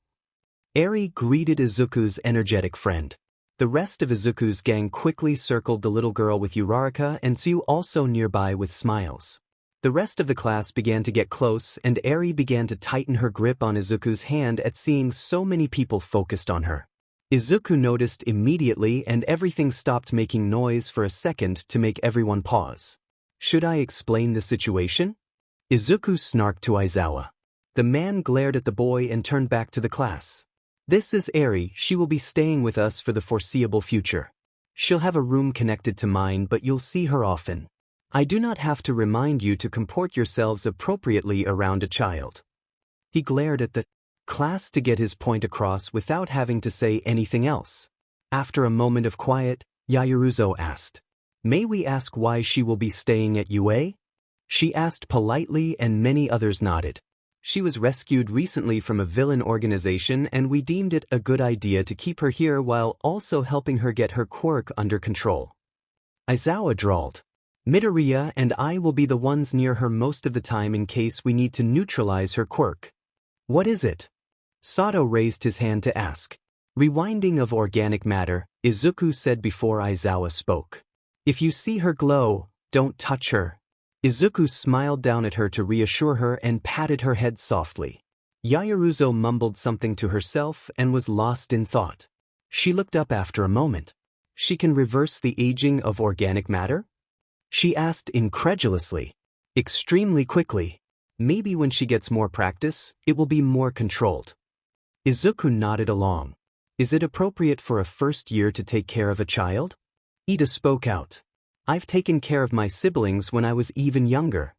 Eri greeted Izuku's energetic friend. The rest of Izuku's gang quickly circled the little girl with Uraraka and Tsu also nearby with smiles. The rest of the class began to get close and Eri began to tighten her grip on Izuku's hand at seeing so many people focused on her. Izuku noticed immediately and everything stopped making noise for a second to make everyone pause. Should I explain the situation? Izuku snarked to Aizawa. The man glared at the boy and turned back to the class. This is Eri, she will be staying with us for the foreseeable future. She'll have a room connected to mine, but you'll see her often. I do not have to remind you to comport yourselves appropriately around a child. He glared at the class to get his point across without having to say anything else. After a moment of quiet, Yaoruzo asked, May we ask why she will be staying at UA? She asked politely and many others nodded. She was rescued recently from a villain organization and we deemed it a good idea to keep her here while also helping her get her quirk under control. Aizawa drawled. Midoriya and I will be the ones near her most of the time in case we need to neutralize her quirk. What is it? Sato raised his hand to ask. Rewinding of organic matter, Izuku said before Aizawa spoke. If you see her glow, don't touch her. Izuku smiled down at her to reassure her and patted her head softly. Yaoyorozu mumbled something to herself and was lost in thought. She looked up after a moment. She can reverse the aging of organic matter? She asked incredulously. Extremely quickly. Maybe when she gets more practice, it will be more controlled. Izuku nodded along. Is it appropriate for a first year to take care of a child? Ida spoke out. I've taken care of my siblings when I was even younger.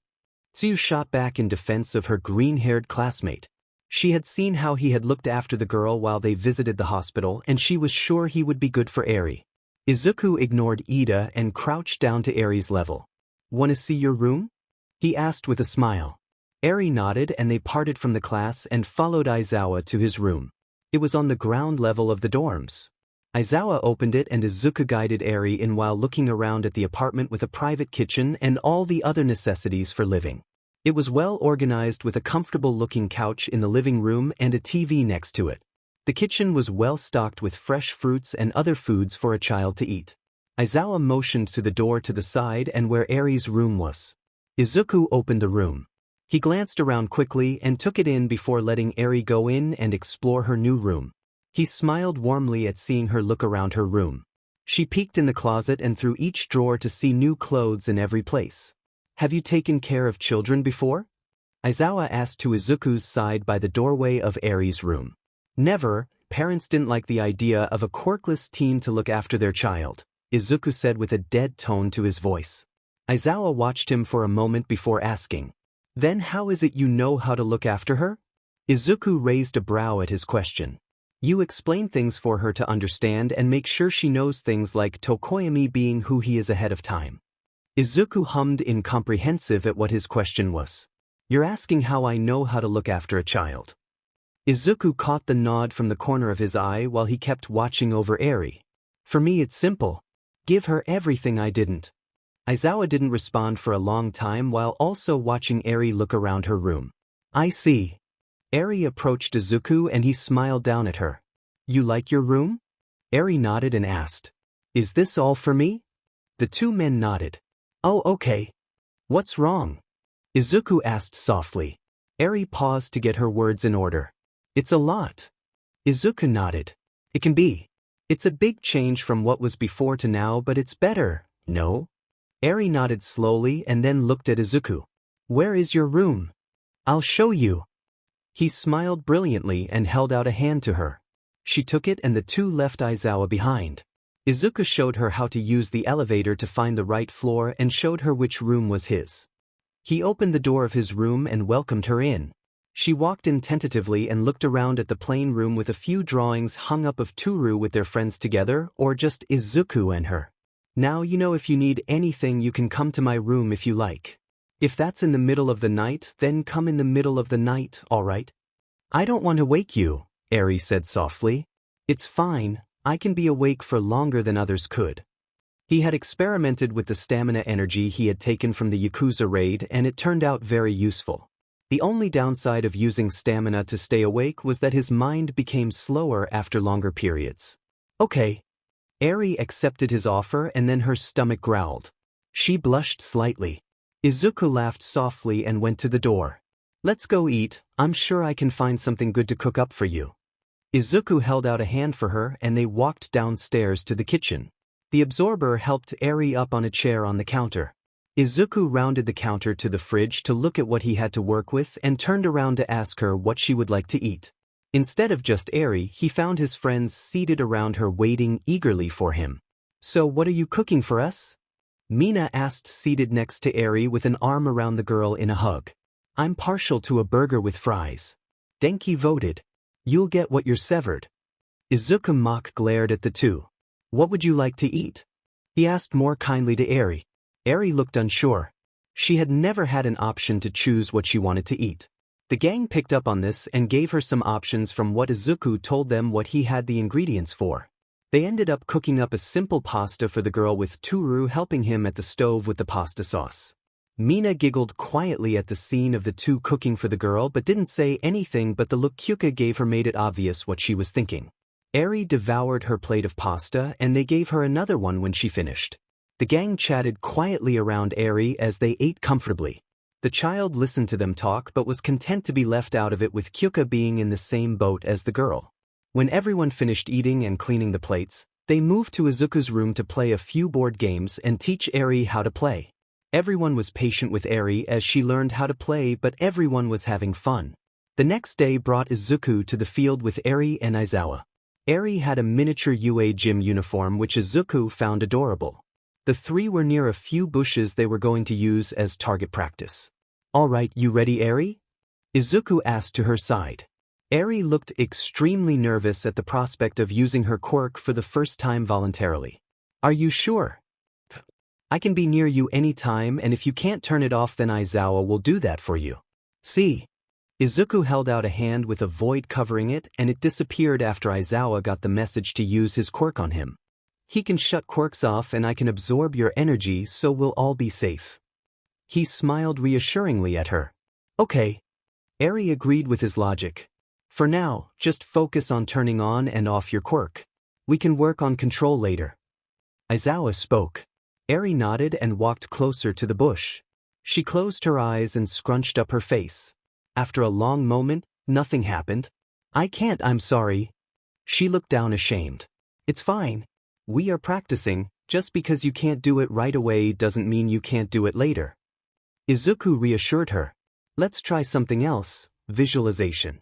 Tsuyu shot back in defense of her green-haired classmate. She had seen how he had looked after the girl while they visited the hospital, and she was sure he would be good for Eri. Izuku ignored Ida and crouched down to Eri's level. Want to see your room? He asked with a smile. Eri nodded and they parted from the class and followed Aizawa to his room. It was on the ground level of the dorms. Aizawa opened it and Izuku guided Eri in while looking around at the apartment with a private kitchen and all the other necessities for living. It was well organized with a comfortable-looking couch in the living room and a TV next to it. The kitchen was well stocked with fresh fruits and other foods for a child to eat. Aizawa motioned to the door to the side and where Eri's room was. Izuku opened the room. He glanced around quickly and took it in before letting Eri go in and explore her new room. He smiled warmly at seeing her look around her room. She peeked in the closet and through each drawer to see new clothes in every place. Have you taken care of children before? Aizawa asked to Izuku's side by the doorway of Eri's room. Never. Parents didn't like the idea of a quirkless teen to look after their child, Izuku said with a dead tone to his voice. Aizawa watched him for a moment before asking. Then how is it you know how to look after her? Izuku raised a brow at his question. You explain things for her to understand and make sure she knows things like Tokoyami being who he is ahead of time. Izuku hummed incomprehensive at what his question was. You're asking how I know how to look after a child. Izuku caught the nod from the corner of his eye while he kept watching over Eri. For me it's simple. Give her everything I didn't. Aizawa didn't respond for a long time while also watching Eri look around her room. I see. Eri approached Izuku and he smiled down at her. You like your room? Eri nodded and asked. Is this all for me? The two men nodded. Oh, okay. What's wrong? Izuku asked softly. Eri paused to get her words in order. It's a lot. Izuku nodded. It can be. It's a big change from what was before to now, but it's better, no? Eri nodded slowly and then looked at Izuku. Where is your room? I'll show you. He smiled brilliantly and held out a hand to her. She took it and the two left Aizawa behind. Izuku showed her how to use the elevator to find the right floor and showed her which room was his. He opened the door of his room and welcomed her in. She walked in tentatively and looked around at the plain room with a few drawings hung up of Toru with their friends together or just Izuku and her. Now you know if you need anything you can come to my room if you like. If that's in the middle of the night, then come in the middle of the night, all right? I don't want to wake you, Eri said softly. It's fine. I can be awake for longer than others could. He had experimented with the stamina energy he had taken from the Yakuza raid and it turned out very useful. The only downside of using stamina to stay awake was that his mind became slower after longer periods. Okay. Eri accepted his offer and then her stomach growled. She blushed slightly. Izuku laughed softly and went to the door. Let's go eat, I'm sure I can find something good to cook up for you. Izuku held out a hand for her and they walked downstairs to the kitchen. The absorber helped Eri up on a chair on the counter. Izuku rounded the counter to the fridge to look at what he had to work with and turned around to ask her what she would like to eat. Instead of just Eri, he found his friends seated around her waiting eagerly for him. So what are you cooking for us? Mina asked, seated next to Eri with an arm around the girl in a hug. I'm partial to a burger with fries. Denki voted. You'll get what you're severed. Izuku mock glared at the two. What would you like to eat? He asked more kindly to Eri. Eri looked unsure. She had never had an option to choose what she wanted to eat. The gang picked up on this and gave her some options from what Izuku told them what he had the ingredients for. They ended up cooking up a simple pasta for the girl with Toru helping him at the stove with the pasta sauce. Mina giggled quietly at the scene of the two cooking for the girl but didn't say anything, but the look Kyuka gave her made it obvious what she was thinking. Eri devoured her plate of pasta and they gave her another one when she finished. The gang chatted quietly around Eri as they ate comfortably. The child listened to them talk but was content to be left out of it, with Kyuka being in the same boat as the girl. When everyone finished eating and cleaning the plates, they moved to Izuku's room to play a few board games and teach Eri how to play. Everyone was patient with Eri as she learned how to play, but everyone was having fun. The next day brought Izuku to the field with Eri and Aizawa. Eri had a miniature UA gym uniform which Izuku found adorable. The three were near a few bushes they were going to use as target practice. "Alright, you ready, Eri?" Izuku asked to her side. Eri looked extremely nervous at the prospect of using her quirk for the first time voluntarily. "Are you sure? I can be near you anytime, and if you can't turn it off then Aizawa will do that for you. See?" Izuku held out a hand with a void covering it, and it disappeared after Aizawa got the message to use his quirk on him. "He can shut quirks off and I can absorb your energy, so we'll all be safe." He smiled reassuringly at her. "Okay." Eri agreed with his logic. "For now, just focus on turning on and off your quirk. We can work on control later." Aizawa spoke. Eri nodded and walked closer to the bush. She closed her eyes and scrunched up her face. After a long moment, nothing happened. "I can't, I'm sorry." She looked down ashamed. "It's fine. We are practicing. Just because you can't do it right away doesn't mean you can't do it later." Izuku reassured her. "Let's try something else, visualization."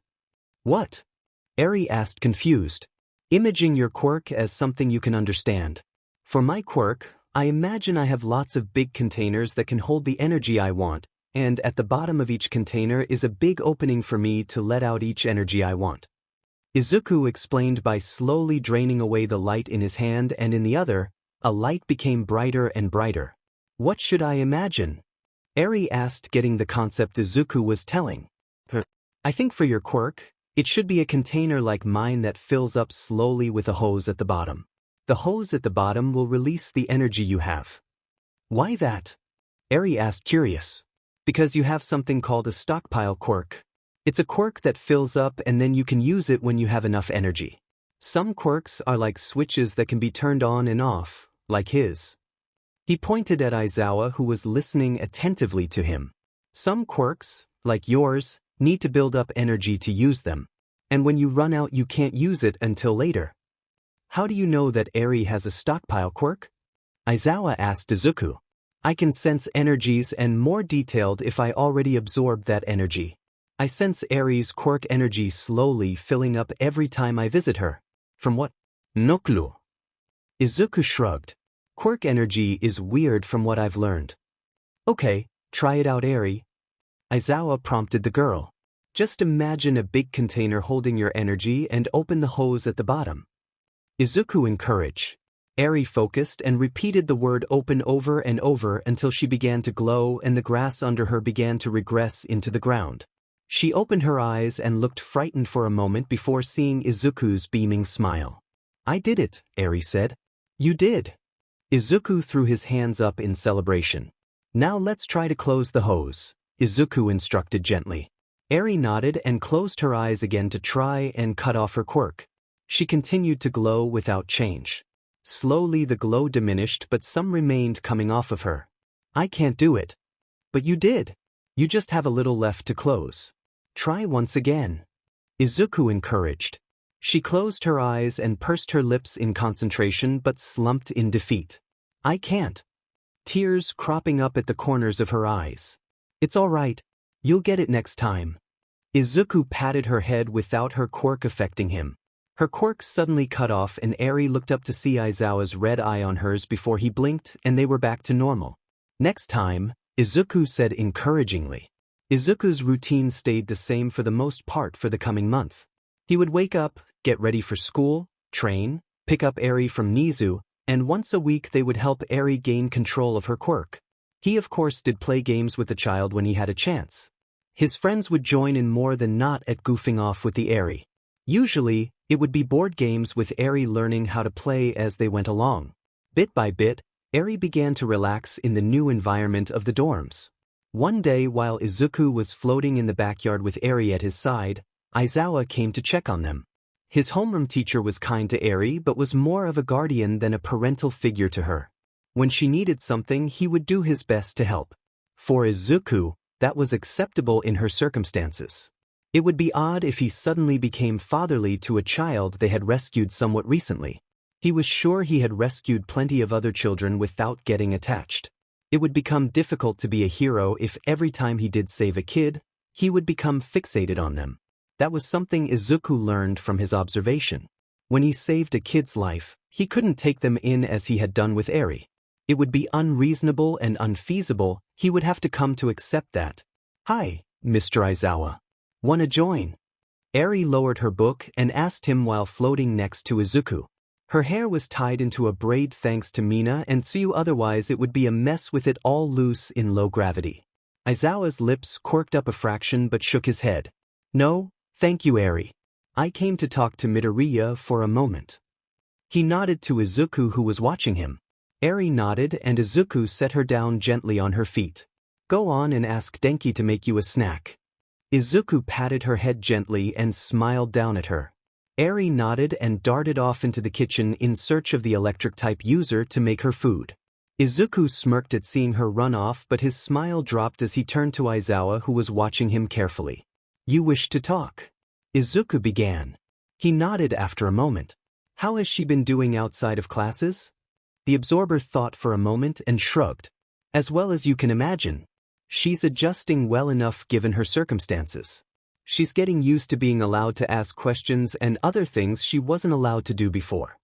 "What?" Eri asked, confused. "Imaging your quirk as something you can understand. For my quirk, I imagine I have lots of big containers that can hold the energy I want, and at the bottom of each container is a big opening for me to let out each energy I want." Izuku explained by slowly draining away the light in his hand, and in the other, a light became brighter and brighter. "What should I imagine?" Eri asked, getting the concept Izuku was telling her. "I think for your quirk, it should be a container like mine that fills up slowly with a hose at the bottom. The hose at the bottom will release the energy you have." "Why that?" Eri asked, curious. "Because you have something called a stockpile quirk. It's a quirk that fills up and then you can use it when you have enough energy. Some quirks are like switches that can be turned on and off, like his." He pointed at Aizawa, who was listening attentively to him. "Some quirks, like yours, need to build up energy to use them. And when you run out you can't use it until later." "How do you know that Eri has a stockpile quirk?" Aizawa asked Izuku. "I can sense energies, and more detailed if I already absorbed that energy. I sense Eri's quirk energy slowly filling up every time I visit her." "From what?" "Noklu." Izuku shrugged. "Quirk energy is weird from what I've learned." "Okay, try it out, Eri." Aizawa prompted the girl. "Just imagine a big container holding your energy and open the hose at the bottom." Izuku encouraged. Eri focused and repeated the word open over and over until she began to glow and the grass under her began to regress into the ground. She opened her eyes and looked frightened for a moment before seeing Izuku's beaming smile. "I did it," Eri said. "You did." Izuku threw his hands up in celebration. "Now let's try to close the hose," Izuku instructed gently. Eri nodded and closed her eyes again to try and cut off her quirk. She continued to glow without change. Slowly the glow diminished, but some remained coming off of her. "I can't do it." "But you did. You just have a little left to close. Try once again." Izuku encouraged. She closed her eyes and pursed her lips in concentration but slumped in defeat. "I can't." Tears cropping up at the corners of her eyes. "It's all right. You'll get it next time." Izuku patted her head without her quirk affecting him. Her quirk suddenly cut off and Eri looked up to see Aizawa's red eye on hers before he blinked and they were back to normal. "Next time," Izuku said encouragingly. Izuku's routine stayed the same for the most part for the coming month. He would wake up, get ready for school, train, pick up Eri from Nizu, and once a week they would help Eri gain control of her quirk. He of course did play games with the child when he had a chance. His friends would join in more than not at goofing off with the Eri. Usually, it would be board games with Eri learning how to play as they went along. Bit by bit, Eri began to relax in the new environment of the dorms. One day while Izuku was floating in the backyard with Eri at his side, Aizawa came to check on them. His homeroom teacher was kind to Eri but was more of a guardian than a parental figure to her. When she needed something, he would do his best to help. For Izuku, that was acceptable in her circumstances. It would be odd if he suddenly became fatherly to a child they had rescued somewhat recently. He was sure he had rescued plenty of other children without getting attached. It would become difficult to be a hero if every time he did save a kid, he would become fixated on them. That was something Izuku learned from his observation. When he saved a kid's life, he couldn't take them in as he had done with Eri. It would be unreasonable and unfeasible. He would have to come to accept that. "Hi, Mr. Aizawa. Wanna join?" Eri lowered her book and asked him while floating next to Izuku. Her hair was tied into a braid thanks to Mina and Tsuyu, otherwise it would be a mess with it all loose in low gravity. Aizawa's lips quirked up a fraction but shook his head. "No, thank you, Eri. I came to talk to Midoriya for a moment." He nodded to Izuku, who was watching him. Eri nodded and Izuku set her down gently on her feet. "Go on and ask Denki to make you a snack." Izuku patted her head gently and smiled down at her. Eri nodded and darted off into the kitchen in search of the electric-type user to make her food. Izuku smirked at seeing her run off, but his smile dropped as he turned to Aizawa, who was watching him carefully. "You wish to talk?" Izuku began. He nodded after a moment. "How has she been doing outside of classes?" The absorber thought for a moment and shrugged. "As well as you can imagine. She's adjusting well enough given her circumstances. She's getting used to being allowed to ask questions and other things she wasn't allowed to do before."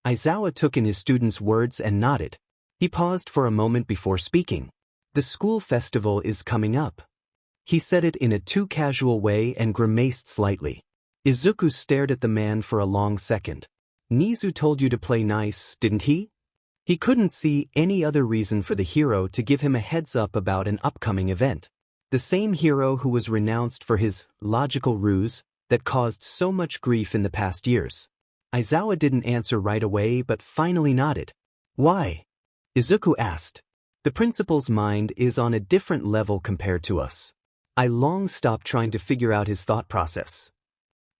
Aizawa took in his student's words and nodded. He paused for a moment before speaking. "The school festival is coming up." He said it in a too casual way and grimaced slightly. Izuku stared at the man for a long second. "Nizu told you to play nice, didn't he?" He couldn't see any other reason for the hero to give him a heads up about an upcoming event. The same hero who was renounced for his logical ruse that caused so much grief in the past years. Aizawa didn't answer right away but finally nodded. "Why?" Izuku asked. "The principal's mind is on a different level compared to us." I long stopped trying to figure out his thought process.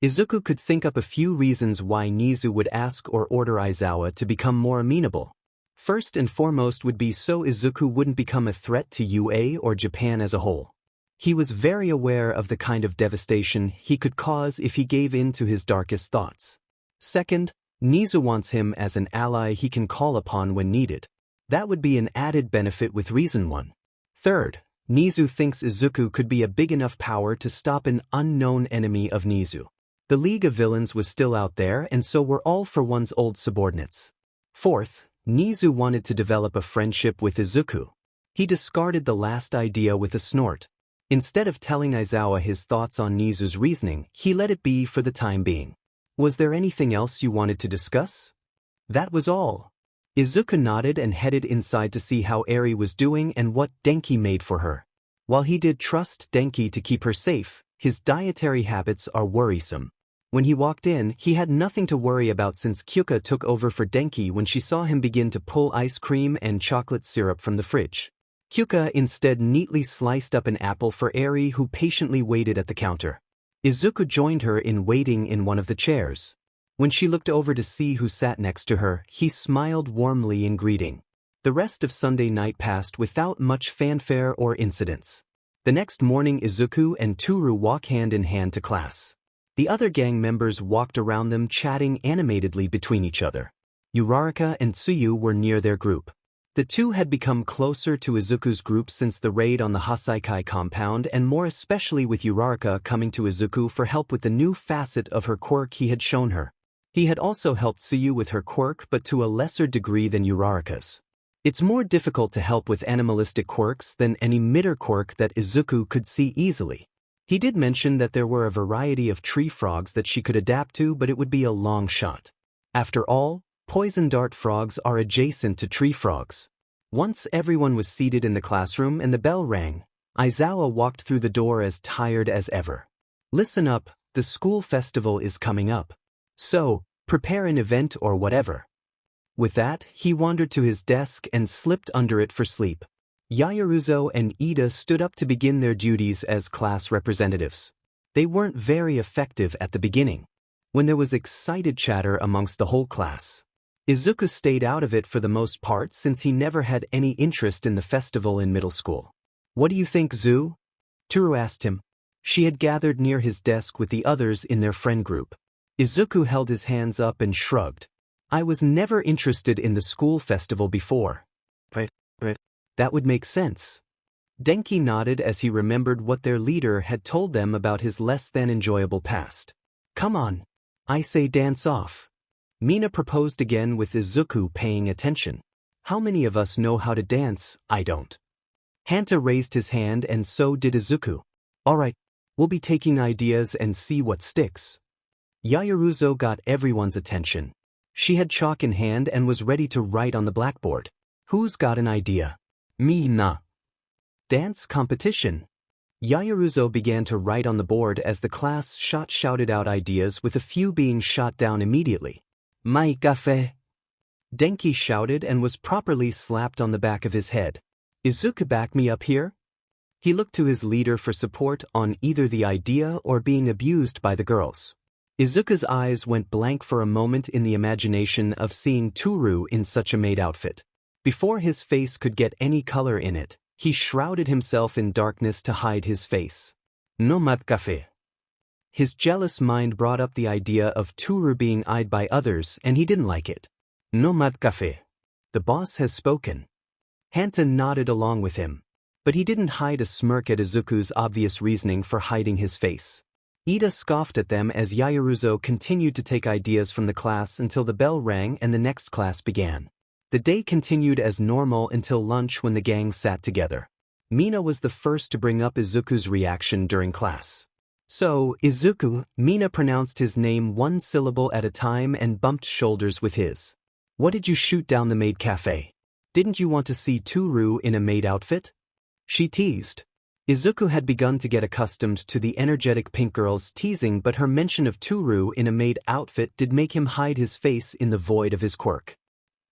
Izuku could think up a few reasons why Nizu would ask or order Aizawa to become more amenable. First and foremost would be so Izuku wouldn't become a threat to UA or Japan as a whole. He was very aware of the kind of devastation he could cause if he gave in to his darkest thoughts. Second, Nizu wants him as an ally he can call upon when needed. That would be an added benefit with Reason 1. Third, Nizu thinks Izuku could be a big enough power to stop an unknown enemy of Nizu. The League of Villains was still out there, and so were all for one's old subordinates. Fourth, Nizu wanted to develop a friendship with Izuku. He discarded the last idea with a snort. Instead of telling Aizawa his thoughts on Nizu's reasoning, he let it be for the time being. "Was there anything else you wanted to discuss?" "That was all." Izuku nodded and headed inside to see how Eri was doing and what Denki made for her. While he did trust Denki to keep her safe, his dietary habits are worrisome. When he walked in, he had nothing to worry about since Kyuka took over for Denki when she saw him begin to pull ice cream and chocolate syrup from the fridge. Kyuka instead neatly sliced up an apple for Eri, who patiently waited at the counter. Izuku joined her in waiting in one of the chairs. When she looked over to see who sat next to her, he smiled warmly in greeting. The rest of Sunday night passed without much fanfare or incidents. The next morning Izuku and Toru walk hand in hand to class. The other gang members walked around them chatting animatedly between each other. Uraraka and Tsuyu were near their group. The two had become closer to Izuku's group since the raid on the Hasaikai compound, and more especially with Uraraka coming to Izuku for help with the new facet of her quirk he had shown her. He had also helped Tsuyu with her quirk, but to a lesser degree than Uraraka's. It's more difficult to help with animalistic quirks than an emitter quirk that Izuku could see easily. He did mention that there were a variety of tree frogs that she could adapt to, but it would be a long shot. After all, poison dart frogs are adjacent to tree frogs. Once everyone was seated in the classroom and the bell rang, Aizawa walked through the door as tired as ever. "Listen up, the school festival is coming up. So, prepare an event or whatever." With that, he wandered to his desk and slipped under it for sleep. Yaoyuruzo and Ida stood up to begin their duties as class representatives. They weren't very effective at the beginning. When there was excited chatter amongst the whole class, Izuku stayed out of it for the most part since he never had any interest in the festival in middle school. What do you think, Zu? Toru asked him. She had gathered near his desk with the others in their friend group. Izuku held his hands up and shrugged. I was never interested in the school festival before. But that would make sense. Denki nodded as he remembered what their leader had told them about his less-than-enjoyable past. Come on. I say dance off. Mina proposed again with Izuku paying attention. How many of us know how to dance? I don't. Hanta raised his hand and so did Izuku. Alright, we'll be taking ideas and see what sticks. Yaoyuruzo got everyone's attention. She had chalk in hand and was ready to write on the blackboard. Who's got an idea? Me na. Dance competition. Yaoyuruzo began to write on the board as the class shouted out ideas with a few being shot down immediately. Mai cafe. Denki shouted and was properly slapped on the back of his head. Izuku, back me up here? He looked to his leader for support on either the idea or being abused by the girls. Izuku's eyes went blank for a moment in the imagination of seeing Toru in such a maid outfit. Before his face could get any color in it, he shrouded himself in darkness to hide his face. No mat cafe. His jealous mind brought up the idea of Toru being eyed by others and he didn't like it. No mat cafe. The boss has spoken. Hanta nodded along with him. But he didn't hide a smirk at Izuku's obvious reasoning for hiding his face. Ida scoffed at them as Yaoyuruzo continued to take ideas from the class until the bell rang and the next class began. The day continued as normal until lunch when the gang sat together. Mina was the first to bring up Izuku's reaction during class. So, Izuku, Mina pronounced his name one syllable at a time and bumped shoulders with his. What did you shoot down the maid cafe? Didn't you want to see Toru in a maid outfit? She teased. Izuku had begun to get accustomed to the energetic pink girl's teasing, but her mention of Toru in a maid outfit did make him hide his face in the void of his quirk.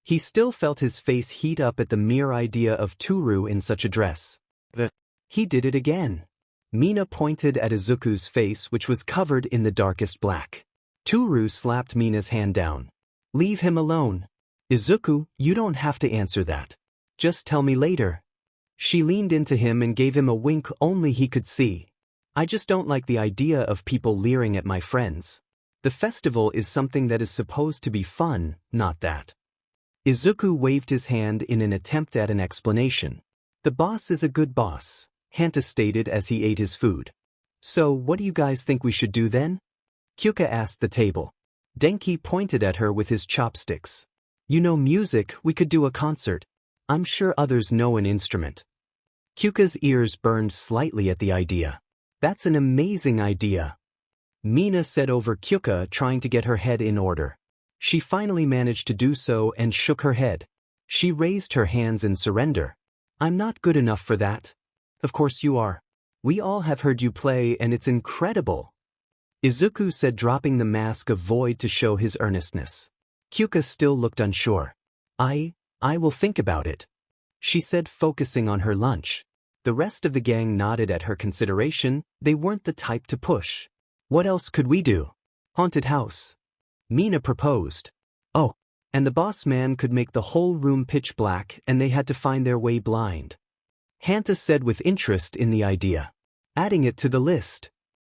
He still felt his face heat up at the mere idea of Toru in such a dress. He did it again. Mina pointed at Izuku's face, which was covered in the darkest black. Toru slapped Mina's hand down. Leave him alone. Izuku, you don't have to answer that. Just tell me later. She leaned into him and gave him a wink only he could see. I just don't like the idea of people leering at my friends. The festival is something that is supposed to be fun, not that. Izuku waved his hand in an attempt at an explanation. The boss is a good boss, Hanta stated as he ate his food. So what do you guys think we should do then? Kyuka asked the table. Denki pointed at her with his chopsticks. You know music, we could do a concert. I'm sure others know an instrument. Kyuka's ears burned slightly at the idea. That's an amazing idea. Mina said over Kyuka, trying to get her head in order. She finally managed to do so and shook her head. She raised her hands in surrender. I'm not good enough for that. Of course you are. We all have heard you play and it's incredible. Izuku said, dropping the mask of void to show his earnestness. Kyuka still looked unsure. I will think about it. She said, focusing on her lunch. The rest of the gang nodded at her consideration. They weren't the type to push. What else could we do? Haunted house. Mina proposed. Oh, and the boss man could make the whole room pitch black and they had to find their way blind. Hanta said with interest in the idea. Adding it to the list.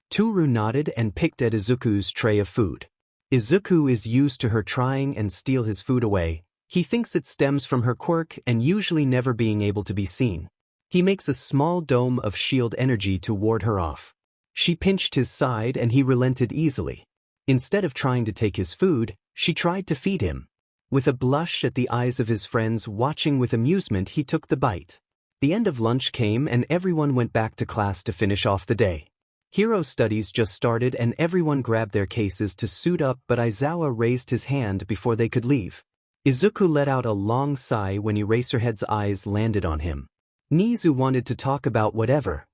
Toru nodded and picked at Izuku's tray of food. Izuku is used to her trying and steal his food away. He thinks it stems from her quirk and usually never being able to be seen. He makes a small dome of shield energy to ward her off. She pinched his side and he relented easily. Instead of trying to take his food, she tried to feed him. With a blush at the eyes of his friends watching with amusement, he took the bite. The end of lunch came and everyone went back to class to finish off the day. Hero studies just started and everyone grabbed their cases to suit up, but Aizawa raised his hand before they could leave. Izuku let out a long sigh when Eraserhead's eyes landed on him. Nizu wanted to talk about whatever.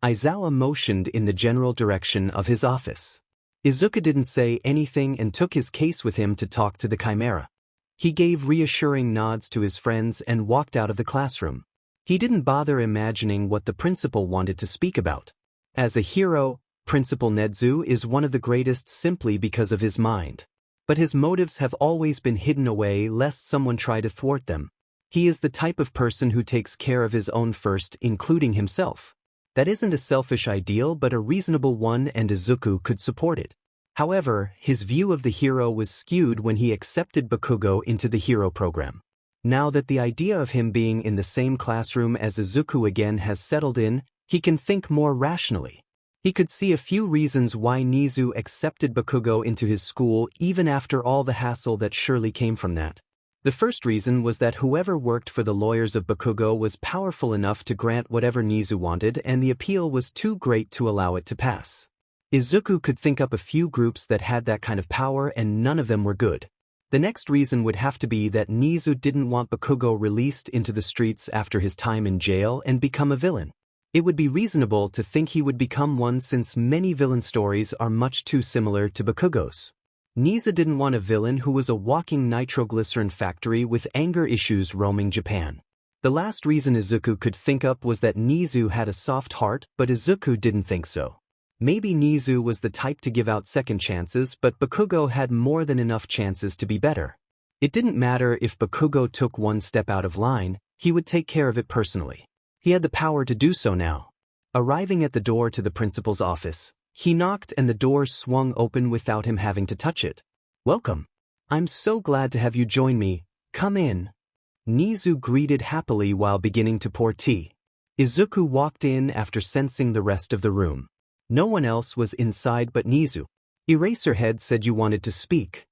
Aizawa motioned in the general direction of his office. Izuku didn't say anything and took his case with him to talk to the Chimera. He gave reassuring nods to his friends and walked out of the classroom. He didn't bother imagining what the principal wanted to speak about. As a hero, Principal Nedzu is one of the greatest simply because of his mind. but his motives have always been hidden away lest someone try to thwart them. He is the type of person who takes care of his own first, including himself. That isn't a selfish ideal but a reasonable one, and Izuku could support it. However, his view of the hero was skewed when he accepted Bakugo into the hero program. Now that the idea of him being in the same classroom as Izuku again has settled in, he can think more rationally. He could see a few reasons why Nizu accepted Bakugo into his school even after all the hassle that surely came from that. The first reason was that whoever worked for the lawyers of Bakugo was powerful enough to grant whatever Nizu wanted, and the appeal was too great to allow it to pass. Izuku could think up a few groups that had that kind of power, and none of them were good. The next reason would have to be that Nizu didn't want Bakugo released into the streets after his time in jail and become a villain. It would be reasonable to think he would become one since many villain stories are much too similar to Bakugo's. Nizu didn't want a villain who was a walking nitroglycerin factory with anger issues roaming Japan. The last reason Izuku could think up was that Nizu had a soft heart, but Izuku didn't think so. Maybe Nizu was the type to give out second chances, but Bakugo had more than enough chances to be better. It didn't matter if Bakugo took one step out of line, he would take care of it personally. He had the power to do so now. Arriving at the door to the principal's office, he knocked and the door swung open without him having to touch it. "Welcome. I'm so glad to have you join me. Come in." Nizu greeted happily while beginning to pour tea. Izuku walked in after sensing the rest of the room. No one else was inside but Nizu. Eraserhead said you wanted to speak.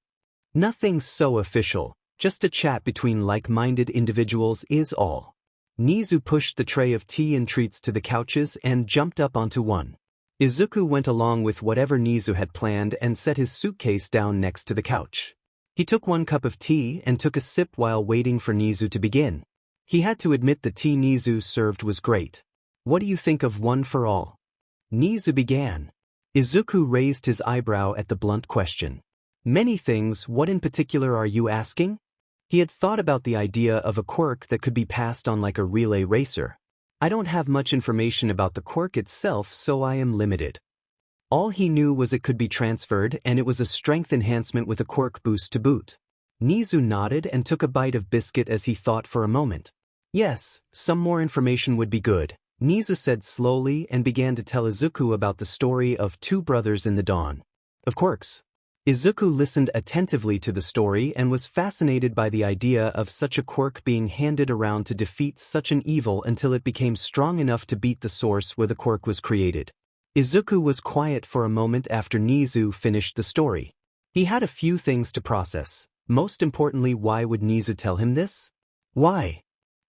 Nothing so official, just a chat between like-minded individuals is all. Nizu pushed the tray of tea and treats to the couches and jumped up onto one. Izuku went along with whatever Nizu had planned and set his suitcase down next to the couch. He took one cup of tea and took a sip while waiting for Nizu to begin. He had to admit the tea Nizu served was great. "What do you think of One for All?" Nizu began. Izuku raised his eyebrow at the blunt question. "Many things, what in particular are you asking?" He had thought about the idea of a quirk that could be passed on like a relay racer. "I don't have much information about the quirk itself, so I am limited." All he knew was it could be transferred, and it was a strength enhancement with a quirk boost to boot. Nizu nodded and took a bite of biscuit as he thought for a moment. "Yes, some more information would be good," Nizu said slowly and began to tell Izuku about the story of two brothers in the dawn. Of quirks. Izuku listened attentively to the story and was fascinated by the idea of such a quirk being handed around to defeat such an evil until it became strong enough to beat the source where the quirk was created. Izuku was quiet for a moment after Nizu finished the story. He had a few things to process. Most importantly, why would Nizu tell him this? Why?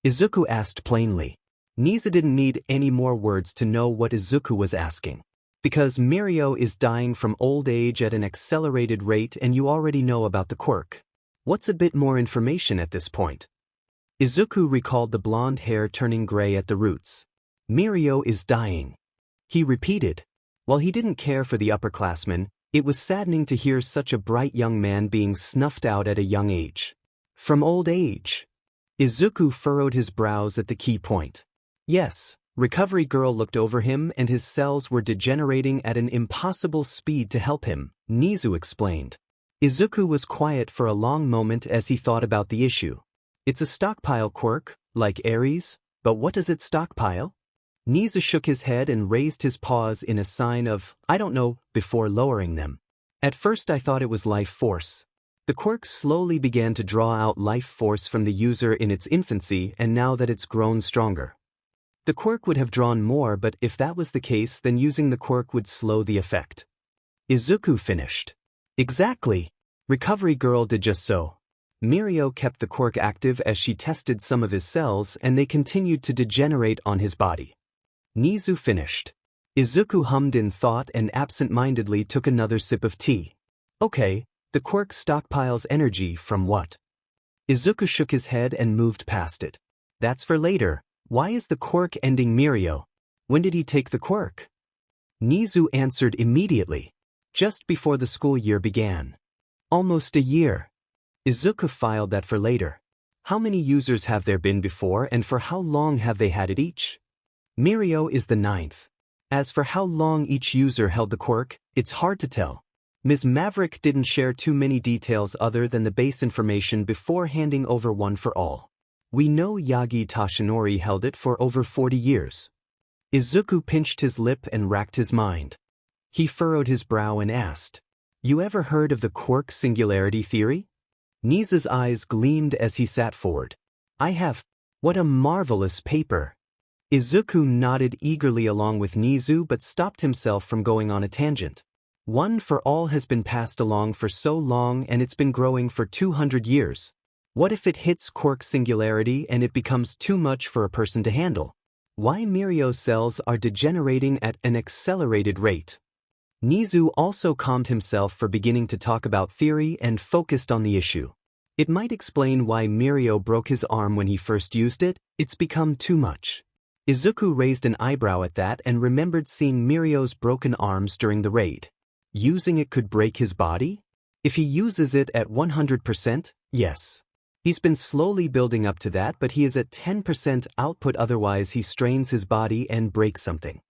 Izuku asked plainly. Nizu didn't need any more words to know what Izuku was asking. Because Mirio is dying from old age at an accelerated rate and you already know about the quirk. What's a bit more information at this point? Izuku recalled the blonde hair turning gray at the roots. Mirio is dying. He repeated. While he didn't care for the upperclassmen, it was saddening to hear such a bright young man being snuffed out at a young age. From old age. Izuku furrowed his brows at the key point. Yes, Recovery Girl looked over him and his cells were degenerating at an impossible speed to help him, Nizu explained. Izuku was quiet for a long moment as he thought about the issue. It's a stockpile quirk, like Ares, but what does it stockpile? Nizu shook his head and raised his paws in a sign of, I don't know, before lowering them. At first I thought it was life force. The quirk slowly began to draw out life force from the user in its infancy, and now that it's grown stronger. The quirk would have drawn more, but if that was the case, then using the quirk would slow the effect. Izuku finished. Exactly. Recovery Girl did just so. Mirio kept the quirk active as she tested some of his cells, and they continued to degenerate on his body. Nizu finished. Izuku hummed in thought and absent-mindedly took another sip of tea. Okay, the quirk stockpiles energy from what? Izuku shook his head and moved past it. That's for later. Why is the quirk ending Mirio? When did he take the quirk? Nizu answered immediately. Just before the school year began. Almost a year. Izuku filed that for later. How many users have there been before and for how long have they had it each? Mirio is the 9th. As for how long each user held the quirk, it's hard to tell. Ms. Maverick didn't share too many details other than the base information before handing over One for All. We know Yagi Tashinori held it for over 40 years. Izuku pinched his lip and racked his mind. He furrowed his brow and asked, "You ever heard of the Quirk singularity theory?" Nizu's eyes gleamed as he sat forward. "I have." "What a marvelous paper." Izuku nodded eagerly along with Nizu but stopped himself from going on a tangent. One for All has been passed along for so long and it's been growing for 200 years. What if it hits Quirk singularity and it becomes too much for a person to handle? Why Mirio cells are degenerating at an accelerated rate. Nizu also calmed himself for beginning to talk about theory and focused on the issue. It might explain why Mirio broke his arm when he first used it. It's become too much. Izuku raised an eyebrow at that and remembered seeing Mirio's broken arms during the raid. Using it could break his body? If he uses it at 100%, yes. He's been slowly building up to that, but he is at 10% output, otherwise he strains his body and breaks something.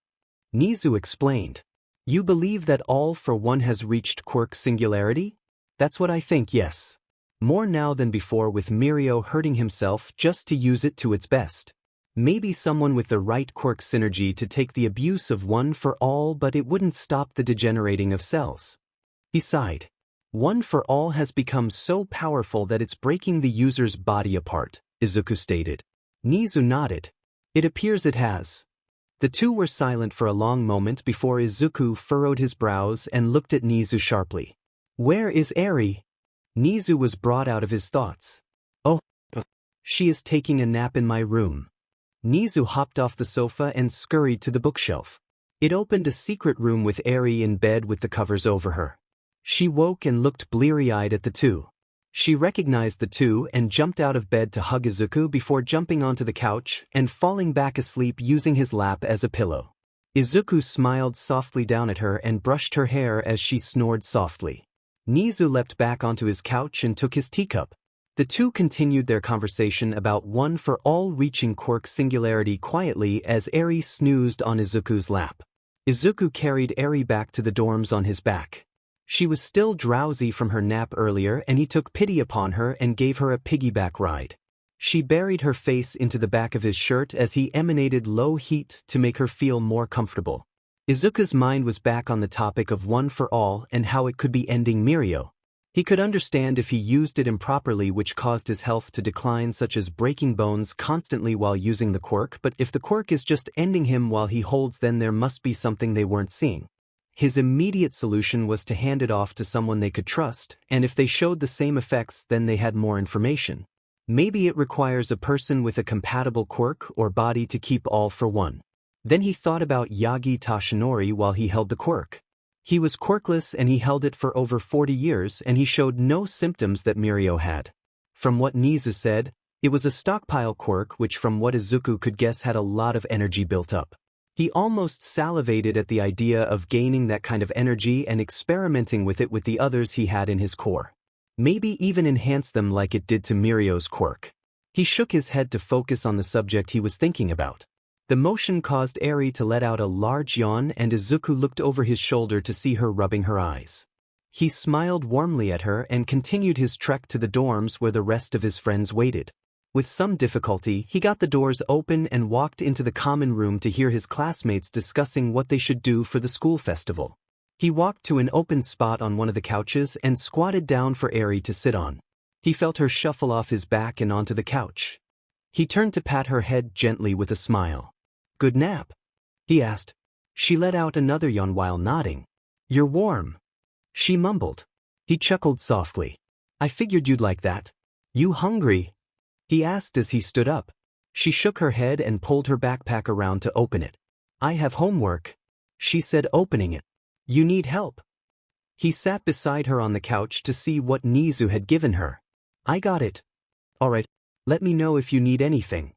Nizu explained. You believe that All for One has reached Quirk singularity? That's what I think, yes. More now than before, with Mirio hurting himself just to use it to its best. Maybe someone with the right Quirk synergy to take the abuse of One for All, but it wouldn't stop the degenerating of cells. He sighed. One for All has become so powerful that it's breaking the user's body apart, Izuku stated. Nizu nodded. It appears it has. The two were silent for a long moment before Izuku furrowed his brows and looked at Nizu sharply. Where is Eri? Nizu was brought out of his thoughts. Oh, she is taking a nap in my room. Nizu hopped off the sofa and scurried to the bookshelf. It opened a secret room with Eri in bed with the covers over her. She woke and looked bleary-eyed at the two. She recognized the two and jumped out of bed to hug Izuku before jumping onto the couch and falling back asleep using his lap as a pillow. Izuku smiled softly down at her and brushed her hair as she snored softly. Nizu leapt back onto his couch and took his teacup. The two continued their conversation about One for All reaching Quirk singularity quietly as Eri snoozed on Izuku's lap. Izuku carried Eri back to the dorms on his back. She was still drowsy from her nap earlier and he took pity upon her and gave her a piggyback ride. She buried her face into the back of his shirt as he emanated low heat to make her feel more comfortable. Izuku's mind was back on the topic of One for All and how it could be ending Mirio. He could understand if he used it improperly, which caused his health to decline, such as breaking bones constantly while using the quirk, but if the quirk is just ending him while he holds, then there must be something they weren't seeing. His immediate solution was to hand it off to someone they could trust, and if they showed the same effects, then they had more information. Maybe it requires a person with a compatible quirk or body to keep All for One. Then he thought about Yagi Tashinori while he held the quirk. He was quirkless and he held it for over 40 years and he showed no symptoms that Mirio had. From what Nizu said, it was a stockpile quirk which from what Izuku could guess had a lot of energy built up. He almost salivated at the idea of gaining that kind of energy and experimenting with it with the others he had in his core. Maybe even enhance them like it did to Mirio's quirk. He shook his head to focus on the subject he was thinking about. The motion caused Eri to let out a large yawn and Izuku looked over his shoulder to see her rubbing her eyes. He smiled warmly at her and continued his trek to the dorms where the rest of his friends waited. With some difficulty, he got the doors open and walked into the common room to hear his classmates discussing what they should do for the school festival. He walked to an open spot on one of the couches and squatted down for Eri to sit on. He felt her shuffle off his back and onto the couch. He turned to pat her head gently with a smile. "Good nap?" he asked. She let out another yawn while nodding. "You're warm," she mumbled. He chuckled softly. "I figured you'd like that. You hungry?" he asked as he stood up. She shook her head and pulled her backpack around to open it. "I have homework," she said, opening it. "You need help?" He sat beside her on the couch to see what Nizu had given her. "I got it." "All right, let me know if you need anything."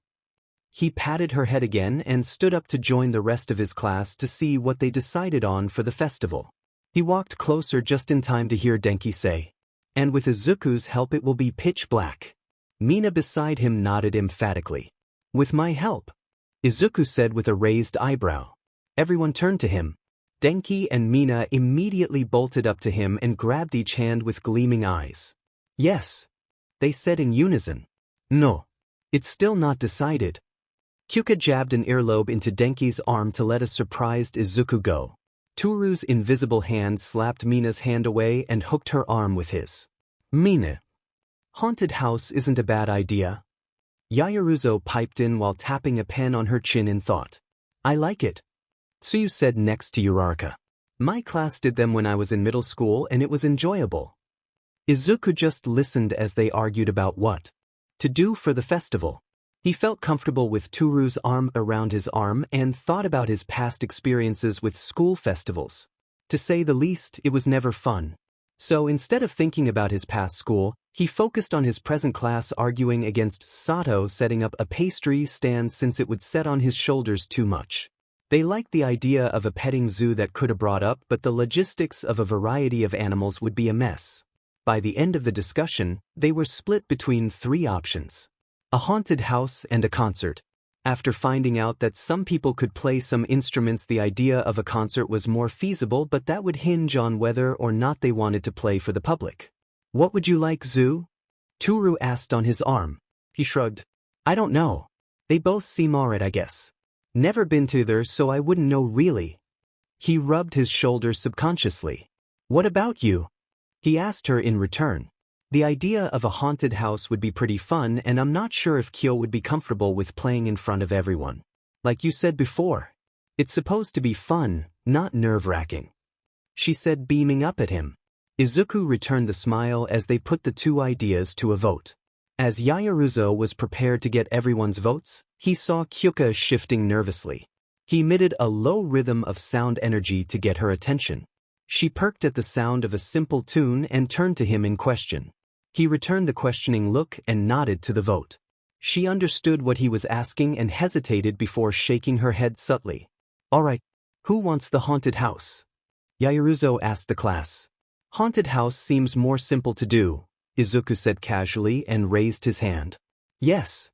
He patted her head again and stood up to join the rest of his class to see what they decided on for the festival. He walked closer just in time to hear Denki say, "And with Izuku's help it will be pitch black." Mina beside him nodded emphatically. "With my help," Izuku said with a raised eyebrow. Everyone turned to him. Denki and Mina immediately bolted up to him and grabbed each hand with gleaming eyes. Yes, they said in unison. No. It's still not decided. Kyuka jabbed an earlobe into Denki's arm to let a surprised Izuku go. Toru's invisible hand slapped Mina's hand away and hooked her arm with his. Mina. Haunted house isn't a bad idea. Yaoyorozu piped in while tapping a pen on her chin in thought. I like it. Tsuyu said next to Uraraka. My class did them when I was in middle school and it was enjoyable. Izuku just listened as they argued about what to do for the festival. He felt comfortable with Toru's arm around his arm and thought about his past experiences with school festivals. To say the least, it was never fun. So instead of thinking about his past school, he focused on his present class, arguing against Sato setting up a pastry stand since it would set on his shoulders too much. They liked the idea of a petting zoo that could have brought up, but the logistics of a variety of animals would be a mess. By the end of the discussion, they were split between three options: a haunted house and a concert. After finding out that some people could play some instruments, the idea of a concert was more feasible, but that would hinge on whether or not they wanted to play for the public. What would you like, Zu? Toru asked on his arm. He shrugged. I don't know. They both seem alright, I guess. Never been to either, so I wouldn't know really. He rubbed his shoulders subconsciously. What about you? He asked her in return. The idea of a haunted house would be pretty fun, and I'm not sure if Kyo would be comfortable with playing in front of everyone. Like you said before, it's supposed to be fun, not nerve-wracking. She said, beaming up at him. Izuku returned the smile as they put the two ideas to a vote. As Yaoyorozu was prepared to get everyone's votes, he saw Kyuka shifting nervously. He emitted a low rhythm of sound energy to get her attention. She perked at the sound of a simple tune and turned to him in question. He returned the questioning look and nodded to the vote. She understood what he was asking and hesitated before shaking her head subtly. Alright, who wants the haunted house? Yaoyorozu asked the class. Haunted house seems more simple to do, Izuku said casually and raised his hand. Yes.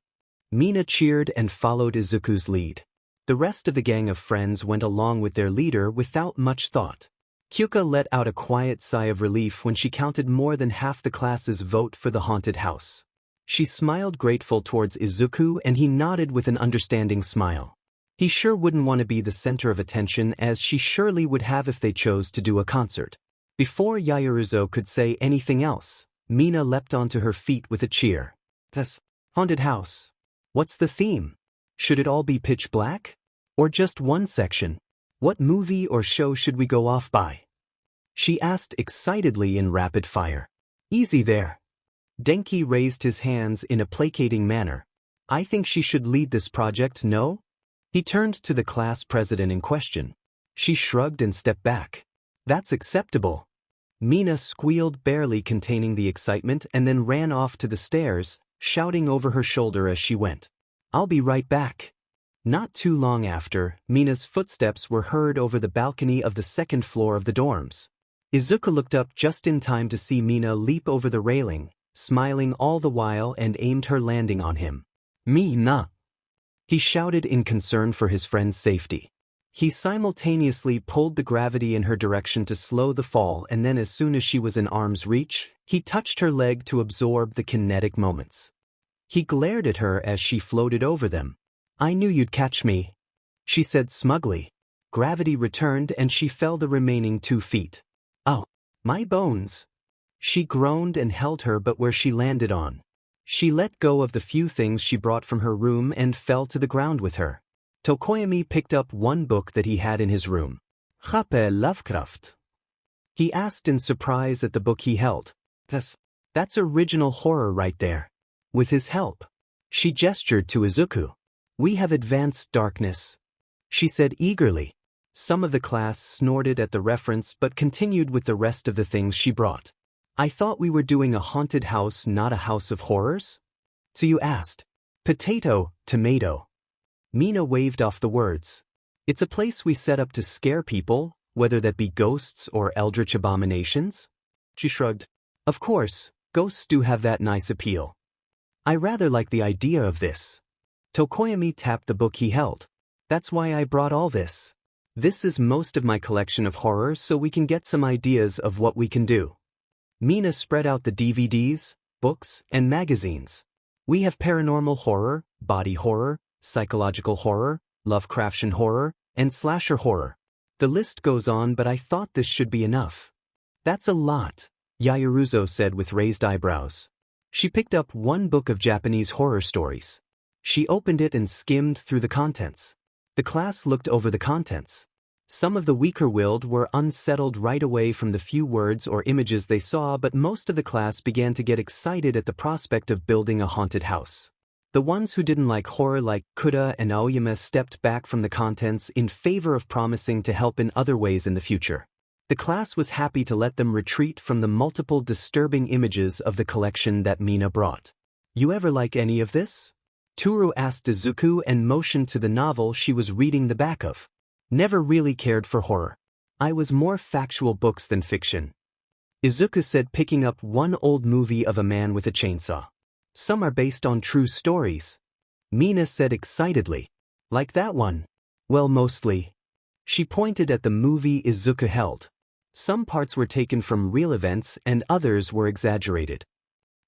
Mina cheered and followed Izuku's lead. The rest of the gang of friends went along with their leader without much thought. Kyuka let out a quiet sigh of relief when she counted more than half the class's vote for the haunted house. She smiled grateful towards Izuku and he nodded with an understanding smile. He sure wouldn't want to be the center of attention, as she surely would have if they chose to do a concert. Before Yaoyorozu could say anything else, Mina leapt onto her feet with a cheer. This haunted house. What's the theme? Should it all be pitch black? Or just one section? What movie or show should we go off by? She asked excitedly in rapid fire. Easy there. Denki raised his hands in a placating manner. I think she should lead this project, no? He turned to the class president in question. She shrugged and stepped back. That's acceptable. Mina squealed, barely containing the excitement, and then ran off to the stairs, shouting over her shoulder as she went. I'll be right back. Not too long after, Mina's footsteps were heard over the balcony of the second floor of the dorms. Izuku looked up just in time to see Mina leap over the railing, smiling all the while, and aimed her landing on him. Mina! He shouted in concern for his friend's safety. He simultaneously pulled the gravity in her direction to slow the fall, and then as soon as she was in arm's reach, he touched her leg to absorb the kinetic moments. He glared at her as she floated over them. I knew you'd catch me, she said smugly. Gravity returned and she fell the remaining 2 feet. Oh, my bones. She groaned and held her, but where she landed on. She let go of the few things she brought from her room and fell to the ground with her. Tokoyami picked up one book that he had in his room. H.P. Lovecraft. He asked in surprise at the book he held. That's original horror right there. With his help. She gestured to Izuku. We have advanced darkness, she said eagerly. Some of the class snorted at the reference but continued with the rest of the things she brought. I thought we were doing a haunted house, not a house of horrors? So you asked. Potato, tomato. Mina waved off the words. It's a place we set up to scare people, whether that be ghosts or eldritch abominations? She shrugged. Of course, ghosts do have that nice appeal. I rather like the idea of this. Tokoyami tapped the book he held. That's why I brought all this. This is most of my collection of horror, so we can get some ideas of what we can do. Mina spread out the DVDs, books, and magazines. We have paranormal horror, body horror, psychological horror, Lovecraftian horror, and slasher horror. The list goes on, but I thought this should be enough. That's a lot, Yaoruzo said with raised eyebrows. She picked up one book of Japanese horror stories. She opened it and skimmed through the contents. The class looked over the contents. Some of the weaker-willed were unsettled right away from the few words or images they saw, but most of the class began to get excited at the prospect of building a haunted house. The ones who didn't like horror like Kuda and Aoyama stepped back from the contents in favor of promising to help in other ways in the future. The class was happy to let them retreat from the multiple disturbing images of the collection that Mina brought. You ever like any of this? Toru asked Izuku and motioned to the novel she was reading the back of. Never really cared for horror. I was more factual books than fiction. Izuku said, picking up one old movie of a man with a chainsaw. Some are based on true stories. Mina said excitedly. Like that one? Well, mostly. She pointed at the movie Izuku held. Some parts were taken from real events and others were exaggerated.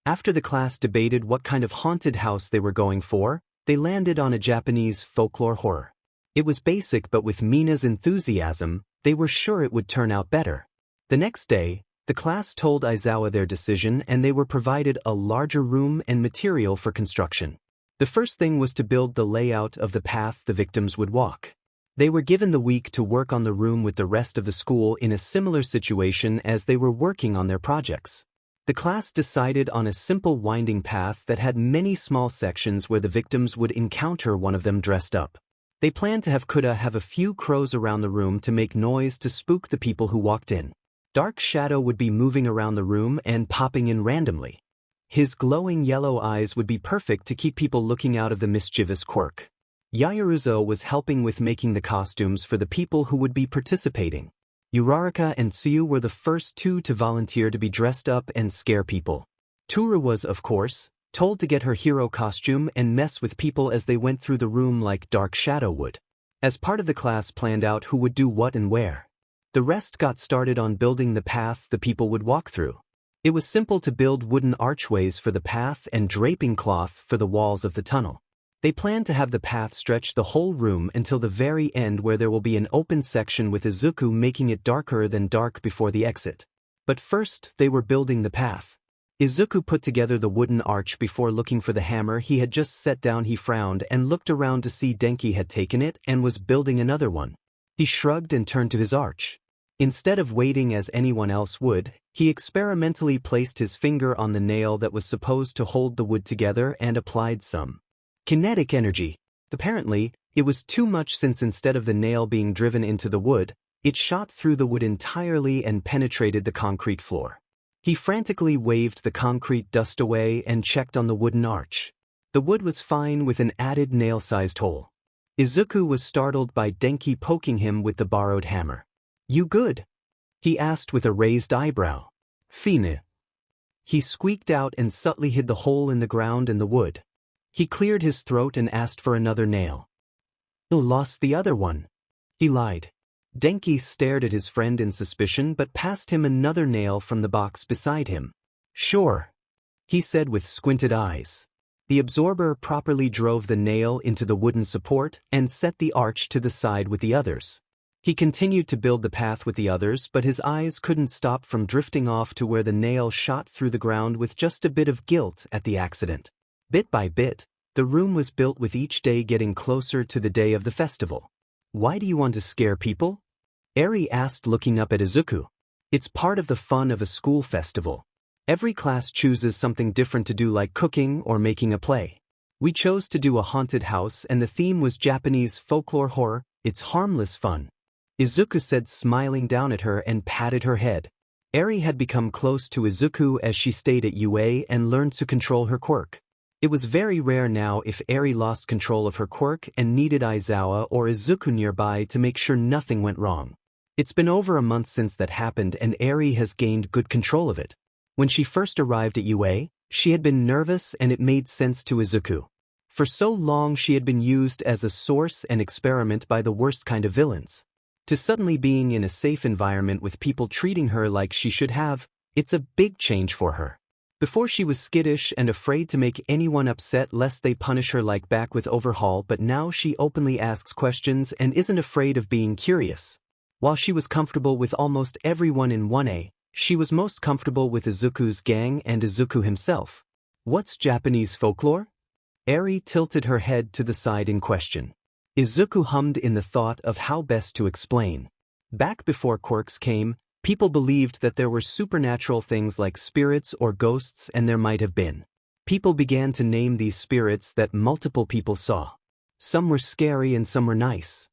After the class debated what kind of haunted house they were going for, they landed on a Japanese folklore horror. It was basic, but with Mina's enthusiasm, they were sure it would turn out better. The next day, the class told Aizawa their decision and they were provided a larger room and material for construction. The first thing was to build the layout of the path the victims would walk. They were given the week to work on the room with the rest of the school in a similar situation as they were working on their projects. The class decided on a simple winding path that had many small sections where the victims would encounter one of them dressed up. They planned to have Kuda have a few crows around the room to make noise to spook the people who walked in. Dark Shadow would be moving around the room and popping in randomly. His glowing yellow eyes would be perfect to keep people looking out of the mischievous quirk. Yaoruzo was helping with making the costumes for the people who would be participating. Uraraka and Tsuyu were the first two to volunteer to be dressed up and scare people. Toru was, of course, told to get her hero costume and mess with people as they went through the room like Dark Shadow would. As part of the class planned out who would do what and where. The rest got started on building the path the people would walk through. It was simple to build wooden archways for the path and draping cloth for the walls of the tunnel. They planned to have the path stretch the whole room until the very end, where there will be an open section with Izuku making it darker than dark before the exit. But first, they were building the path. Izuku put together the wooden arch before looking for the hammer he had just set down. He frowned and looked around to see Denki had taken it and was building another one. He shrugged and turned to his arch. Instead of waiting as anyone else would, he experimentally placed his finger on the nail that was supposed to hold the wood together and applied some kinetic energy. Apparently, it was too much, since instead of the nail being driven into the wood, it shot through the wood entirely and penetrated the concrete floor. He frantically waved the concrete dust away and checked on the wooden arch. The wood was fine with an added nail-sized hole. Izuku was startled by Denki poking him with the borrowed hammer. "You good?" he asked with a raised eyebrow. "Fine." He squeaked out and subtly hid the hole in the ground and the wood. He cleared his throat and asked for another nail. "Oh, lost the other one." He lied. Denki stared at his friend in suspicion but passed him another nail from the box beside him. "Sure," he said with squinted eyes. The absorber properly drove the nail into the wooden support and set the arch to the side with the others. He continued to build the path with the others, but his eyes couldn't stop from drifting off to where the nail shot through the ground with just a bit of guilt at the accident. Bit by bit, the room was built, with each day getting closer to the day of the festival. "Why do you want to scare people?" Eri asked, looking up at Izuku. "It's part of the fun of a school festival. Every class chooses something different to do, like cooking or making a play. We chose to do a haunted house and the theme was Japanese folklore horror. It's harmless fun," Izuku said, smiling down at her and patted her head. Eri had become close to Izuku as she stayed at UA and learned to control her quirk. It was very rare now if Eri lost control of her quirk and needed Aizawa or Izuku nearby to make sure nothing went wrong. It's been over a month since that happened and Eri has gained good control of it. When she first arrived at UA, she had been nervous and it made sense to Izuku. For so long she had been used as a source and experiment by the worst kind of villains. To suddenly being in a safe environment with people treating her like she should have, it's a big change for her. Before she was skittish and afraid to make anyone upset lest they punish her like back with overhaul, but now she openly asks questions and isn't afraid of being curious. While she was comfortable with almost everyone in 1A, she was most comfortable with Izuku's gang and Izuku himself. What's Japanese folklore? Eri tilted her head to the side in question. Izuku hummed in the thought of how best to explain. Back before quirks came, people believed that there were supernatural things like spirits or ghosts, and there might have been. People began to name these spirits that multiple people saw. Some were scary and some were nice.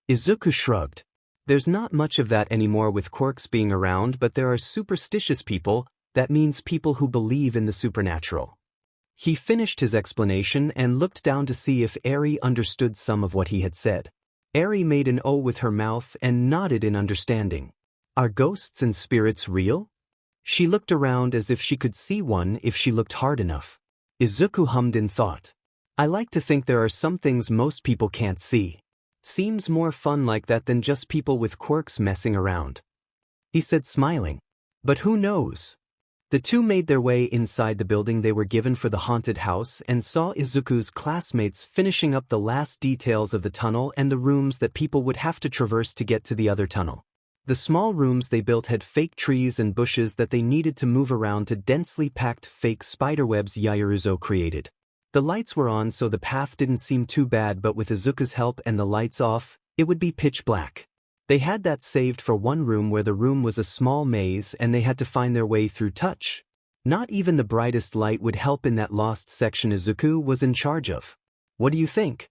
Izuku shrugged. There's not much of that anymore with quirks being around, but there are superstitious people, that means people who believe in the supernatural. He finished his explanation and looked down to see if Eri understood some of what he had said. Eri made an O with her mouth and nodded in understanding. Are ghosts and spirits real? She looked around as if she could see one if she looked hard enough. Izuku hummed in thought. I like to think there are some things most people can't see. Seems more fun like that than just people with quirks messing around. He said, smiling. But who knows? The two made their way inside the building they were given for the haunted house and saw Izuku's classmates finishing up the last details of the tunnel and the rooms that people would have to traverse to get to the other tunnel. The small rooms they built had fake trees and bushes that they needed to move around to densely packed fake spiderwebs Yaoruzo created. The lights were on so the path didn't seem too bad, but with Izuku's help and the lights off, it would be pitch black. They had that saved for one room where the room was a small maze and they had to find their way through touch. Not even the brightest light would help in that lost section Izuku was in charge of. What do you think?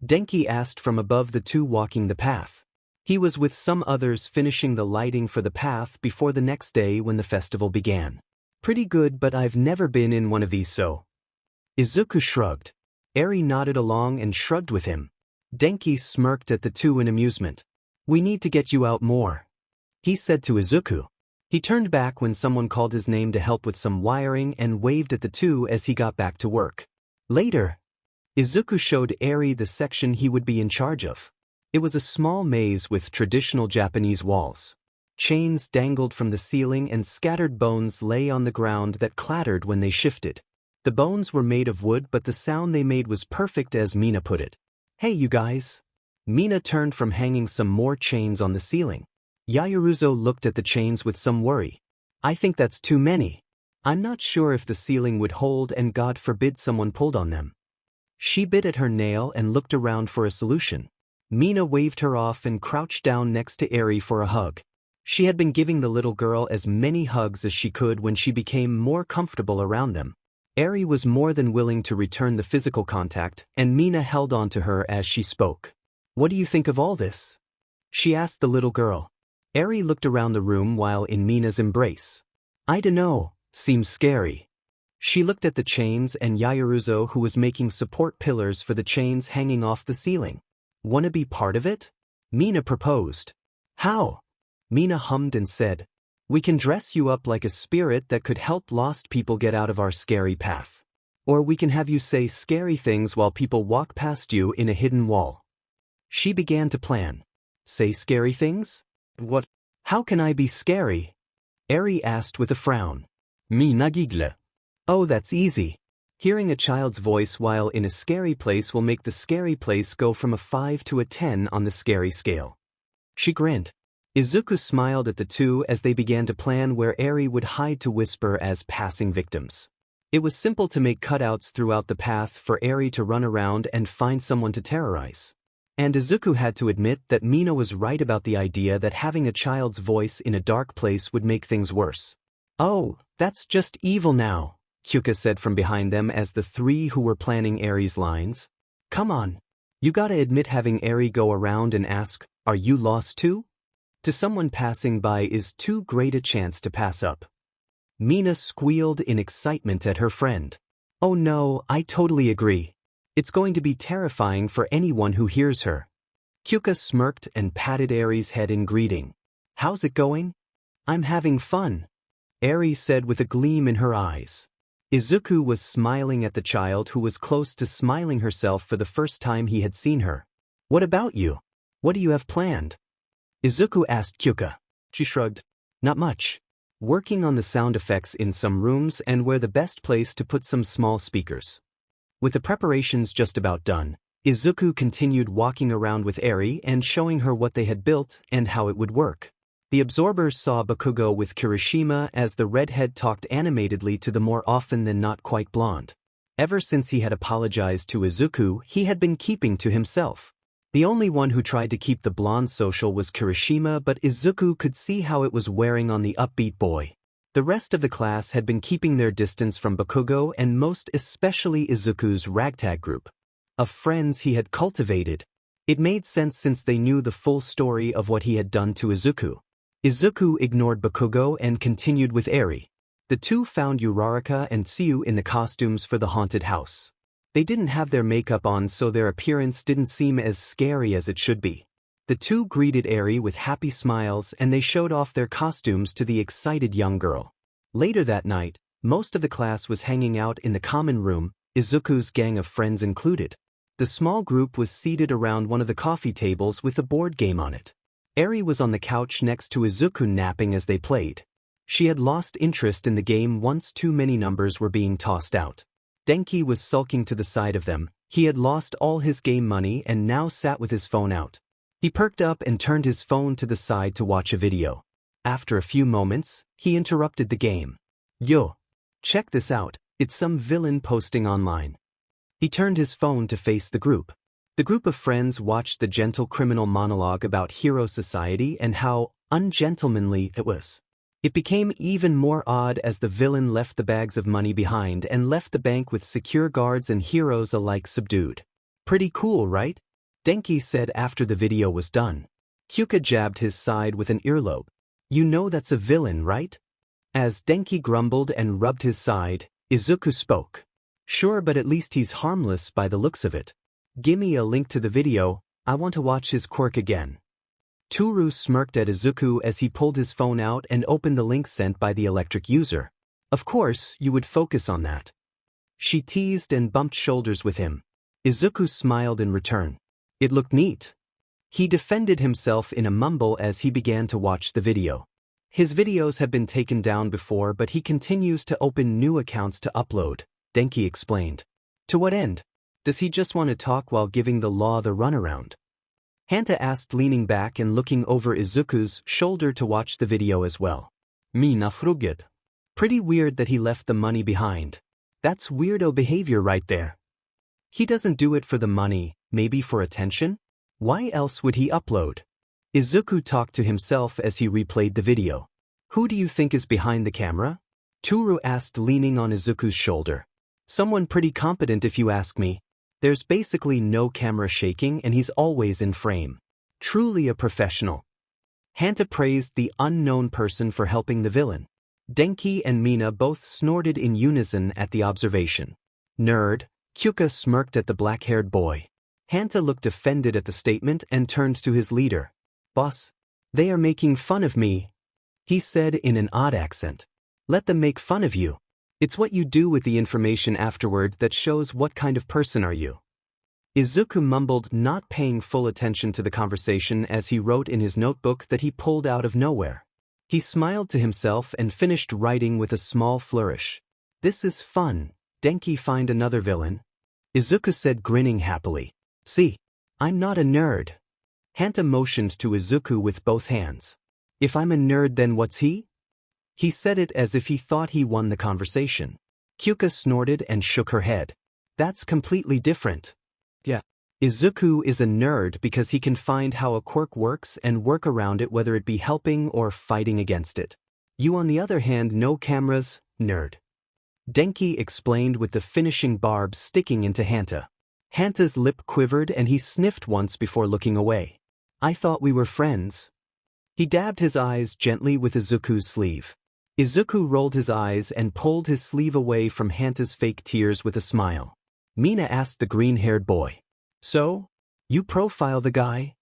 Denki asked from above the two walking the path. He was with some others finishing the lighting for the path before the next day when the festival began. Pretty good, but I've never been in one of these, so. Izuku shrugged. Eri nodded along and shrugged with him. Denki smirked at the two in amusement. We need to get you out more, he said to Izuku. He turned back when someone called his name to help with some wiring and waved at the two as he got back to work. Later, Izuku showed Eri the section he would be in charge of. It was a small maze with traditional Japanese walls. Chains dangled from the ceiling and scattered bones lay on the ground that clattered when they shifted. The bones were made of wood, but the sound they made was perfect, as Mina put it. Hey you guys. Mina turned from hanging some more chains on the ceiling. Yaoruzo looked at the chains with some worry. I think that's too many. I'm not sure if the ceiling would hold, and God forbid someone pulled on them. She bit at her nail and looked around for a solution. Mina waved her off and crouched down next to Eri for a hug. She had been giving the little girl as many hugs as she could when she became more comfortable around them. Eri was more than willing to return the physical contact, and Mina held on to her as she spoke. What do you think of all this? She asked the little girl. Eri looked around the room while in Mina's embrace. I dunno, seems scary. She looked at the chains and Yaoruzo, who was making support pillars for the chains hanging off the ceiling. Wanna be part of it? Mina proposed. How? Mina hummed and said, we can dress you up like a spirit that could help lost people get out of our scary path. Or we can have you say scary things while people walk past you in a hidden wall. She began to plan. Say scary things? What? How can I be scary? Eri asked with a frown. Me nagigle. Oh, that's easy. Hearing a child's voice while in a scary place will make the scary place go from a 5 to a 10 on the scary scale. She grinned. Izuku smiled at the two as they began to plan where Eri would hide to whisper as passing victims. It was simple to make cutouts throughout the path for Eri to run around and find someone to terrorize. And Izuku had to admit that Mina was right about the idea that having a child's voice in a dark place would make things worse. Oh, that's just evil now, Kyuka said from behind them as the three who were planning Eri's lines. Come on. You gotta admit having Eri go around and ask, are you lost too? To someone passing by is too great a chance to pass up. Mina squealed in excitement at her friend. Oh no, I totally agree. It's going to be terrifying for anyone who hears her. Kyuka smirked and patted Eri's head in greeting. How's it going? I'm having fun, Eri said with a gleam in her eyes. Izuku was smiling at the child who was close to smiling herself for the first time he had seen her. What about you? What do you have planned? Izuku asked Kyuka. She shrugged. Not much. Working on the sound effects in some rooms and where the best place to put some small speakers. With the preparations just about done, Izuku continued walking around with Eri and showing her what they had built and how it would work. The absorbers saw Bakugo with Kirishima as the redhead talked animatedly to the more often than not quite blonde. Ever since he had apologized to Izuku, he had been keeping to himself. The only one who tried to keep the blonde social was Kirishima, but Izuku could see how it was wearing on the upbeat boy. The rest of the class had been keeping their distance from Bakugo and most especially Izuku's ragtag group of friends he had cultivated. It made sense since they knew the full story of what he had done to Izuku. Izuku ignored Bakugo and continued with Eri. The two found Uraraka and Tsuyu in the costumes for the haunted house. They didn't have their makeup on, so their appearance didn't seem as scary as it should be. The two greeted Eri with happy smiles and they showed off their costumes to the excited young girl. Later that night, most of the class was hanging out in the common room, Izuku's gang of friends included. The small group was seated around one of the coffee tables with a board game on it. Eri was on the couch next to Izuku napping as they played. She had lost interest in the game once too many numbers were being tossed out. Denki was sulking to the side of them. He had lost all his game money and now sat with his phone out. He perked up and turned his phone to the side to watch a video. After a few moments, he interrupted the game. Yo, check this out, it's some villain posting online. He turned his phone to face the group. The group of friends watched the gentle criminal monologue about hero society and how ungentlemanly it was. It became even more odd as the villain left the bags of money behind and left the bank with secure guards and heroes alike subdued. Pretty cool, right? Denki said after the video was done. Kyuka jabbed his side with an earlobe. You know that's a villain, right? As Denki grumbled and rubbed his side, Izuku spoke. Sure, but at least he's harmless by the looks of it. Gimme a link to the video, I want to watch his quirk again. Toru smirked at Izuku as he pulled his phone out and opened the link sent by the electric user. Of course, you would focus on that. She teased and bumped shoulders with him. Izuku smiled in return. It looked neat. He defended himself in a mumble as he began to watch the video. His videos have been taken down before, but he continues to open new accounts to upload, Denki explained. To what end? Does he just want to talk while giving the law the runaround? Hanta asked, leaning back and looking over Izuku's shoulder to watch the video as well. Mina fruget. Pretty weird that he left the money behind. That's weirdo behavior right there. He doesn't do it for the money, maybe for attention? Why else would he upload? Izuku talked to himself as he replayed the video. Who do you think is behind the camera? Toru asked, leaning on Izuku's shoulder. Someone pretty competent if you ask me. There's basically no camera shaking and he's always in frame. Truly a professional. Hanta praised the unknown person for helping the villain. Denki and Mina both snorted in unison at the observation. Nerd, Kyuka smirked at the black-haired boy. Hanta looked offended at the statement and turned to his leader. Boss, they are making fun of me, he said in an odd accent. Let them make fun of you. It's what you do with the information afterward that shows what kind of person are you. Izuku mumbled, not paying full attention to the conversation as he wrote in his notebook that he pulled out of nowhere. He smiled to himself and finished writing with a small flourish. This is fun. Denki find another villain? Izuku said, grinning happily. See, I'm not a nerd. Hanta motioned to Izuku with both hands. If I'm a nerd, then what's he? He said it as if he thought he won the conversation. Kyuka snorted and shook her head. That's completely different. Yeah. Izuku is a nerd because he can find how a quirk works and work around it, whether it be helping or fighting against it. You, on the other hand, no cameras, nerd. Denki explained with the finishing barbs sticking into Hanta. Hanta's lip quivered and he sniffed once before looking away. I thought we were friends. He dabbed his eyes gently with Izuku's sleeve. Izuku rolled his eyes and pulled his sleeve away from Hanta's fake tears with a smile. Mina asked the green-haired boy. So, you profile the guy?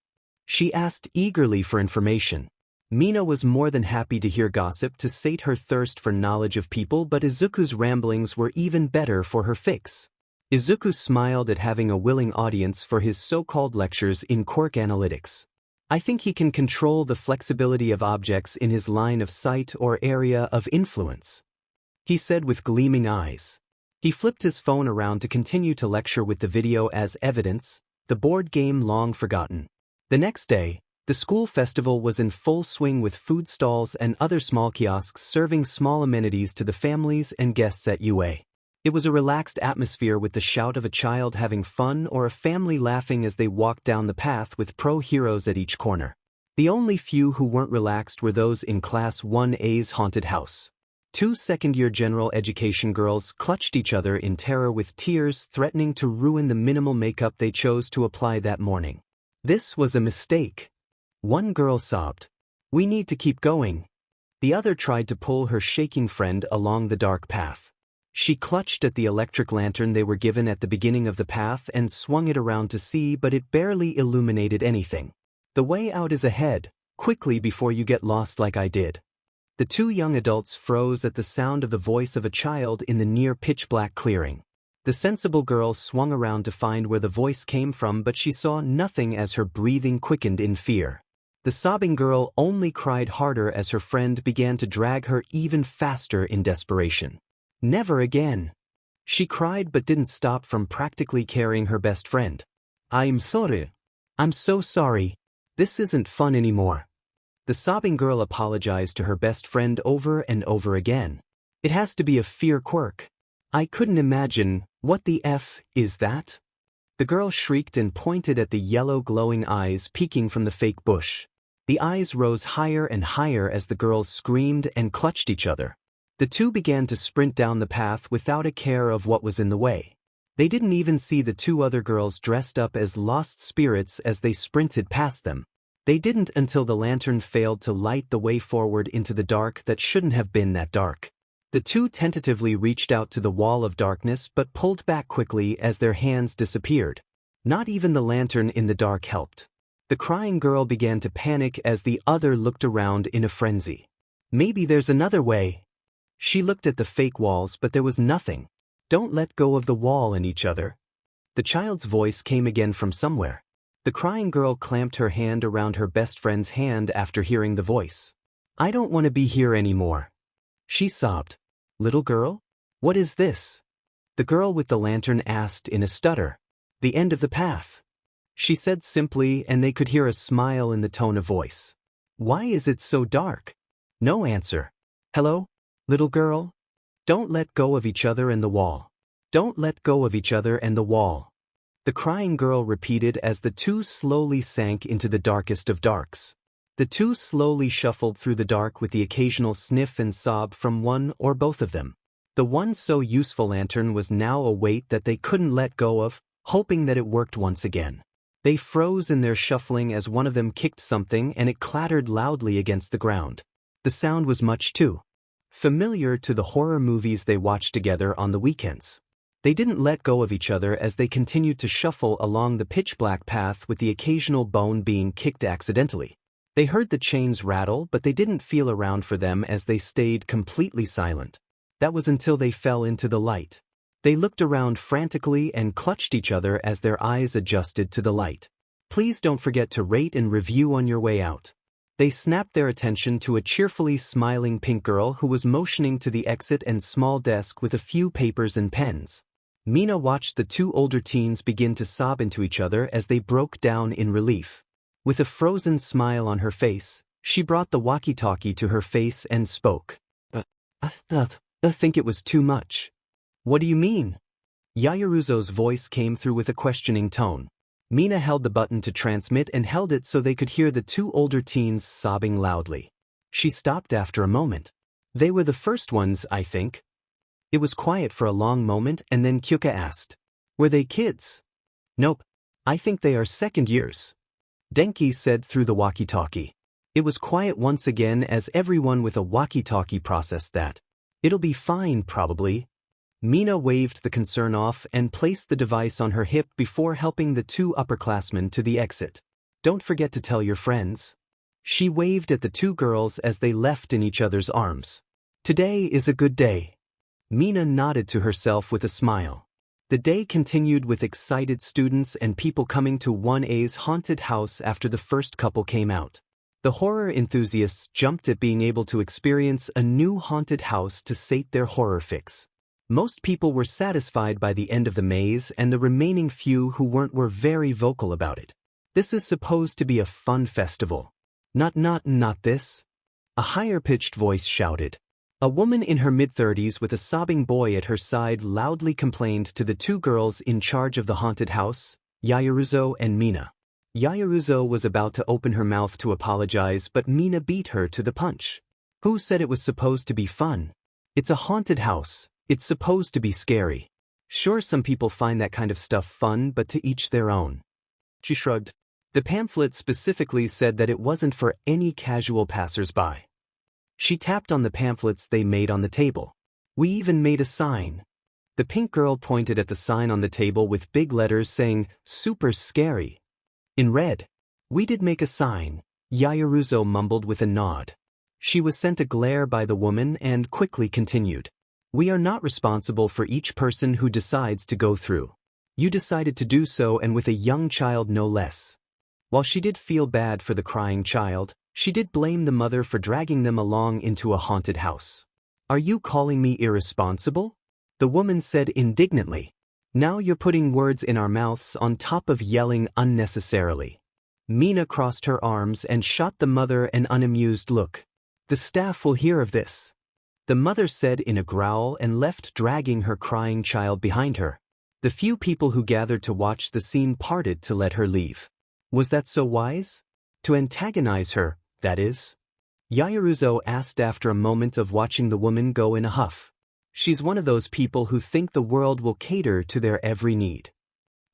She asked eagerly for information. Mina was more than happy to hear gossip to sate her thirst for knowledge of people, but Izuku's ramblings were even better for her fix. Izuku smiled at having a willing audience for his so-called lectures in quirk analytics. I think he can control the flexibility of objects in his line of sight or area of influence," he said with gleaming eyes. He flipped his phone around to continue to lecture with the video as evidence, the board game long forgotten. The next day, the school festival was in full swing with food stalls and other small kiosks serving small amenities to the families and guests at UA. It was a relaxed atmosphere with the shout of a child having fun or a family laughing as they walked down the path with pro heroes at each corner. The only few who weren't relaxed were those in Class 1A's haunted house. Two second-year general education girls clutched each other in terror with tears threatening to ruin the minimal makeup they chose to apply that morning. This was a mistake. One girl sobbed, "We need to keep going." The other tried to pull her shaking friend along the dark path. She clutched at the electric lantern they were given at the beginning of the path and swung it around to see, but it barely illuminated anything. "The way out is ahead, quickly before you get lost like I did." The two young adults froze at the sound of the voice of a child in the near pitch-black clearing. The sensible girl swung around to find where the voice came from, but she saw nothing as her breathing quickened in fear. The sobbing girl only cried harder as her friend began to drag her even faster in desperation. "Never again." She cried but didn't stop from practically carrying her best friend. "I'm sorry. I'm so sorry. This isn't fun anymore." The sobbing girl apologized to her best friend over and over again. "It has to be a fear quirk. I couldn't imagine. What the F is that?" The girl shrieked and pointed at the yellow glowing eyes peeking from the fake bush. The eyes rose higher and higher as the girls screamed and clutched each other. The two began to sprint down the path without a care of what was in the way. They didn't even see the two other girls dressed up as lost spirits as they sprinted past them. They didn't until the lantern failed to light the way forward into the dark that shouldn't have been that dark. The two tentatively reached out to the wall of darkness but pulled back quickly as their hands disappeared. Not even the lantern in the dark helped. The crying girl began to panic as the other looked around in a frenzy. "Maybe there's another way." She looked at the fake walls but there was nothing. "Don't let go of the wall and each other." The child's voice came again from somewhere. The crying girl clamped her hand around her best friend's hand after hearing the voice. "I don't want to be here anymore." She sobbed. "Little girl? What is this?" The girl with the lantern asked in a stutter. "The end of the path," she said simply, and they could hear a smile in the tone of voice. "Why is it so dark?" No answer. "Hello? Little girl? Don't let go of each other and the wall. Don't let go of each other and the wall." The crying girl repeated as the two slowly sank into the darkest of darks. The two slowly shuffled through the dark with the occasional sniff and sob from one or both of them. The one so useful lantern was now a weight that they couldn't let go of, hoping that it worked once again. They froze in their shuffling as one of them kicked something and it clattered loudly against the ground. The sound was much too familiar to the horror movies they watched together on the weekends. They didn't let go of each other as they continued to shuffle along the pitch-black path with the occasional bone being kicked accidentally. They heard the chains rattle, but they didn't feel around for them as they stayed completely silent. That was until they fell into the light. They looked around frantically and clutched each other as their eyes adjusted to the light. "Please don't forget to rate and review on your way out." They snapped their attention to a cheerfully smiling pink girl who was motioning to the exit and small desk with a few papers and pens. Mina watched the two older teens begin to sob into each other as they broke down in relief. With a frozen smile on her face, she brought the walkie-talkie to her face and spoke. I think it was too much." "What do you mean?" Yayaruzo's voice came through with a questioning tone. Mina held the button to transmit and held it so they could hear the two older teens sobbing loudly. She stopped after a moment. "They were the first ones, I think." It was quiet for a long moment and then Kyuka asked, "Were they kids?" "Nope. I think they are second years," Denki said through the walkie-talkie. It was quiet once again as everyone with a walkie-talkie processed that. "It'll be fine, probably." Mina waved the concern off and placed the device on her hip before helping the two upperclassmen to the exit. "Don't forget to tell your friends." She waved at the two girls as they left in each other's arms. "Today is a good day." Mina nodded to herself with a smile. The day continued with excited students and people coming to 1A's haunted house after the first couple came out. The horror enthusiasts jumped at being able to experience a new haunted house to sate their horror fix. Most people were satisfied by the end of the maze, and the remaining few who weren't were very vocal about it. This is supposed to be a fun festival. Not this. A higher-pitched voice shouted. A woman in her mid-30s with a sobbing boy at her side loudly complained to the two girls in charge of the haunted house, Yaoruzo and Mina. Yaoruzo was about to open her mouth to apologize, but Mina beat her to the punch. Who said it was supposed to be fun? It's a haunted house. It's supposed to be scary. Sure, some people find that kind of stuff fun, but to each their own. She shrugged. The pamphlet specifically said that it wasn't for any casual passers-by. She tapped on the pamphlets they made on the table. We even made a sign. The pink girl pointed at the sign on the table with big letters saying, "Super scary." In red. We did make a sign, Yaoruzo mumbled with a nod. She was sent a glare by the woman and quickly continued. We are not responsible for each person who decides to go through. You decided to do so, and with a young child no less. While she did feel bad for the crying child, she did blame the mother for dragging them along into a haunted house. Are you calling me irresponsible? The woman said indignantly. Now you're putting words in our mouths on top of yelling unnecessarily. Mina crossed her arms and shot the mother an unamused look. The staff will hear of this. The mother said in a growl and left, dragging her crying child behind her. The few people who gathered to watch the scene parted to let her leave. Was that so wise? To antagonize her, that is? Yaoruzo asked after a moment of watching the woman go in a huff. She's one of those people who think the world will cater to their every need.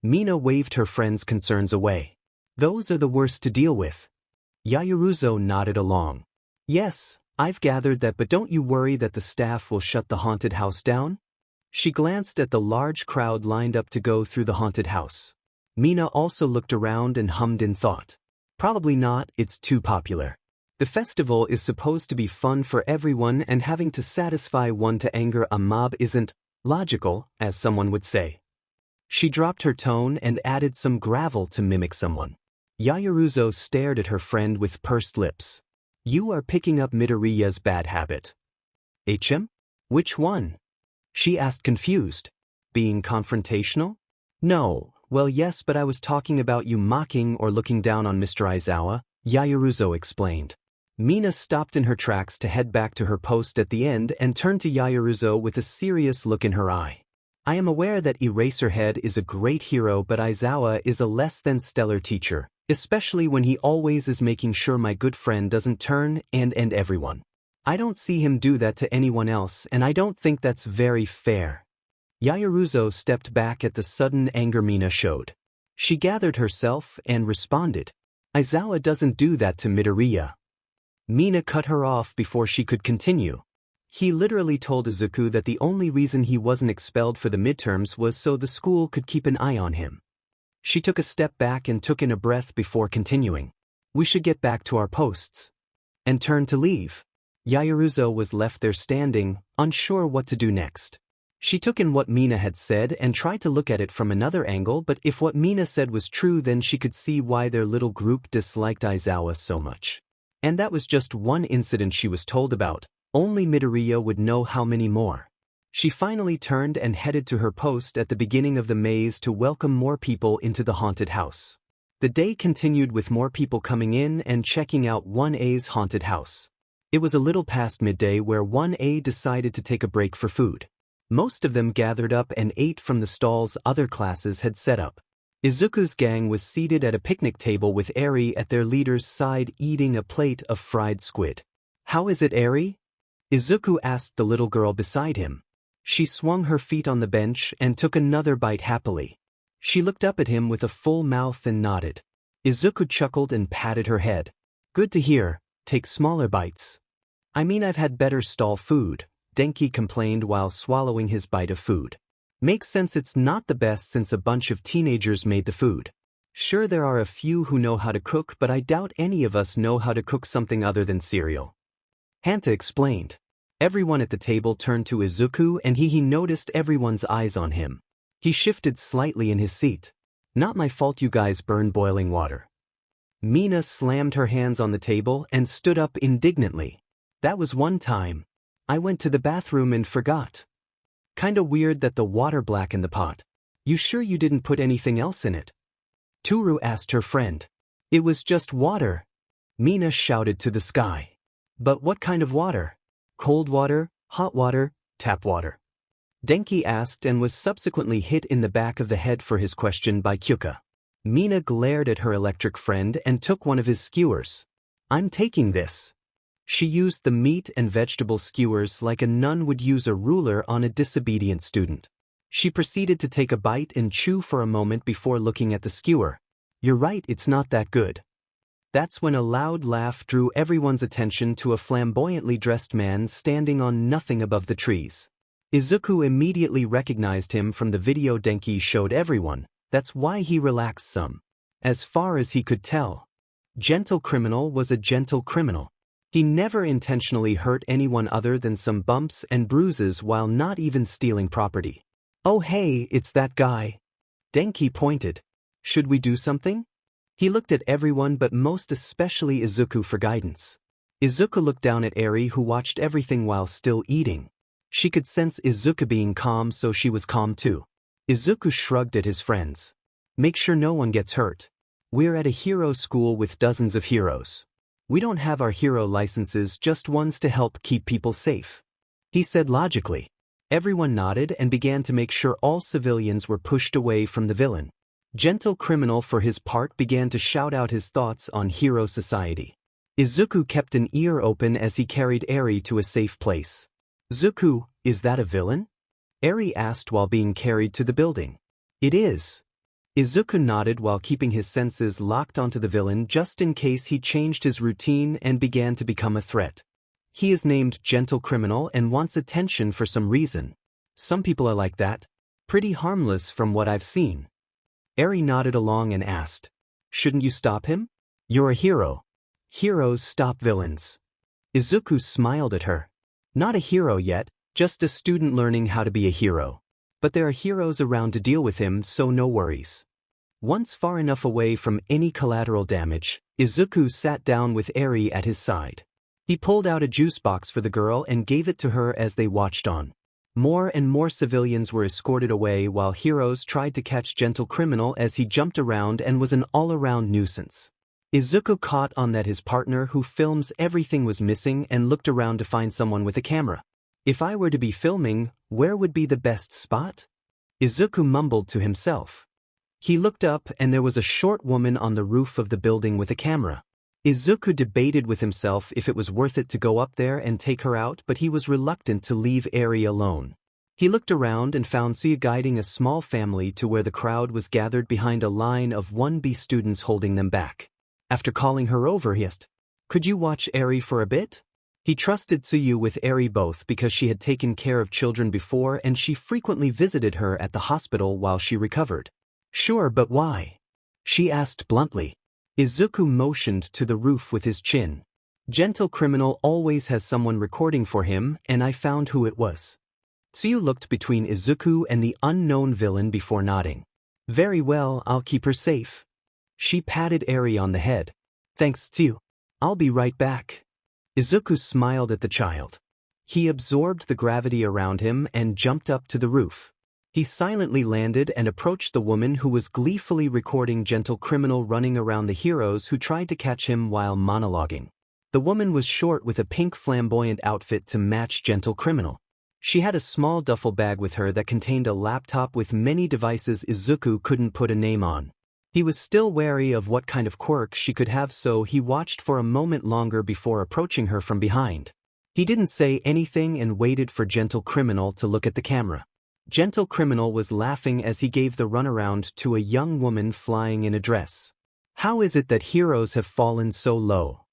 Mina waved her friend's concerns away. Those are the worst to deal with. Yaoruzo nodded along. Yes, I've gathered that, but don't you worry that the staff will shut the haunted house down? She glanced at the large crowd lined up to go through the haunted house. Mina also looked around and hummed in thought. Probably not, it's too popular. The festival is supposed to be fun for everyone, and having to satisfy one to anger a mob isn't logical, as someone would say. She dropped her tone and added some gravel to mimic someone. Yaoruzo stared at her friend with pursed lips. You are picking up Midoriya's bad habit. HM? Which one? She asked, confused. Being confrontational? No, well yes, but I was talking about you mocking or looking down on Mr. Aizawa, Yaoruzo explained. Mina stopped in her tracks to head back to her post at the end and turned to Yaoruzo with a serious look in her eye. I am aware that Eraserhead is a great hero, but Aizawa is a less than stellar teacher, especially when he always is making sure my good friend doesn't turn and end everyone. I don't see him do that to anyone else, and I don't think that's very fair. Yaoruzo stepped back at the sudden anger Mina showed. She gathered herself and responded. Aizawa doesn't do that to Midoriya. Mina cut her off before she could continue. He literally told Izuku that the only reason he wasn't expelled for the midterms was so the school could keep an eye on him. She took a step back and took in a breath before continuing. We should get back to our posts. And turned to leave. Yaoruzo was left there standing, unsure what to do next. She took in what Mina had said and tried to look at it from another angle, but if what Mina said was true, then she could see why their little group disliked Aizawa so much. And that was just one incident she was told about. Only Midoriya would know how many more. She finally turned and headed to her post at the beginning of the maze to welcome more people into the haunted house. The day continued with more people coming in and checking out 1A's haunted house. It was a little past midday where 1A decided to take a break for food. Most of them gathered up and ate from the stalls other classes had set up. Izuku's gang was seated at a picnic table with Eri at their leader's side eating a plate of fried squid. How is it, Eri? Izuku asked the little girl beside him. She swung her feet on the bench and took another bite happily. She looked up at him with a full mouth and nodded. Izuku chuckled and patted her head. Good to hear, take smaller bites. I mean, I've had better stall food, Denki complained while swallowing his bite of food. Makes sense, it's not the best since a bunch of teenagers made the food. Sure, there are a few who know how to cook, but I doubt any of us know how to cook something other than cereal. Hanta explained. Everyone at the table turned to Izuku, and he noticed everyone's eyes on him. He shifted slightly in his seat. Not my fault you guys burned boiling water. Mina slammed her hands on the table and stood up indignantly. That was one time. I went to the bathroom and forgot. Kinda weird that the water blackened the pot. You sure you didn't put anything else in it? Toru asked her friend. It was just water. Mina shouted to the sky. But what kind of water? Cold water, hot water, tap water? Denki asked and was subsequently hit in the back of the head for his question by Kyuka. Mina glared at her electric friend and took one of his skewers. I'm taking this. She used the meat and vegetable skewers like a nun would use a ruler on a disobedient student. She proceeded to take a bite and chew for a moment before looking at the skewer. You're right, it's not that good. That's when a loud laugh drew everyone's attention to a flamboyantly dressed man standing on nothing above the trees. Izuku immediately recognized him from the video Denki showed everyone. That's why he relaxed some. As far as he could tell, Gentle Criminal was a gentle criminal. He never intentionally hurt anyone other than some bumps and bruises while not even stealing property. Oh hey, it's that guy. Denki pointed. Should we do something? He looked at everyone but most especially Izuku for guidance. Izuku looked down at Eri who watched everything while still eating. She could sense Izuku being calm, so she was calm too. Izuku shrugged at his friends. Make sure no one gets hurt. We're at a hero school with dozens of heroes. We don't have our hero licenses, just ones to help keep people safe. He said logically. Everyone nodded and began to make sure all civilians were pushed away from the villain. Gentle Criminal for his part began to shout out his thoughts on hero society. Izuku kept an ear open as he carried Eri to a safe place. Zuku, is that a villain? Eri asked while being carried to the building. It is. Izuku nodded while keeping his senses locked onto the villain just in case he changed his routine and began to become a threat. He is named Gentle Criminal and wants attention for some reason. Some people are like that. Pretty harmless from what I've seen. Eri nodded along and asked, shouldn't you stop him? You're a hero. Heroes stop villains. Izuku smiled at her. Not a hero yet, just a student learning how to be a hero. But there are heroes around to deal with him, so no worries. Once far enough away from any collateral damage, Izuku sat down with Eri at his side. He pulled out a juice box for the girl and gave it to her as they watched on. More and more civilians were escorted away while heroes tried to catch Gentle Criminal as he jumped around and was an all-around nuisance. Izuku caught on that his partner who films everything was missing and looked around to find someone with a camera. If I were to be filming, where would be the best spot? Izuku mumbled to himself. He looked up and there was a short woman on the roof of the building with a camera. Izuku debated with himself if it was worth it to go up there and take her out, but he was reluctant to leave Eri alone. He looked around and found Suya guiding a small family to where the crowd was gathered behind a line of 1B students holding them back. After calling her over, he asked, could you watch Eri for a bit? He trusted Tsuyu with Eri both because she had taken care of children before and she frequently visited her at the hospital while she recovered. Sure, but why? She asked bluntly. Izuku motioned to the roof with his chin. Gentle Criminal always has someone recording for him, and I found who it was. Tsuyu looked between Izuku and the unknown villain before nodding. Very well, I'll keep her safe. She patted Eri on the head. Thanks, Tsuyu. I'll be right back. Izuku smiled at the child. He absorbed the gravity around him and jumped up to the roof. He silently landed and approached the woman who was gleefully recording Gentle Criminal running around the heroes who tried to catch him while monologuing. The woman was short with a pink flamboyant outfit to match Gentle Criminal. She had a small duffel bag with her that contained a laptop with many devices Izuku couldn't put a name on. He was still wary of what kind of quirk she could have, so he watched for a moment longer before approaching her from behind. He didn't say anything and waited for Gentle Criminal to look at the camera. Gentle Criminal was laughing as he gave the runaround to a young woman flying in a dress. How is it that heroes have fallen so low?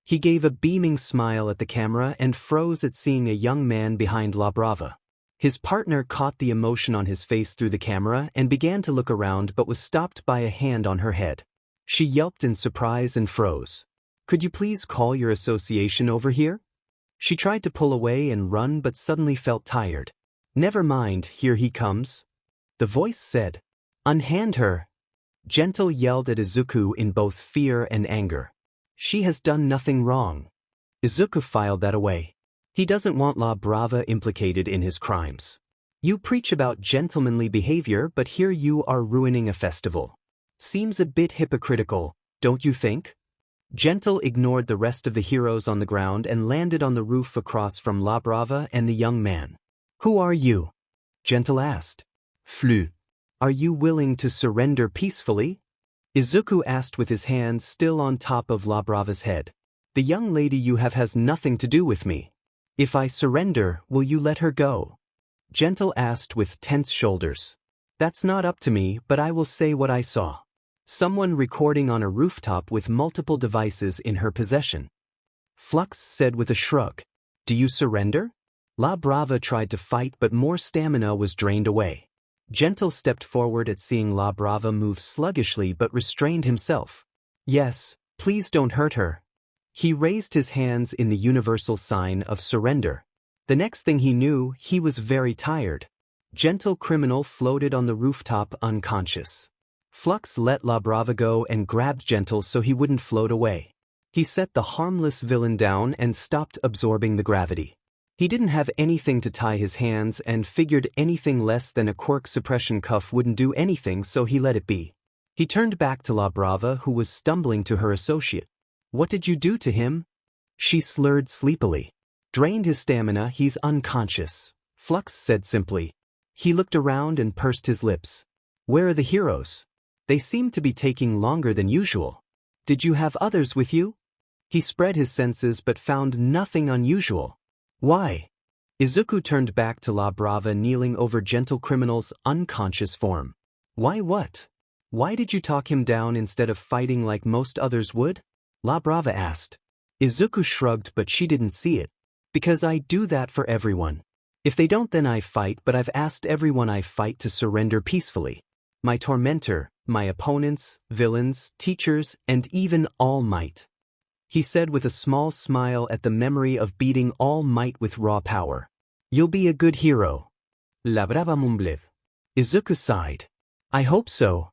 He gave a beaming smile at the camera and froze at seeing a young man behind La Brava. His partner caught the emotion on his face through the camera and began to look around but was stopped by a hand on her head. She yelped in surprise and froze. Could you please call your association over here? She tried to pull away and run but suddenly felt tired. Never mind, here he comes. The voice said. Unhand her. Gentle yelled at Izuku in both fear and anger. She has done nothing wrong. Izuku filed that away. He doesn't want La Brava implicated in his crimes. You preach about gentlemanly behavior, but here you are ruining a festival. Seems a bit hypocritical, don't you think? Gentle ignored the rest of the heroes on the ground and landed on the roof across from La Brava and the young man. Who are you? Gentle asked. Flu. Are you willing to surrender peacefully? Izuku asked with his hands still on top of La Brava's head. The young lady you have has nothing to do with me. If I surrender, will you let her go? Gentle asked with tense shoulders. That's not up to me, but I will say what I saw. Someone recording on a rooftop with multiple devices in her possession. Flux said with a shrug. Do you surrender? La Brava tried to fight, but more stamina was drained away. Gentle stepped forward at seeing La Brava move sluggishly but restrained himself. Yes, please don't hurt her. He raised his hands in the universal sign of surrender. The next thing he knew, he was very tired. Gentle criminal floated on the rooftop unconscious. Flux let La Brava go and grabbed Gentle so he wouldn't float away. He set the harmless villain down and stopped absorbing the gravity. He didn't have anything to tie his hands and figured anything less than a quirk suppression cuff wouldn't do anything, so he let it be. He turned back to La Brava, who was stumbling to her associate. What did you do to him? She slurred sleepily. Drained his stamina, he's unconscious, Flux said simply. He looked around and pursed his lips. Where are the heroes? They seem to be taking longer than usual. Did you have others with you? He spread his senses but found nothing unusual. Why? Izuku turned back to La Brava kneeling over Gentle Criminal's unconscious form. Why what? Why did you talk him down instead of fighting like most others would? La Brava asked. Izuku shrugged, but she didn't see it. Because I do that for everyone. If they don't, then I fight, but I've asked everyone I fight to surrender peacefully. My tormentor, my opponents, villains, teachers, and even All Might. He said with a small smile at the memory of beating All Might with raw power. You'll be a good hero. La Brava mumbled. Izuku sighed. I hope so.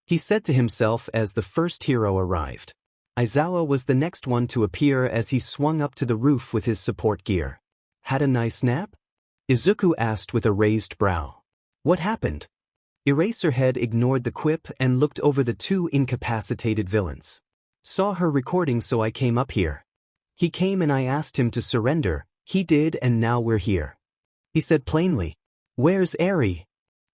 He said to himself as the first hero arrived. Aizawa was the next one to appear as he swung up to the roof with his support gear. Had a nice nap? Izuku asked with a raised brow. What happened? Eraserhead ignored the quip and looked over the two incapacitated villains. Saw her recording, so I came up here. He came and I asked him to surrender. He did, and now we're here. He said plainly. Where's Eri?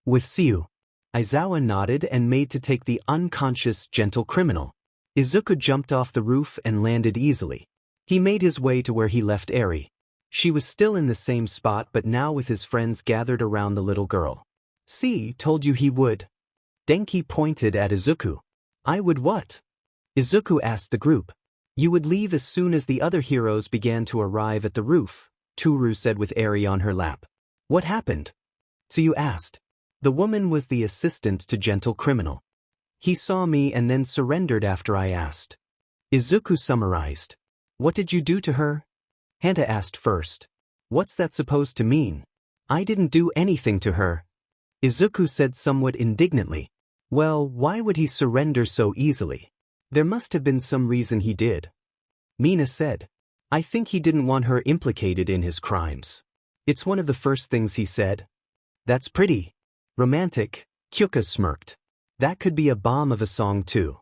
With Siu. Aizawa nodded and made to take the unconscious Gentle Criminal. Izuku jumped off the roof and landed easily. He made his way to where he left Eri. She was still in the same spot, but now with his friends gathered around the little girl. See, told you he would. Denki pointed at Izuku. I would what? Izuku asked the group. You would leave as soon as the other heroes began to arrive at the roof, Toru said with Eri on her lap. What happened? So you asked. The woman was the assistant to Gentle Criminal. He saw me and then surrendered after I asked. Izuku summarized. What did you do to her? Hanta asked first. What's that supposed to mean? I didn't do anything to her. Izuku said somewhat indignantly. Well, why would he surrender so easily? There must have been some reason he did. Mina said. I think he didn't want her implicated in his crimes. It's one of the first things he said. That's pretty romantic, Kyuka smirked. That could be a bomb of a song too.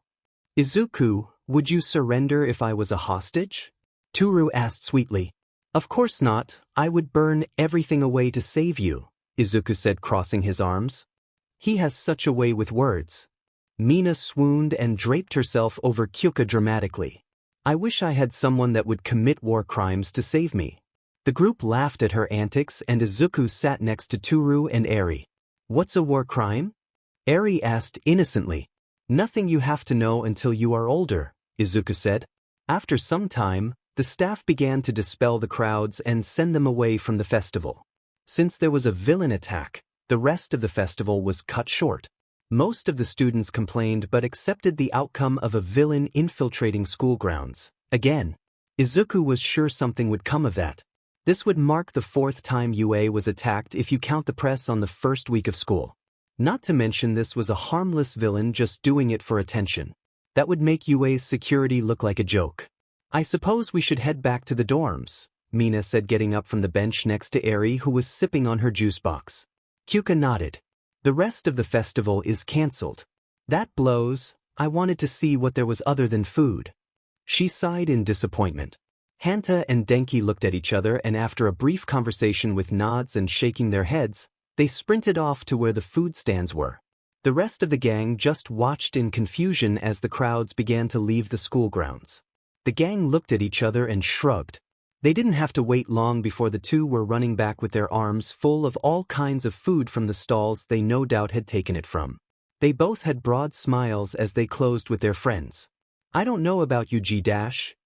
Izuku, would you surrender if I was a hostage? Toru asked sweetly. Of course not, I would burn everything away to save you, Izuku said, crossing his arms. He has such a way with words. Mina swooned and draped herself over Kyuka dramatically. I wish I had someone that would commit war crimes to save me. The group laughed at her antics and Izuku sat next to Toru and Eri. What's a war crime? Eri asked innocently. Nothing you have to know until you are older, Izuku said. After some time, the staff began to dispel the crowds and send them away from the festival. Since there was a villain attack, the rest of the festival was cut short. Most of the students complained but accepted the outcome of a villain infiltrating school grounds. Again, Izuku was sure something would come of that. This would mark the fourth time UA was attacked if you count the press on the first week of school. Not to mention this was a harmless villain just doing it for attention. That would make UA's security look like a joke. I suppose we should head back to the dorms, Mina said, getting up from the bench next to Eri, who was sipping on her juice box. Kyuka nodded. The rest of the festival is cancelled. That blows. I wanted to see what there was other than food. She sighed in disappointment. Hanta and Denki looked at each other, and after a brief conversation with nods and shaking their heads, they sprinted off to where the food stands were. The rest of the gang just watched in confusion as the crowds began to leave the school grounds. The gang looked at each other and shrugged. They didn't have to wait long before the two were running back with their arms full of all kinds of food from the stalls they no doubt had taken it from. They both had broad smiles as they closed with their friends. I don't know about you, G-.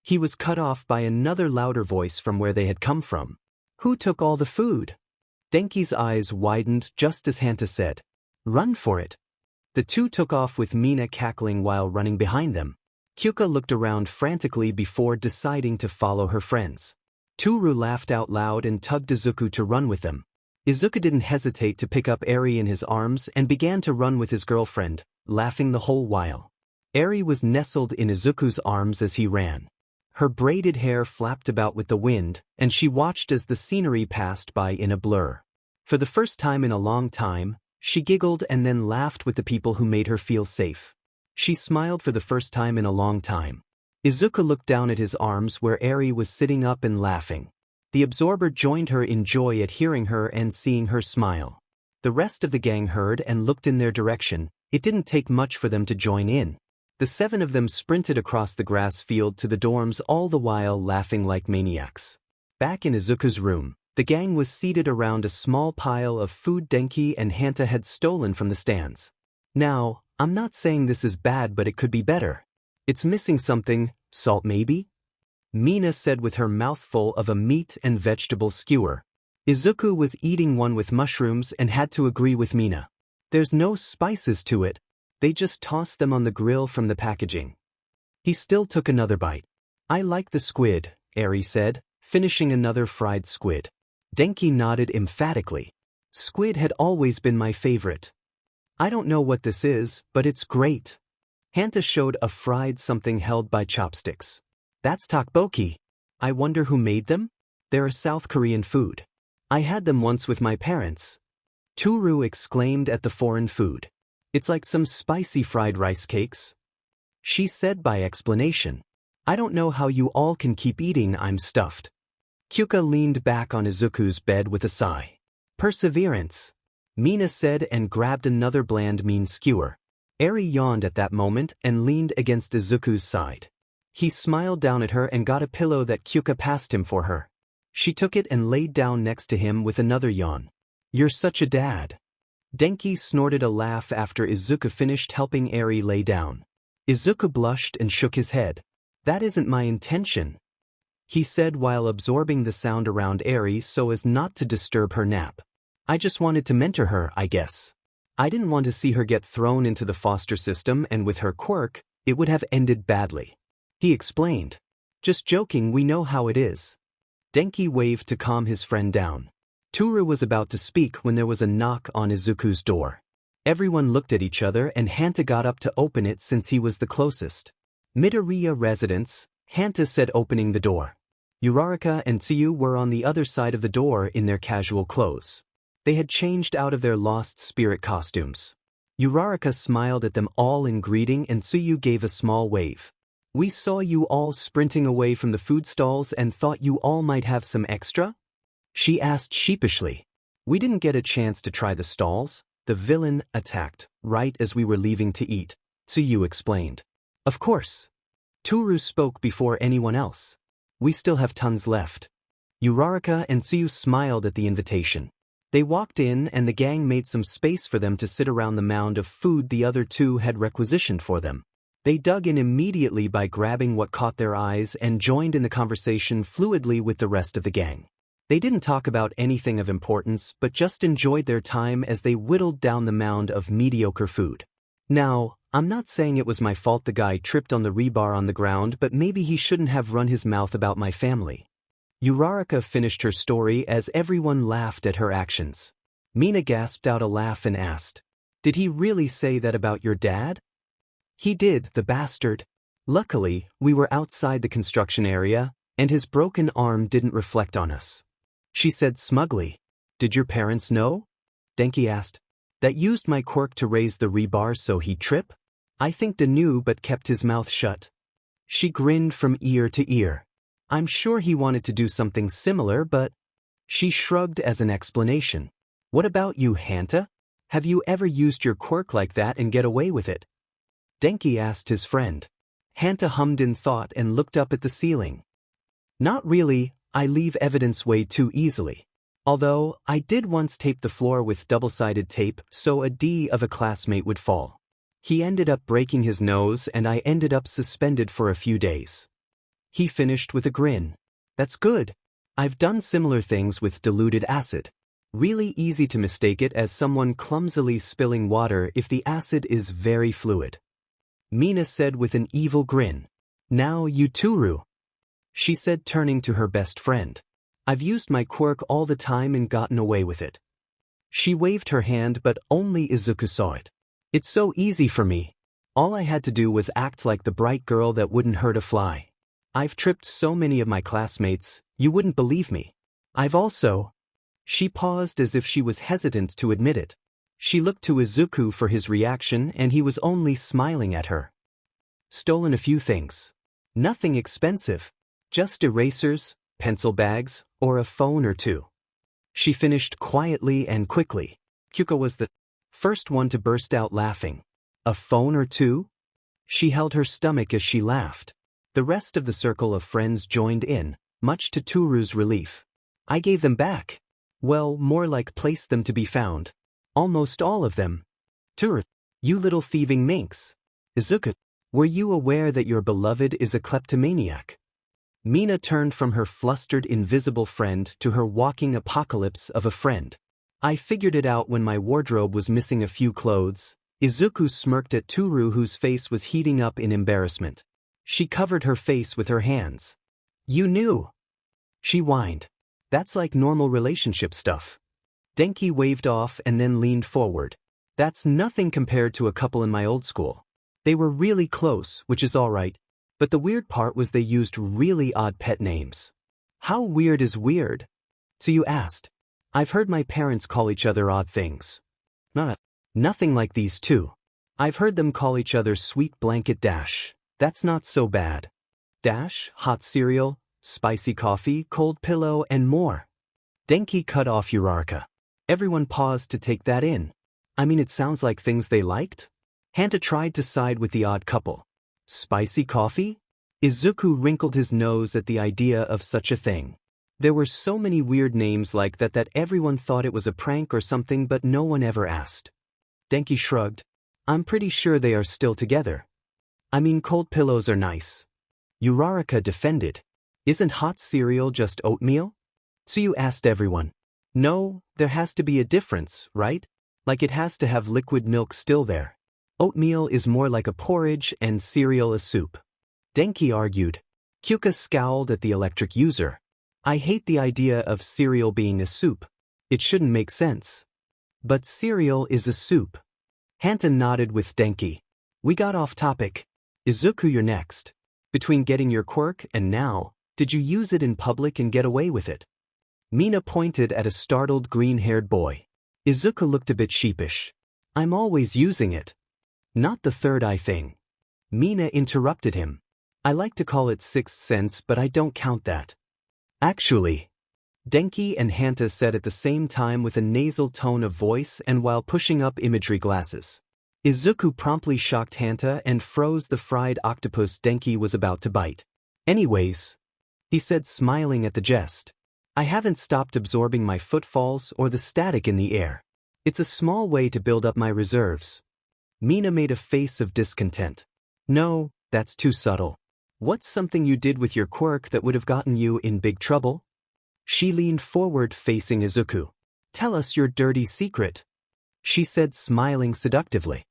He was cut off by another louder voice from where they had come from. Who took all the food? Denki's eyes widened just as Hanta said, "Run for it." The two took off with Mina cackling while running behind them. Kyuka looked around frantically before deciding to follow her friends. Toru laughed out loud and tugged Izuku to run with them. Izuku didn't hesitate to pick up Eri in his arms and began to run with his girlfriend, laughing the whole while. Eri was nestled in Izuku's arms as he ran. Her braided hair flapped about with the wind, and she watched as the scenery passed by in a blur. For the first time in a long time, she giggled and then laughed with the people who made her feel safe. She smiled for the first time in a long time. Izuku looked down at his arms where Eri was sitting up and laughing. The absorber joined her in joy at hearing her and seeing her smile. The rest of the gang heard and looked in their direction. It didn't take much for them to join in. The 7 of them sprinted across the grass field to the dorms, all the while laughing like maniacs. Back in Izuku's room, the gang was seated around a small pile of food Denki and Hanta had stolen from the stands. Now, I'm not saying this is bad, but it could be better. It's missing something. Salt maybe? Mina said with her mouth full of a meat and vegetable skewer. Izuku was eating one with mushrooms and had to agree with Mina. There's no spices to it. They just tossed them on the grill from the packaging. He still took another bite. I like the squid, Eri said, finishing another fried squid. Denki nodded emphatically. Squid had always been my favorite. I don't know what this is, but it's great. Hanta showed a fried something held by chopsticks. That's tteokbokki. I wonder who made them? They're a South Korean food. I had them once with my parents. Toru exclaimed at the foreign food. It's like some spicy fried rice cakes. She said by explanation. I don't know how you all can keep eating. I'm stuffed. Kyuka leaned back on Izuku's bed with a sigh. Perseverance, Mina said and grabbed another bland mean skewer. Eri yawned at that moment and leaned against Izuku's side. He smiled down at her and got a pillow that Kyuka passed him for her. She took it and laid down next to him with another yawn. You're such a dad. Denki snorted a laugh after Izuku finished helping Eri lay down. Izuku blushed and shook his head. That isn't my intention, he said while absorbing the sound around Eri so as not to disturb her nap. I just wanted to mentor her, I guess. I didn't want to see her get thrown into the foster system, and with her quirk, it would have ended badly. He explained. Just joking, we know how it is. Denki waved to calm his friend down. Toru was about to speak when there was a knock on Izuku's door. Everyone looked at each other and Hanta got up to open it since he was the closest. Midoriya residence, Hanta said, opening the door. Uraraka and Tsuyu were on the other side of the door in their casual clothes. They had changed out of their lost spirit costumes. Uraraka smiled at them all in greeting and Tsuyu gave a small wave. We saw you all sprinting away from the food stalls and thought you all might have some extra? She asked sheepishly. We didn't get a chance to try the stalls. The villain attacked right as we were leaving to eat, Tsuyu explained. Of course. Toru spoke before anyone else. We still have tons left. Uraraka and Tsuyu smiled at the invitation. They walked in and the gang made some space for them to sit around the mound of food the other two had requisitioned for them. They dug in immediately by grabbing what caught their eyes and joined in the conversation fluidly with the rest of the gang. They didn't talk about anything of importance but just enjoyed their time as they whittled down the mound of mediocre food. Now, I'm not saying it was my fault the guy tripped on the rebar on the ground, but maybe he shouldn't have run his mouth about my family. Uraraka finished her story as everyone laughed at her actions. Mina gasped out a laugh and asked, Did he really say that about your dad? He did, the bastard. Luckily, we were outside the construction area, and his broken arm didn't reflect on us. She said smugly. Did your parents know? Denki asked. That used my quirk to raise the rebar so he'd trip? I think De knew but kept his mouth shut. She grinned from ear to ear. I'm sure he wanted to do something similar, but... She shrugged as an explanation. What about you, Hanta? Have you ever used your quirk like that and get away with it? Denki asked his friend. Hanta hummed in thought and looked up at the ceiling. Not really, I leave evidence way too easily. Although, I did once tape the floor with double-sided tape so a D of a classmate would fall. He ended up breaking his nose and I ended up suspended for a few days. He finished with a grin. That's good. I've done similar things with diluted acid. Really easy to mistake it as someone clumsily spilling water if the acid is very fluid. Mina said with an evil grin. Now you Toru. She said turning to her best friend. I've used my quirk all the time and gotten away with it. She waved her hand but only Izuku saw it. It's so easy for me. All I had to do was act like the bright girl that wouldn't hurt a fly. I've tripped so many of my classmates, you wouldn't believe me. I've also... She paused as if she was hesitant to admit it. She looked to Izuku for his reaction and he was only smiling at her. Stolen a few things. Nothing expensive. Just erasers, pencil bags, or a phone or two. She finished quietly and quickly. Kyuko was the first one to burst out laughing. A phone or two? She held her stomach as she laughed. The rest of the circle of friends joined in, much to Toru's relief. I gave them back. Well, more like placed them to be found. Almost all of them. Toru, you little thieving minx. Izuku, were you aware that your beloved is a kleptomaniac? Mina turned from her flustered invisible friend to her walking apocalypse of a friend. I figured it out when my wardrobe was missing a few clothes. Izuku smirked at Toru whose face was heating up in embarrassment. She covered her face with her hands. You knew. She whined. That's like normal relationship stuff. Denki waved off and then leaned forward. That's nothing compared to a couple in my old school. They were really close, which is alright, but the weird part was they used really odd pet names. How weird is weird? So you asked. I've heard my parents call each other odd things. Nothing like these two. I've heard them call each other sweet blanket dash. That's not so bad. Dash, hot cereal, spicy coffee, cold pillow, and more. Denki cut off Uraraka. Everyone paused to take that in. I mean, it sounds like things they liked? Hanta tried to side with the odd couple. Spicy coffee? Izuku wrinkled his nose at the idea of such a thing. There were so many weird names like that everyone thought it was a prank or something but no one ever asked. Denki shrugged. I'm pretty sure they are still together. I mean, cold pillows are nice. Uraraka defended. Isn't hot cereal just oatmeal? So you asked everyone. No, there has to be a difference, right? Like it has to have liquid milk still there. Oatmeal is more like a porridge and cereal a soup. Denki argued. Kyuka scowled at the electric user. I hate the idea of cereal being a soup. It shouldn't make sense. But cereal is a soup. Hanta nodded with Denki. We got off topic. Izuku, you're next. Between getting your quirk and now, did you use it in public and get away with it? Mina pointed at a startled green-haired boy. Izuku looked a bit sheepish. I'm always using it. Not the third eye thing. Mina interrupted him. I like to call it sixth sense, but I don't count that. Actually, Denki and Hanta said at the same time with a nasal tone of voice and while pushing up imagery glasses. Izuku promptly shocked Hanta and froze the fried octopus Denki was about to bite. Anyways, he said smiling at the jest. I haven't stopped absorbing my footfalls or the static in the air. It's a small way to build up my reserves. Mina made a face of discontent. No, that's too subtle. What's something you did with your quirk that would have gotten you in big trouble? She leaned forward facing Izuku. Tell us your dirty secret. She said smiling seductively.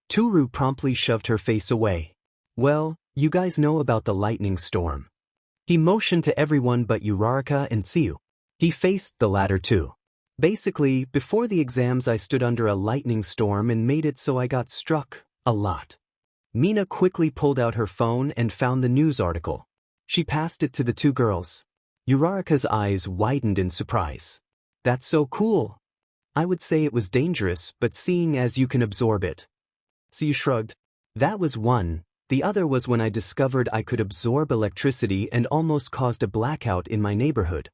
Toru promptly shoved her face away. Well, you guys know about the lightning storm. He motioned to everyone but Uraraka and Tsuyu. He faced the latter too. Basically, before the exams I stood under a lightning storm and made it so I got struck a lot. Mina quickly pulled out her phone and found the news article. She passed it to the two girls. Uraraka's eyes widened in surprise. That's so cool. I would say it was dangerous, but seeing as you can absorb it. So you shrugged. That was one. The other was when I discovered I could absorb electricity and almost caused a blackout in my neighborhood.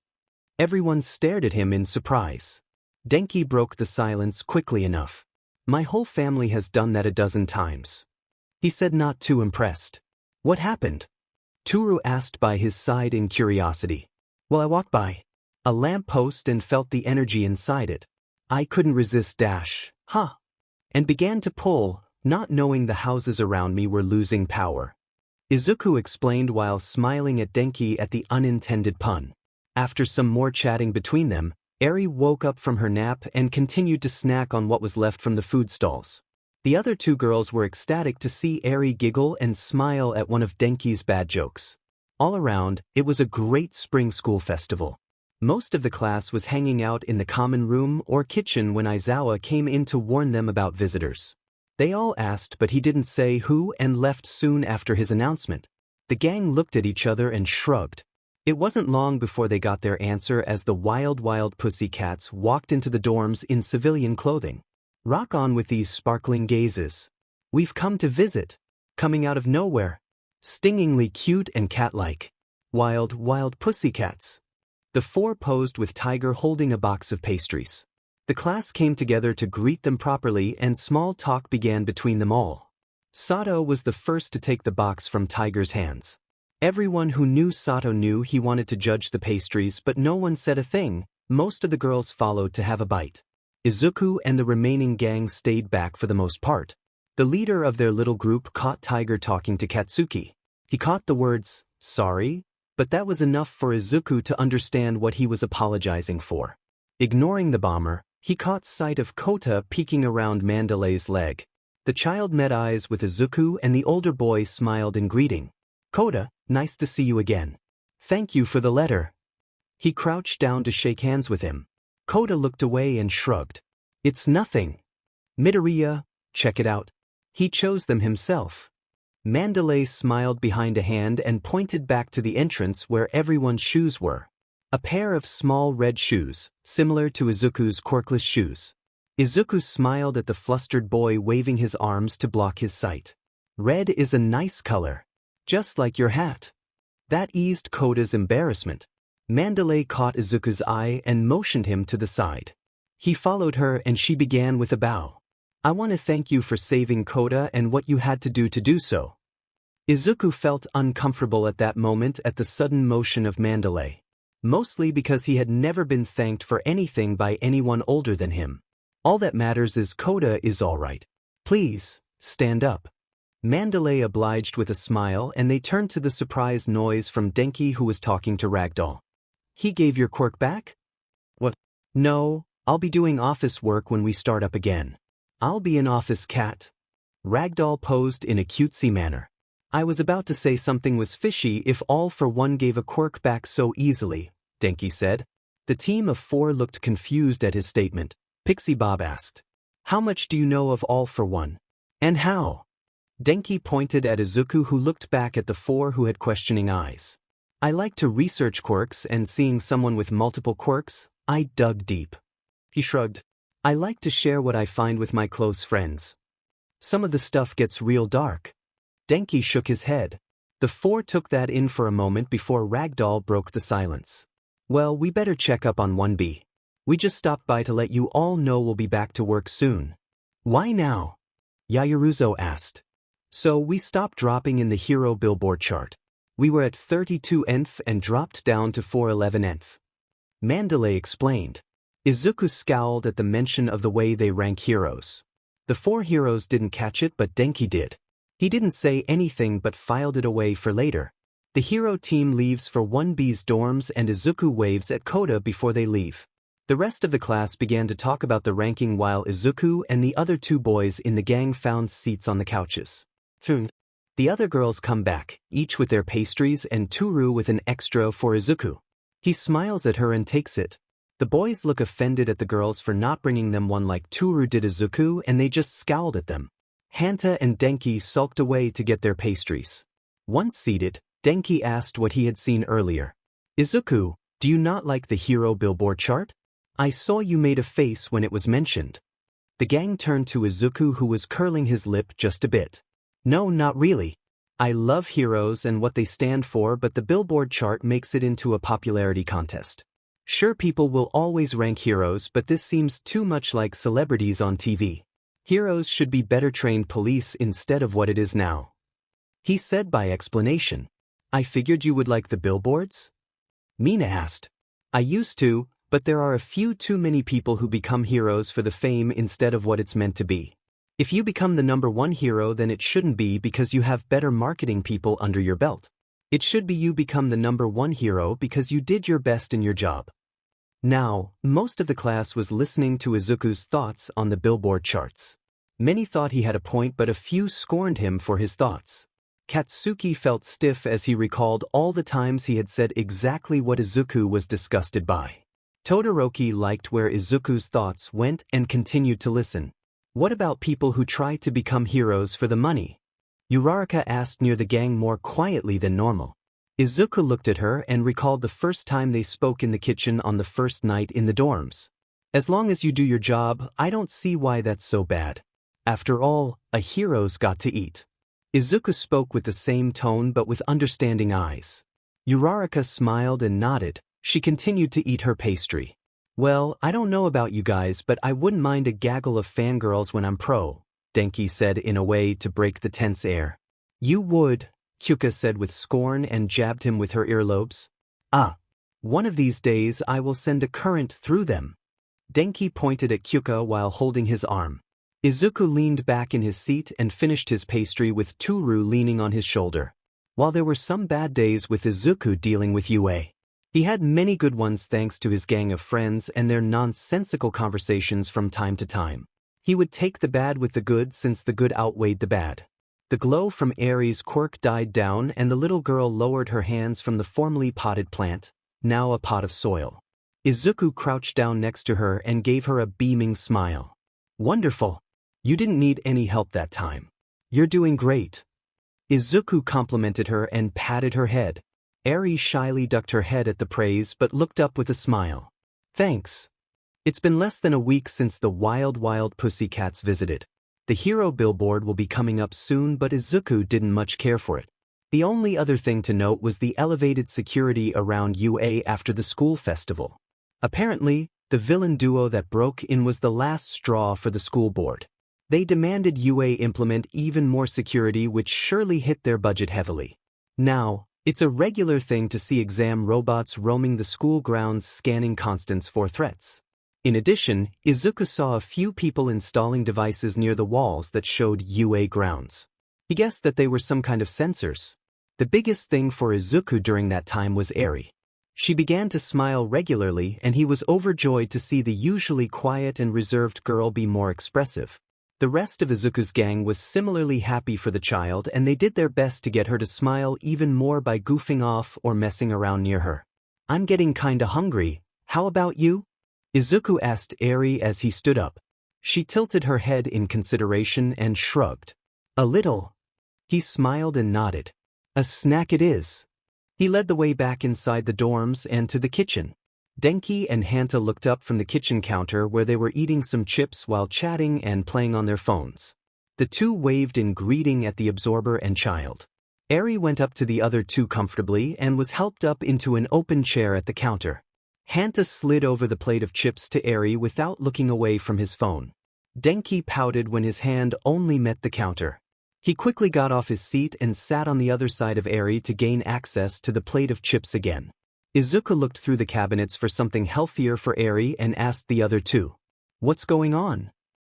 Everyone stared at him in surprise. Denki broke the silence quickly enough. My whole family has done that a dozen times. He said, not too impressed. What happened? Toru asked by his side in curiosity. Well, I walked by a lamp post and felt the energy inside it. I couldn't resist and began to pull, not knowing the houses around me were losing power. Izuku explained while smiling at Denki at the unintended pun. After some more chatting between them, Eri woke up from her nap and continued to snack on what was left from the food stalls. The other two girls were ecstatic to see Eri giggle and smile at one of Denki's bad jokes. All around, it was a great spring school festival. Most of the class was hanging out in the common room or kitchen when Aizawa came in to warn them about visitors. They all asked, but he didn't say who and left soon after his announcement. The gang looked at each other and shrugged. It wasn't long before they got their answer as the wild Pussycats walked into the dorms in civilian clothing. Rock on with these sparkling gazes. We've come to visit. Coming out of nowhere. Stingingly cute and cat-like. Wild Pussycats. The four posed with Tiger holding a box of pastries. The class came together to greet them properly and small talk began between them all. Sato was the first to take the box from Tiger's hands. Everyone who knew Sato knew he wanted to judge the pastries, but no one said a thing. Most of the girls followed to have a bite. Izuku and the remaining gang stayed back for the most part. The leader of their little group caught Tiger talking to Katsuki. He caught the words, sorry, but that was enough for Izuku to understand what he was apologizing for. Ignoring the bomber, he caught sight of Kota peeking around Mandalay's leg. The child met eyes with Izuku and the older boy smiled in greeting. Kota, nice to see you again. Thank you for the letter. He crouched down to shake hands with him. Kota looked away and shrugged. It's nothing. Midoriya, check it out. He chose them himself. Mandalay smiled behind a hand and pointed back to the entrance where everyone's shoes were. A pair of small red shoes, similar to Izuku's quirkless shoes. Izuku smiled at the flustered boy waving his arms to block his sight. Red is a nice color. Just like your hat. That eased Kota's embarrassment. Mandalay caught Izuku's eye and motioned him to the side. He followed her and she began with a bow. I want to thank you for saving Kota and what you had to do so. Izuku felt uncomfortable at that moment at the sudden motion of Mandalay. Mostly because he had never been thanked for anything by anyone older than him. All that matters is Kota is alright. Please, stand up. Mandalay obliged with a smile and they turned to the surprised noise from Denki who was talking to Ragdoll. He gave your quirk back? What? No, I'll be doing office work when we start up again. I'll be an office cat. Ragdoll posed in a cutesy manner. I was about to say something was fishy if All for One gave a quirk back so easily, Denki said. The team of four looked confused at his statement. Pixie Bob asked, how much do you know of All for One? And how? Denki pointed at Izuku who looked back at the four who had questioning eyes. I like to research quirks and seeing someone with multiple quirks, I dug deep. He shrugged. I like to share what I find with my close friends. Some of the stuff gets real dark. Denki shook his head. The four took that in for a moment before Ragdoll broke the silence. Well, we better check up on 1B. We just stopped by to let you all know we'll be back to work soon. Why now? Yaoruzo asked. So we stopped dropping in the hero Billboard chart. We were at 32th and dropped down to 411th. Mandalay explained. Izuku scowled at the mention of the way they rank heroes. The four heroes didn't catch it but Denki did. He didn't say anything but filed it away for later. The hero team leaves for 1B's dorms and Izuku waves at Kota before they leave. The rest of the class began to talk about the ranking while Izuku and the other two boys in the gang found seats on the couches. The other girls come back, each with their pastries and Toru with an extra for Izuku. He smiles at her and takes it. The boys look offended at the girls for not bringing them one like Toru did Izuku, and they just scowled at them. Hanta and Denki sulked away to get their pastries. Once seated, Denki asked what he had seen earlier. Izuku, do you not like the hero Billboard chart? I saw you made a face when it was mentioned. The gang turned to Izuku, who was curling his lip just a bit. No, not really. I love heroes and what they stand for, but the Billboard chart makes it into a popularity contest. Sure, people will always rank heroes, but this seems too much like celebrities on TV. Heroes should be better trained police instead of what it is now. He said by explanation. I figured you would like the billboards? Mina asked. I used to, but there are a few too many people who become heroes for the fame instead of what it's meant to be. If you become the #1 hero, then it shouldn't be because you have better marketing people under your belt. It should be you become the #1 hero because you did your best in your job. Now, most of the class was listening to Izuku's thoughts on the Billboard charts. Many thought he had a point, but a few scorned him for his thoughts. Katsuki felt stiff as he recalled all the times he had said exactly what Izuku was disgusted by. Todoroki liked where Izuku's thoughts went and continued to listen. What about people who try to become heroes for the money? Uraraka asked near the gang more quietly than normal. Izuku looked at her and recalled the first time they spoke in the kitchen on the first night in the dorms. As long as you do your job, I don't see why that's so bad. After all, a hero's got to eat. Izuku spoke with the same tone but with understanding eyes. Uraraka smiled and nodded. She continued to eat her pastry. Well, I don't know about you guys, but I wouldn't mind a gaggle of fangirls when I'm pro, Denki said in a way to break the tense air. You would, Kyuka said with scorn and jabbed him with her earlobes. Ah. One of these days I will send a current through them. Denki pointed at Kyuka while holding his arm. Izuku leaned back in his seat and finished his pastry with Toru leaning on his shoulder. While there were some bad days with Izuku dealing with UA, he had many good ones thanks to his gang of friends and their nonsensical conversations from time to time. He would take the bad with the good since the good outweighed the bad. The glow from Aries' quirk died down and the little girl lowered her hands from the formerly potted plant, now a pot of soil. Izuku crouched down next to her and gave her a beaming smile. Wonderful. You didn't need any help that time. You're doing great. Izuku complimented her and patted her head. Aries shyly ducked her head at the praise but looked up with a smile. Thanks. It's been less than a week since the wild Pussycats visited. The hero billboard will be coming up soon, but Izuku didn't much care for it. The only other thing to note was the elevated security around UA after the school festival. Apparently, the villain duo that broke in was the last straw for the school board. They demanded UA implement even more security, which surely hit their budget heavily. Now, it's a regular thing to see exam robots roaming the school grounds scanning constants for threats. In addition, Izuku saw a few people installing devices near the walls that showed UA grounds. He guessed that they were some kind of sensors. The biggest thing for Izuku during that time was Eri. She began to smile regularly and he was overjoyed to see the usually quiet and reserved girl be more expressive. The rest of Izuku's gang was similarly happy for the child and they did their best to get her to smile even more by goofing off or messing around near her. I'm getting kinda hungry, how about you? Izuku asked Eri as he stood up. She tilted her head in consideration and shrugged. A little. He smiled and nodded. A snack it is. He led the way back inside the dorms and to the kitchen. Denki and Hanta looked up from the kitchen counter where they were eating some chips while chatting and playing on their phones. The two waved in greeting at the absorber and child. Eri went up to the other two comfortably and was helped up into an open chair at the counter. Hanta slid over the plate of chips to Eri without looking away from his phone. Denki pouted when his hand only met the counter. He quickly got off his seat and sat on the other side of Eri to gain access to the plate of chips again. Izuku looked through the cabinets for something healthier for Eri and asked the other two. What's going on?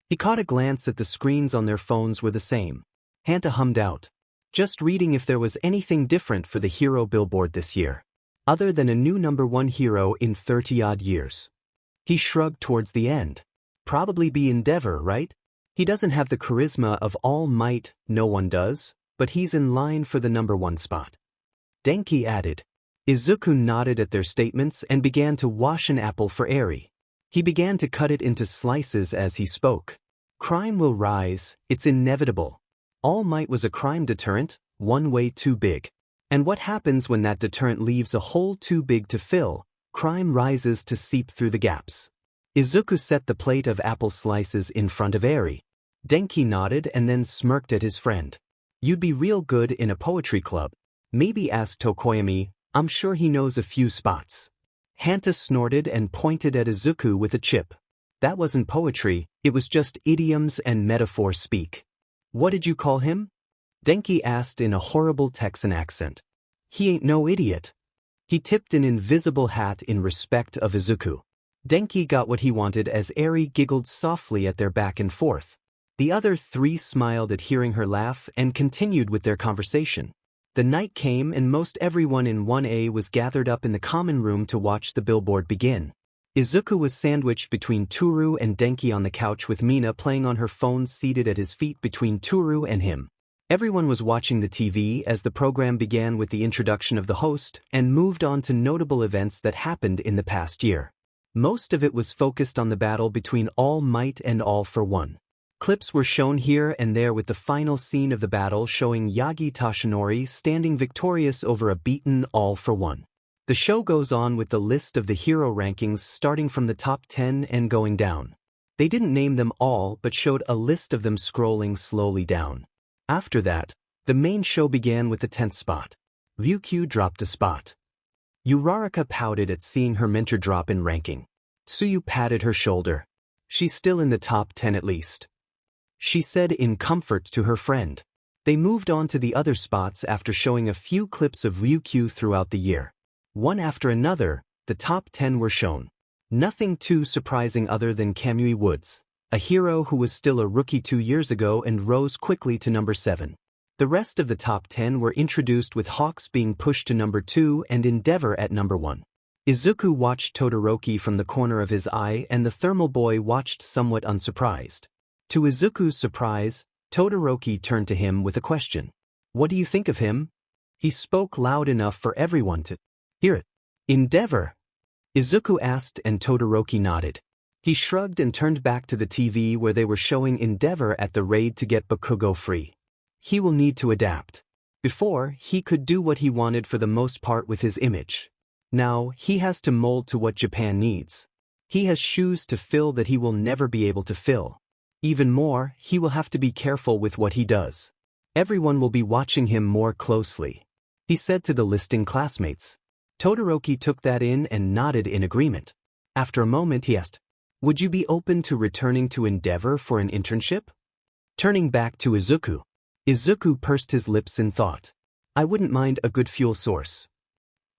He caught a glance at the screens on their phones were the same. Hanta hummed out. Just reading if there was anything different for the hero billboard this year. Other than a new #1 hero in 30-odd years. He shrugged towards the end. Probably be Endeavor, right? He doesn't have the charisma of All Might, no one does, but he's in line for the #1 spot. Denki added. Izuku nodded at their statements and began to wash an apple for Eri. He began to cut it into slices as he spoke. Crime will rise, it's inevitable. All Might was a crime deterrent, one way too big. And what happens when that deterrent leaves a hole too big to fill? Crime rises to seep through the gaps. Izuku set the plate of apple slices in front of Eri. Denki nodded and then smirked at his friend. You'd be real good in a poetry club. Maybe ask Tokoyami, I'm sure he knows a few spots. Hanta snorted and pointed at Izuku with a chip. That wasn't poetry, it was just idioms and metaphor speak. What did you call him? Denki asked in a horrible Texan accent. He ain't no idiot. He tipped an invisible hat in respect of Izuku. Denki got what he wanted as Eri giggled softly at their back and forth. The other three smiled at hearing her laugh and continued with their conversation. The night came and most everyone in 1A was gathered up in the common room to watch the billboard begin. Izuku was sandwiched between Toru and Denki on the couch with Mina playing on her phone seated at his feet between Toru and him. Everyone was watching the TV as the program began with the introduction of the host and moved on to notable events that happened in the past year. Most of it was focused on the battle between All Might and All for One. Clips were shown here and there with the final scene of the battle showing Yagi Toshinori standing victorious over a beaten All for One. The show goes on with the list of the hero rankings starting from the top 10 and going down. They didn't name them all but showed a list of them scrolling slowly down. After that, the main show began with the 10th spot. Ryukyu dropped a spot. Uraraka pouted at seeing her mentor drop in ranking. Tsuyu patted her shoulder. She's still in the top 10 at least, she said in comfort to her friend. They moved on to the other spots after showing a few clips of Ryukyu throughout the year. One after another, the top 10 were shown. Nothing too surprising other than Kamui Woods, a hero who was still a rookie 2 years ago and rose quickly to number 7. The rest of the top 10 were introduced with Hawks being pushed to number 2 and Endeavor at number 1. Izuku watched Todoroki from the corner of his eye and the thermal boy watched somewhat unsurprised. To Izuku's surprise, Todoroki turned to him with a question. What do you think of him? He spoke loud enough for everyone to hear it. Endeavor? Izuku asked and Todoroki nodded. He shrugged and turned back to the TV where they were showing Endeavor at the raid to get Bakugo free. He will need to adapt. Before, he could do what he wanted for the most part with his image. Now, he has to mold to what Japan needs. He has shoes to fill that he will never be able to fill. Even more, he will have to be careful with what he does. Everyone will be watching him more closely, he said to the listing classmates. Todoroki took that in and nodded in agreement. After a moment he asked, would you be open to returning to Endeavor for an internship? Turning back to Izuku. Izuku pursed his lips in thought. I wouldn't mind a good fuel source,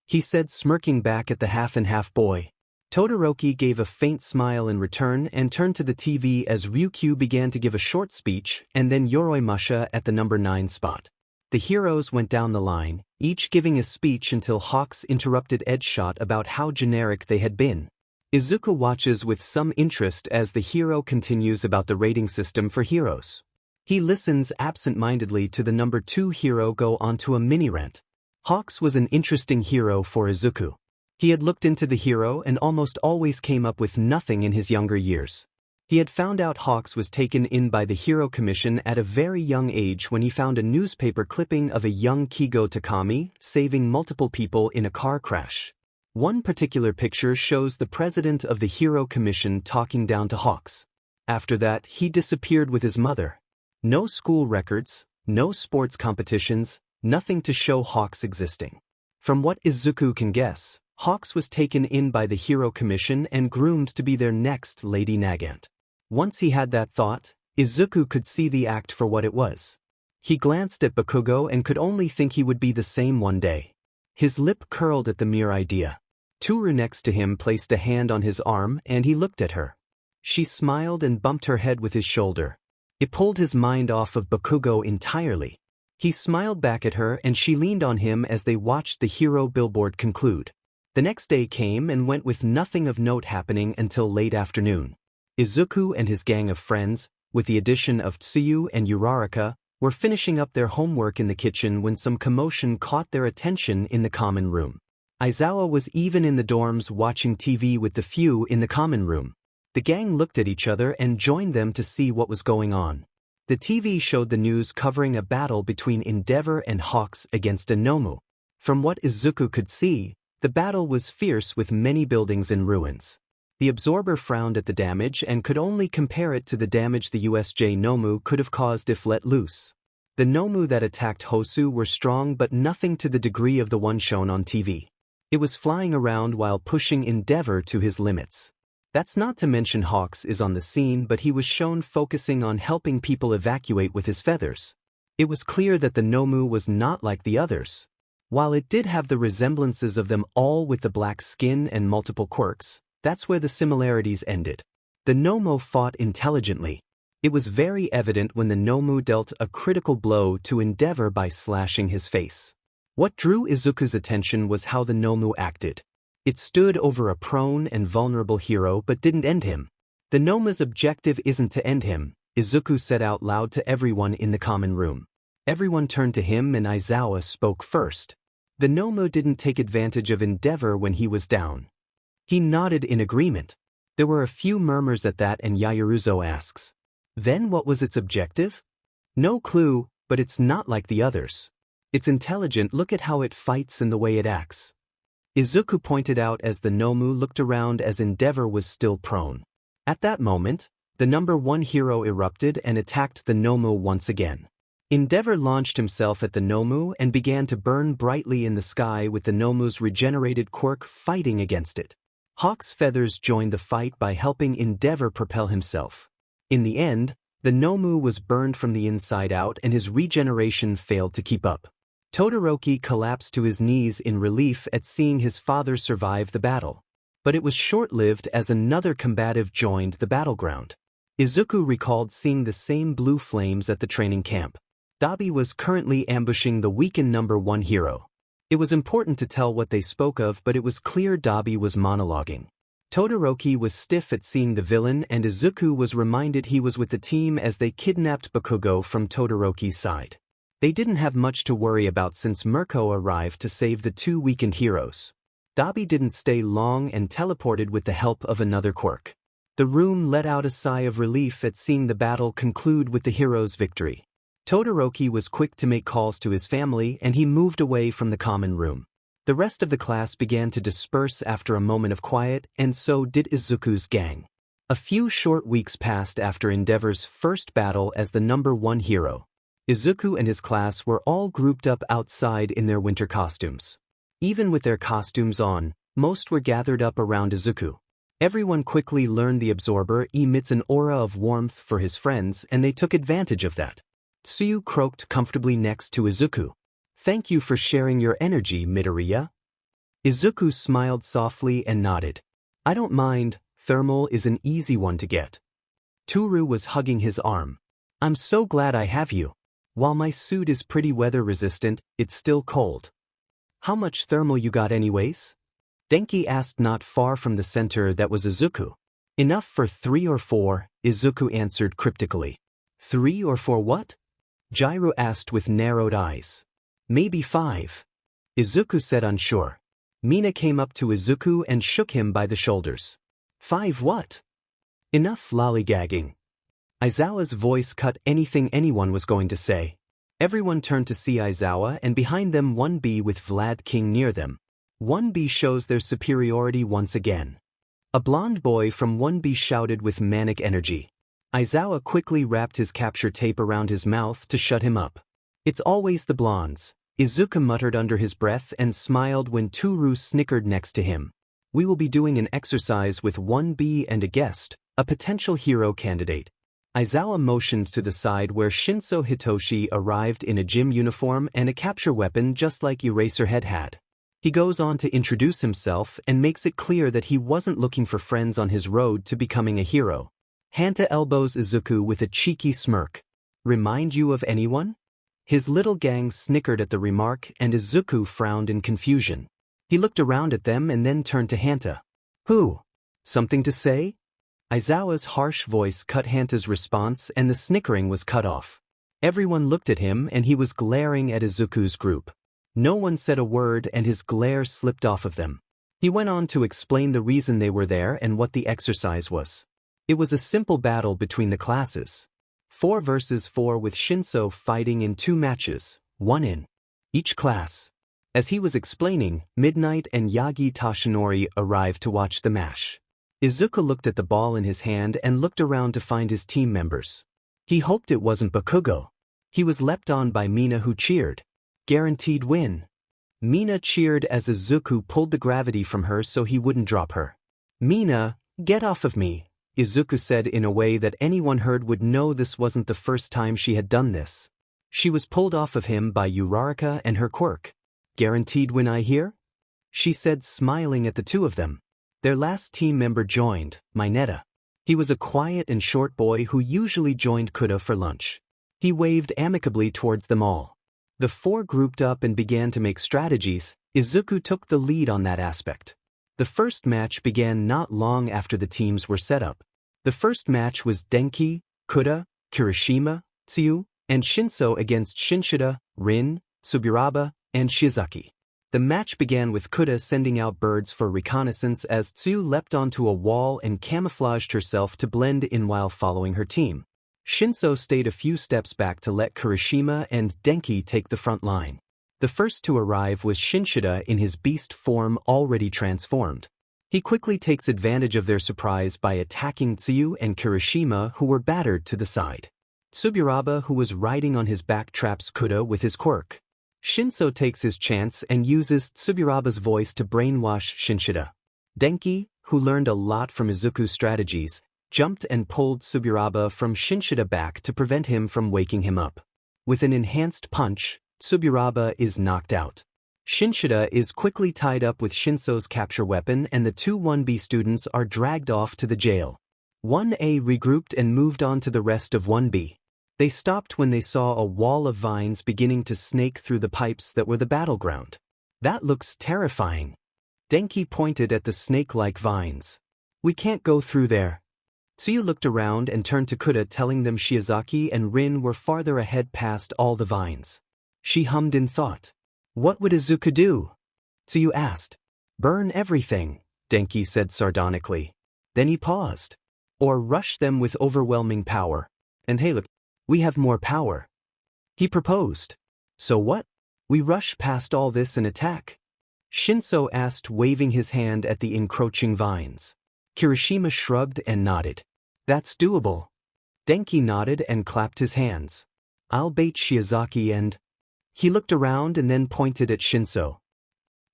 he said, smirking back at the half-and-half boy. Todoroki gave a faint smile in return and turned to the TV as Ryukyu began to give a short speech and then Yoroi Musha at the number 9 spot. The heroes went down the line, each giving a speech until Hawks interrupted Edgeshot about how generic they had been. Izuku watches with some interest as the hero continues about the rating system for heroes. He listens absent-mindedly to the number 2 hero go onto a mini-rant. Hawks was an interesting hero for Izuku. He had looked into the hero and almost always came up with nothing in his younger years. He had found out Hawks was taken in by the Hero Commission at a very young age when he found a newspaper clipping of a young Kigo Takami saving multiple people in a car crash. One particular picture shows the president of the Hero Commission talking down to Hawks. After that, he disappeared with his mother. No school records, no sports competitions, nothing to show Hawks existing. From what Izuku can guess, Hawks was taken in by the Hero Commission and groomed to be their next Lady Nagant. Once he had that thought, Izuku could see the act for what it was. He glanced at Bakugo and could only think he would be the same one day. His lip curled at the mere idea. Toru next to him placed a hand on his arm and he looked at her. She smiled and bumped her head with his shoulder. It pulled his mind off of Bakugo entirely. He smiled back at her and she leaned on him as they watched the hero billboard conclude. The next day came and went with nothing of note happening until late afternoon. Izuku and his gang of friends, with the addition of Tsuyu and Uraraka, were finishing up their homework in the kitchen when some commotion caught their attention in the common room. Aizawa was even in the dorms watching TV with the few in the common room. The gang looked at each other and joined them to see what was going on. The TV showed the news covering a battle between Endeavor and Hawks against a Nomo. From what Izuku could see, the battle was fierce with many buildings in ruins. The absorber frowned at the damage and could only compare it to the damage the USJ Nomu could have caused if let loose. The Nomu that attacked Hosu were strong but nothing to the degree of the one shown on TV. It was flying around while pushing Endeavor to his limits. That's not to mention Hawks is on the scene, but he was shown focusing on helping people evacuate with his feathers. It was clear that the Nomu was not like the others. While it did have the resemblances of them all with the black skin and multiple quirks, that's where the similarities ended. The Nomo fought intelligently. It was very evident when the Nomu dealt a critical blow to Endeavor by slashing his face. What drew Izuku's attention was how the Nomu acted. It stood over a prone and vulnerable hero but didn't end him. The Nomu's objective isn't to end him, Izuku said out loud to everyone in the common room. Everyone turned to him and Aizawa spoke first. The Nomu didn't take advantage of Endeavor when he was down. He nodded in agreement. There were a few murmurs at that and Yaoruzo asks, "Then what was its objective?" "No clue, but it's not like the others. It's intelligent, look at how it fights and the way it acts," Izuku pointed out as the Nomu looked around as Endeavor was still prone. At that moment, the number 1 hero erupted and attacked the Nomu once again. Endeavor launched himself at the Nomu and began to burn brightly in the sky with the Nomu's regenerated quirk fighting against it. Hawk's feathers joined the fight by helping Endeavor propel himself. In the end, the Nomu was burned from the inside out and his regeneration failed to keep up. Todoroki collapsed to his knees in relief at seeing his father survive the battle. But it was short-lived as another combative joined the battleground. Izuku recalled seeing the same blue flames at the training camp. Dabi was currently ambushing the weakened number 1 hero. It was important to tell what they spoke of, but it was clear Dabi was monologuing. Todoroki was stiff at seeing the villain and Izuku was reminded he was with the team as they kidnapped Bakugo from Todoroki's side. They didn't have much to worry about since Mirko arrived to save the 2 weakened heroes. Dabi didn't stay long and teleported with the help of another quirk. The room let out a sigh of relief at seeing the battle conclude with the hero's victory. Todoroki was quick to make calls to his family and he moved away from the common room. The rest of the class began to disperse after a moment of quiet, and so did Izuku's gang. A few short weeks passed after Endeavor's first battle as the number 1 hero. Izuku and his class were all grouped up outside in their winter costumes. Even with their costumes on, most were gathered up around Izuku. Everyone quickly learned the absorber emits an aura of warmth for his friends and they took advantage of that. Tsuyu croaked comfortably next to Izuku. "Thank you for sharing your energy, Midoriya." Izuku smiled softly and nodded. "I don't mind, thermal is an easy one to get." Toru was hugging his arm. "I'm so glad I have you. While my suit is pretty weather resistant, it's still cold." "How much thermal you got anyways?" Denki asked not far from the center that was Izuku. "Enough for 3 or 4, Izuku answered cryptically. 3 or 4 what? Jiro asked with narrowed eyes. "Maybe 5. Izuku said unsure. Mina came up to Izuku and shook him by the shoulders. 5 what? Enough lollygagging. Aizawa's voice cut anything anyone was going to say. Everyone turned to see Aizawa and behind them 1B with Vlad King near them. 1B shows their superiority once again. A blonde boy from 1B shouted with manic energy. Aizawa quickly wrapped his capture tape around his mouth to shut him up. "It's always the blondes," Izuku muttered under his breath and smiled when Toru snickered next to him. "We will be doing an exercise with 1B and a guest, a potential hero candidate." Aizawa motioned to the side where Shinso Hitoshi arrived in a gym uniform and a capture weapon just like Eraserhead had. He goes on to introduce himself and makes it clear that he wasn't looking for friends on his road to becoming a hero. Hanta elbows Izuku with a cheeky smirk. "Remind you of anyone?" His little gang snickered at the remark and Izuku frowned in confusion. He looked around at them and then turned to Hanta. "Who? Something to say?" Aizawa's harsh voice cut Hanta's response and the snickering was cut off. Everyone looked at him and he was glaring at Izuku's group. No one said a word and his glare slipped off of them. He went on to explain the reason they were there and what the exercise was. It was a simple battle between the classes. 4 versus 4 with Shinso fighting in 2 matches, 1 in each class. As he was explaining, Midnight and Yagi Tashinori arrived to watch the match. Izuku looked at the ball in his hand and looked around to find his team members. He hoped it wasn't Bakugo. He was leapt on by Mina, who cheered. Guaranteed win. Mina cheered as Izuku pulled the gravity from her so he wouldn't drop her. Mina, get off of me, Izuku said in a way that anyone heard would know this wasn't the first time she had done this. She was pulled off of him by Uraraka and her quirk. Guaranteed win, I hear? She said, smiling at the two of them. Their last team member joined, Mineta. He was a quiet and short boy who usually joined Kuda for lunch. He waved amicably towards them all. The 4 grouped up and began to make strategies. Izuku took the lead on that aspect. The first match began not long after the teams were set up. The first match was Denki, Kuda, Kirishima, Tsuyu, and Shinso against Shinshida, Rin, Tsuburaba, and Shiozaki. The match began with Kuda sending out birds for reconnaissance as Tsuyu leapt onto a wall and camouflaged herself to blend in while following her team. Shinso stayed a few steps back to let Kirishima and Denki take the front line. The first to arrive was Shinshida in his beast form already transformed. He quickly takes advantage of their surprise by attacking Tsuyu and Kirishima, who were battered to the side. Tsuburaba, who was riding on his back, traps Kuda with his quirk. Shinso takes his chance and uses Tsuburaba's voice to brainwash Shinshida. Denki, who learned a lot from Izuku's strategies, jumped and pulled Tsuburaba from Shinshida back to prevent him from waking him up. With an enhanced punch, Tsuburaba is knocked out. Shinshida is quickly tied up with Shinso's capture weapon and the 2 1B students are dragged off to the jail. 1A regrouped and moved on to the rest of 1B. They stopped when they saw a wall of vines beginning to snake through the pipes that were the battleground. That looks terrifying. Denki pointed at the snake-like vines. We can't go through there. Tsuyu looked around and turned to Kuda, telling them Shiozaki and Rin were farther ahead past all the vines. She hummed in thought. What would Izuku do? Tsuyu asked. Burn everything, Denki said sardonically. Then he paused. Or rush them with overwhelming power. And hey look, we have more power. He proposed. So what? We rush past all this and attack? Shinso asked, waving his hand at the encroaching vines. Kirishima shrugged and nodded. That's doable. Denki nodded and clapped his hands. I'll bait Shiozaki and... He looked around and then pointed at Shinso.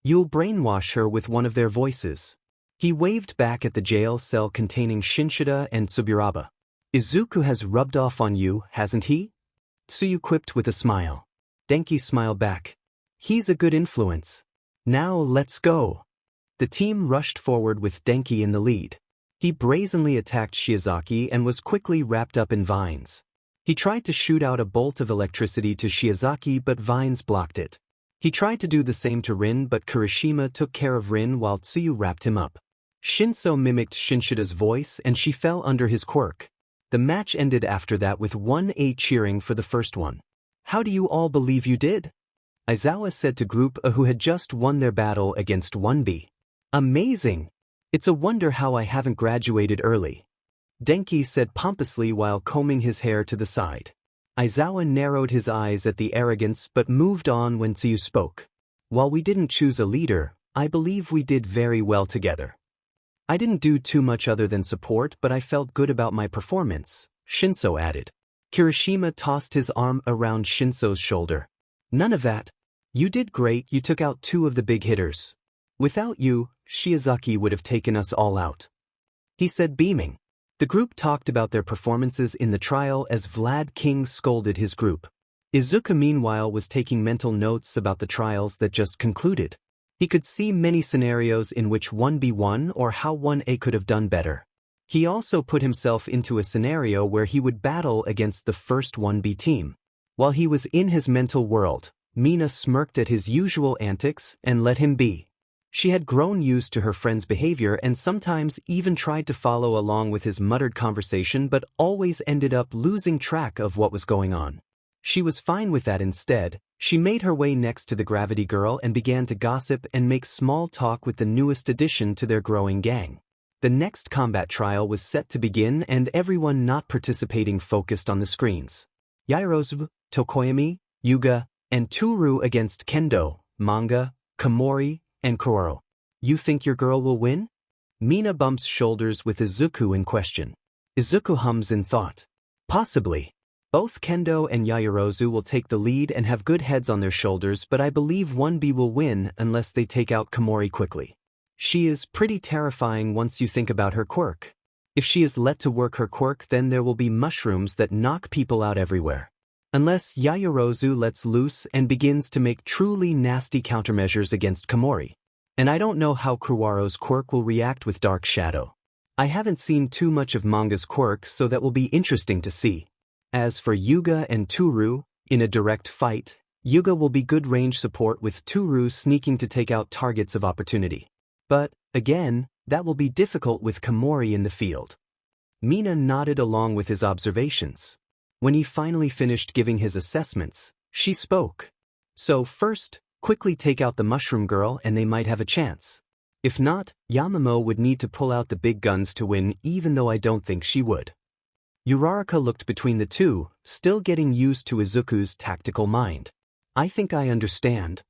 You'll brainwash her with one of their voices. He waved back at the jail cell containing Shinshida and Tsuburaba. Izuku has rubbed off on you, hasn't he? Tsuyu quipped with a smile. Denki smiled back. He's a good influence. Now let's go. The team rushed forward with Denki in the lead. He brazenly attacked Shiozaki and was quickly wrapped up in vines. He tried to shoot out a bolt of electricity to Shiozaki, but vines blocked it. He tried to do the same to Rin, but Kirishima took care of Rin while Tsuyu wrapped him up. Shinso mimicked Shinshida's voice and she fell under his quirk. The match ended after that with 1A cheering for the first one. How do you all believe you did? Aizawa said to Group A, who had just won their battle against 1B. Amazing! It's a wonder how I haven't graduated early. Denki said pompously while combing his hair to the side. Aizawa narrowed his eyes at the arrogance but moved on when Tsuyu spoke. While we didn't choose a leader, I believe we did very well together. I didn't do too much other than support, but I felt good about my performance, Shinso added. Kirishima tossed his arm around Shinso's shoulder. None of that. You did great, you took out 2 of the big hitters. Without you, Shiozaki would have taken us all out. He said, beaming. The group talked about their performances in the trial as Vlad King scolded his group. Izuku meanwhile was taking mental notes about the trials that just concluded. He could see many scenarios in which 1B won or how 1A could have done better. He also put himself into a scenario where he would battle against the first 1B team. While he was in his mental world, Mina smirked at his usual antics and let him be. She had grown used to her friend's behavior and sometimes even tried to follow along with his muttered conversation, but always ended up losing track of what was going on. She was fine with that instead, She made her way next to the Gravity Girl and began to gossip and make small talk with the newest addition to their growing gang. The next combat trial was set to begin and everyone not participating focused on the screens. Yaoyorozu, Tokoyami, Yuga, and Toru against Kendo, Manga, Komori, and Kuroro. You think your girl will win? Mina bumps shoulders with Izuku in question. Izuku hums in thought. Possibly. Both Kendo and Yaoyorozu will take the lead and have good heads on their shoulders, but I believe 1B will win unless they take out Komori quickly. She is pretty terrifying once you think about her quirk. If she is let to work her quirk, then there will be mushrooms that knock people out everywhere. Unless Yaoyorozu lets loose and begins to make truly nasty countermeasures against Komori. And I don't know how Kuwaro's quirk will react with Dark Shadow. I haven't seen too much of Manga's quirk, so that will be interesting to see. As for Yuga and Toru, in a direct fight, Yuga will be good range support with Toru sneaking to take out targets of opportunity. But, again, that will be difficult with Komori in the field. Mina nodded along with his observations. When he finally finished giving his assessments, she spoke. So first, quickly take out the Mushroom Girl and they might have a chance. If not, Yamamoto would need to pull out the big guns to win, even though I don't think she would. Uraraka looked between the two, still getting used to Izuku's tactical mind. I think I understand.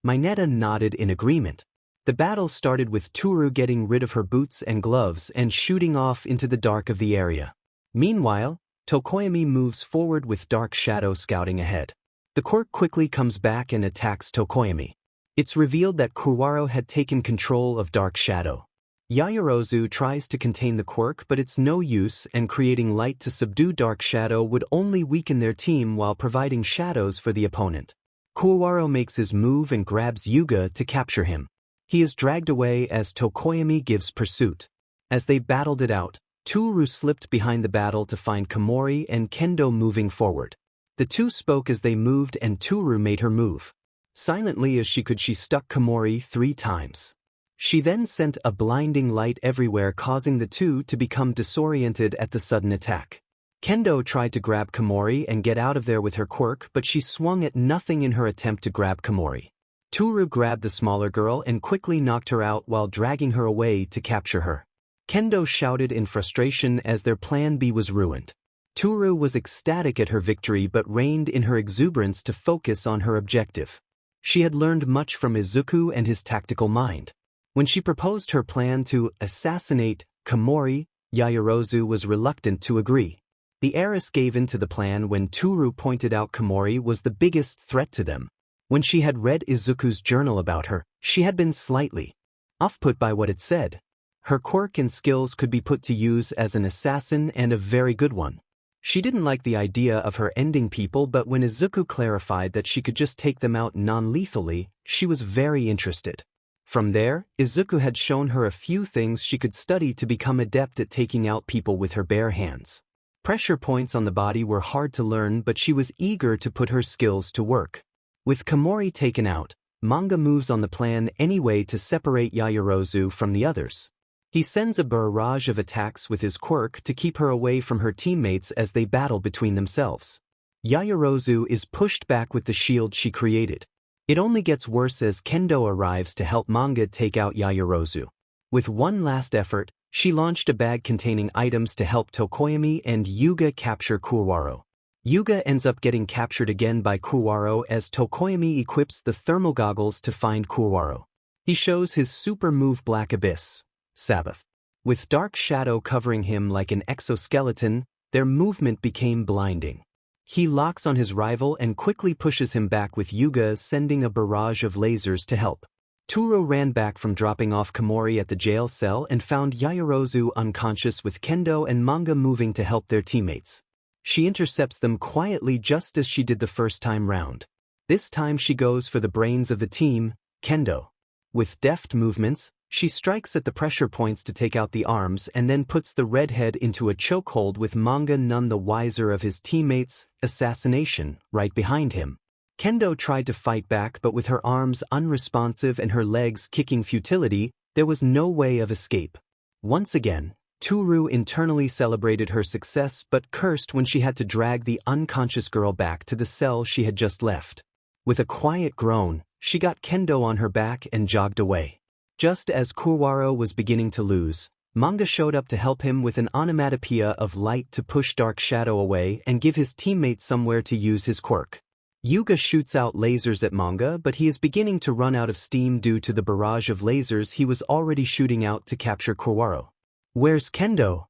Mineta nodded in agreement. The battle started with Toru getting rid of her boots and gloves and shooting off into the dark of the area. Meanwhile, Tokoyami moves forward with Dark Shadow scouting ahead. The quirk quickly comes back and attacks Tokoyami. It's revealed that Kuwaro had taken control of Dark Shadow. Yaoyorozu tries to contain the quirk, but it's no use, and creating light to subdue Dark Shadow would only weaken their team while providing shadows for the opponent. Kuwaro makes his move and grabs Yuga to capture him. He is dragged away as Tokoyami gives pursuit. As they battled it out, Toru slipped behind the battle to find Komori and Kendo moving forward. The two spoke as they moved and Toru made her move. Silently as she could, she stuck Komori 3 times. She then sent a blinding light everywhere, causing the two to become disoriented at the sudden attack. Kendo tried to grab Komori and get out of there with her quirk, but she swung at nothing in her attempt to grab Komori. Toru grabbed the smaller girl and quickly knocked her out while dragging her away to capture her. Kendo shouted in frustration as their plan B was ruined. Toru was ecstatic at her victory but reined in her exuberance to focus on her objective. She had learned much from Izuku and his tactical mind. When she proposed her plan to assassinate Komori, Yaoyorozu was reluctant to agree. The heiress gave in to the plan when Toru pointed out Komori was the biggest threat to them. When she had read Izuku's journal about her, she had been slightly off-put by what it said. Her quirk and skills could be put to use as an assassin, and a very good one. She didn't like the idea of her ending people, but when Izuku clarified that she could just take them out non-lethally, she was very interested. From there, Izuku had shown her a few things she could study to become adept at taking out people with her bare hands. Pressure points on the body were hard to learn, but she was eager to put her skills to work. With Komori taken out, Manga moves on the plan anyway to separate Yaoyorozu from the others. He sends a barrage of attacks with his quirk to keep her away from her teammates as they battle between themselves. Yaoyorozu is pushed back with the shield she created. It only gets worse as Kendo arrives to help Manga take out Yaoyorozu. With one last effort, she launched a bag containing items to help Tokoyami and Yuga capture Kuwaro. Yuga ends up getting captured again by Kuwaro as Tokoyami equips the thermal goggles to find Kuwaro. He shows his super move Black Abyss, Sabbath. With Dark Shadow covering him like an exoskeleton, their movement became blinding. He locks on his rival and quickly pushes him back with Yuga sending a barrage of lasers to help. Toru ran back from dropping off Komori at the jail cell and found Yaoyorozu unconscious with Kendo and Manga moving to help their teammates. She intercepts them quietly just as she did the first time round. This time she goes for the brains of the team, Kendo. With deft movements, she strikes at the pressure points to take out the arms and then puts the redhead into a chokehold with Manga none the wiser of his teammates' assassination right behind him. Kendo tried to fight back, but with her arms unresponsive and her legs kicking futility, there was no way of escape. Once again, Toru internally celebrated her success but cursed when she had to drag the unconscious girl back to the cell she had just left. With a quiet groan, she got kendo on her back and jogged away. Just as Kurwaro was beginning to lose, Manga showed up to help him with an onomatopoeia of light to push dark shadow away and give his teammate somewhere to use his quirk. Yuga shoots out lasers at Manga, but he is beginning to run out of steam due to the barrage of lasers he was already shooting out to capture Kurwaro. "Where's Kendo?"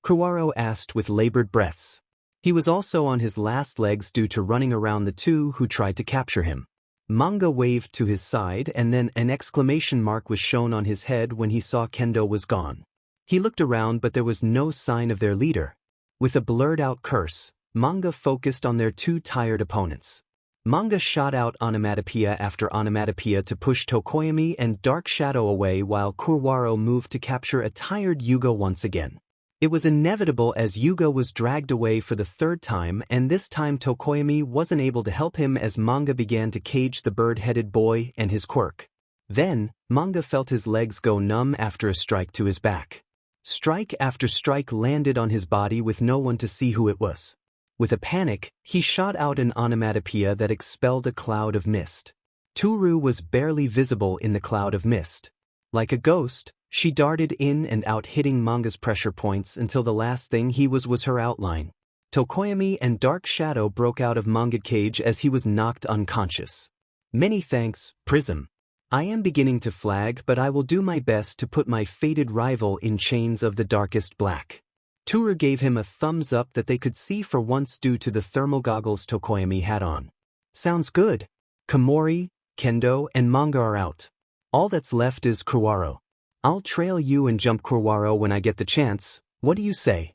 Kurwaro asked with labored breaths. He was also on his last legs due to running around the two who tried to capture him. Manga waved to his side and then an exclamation mark was shown on his head when he saw Kendo was gone. He looked around but there was no sign of their leader. With a blurred-out curse, Manga focused on their two tired opponents. Manga shot out onomatopoeia after onomatopoeia to push Tokoyami and Dark Shadow away while Kurwaro moved to capture a tired Yuga once again. It was inevitable as Yuga was dragged away for the third time and this time Tokoyami wasn't able to help him as Manga began to cage the bird-headed boy and his quirk. Then, Manga felt his legs go numb after a strike to his back. Strike after strike landed on his body with no one to see who it was. With a panic, he shot out an onomatopoeia that expelled a cloud of mist. Toru was barely visible in the cloud of mist. Like a ghost, she darted in and out hitting Manga's pressure points until the last thing he was her outline. Tokoyami and Dark Shadow broke out of Manga cage as he was knocked unconscious. "Many thanks, Prism. I am beginning to flag but I will do my best to put my fated rival in chains of the darkest black." Toru gave him a thumbs up that they could see for once due to the thermal goggles Tokoyami had on. "Sounds good. Komori, Kendo, and Manga are out. All that's left is Kurwaro. I'll trail you and jump Kurwaro when I get the chance, what do you say?"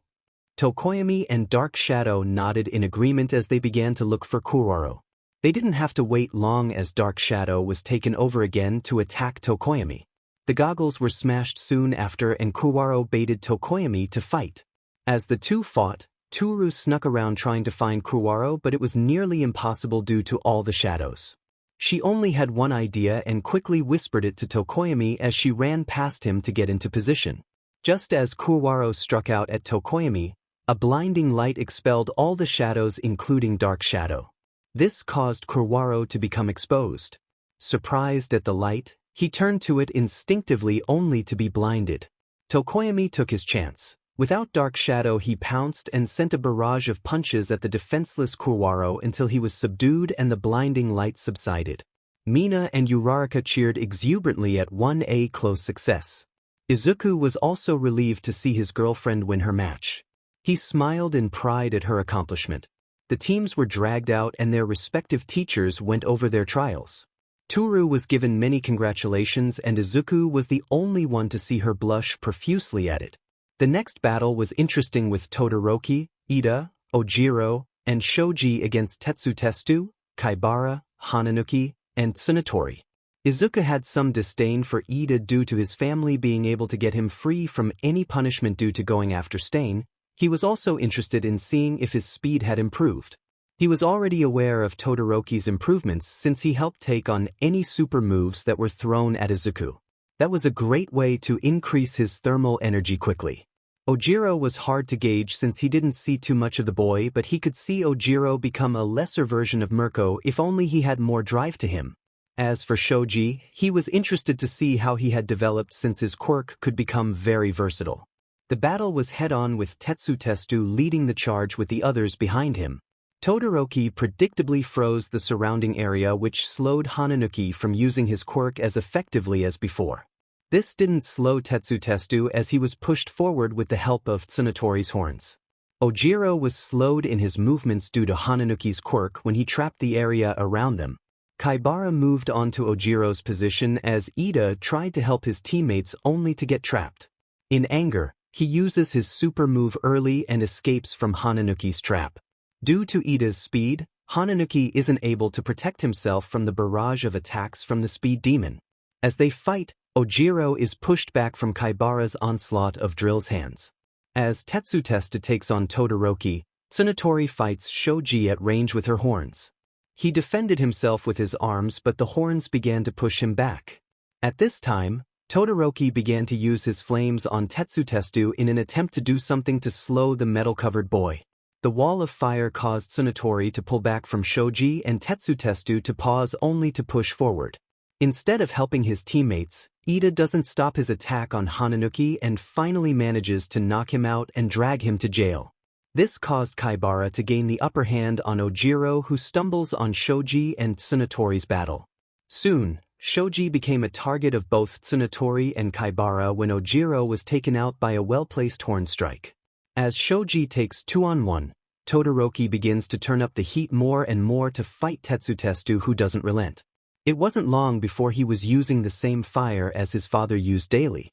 Tokoyami and Dark Shadow nodded in agreement as they began to look for Kurwaro. They didn't have to wait long as Dark Shadow was taken over again to attack Tokoyami. The goggles were smashed soon after and Kurwaro baited Tokoyami to fight. As the two fought, Toru snuck around trying to find Kurwaro but it was nearly impossible due to all the shadows. She only had one idea and quickly whispered it to Tokoyami as she ran past him to get into position. Just as Kurwaro struck out at Tokoyami, a blinding light expelled all the shadows including Dark Shadow. This caused Kurwaro to become exposed. Surprised at the light, he turned to it instinctively only to be blinded. Tokoyami took his chance. Without Dark Shadow he pounced and sent a barrage of punches at the defenseless Kurwaro until he was subdued and the blinding light subsided. Mina and Uraraka cheered exuberantly at 1A close success. Izuku was also relieved to see his girlfriend win her match. He smiled in pride at her accomplishment. The teams were dragged out and their respective teachers went over their trials. Toru was given many congratulations and Izuku was the only one to see her blush profusely at it. The next battle was interesting with Todoroki, Ida, Ojiro, and Shoji against Tetsutestu, Kaibara, Hananuki, and Tsunatori. Izuku had some disdain for Ida due to his family being able to get him free from any punishment due to going after Stain. He was also interested in seeing if his speed had improved. He was already aware of Todoroki's improvements since he helped take on any super moves that were thrown at Izuku. That was a great way to increase his thermal energy quickly. Ojiro was hard to gauge since he didn't see too much of the boy but he could see Ojiro become a lesser version of Mirko if only he had more drive to him. As for Shoji, he was interested to see how he had developed since his quirk could become very versatile. The battle was head-on with Tetsutestu leading the charge with the others behind him. Todoroki predictably froze the surrounding area which slowed Hananuki from using his quirk as effectively as before. This didn't slow Tetsutestu as he was pushed forward with the help of Tsunatori's horns. Ojiro was slowed in his movements due to Hananuki's quirk when he trapped the area around them. Kaibara moved onto Ojiro's position as Ida tried to help his teammates only to get trapped. In anger, he uses his super move early and escapes from Hananuki's trap. Due to Ida's speed, Hananuki isn't able to protect himself from the barrage of attacks from the Speed Demon. As they fight, Ojiro is pushed back from Kaibara's onslaught of Drill's hands. As Tetsutestu takes on Todoroki, Tsunatori fights Shoji at range with her horns. He defended himself with his arms but the horns began to push him back. At this time, Todoroki began to use his flames on Tetsutestu in an attempt to do something to slow the metal-covered boy. The wall of fire caused Tsunotori to pull back from Shoji and Tetsutestu to pause only to push forward. Instead of helping his teammates, Ida doesn't stop his attack on Hananuki and finally manages to knock him out and drag him to jail. This caused Kaibara to gain the upper hand on Ojiro, who stumbles on Shoji and Tsunotori's battle. Soon, Shoji became a target of both Tsunotori and Kaibara when Ojiro was taken out by a well-placed horn strike. As Shoji takes 2-on-1, Todoroki begins to turn up the heat more and more to fight Tetsutestu, who doesn't relent. It wasn't long before he was using the same fire as his father used daily.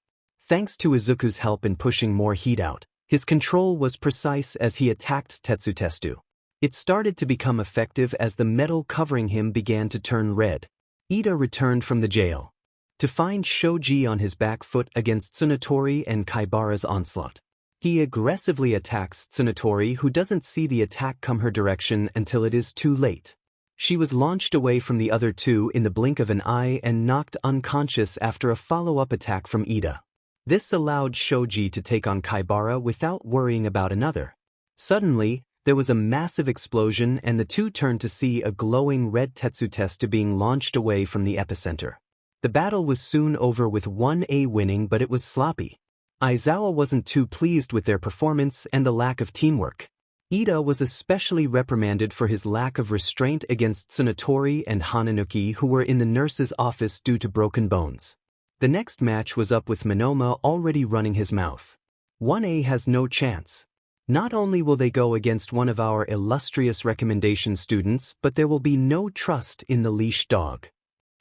Thanks to Izuku's help in pushing more heat out, his control was precise as he attacked Tetsutestu. It started to become effective as the metal covering him began to turn red. Ida returned from the jail to find Shoji on his back foot against Tsunotori and Kaibara's onslaught. He aggressively attacks Tsunotori, who doesn't see the attack come her direction until it is too late. She was launched away from the other two in the blink of an eye and knocked unconscious after a follow-up attack from Ida. This allowed Shoji to take on Kaibara without worrying about another. Suddenly, there was a massive explosion and the two turned to see a glowing red Tetsutestu being launched away from the epicenter. The battle was soon over with 1A winning, but it was sloppy. Aizawa wasn't too pleased with their performance and the lack of teamwork. Ida was especially reprimanded for his lack of restraint against Tsunotori and Hananuki, who were in the nurse's office due to broken bones. The next match was up with Monoma already running his mouth. 1A has no chance. Not only will they go against one of our illustrious recommendation students, but there will be no trust in the leash dog.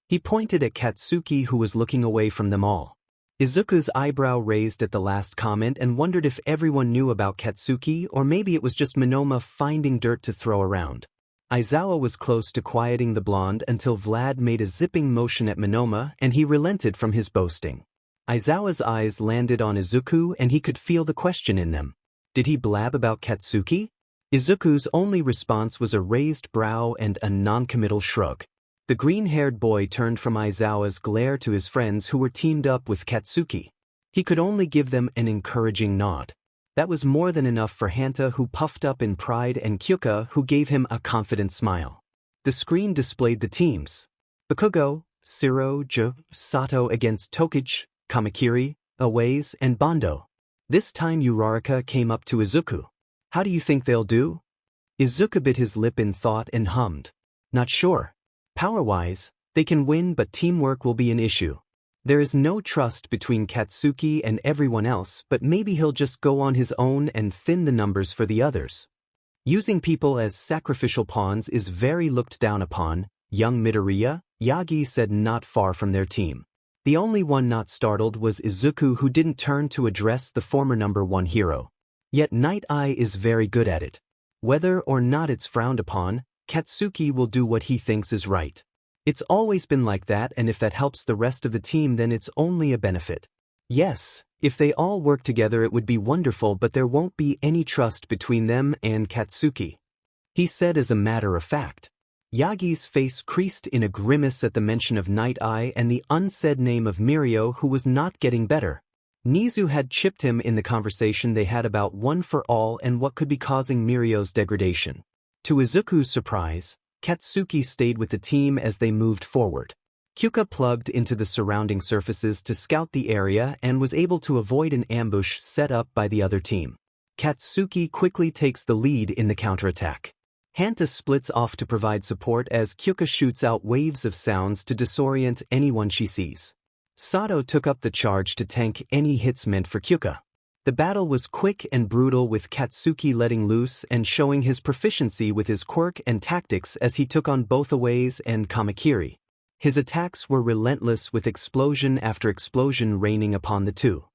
He pointed at Katsuki, who was looking away from them all. Izuku's eyebrow raised at the last comment and wondered if everyone knew about Katsuki, or maybe it was just Monoma finding dirt to throw around. Aizawa was close to quieting the blonde until Vlad made a zipping motion at Monoma and he relented from his boasting. Aizawa's eyes landed on Izuku and he could feel the question in them. Did he blab about Katsuki? Izuku's only response was a raised brow and a non-committal shrug. The green-haired boy turned from Aizawa's glare to his friends who were teamed up with Katsuki. He could only give them an encouraging nod. That was more than enough for Hanta, who puffed up in pride, and Kyuka, who gave him a confident smile. The screen displayed the teams. Bakugo, Sato against Tokichi, Kamakiri, Aways, and Bondo. This time Uraraka came up to Izuku. How do you think they'll do? Izuku bit his lip in thought and hummed. Not sure. Power-wise, they can win, but teamwork will be an issue. There is no trust between Katsuki and everyone else, but maybe he'll just go on his own and thin the numbers for the others. Using people as sacrificial pawns is very looked down upon, young Midoriya, Yagi said, not far from their team. The only one not startled was Izuku, who didn't turn to address the former #1 hero. Yet Nighteye is very good at it. Whether or not it's frowned upon, Katsuki will do what he thinks is right. It's always been like that, and if that helps the rest of the team, then it's only a benefit. Yes, if they all work together it would be wonderful, but there won't be any trust between them and Katsuki. He said as a matter of fact. Yagi's face creased in a grimace at the mention of Nighteye and the unsaid name of Mirio, who was not getting better. Nizu had chipped him in the conversation they had about One for All and what could be causing Mirio's degradation. To Izuku's surprise, Katsuki stayed with the team as they moved forward. Kyuka plugged into the surrounding surfaces to scout the area and was able to avoid an ambush set up by the other team. Katsuki quickly takes the lead in the counterattack. Hanta splits off to provide support as Kyuka shoots out waves of sounds to disorient anyone she sees. Sato took up the charge to tank any hits meant for Kyuka. The battle was quick and brutal, with Katsuki letting loose and showing his proficiency with his quirk and tactics as he took on both Aways and Kamakiri. His attacks were relentless, with explosion after explosion raining upon the two.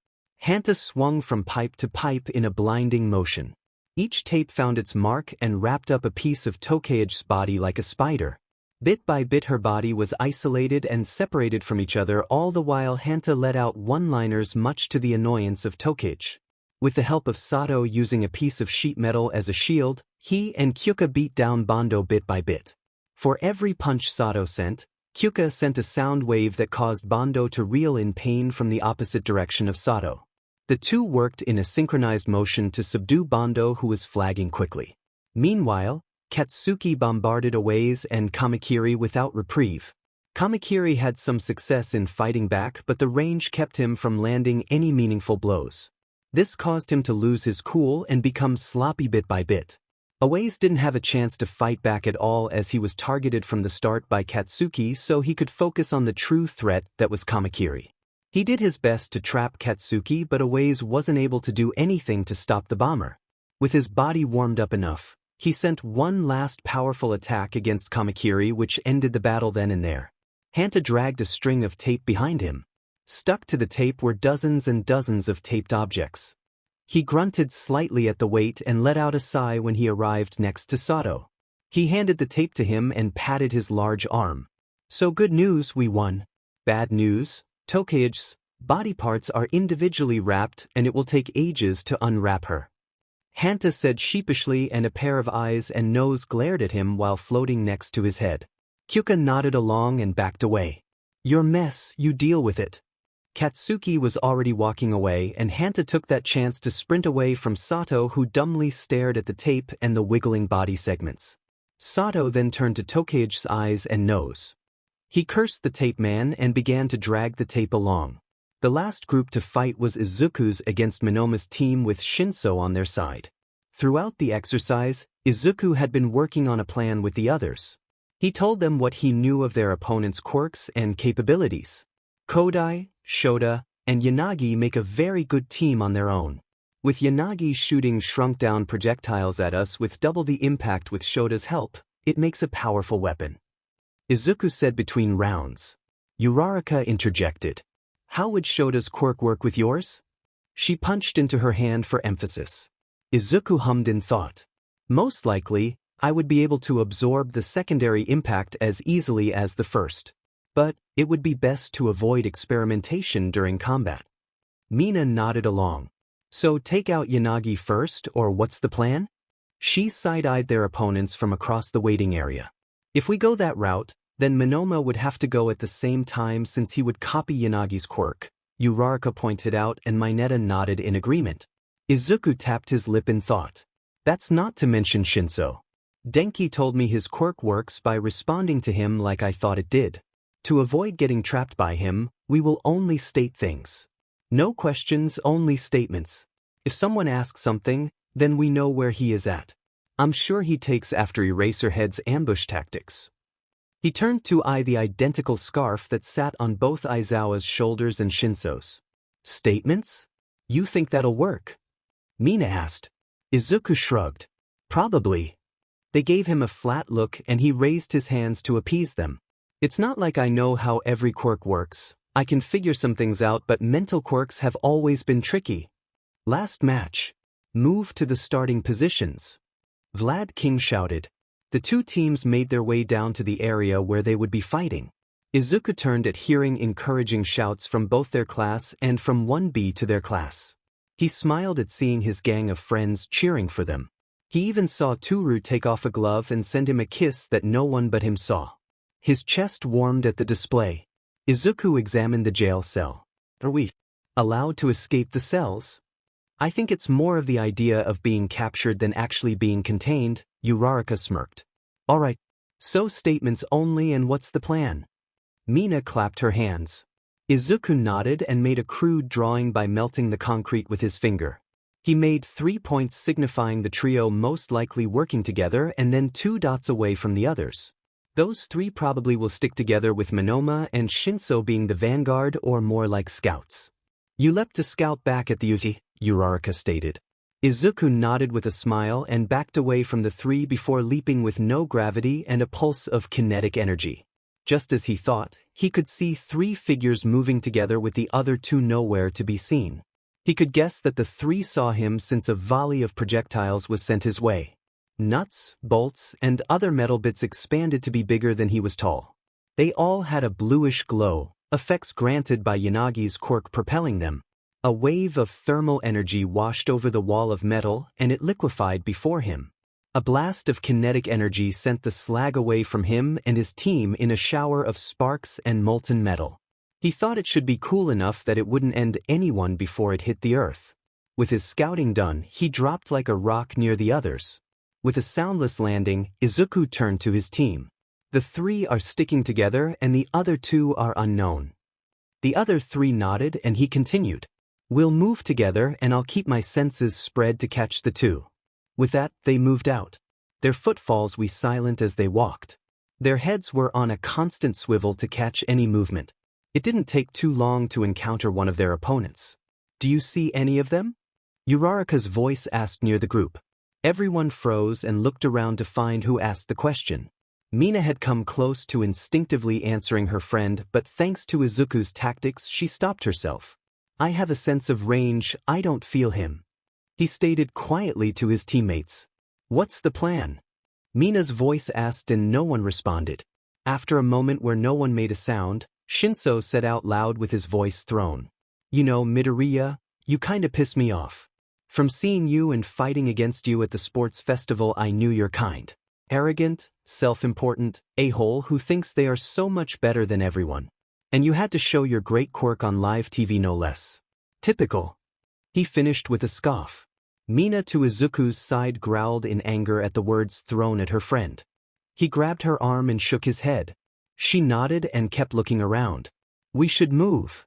Hanta swung from pipe to pipe in a blinding motion. Each tape found its mark and wrapped up a piece of Tokaige's body like a spider. Bit by bit her body was isolated and separated from each other, all the while Hanta let out one-liners much to the annoyance of Tokaige. With the help of Sato using a piece of sheet metal as a shield, he and Kyuka beat down Bondo bit by bit. For every punch Sato sent, Kyuka sent a sound wave that caused Bondo to reel in pain from the opposite direction of Sato. The two worked in a synchronized motion to subdue Bondo, who was flagging quickly. Meanwhile, Katsuki bombarded Aways and Kamakiri without reprieve. Kamakiri had some success in fighting back, but the range kept him from landing any meaningful blows. This caused him to lose his cool and become sloppy bit by bit. Aways didn't have a chance to fight back at all as he was targeted from the start by Katsuki, so he could focus on the true threat that was Kamakiri. He did his best to trap Katsuki, but Aways wasn't able to do anything to stop the bomber. With his body warmed up enough, he sent one last powerful attack against Kamakiri, which ended the battle then and there. Hanta dragged a string of tape behind him. Stuck to the tape were dozens and dozens of taped objects. He grunted slightly at the weight and let out a sigh when he arrived next to Sato. He handed the tape to him and patted his large arm. "So good news, we won. Bad news, Tokai's body parts are individually wrapped and it will take ages to unwrap her." Hanta said sheepishly, and a pair of eyes and nose glared at him while floating next to his head. Kyuka nodded along and backed away. "Your mess, you deal with it." Katsuki was already walking away, and Hanta took that chance to sprint away from Sato, who dumbly stared at the tape and the wiggling body segments. Sato then turned to Tokai's eyes and nose. He cursed the tape man and began to drag the tape along. The last group to fight was Izuku's against Monoma's team with Shinso on their side. Throughout the exercise, Izuku had been working on a plan with the others. He told them what he knew of their opponent's quirks and capabilities. Kodai, Shota, and Yanagi make a very good team on their own. With Yanagi shooting shrunk-down projectiles at us with double the impact with Shota's help, it makes a powerful weapon. Izuku said between rounds. Uraraka interjected. "How would Shota's quirk work with yours?" She punched into her hand for emphasis. Izuku hummed in thought. "Most likely, I would be able to absorb the secondary impact as easily as the first. But it would be best to avoid experimentation during combat." Mina nodded along. "So take out Yanagi first, or what's the plan?" She side-eyed their opponents from across the waiting area. "If we go that route, then Monoma would have to go at the same time since he would copy Yanagi's quirk," Uraraka pointed out, and Mineta nodded in agreement. Izuku tapped his lip in thought. "That's not to mention Shinso. Denki told me his quirk works by responding to him like I thought it did. To avoid getting trapped by him, we will only state things. No questions, only statements. If someone asks something, then we know where he is at. I'm sure he takes after Eraserhead's ambush tactics." He turned to eye the identical scarf that sat on both Aizawa's shoulders and Shinso's. "Statements? You think that'll work?" Mina asked. Izuku shrugged. "Probably." They gave him a flat look and he raised his hands to appease them. "It's not like I know how every quirk works. I can figure some things out, but mental quirks have always been tricky." Last match. Move to the starting positions. Vlad King shouted. The two teams made their way down to the area where they would be fighting. Izuku turned at hearing encouraging shouts from both their class and from 1B to their class. He smiled at seeing his gang of friends cheering for them. He even saw Toru take off a glove and send him a kiss that no one but him saw. His chest warmed at the display. Izuku examined the jail cell. "Are we allowed to escape the cells?" "I think it's more of the idea of being captured than actually being contained," Uraraka smirked. "All right. So statements only, and what's the plan?" Mina clapped her hands. Izuku nodded and made a crude drawing by melting the concrete with his finger. He made 3 points signifying the trio most likely working together and then 2 dots away from the others. Those 3 probably will stick together with Monoma and Shinso being the vanguard, or more like scouts. "You leapt to scout back at the Uchi," Uraraka stated. Izuku nodded with a smile and backed away from the 3 before leaping with no gravity and a pulse of kinetic energy. Just as he thought, he could see 3 figures moving together with the other 2 nowhere to be seen. He could guess that the 3 saw him since a volley of projectiles was sent his way. Nuts, bolts, and other metal bits expanded to be bigger than he was tall. They all had a bluish glow, effects granted by Yanagi's quirk propelling them. A wave of thermal energy washed over the wall of metal and it liquefied before him. A blast of kinetic energy sent the slag away from him and his team in a shower of sparks and molten metal. He thought it should be cool enough that it wouldn't end anyone before it hit the earth. With his scouting done, he dropped like a rock near the others. With a soundless landing, Izuku turned to his team. The 3 are sticking together and the other 2 are unknown. The other 3 nodded and he continued. We'll move together and I'll keep my senses spread to catch the 2. With that, they moved out. Their footfalls were silent as they walked. Their heads were on a constant swivel to catch any movement. It didn't take too long to encounter one of their opponents. Do you see any of them? Uraraka's voice asked near the group. Everyone froze and looked around to find who asked the question. Mina had come close to instinctively answering her friend, but thanks to Izuku's tactics she stopped herself. I have a sense of range, I don't feel him. He stated quietly to his teammates. What's the plan? Mina's voice asked and no one responded. After a moment where no one made a sound, Shinso said out loud with his voice thrown. You know, Midoriya, you kinda piss me off. From seeing you and fighting against you at the sports festival I knew your kind. Arrogant, self-important, a-hole who thinks they are so much better than everyone. And you had to show your great quirk on live TV no less. Typical. He finished with a scoff. Mina to Izuku's side growled in anger at the words thrown at her friend. He grabbed her arm and shook his head. She nodded and kept looking around. We should move,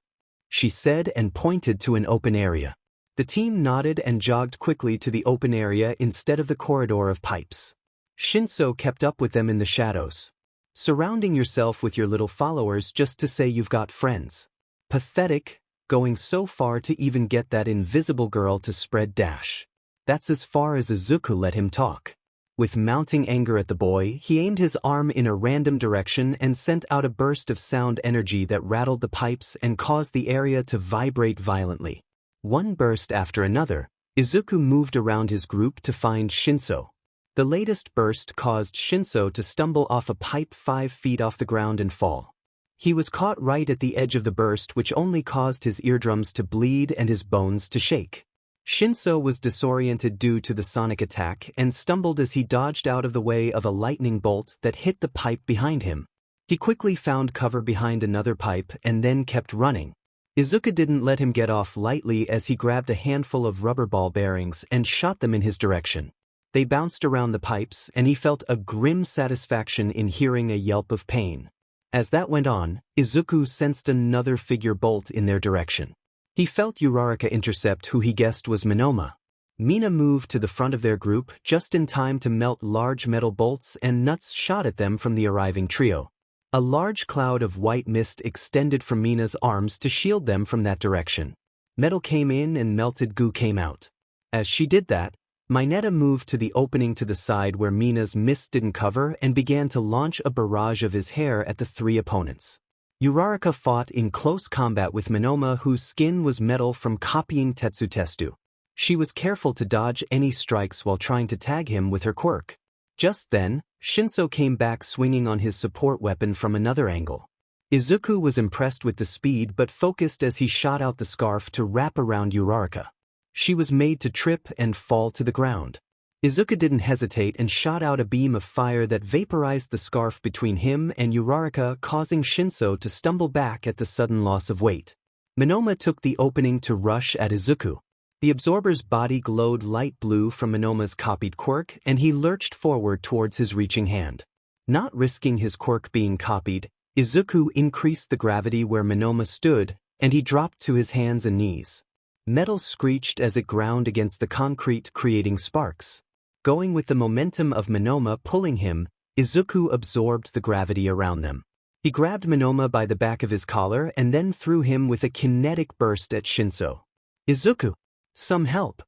she said and pointed to an open area. The team nodded and jogged quickly to the open area instead of the corridor of pipes. Shinso kept up with them in the shadows. Surrounding yourself with your little followers just to say you've got friends. Pathetic, going so far to even get that invisible girl to spread dash. That's as far as Izuku let him talk. With mounting anger at the boy, he aimed his arm in a random direction and sent out a burst of sound energy that rattled the pipes and caused the area to vibrate violently. One burst after another, Izuku moved around his group to find Shinso. The latest burst caused Shinso to stumble off a pipe 5 feet off the ground and fall. He was caught right at the edge of the burst, which only caused his eardrums to bleed and his bones to shake. Shinso was disoriented due to the sonic attack and stumbled as he dodged out of the way of a lightning bolt that hit the pipe behind him. He quickly found cover behind another pipe and then kept running. Izuku didn't let him get off lightly as he grabbed a handful of rubber ball bearings and shot them in his direction. They bounced around the pipes and he felt a grim satisfaction in hearing a yelp of pain. As that went on, Izuku sensed another figure bolt in their direction. He felt Uraraka intercept who he guessed was Monoma. Mina moved to the front of their group just in time to melt large metal bolts and nuts shot at them from the arriving trio. A large cloud of white mist extended from Mina's arms to shield them from that direction. Metal came in and melted goo came out. As she did that, Mineta moved to the opening to the side where Mina's mist didn't cover and began to launch a barrage of his hair at the 3 opponents. Uraraka fought in close combat with Monoma, whose skin was metal from copying Tetsutestu. She was careful to dodge any strikes while trying to tag him with her quirk. Just then, Shinso came back swinging on his support weapon from another angle. Izuku was impressed with the speed but focused as he shot out the scarf to wrap around Uraraka. She was made to trip and fall to the ground. Izuku didn't hesitate and shot out a beam of fire that vaporized the scarf between him and Uraraka, causing Shinso to stumble back at the sudden loss of weight. Monoma took the opening to rush at Izuku. The absorber's body glowed light blue from Monoma's copied quirk and he lurched forward towards his reaching hand. Not risking his quirk being copied, Izuku increased the gravity where Monoma stood and he dropped to his hands and knees. Metal screeched as it ground against the concrete, creating sparks. Going with the momentum of Monoma pulling him, Izuku absorbed the gravity around them. He grabbed Monoma by the back of his collar and then threw him with a kinetic burst at Shinso. Izuku! Some help!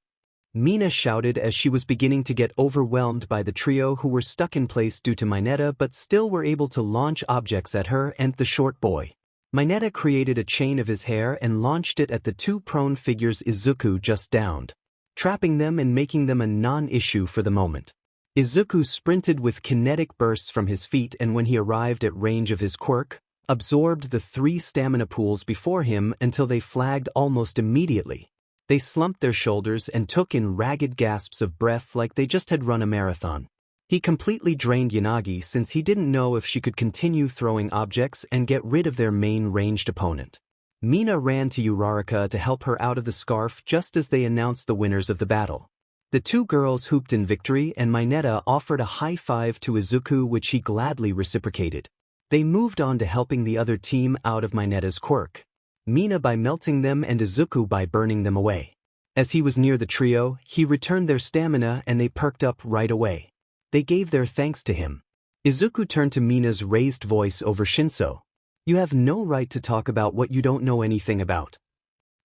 Mina shouted as she was beginning to get overwhelmed by the trio who were stuck in place due to Mineta but still were able to launch objects at her and the short boy. Mineta created a chain of his hair and launched it at the 2 prone figures Izuku just downed, trapping them and making them a non-issue for the moment. Izuku sprinted with kinetic bursts from his feet and when he arrived at range of his quirk, absorbed the 3 stamina pools before him until they flagged almost immediately. They slumped their shoulders and took in ragged gasps of breath like they just had run a marathon. He completely drained Yanagi since he didn't know if she could continue throwing objects and get rid of their main ranged opponent. Mina ran to Uraraka to help her out of the scarf just as they announced the winners of the battle. The two girls hooped in victory and Mineta offered a high five to Izuku, which he gladly reciprocated. They moved on to helping the other team out of Mineta's quirk. Mina by melting them and Izuku by burning them away. As he was near the trio, he returned their stamina and they perked up right away. They gave their thanks to him. Izuku turned to Mina's raised voice over Shinso. "You have no right to talk about what you don't know anything about."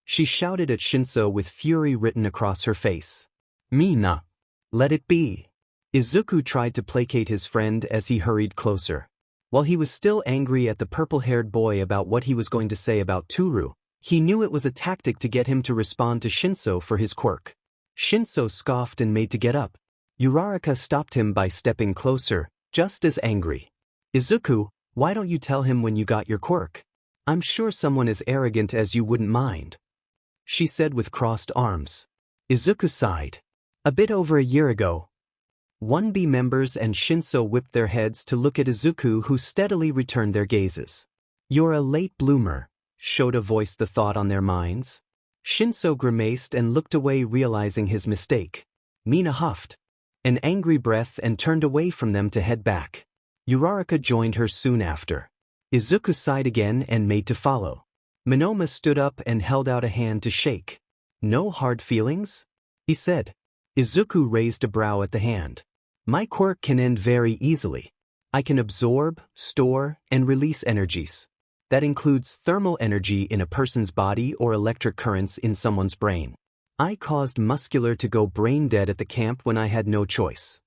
She shouted at Shinso with fury written across her face. "Mina, let it be." Izuku tried to placate his friend as he hurried closer. While he was still angry at the purple-haired boy about what he was going to say about Toru, he knew it was a tactic to get him to respond to Shinso for his quirk. Shinso scoffed and made to get up. Uraraka stopped him by stepping closer, just as angry. "Izuku, why don't you tell him when you got your quirk? I'm sure someone as arrogant as you wouldn't mind," she said with crossed arms. Izuku sighed. "A bit over a year ago." 1B members and Shinso whipped their heads to look at Izuku, who steadily returned their gazes. "You're a late bloomer," Shota voiced the thought on their minds. Shinso grimaced and looked away, realizing his mistake. Mina huffed an angry breath and turned away from them to head back. Uraraka joined her soon after. Izuku sighed again and made to follow. Monoma stood up and held out a hand to shake. "No hard feelings?" he said. Izuku raised a brow at the hand. "My quirk can end very easily. I can absorb, store, and release energies. That includes thermal energy in a person's body or electric currents in someone's brain. I caused Muscular to go brain dead at the camp when I had no choice,"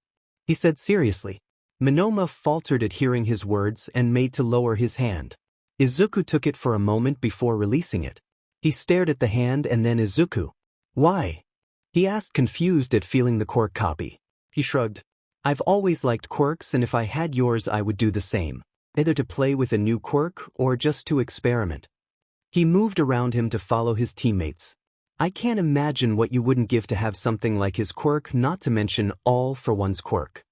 he said seriously. Monoma faltered at hearing his words and made to lower his hand. Izuku took it for a moment before releasing it. He stared at the hand and then Izuku. "Why?" he asked, confused at feeling the quirk copy. He shrugged. "I've always liked quirks, and if I had yours I would do the same. Either to play with a new quirk or just to experiment." He moved around him to follow his teammates. "I can't imagine what you wouldn't give to have something like his quirk, not to mention all for one's quirk."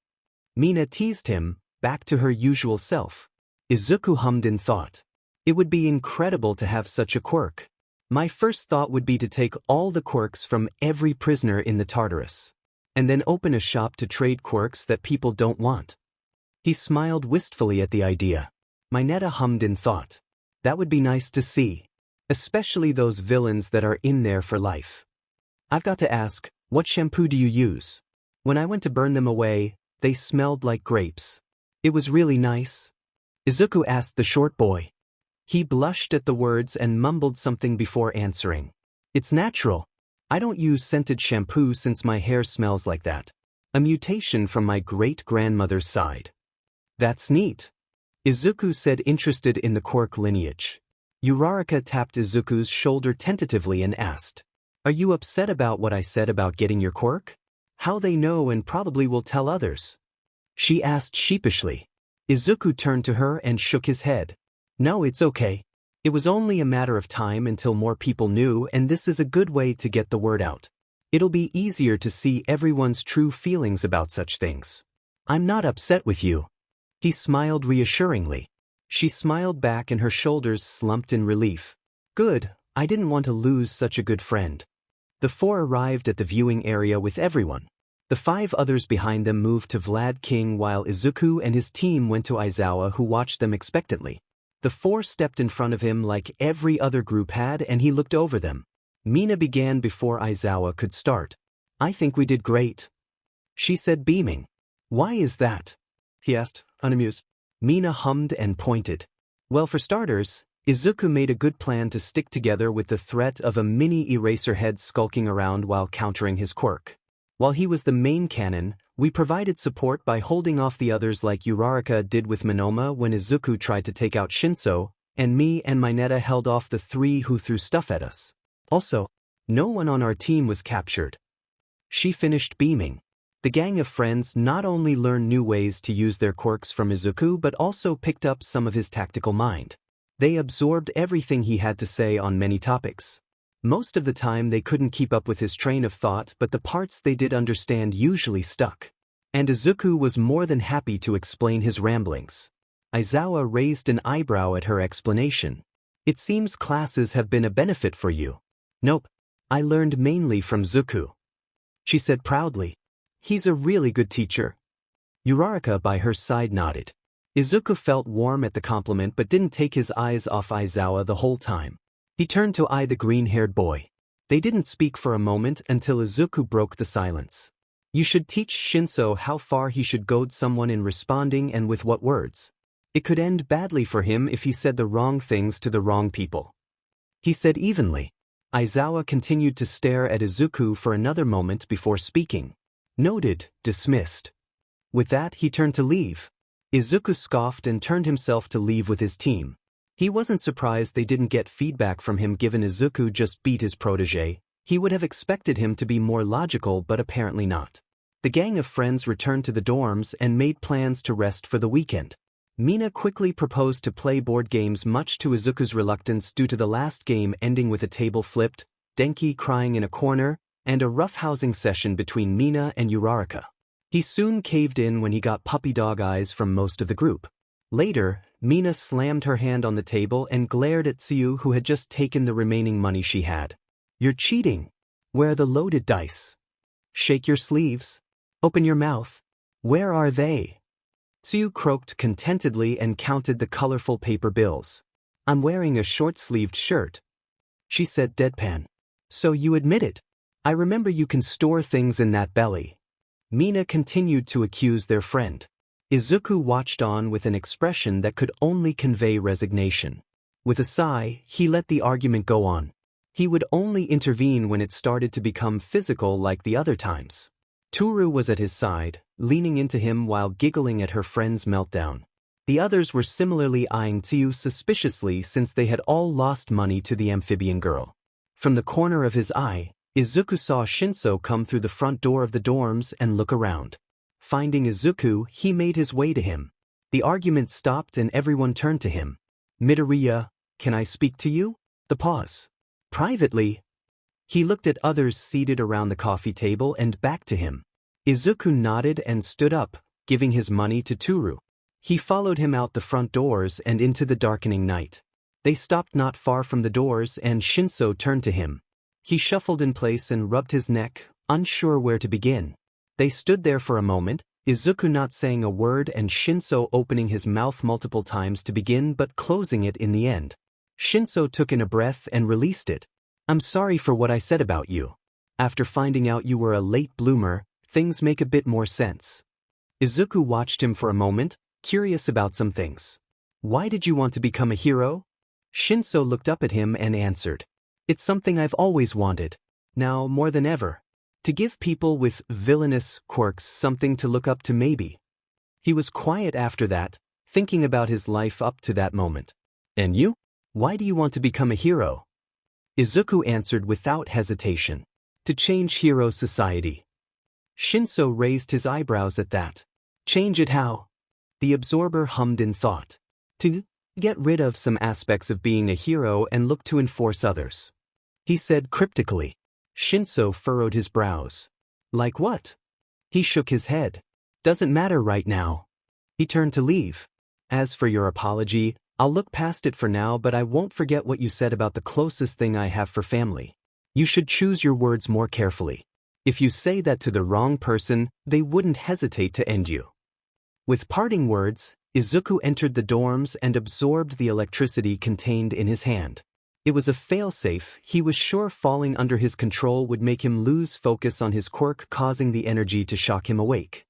Mina teased him, back to her usual self. Izuku hummed in thought. "It would be incredible to have such a quirk. My first thought would be to take all the quirks from every prisoner in the Tartarus, and then open a shop to trade quirks that people don't want." He smiled wistfully at the idea. Mineta hummed in thought. "That would be nice to see. Especially those villains that are in there for life. I've got to ask, what shampoo do you use? When I went to burn them away, they smelled like grapes. It was really nice." Izuku asked the short boy. He blushed at the words and mumbled something before answering. "It's natural. I don't use scented shampoo since my hair smells like that. A mutation from my great-grandmother's side." "That's neat," Izuku said, interested in the quirk lineage. Uraraka tapped Izuku's shoulder tentatively and asked, "Are you upset about what I said about getting your quirk? How they know and probably will tell others?" she asked sheepishly. Izuku turned to her and shook his head. "No, it's okay. It was only a matter of time until more people knew, and this is a good way to get the word out. It'll be easier to see everyone's true feelings about such things. I'm not upset with you." He smiled reassuringly. She smiled back and her shoulders slumped in relief. "Good, I didn't want to lose such a good friend." The four arrived at the viewing area with everyone. The five others behind them moved to Vlad King while Izuku and his team went to Aizawa, who watched them expectantly. The four stepped in front of him like every other group had, and he looked over them. Mina began before Aizawa could start. "I think we did great," she said, beaming. "Why is that?" he asked, unamused. Mina hummed and pointed. "Well, for starters, Izuku made a good plan to stick together with the threat of a mini Eraserhead skulking around while countering his quirk. While he was the main cannon, we provided support by holding off the others like Uraraka did with Monoma when Izuku tried to take out Shinso, and me and Mineta held off the three who threw stuff at us. Also, no one on our team was captured." She finished beaming. The gang of friends not only learned new ways to use their quirks from Izuku but also picked up some of his tactical mind. They absorbed everything he had to say on many topics. Most of the time they couldn't keep up with his train of thought, but the parts they did understand usually stuck. And Izuku was more than happy to explain his ramblings. Aizawa raised an eyebrow at her explanation. "It seems classes have been a benefit for you." "Nope. I learned mainly from Zuku." she said proudly. He's a really good teacher. Uraraka by her side nodded. Izuku felt warm at the compliment but didn't take his eyes off Aizawa the whole time. He turned to eye the green-haired boy. They didn't speak for a moment until Izuku broke the silence. You should teach Shinso how far he should goad someone in responding and with what words. It could end badly for him if he said the wrong things to the wrong people. He said evenly. Aizawa continued to stare at Izuku for another moment before speaking. Noted, dismissed. With that, he turned to leave. Izuku scoffed and turned himself to leave with his team. He wasn't surprised they didn't get feedback from him given Izuku just beat his protege. He would have expected him to be more logical but apparently not. The gang of friends returned to the dorms and made plans to rest for the weekend. Mina quickly proposed to play board games much to Izuku's reluctance due to the last game ending with a table flipped, Denki crying in a corner, and a roughhousing session between Mina and Uraraka. He soon caved in when he got puppy dog eyes from most of the group. Later, Mina slammed her hand on the table and glared at Tsuyu who had just taken the remaining money she had. You're cheating. Where are the loaded dice? Shake your sleeves. Open your mouth. Where are they? Tsuyu croaked contentedly and counted the colorful paper bills. I'm wearing a short-sleeved shirt. She said deadpan. So you admit it. I remember you can store things in that belly. Mina continued to accuse their friend. Izuku watched on with an expression that could only convey resignation. With a sigh, he let the argument go on. He would only intervene when it started to become physical like the other times. Toru was at his side, leaning into him while giggling at her friend's meltdown. The others were similarly eyeing Tsuyu suspiciously since they had all lost money to the amphibian girl. From the corner of his eye, Izuku saw Shinso come through the front door of the dorms and look around. Finding Izuku, he made his way to him. The argument stopped and everyone turned to him. Midoriya, can I speak to you? The pause. Privately. He looked at others seated around the coffee table and back to him. Izuku nodded and stood up, giving his money to Toru. He followed him out the front doors and into the darkening night. They stopped not far from the doors and Shinso turned to him. He shuffled in place and rubbed his neck, unsure where to begin. They stood there for a moment, Izuku not saying a word and Shinso opening his mouth multiple times to begin but closing it in the end. Shinso took in a breath and released it. I'm sorry for what I said about you. After finding out you were a late bloomer, things make a bit more sense. Izuku watched him for a moment, curious about some things. Why did you want to become a hero? Shinso looked up at him and answered. It's something I've always wanted. Now more than ever. To give people with villainous quirks something to look up to maybe. He was quiet after that, thinking about his life up to that moment. And you? Why do you want to become a hero? Izuku answered without hesitation. To change hero society. Shinso raised his eyebrows at that. Change it how? The absorber hummed in thought. To get rid of some aspects of being a hero and look to enforce others. He said cryptically. Shinso furrowed his brows. Like what? He shook his head. Doesn't matter right now. He turned to leave. As for your apology, I'll look past it for now, but I won't forget what you said about the closest thing I have for family. You should choose your words more carefully. If you say that to the wrong person, they wouldn't hesitate to end you. With parting words, Izuku entered the dorms and absorbed the electricity contained in his hand. It was a failsafe. He was sure falling under his control would make him lose focus on his quirk, causing the energy to shock him awake.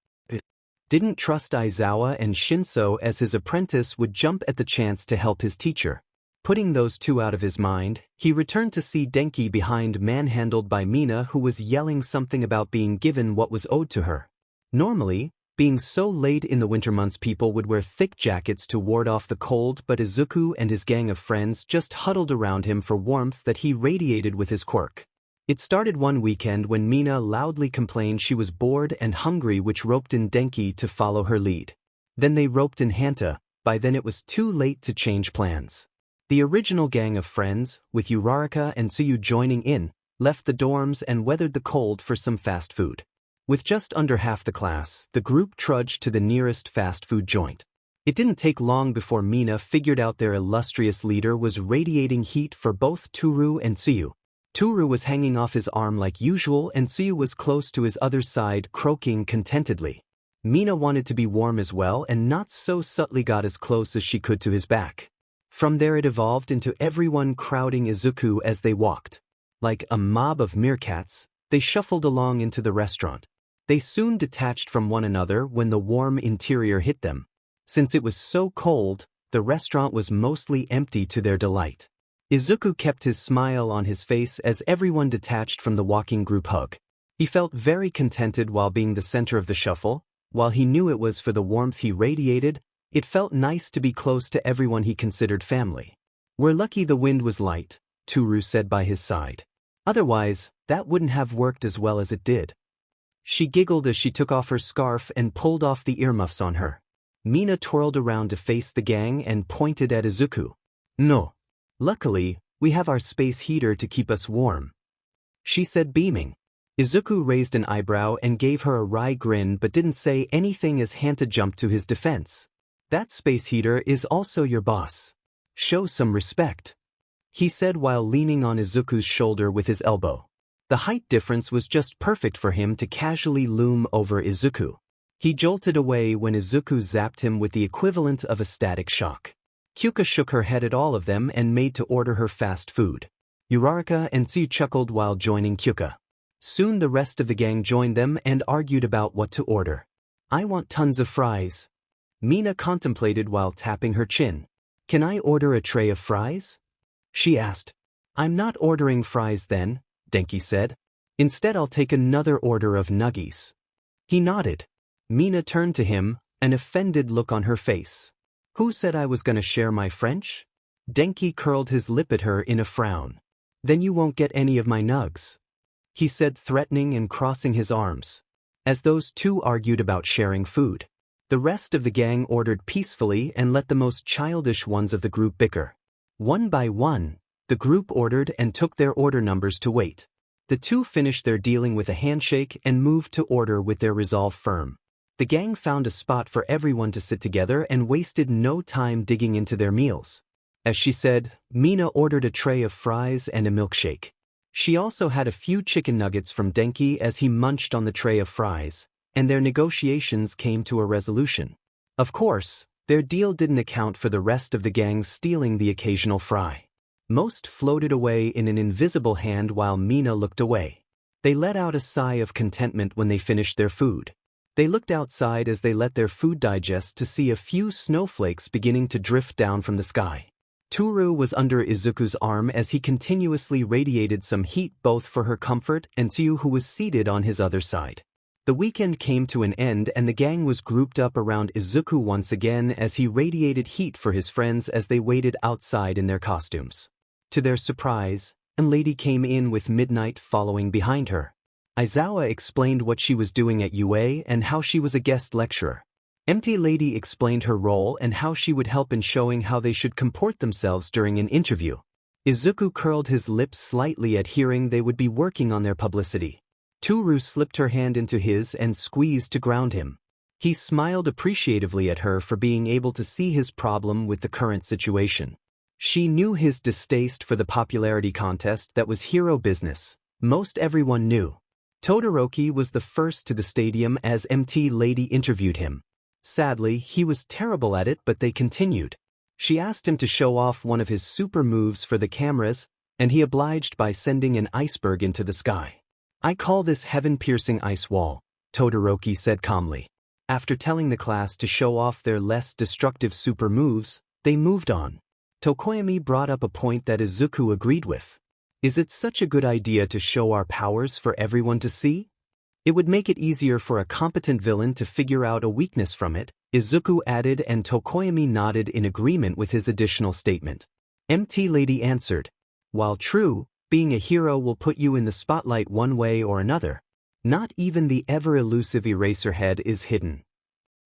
Didn't trust Aizawa and Shinso as his apprentice would jump at the chance to help his teacher. Putting those two out of his mind, he returned to see Denki behind manhandled by Mina who was yelling something about being given what was owed to her. Normally, being so late in the winter months people would wear thick jackets to ward off the cold, but Izuku and his gang of friends just huddled around him for warmth that he radiated with his quirk. It started one weekend when Mina loudly complained she was bored and hungry, which roped in Denki to follow her lead. Then they roped in Hanta. By then it was too late to change plans. The original gang of friends, with Uraraka and Tsuyu joining in, left the dorms and weathered the cold for some fast food. With just under half the class, the group trudged to the nearest fast food joint. It didn't take long before Mina figured out their illustrious leader was radiating heat for both Toru and Tsuyu. Toru was hanging off his arm like usual and Tsuyu was close to his other side, croaking contentedly. Mina wanted to be warm as well and not so subtly got as close as she could to his back. From there it evolved into everyone crowding Izuku as they walked. Like a mob of meerkats, they shuffled along into the restaurant. They soon detached from one another when the warm interior hit them. Since it was so cold, the restaurant was mostly empty to their delight. Izuku kept his smile on his face as everyone detached from the walking group hug. He felt very contented while being the center of the shuffle. While he knew it was for the warmth he radiated, it felt nice to be close to everyone he considered family. "We're lucky the wind was light," Toru said by his side. "Otherwise, that wouldn't have worked as well as it did." She giggled as she took off her scarf and pulled off the earmuffs on her. Mina twirled around to face the gang and pointed at Izuku. "No. Luckily, we have our space heater to keep us warm," she said, beaming. Izuku raised an eyebrow and gave her a wry grin but didn't say anything as Hanta jumped to his defense. "That space heater is also your boss. Show some respect," he said while leaning on Izuku's shoulder with his elbow. The height difference was just perfect for him to casually loom over Izuku. He jolted away when Izuku zapped him with the equivalent of a static shock. Kyuka shook her head at all of them and made to order her fast food. Uraraka and Tsuyu chuckled while joining Kyuka. Soon the rest of the gang joined them and argued about what to order. "I want tons of fries," Mina contemplated while tapping her chin. "Can I order a tray of fries?" she asked. "I'm not ordering fries then," Denki said. "Instead I'll take another order of nuggies." He nodded. Mina turned to him, an offended look on her face. "Who said I was gonna share my French?" Denki curled his lip at her in a frown. "Then you won't get any of my nugs," he said, threatening and crossing his arms. As those two argued about sharing food, the rest of the gang ordered peacefully and let the most childish ones of the group bicker. One by one, the group ordered and took their order numbers to wait. The two finished their dealing with a handshake and moved to order with their resolve firm. The gang found a spot for everyone to sit together and wasted no time digging into their meals. As she said, Mina ordered a tray of fries and a milkshake. She also had a few chicken nuggets from Denki as he munched on the tray of fries, and their negotiations came to a resolution. Of course, their deal didn't account for the rest of the gang stealing the occasional fry. Most floated away in an invisible hand while Mina looked away. They let out a sigh of contentment when they finished their food. They looked outside as they let their food digest to see a few snowflakes beginning to drift down from the sky. Toru was under Izuku's arm as he continuously radiated some heat both for her comfort and Tsuyu, who was seated on his other side. The weekend came to an end and the gang was grouped up around Izuku once again as he radiated heat for his friends as they waited outside in their costumes. To their surprise, a lady came in with Midnight following behind her. Aizawa explained what she was doing at UA and how she was a guest lecturer. Empty Lady explained her role and how she would help in showing how they should comport themselves during an interview. Izuku curled his lips slightly at hearing they would be working on their publicity. Toru slipped her hand into his and squeezed to ground him. He smiled appreciatively at her for being able to see his problem with the current situation. She knew his distaste for the popularity contest that was hero business. Most everyone knew. Todoroki was the first to the stadium as MT Lady interviewed him. Sadly, he was terrible at it, but they continued. She asked him to show off one of his super moves for the cameras, and he obliged by sending an iceberg into the sky. "I call this heaven-piercing ice wall," Todoroki said calmly. After telling the class to show off their less destructive super moves, they moved on. Tokoyami brought up a point that Izuku agreed with. "Is it such a good idea to show our powers for everyone to see? It would make it easier for a competent villain to figure out a weakness from it," Izuku added, and Tokoyami nodded in agreement with his additional statement. MT Lady answered, "While true, being a hero will put you in the spotlight one way or another. Not even the ever-elusive Eraserhead is hidden,"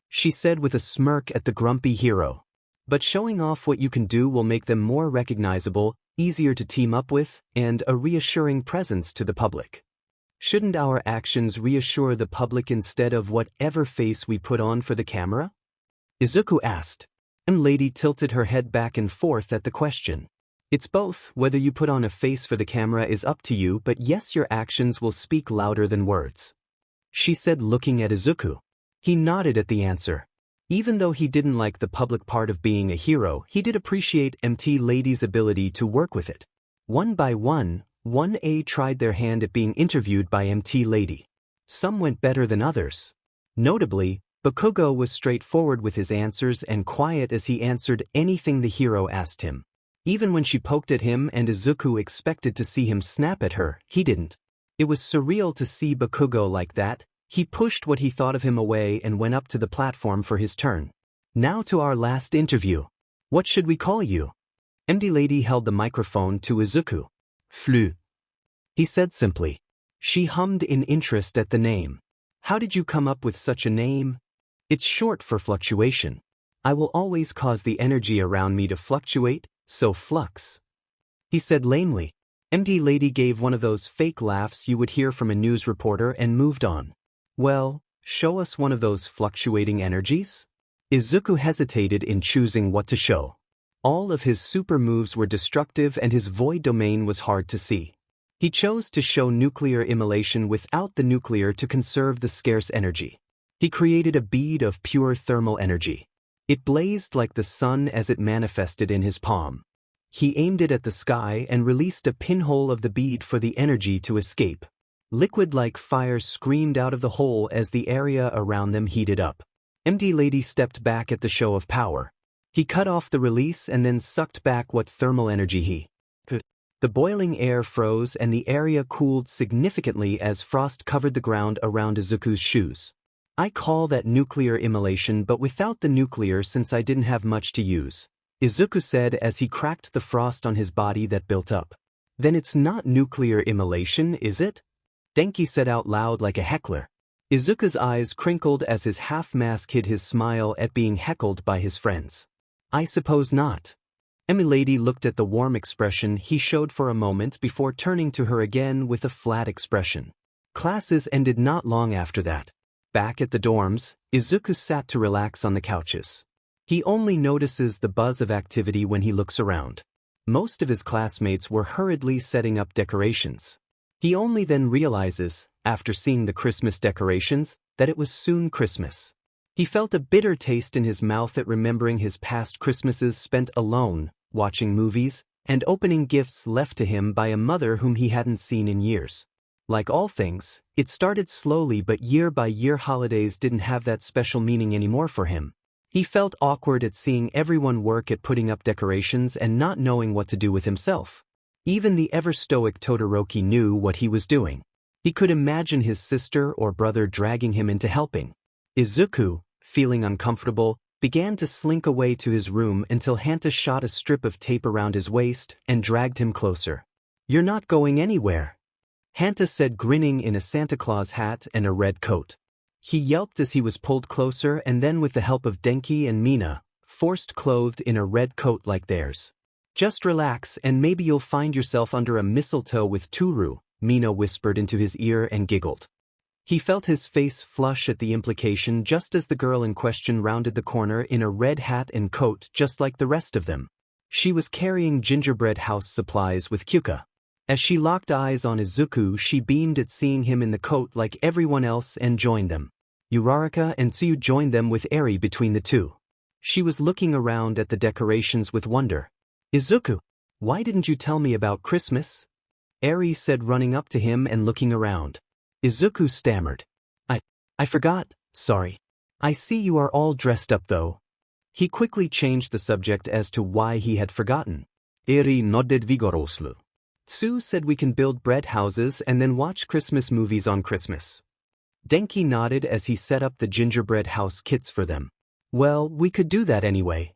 she said with a smirk at the grumpy hero. "But showing off what you can do will make them more recognizable, easier to team up with, and a reassuring presence to the public. Shouldn't our actions reassure the public instead of whatever face we put on for the camera?" Izuku asked. Lady tilted her head back and forth at the question. It's both. Whether you put on a face for the camera is up to you, but yes, your actions will speak louder than words. She said, looking at Izuku. He nodded at the answer. Even though he didn't like the public part of being a hero, he did appreciate MT Lady's ability to work with it. One by one, 1A tried their hand at being interviewed by MT Lady. Some went better than others. Notably, Bakugo was straightforward with his answers and quiet as he answered anything the hero asked him. Even when she poked at him and Izuku expected to see him snap at her, he didn't. It was surreal to see Bakugo like that. He pushed what he thought of him away and went up to the platform for his turn. Now to our last interview. What should we call you? MD Lady held the microphone to Izuku. Flu. He said simply. She hummed in interest at the name. How did you come up with such a name? It's short for fluctuation. I will always cause the energy around me to fluctuate, so flux. He said lamely. MD Lady gave one of those fake laughs you would hear from a news reporter and moved on. Well, show us one of those fluctuating energies? Izuku hesitated in choosing what to show. All of his super moves were destructive and his void domain was hard to see. He chose to show nuclear immolation without the nuclear to conserve the scarce energy. He created a bead of pure thermal energy. It blazed like the sun as it manifested in his palm. He aimed it at the sky and released a pinhole of the bead for the energy to escape. Liquid-like fire screamed out of the hole as the area around them heated up. MD Lady stepped back at the show of power. He cut off the release and then sucked back what thermal energy he could. The boiling air froze and the area cooled significantly as frost covered the ground around Izuku's shoes. I call that nuclear immolation, but without the nuclear since I didn't have much to use, Izuku said as he cracked the frost on his body that built up. Then it's not nuclear immolation, is it? Denki said out loud like a heckler. Izuku's eyes crinkled as his half-mask hid his smile at being heckled by his friends. I suppose not. Emilady looked at the warm expression he showed for a moment before turning to her again with a flat expression. Classes ended not long after that. Back at the dorms, Izuku sat to relax on the couches. He only notices the buzz of activity when he looks around. Most of his classmates were hurriedly setting up decorations. He only then realizes, after seeing the Christmas decorations, that it was soon Christmas. He felt a bitter taste in his mouth at remembering his past Christmases spent alone, watching movies, and opening gifts left to him by a mother whom he hadn't seen in years. Like all things, it started slowly, but year by year holidays didn't have that special meaning anymore for him. He felt awkward at seeing everyone work at putting up decorations and not knowing what to do with himself. Even the ever-stoic Todoroki knew what he was doing. He could imagine his sister or brother dragging him into helping. Izuku, feeling uncomfortable, began to slink away to his room until Hanta shot a strip of tape around his waist and dragged him closer. You're not going anywhere, Hanta said, grinning in a Santa Claus hat and a red coat. He yelped as he was pulled closer and then, with the help of Denki and Mina, forced clothed in a red coat like theirs. Just relax and maybe you'll find yourself under a mistletoe with Toru, Mina whispered into his ear and giggled. He felt his face flush at the implication just as the girl in question rounded the corner in a red hat and coat just like the rest of them. She was carrying gingerbread house supplies with Kyuka. As she locked eyes on Izuku, she beamed at seeing him in the coat like everyone else and joined them. Uraraka and Tsuyu joined them with Eri between the two. She was looking around at the decorations with wonder. Izuku, why didn't you tell me about Christmas? Eri said, running up to him and looking around. Izuku stammered. I forgot, sorry. I see you are all dressed up though. He quickly changed the subject as to why he had forgotten. Eri nodded vigorously. Tsu said we can build bread houses and then watch Christmas movies on Christmas. Denki nodded as he set up the gingerbread house kits for them. Well, we could do that anyway.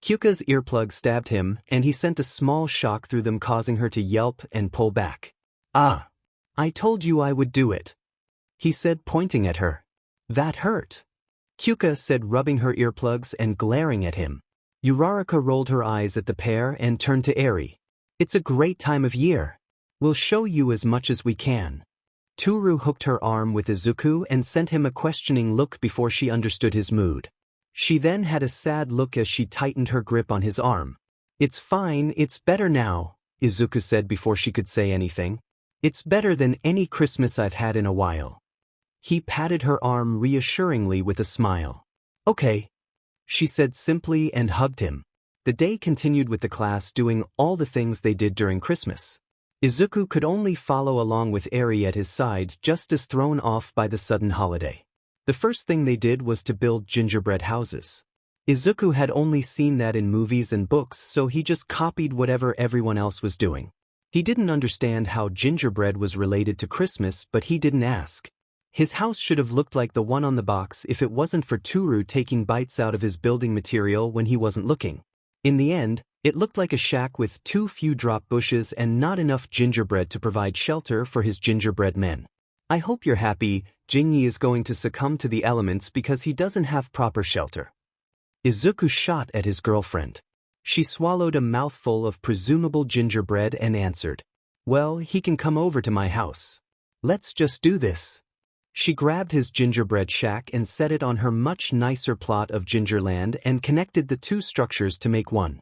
Kyuka's earplug stabbed him and he sent a small shock through them, causing her to yelp and pull back. Ah, I told you I would do it, he said, pointing at her. That hurt, Kyuka said, rubbing her earplugs and glaring at him. Uraraka rolled her eyes at the pair and turned to Eri. It's a great time of year. We'll show you as much as we can. Toru hooked her arm with Izuku and sent him a questioning look before she understood his mood. She then had a sad look as she tightened her grip on his arm. It's fine, it's better now, Izuku said before she could say anything. It's better than any Christmas I've had in a while. He patted her arm reassuringly with a smile. Okay, she said simply and hugged him. The day continued with the class doing all the things they did during Christmas. Izuku could only follow along with Eri at his side, just as thrown off by the sudden holiday. The first thing they did was to build gingerbread houses. Izuku had only seen that in movies and books, so he just copied whatever everyone else was doing. He didn't understand how gingerbread was related to Christmas, but he didn't ask. His house should have looked like the one on the box if it wasn't for Toru taking bites out of his building material when he wasn't looking. In the end, it looked like a shack with too few drop bushes and not enough gingerbread to provide shelter for his gingerbread men. I hope you're happy, Jinyi is going to succumb to the elements because he doesn't have proper shelter. Izuku shot at his girlfriend. She swallowed a mouthful of presumable gingerbread and answered, "Well, he can come over to my house. Let's just do this." She grabbed his gingerbread shack and set it on her much nicer plot of gingerland and connected the two structures to make one.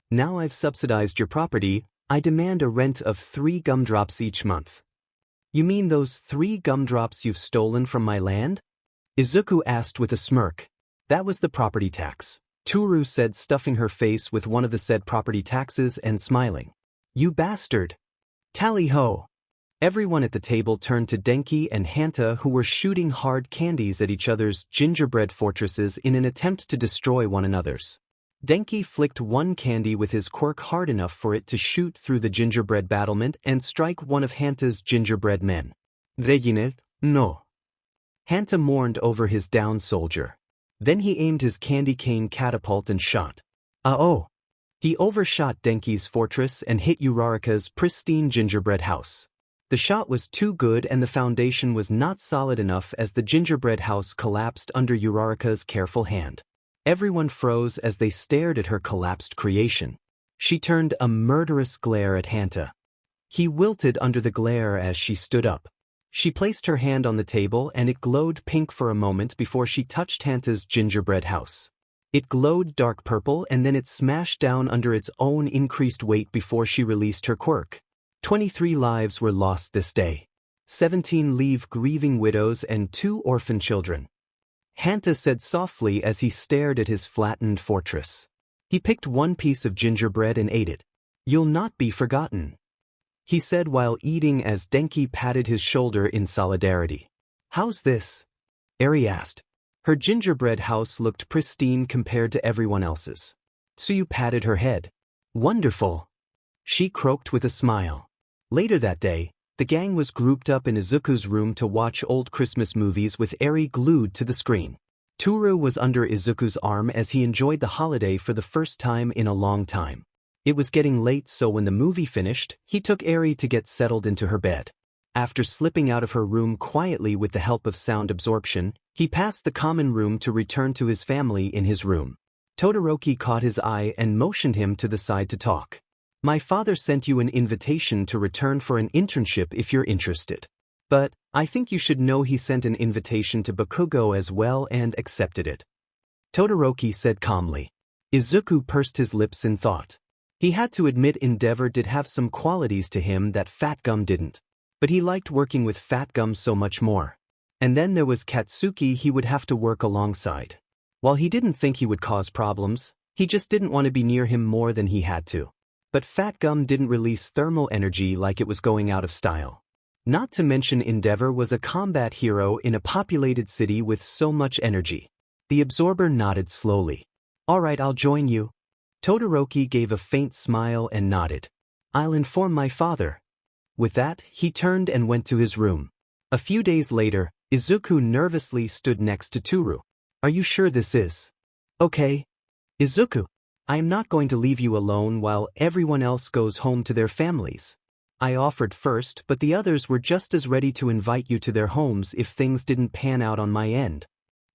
Now I've subsidized your property, I demand a rent of 3 gumdrops each month. You mean those 3 gumdrops you've stolen from my land? Izuku asked with a smirk. That was the property tax, Toru said, stuffing her face with one of the said property taxes and smiling. You bastard! Tally-ho! Everyone at the table turned to Denki and Hanta, who were shooting hard candies at each other's gingerbread fortresses in an attempt to destroy one another's. Denki flicked one candy with his quirk hard enough for it to shoot through the gingerbread battlement and strike one of Hanta's gingerbread men. Regine, no. Hanta mourned over his downed soldier. Then he aimed his candy cane catapult and shot. Ah-oh! He overshot Denki's fortress and hit Uraraka's pristine gingerbread house. The shot was too good and the foundation was not solid enough as the gingerbread house collapsed under Uraraka's careful hand. Everyone froze as they stared at her collapsed creation. She turned a murderous glare at Hanta. He wilted under the glare as she stood up. She placed her hand on the table and it glowed pink for a moment before she touched Hanta's gingerbread house. It glowed dark purple and then it smashed down under its own increased weight before she released her quirk. 23 lives were lost this day. 17 leave grieving widows and 2 orphan children. Hanta said softly as he stared at his flattened fortress. He picked one piece of gingerbread and ate it. You'll not be forgotten, he said while eating as Denki patted his shoulder in solidarity. How's this? Eri asked. Her gingerbread house looked pristine compared to everyone else's. Tsuyu patted her head. Wonderful, she croaked with a smile. Later that day, the gang was grouped up in Izuku's room to watch old Christmas movies with Eri glued to the screen. Toru was under Izuku's arm as he enjoyed the holiday for the first time in a long time. It was getting late, so when the movie finished, he took Eri to get settled into her bed. After slipping out of her room quietly with the help of sound absorption, he passed the common room to return to his family in his room. Todoroki caught his eye and motioned him to the side to talk. My father sent you an invitation to return for an internship if you're interested. But I think you should know he sent an invitation to Bakugo as well and accepted it. Todoroki said calmly. Izuku pursed his lips in thought. He had to admit Endeavor did have some qualities to him that Fat Gum didn't. But he liked working with Fat Gum so much more. And then there was Katsuki he would have to work alongside. While he didn't think he would cause problems, he just didn't want to be near him more than he had to. But Fat Gum didn't release thermal energy like it was going out of style. Not to mention Endeavor was a combat hero in a populated city with so much energy. The absorber nodded slowly. Alright, I'll join you. Todoroki gave a faint smile and nodded. I'll inform my father. With that, he turned and went to his room. A few days later, Izuku nervously stood next to Toru. Are you sure this is okay? Izuku, I am not going to leave you alone while everyone else goes home to their families. I offered first, but the others were just as ready to invite you to their homes if things didn't pan out on my end.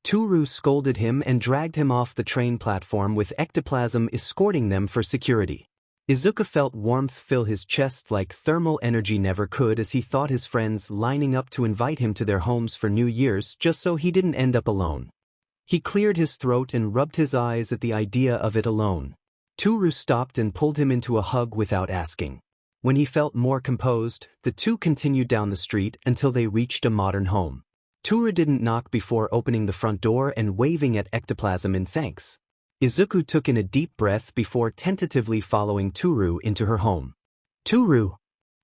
Toru scolded him and dragged him off the train platform with ectoplasm escorting them for security. Izuku felt warmth fill his chest like thermal energy never could as he thought his friends lining up to invite him to their homes for New Year's just so he didn't end up alone. He cleared his throat and rubbed his eyes at the idea of it alone. Toru stopped and pulled him into a hug without asking. When he felt more composed, the two continued down the street until they reached a modern home. Toru didn't knock before opening the front door and waving at ectoplasm in thanks. Izuku took in a deep breath before tentatively following Toru into her home. Toru!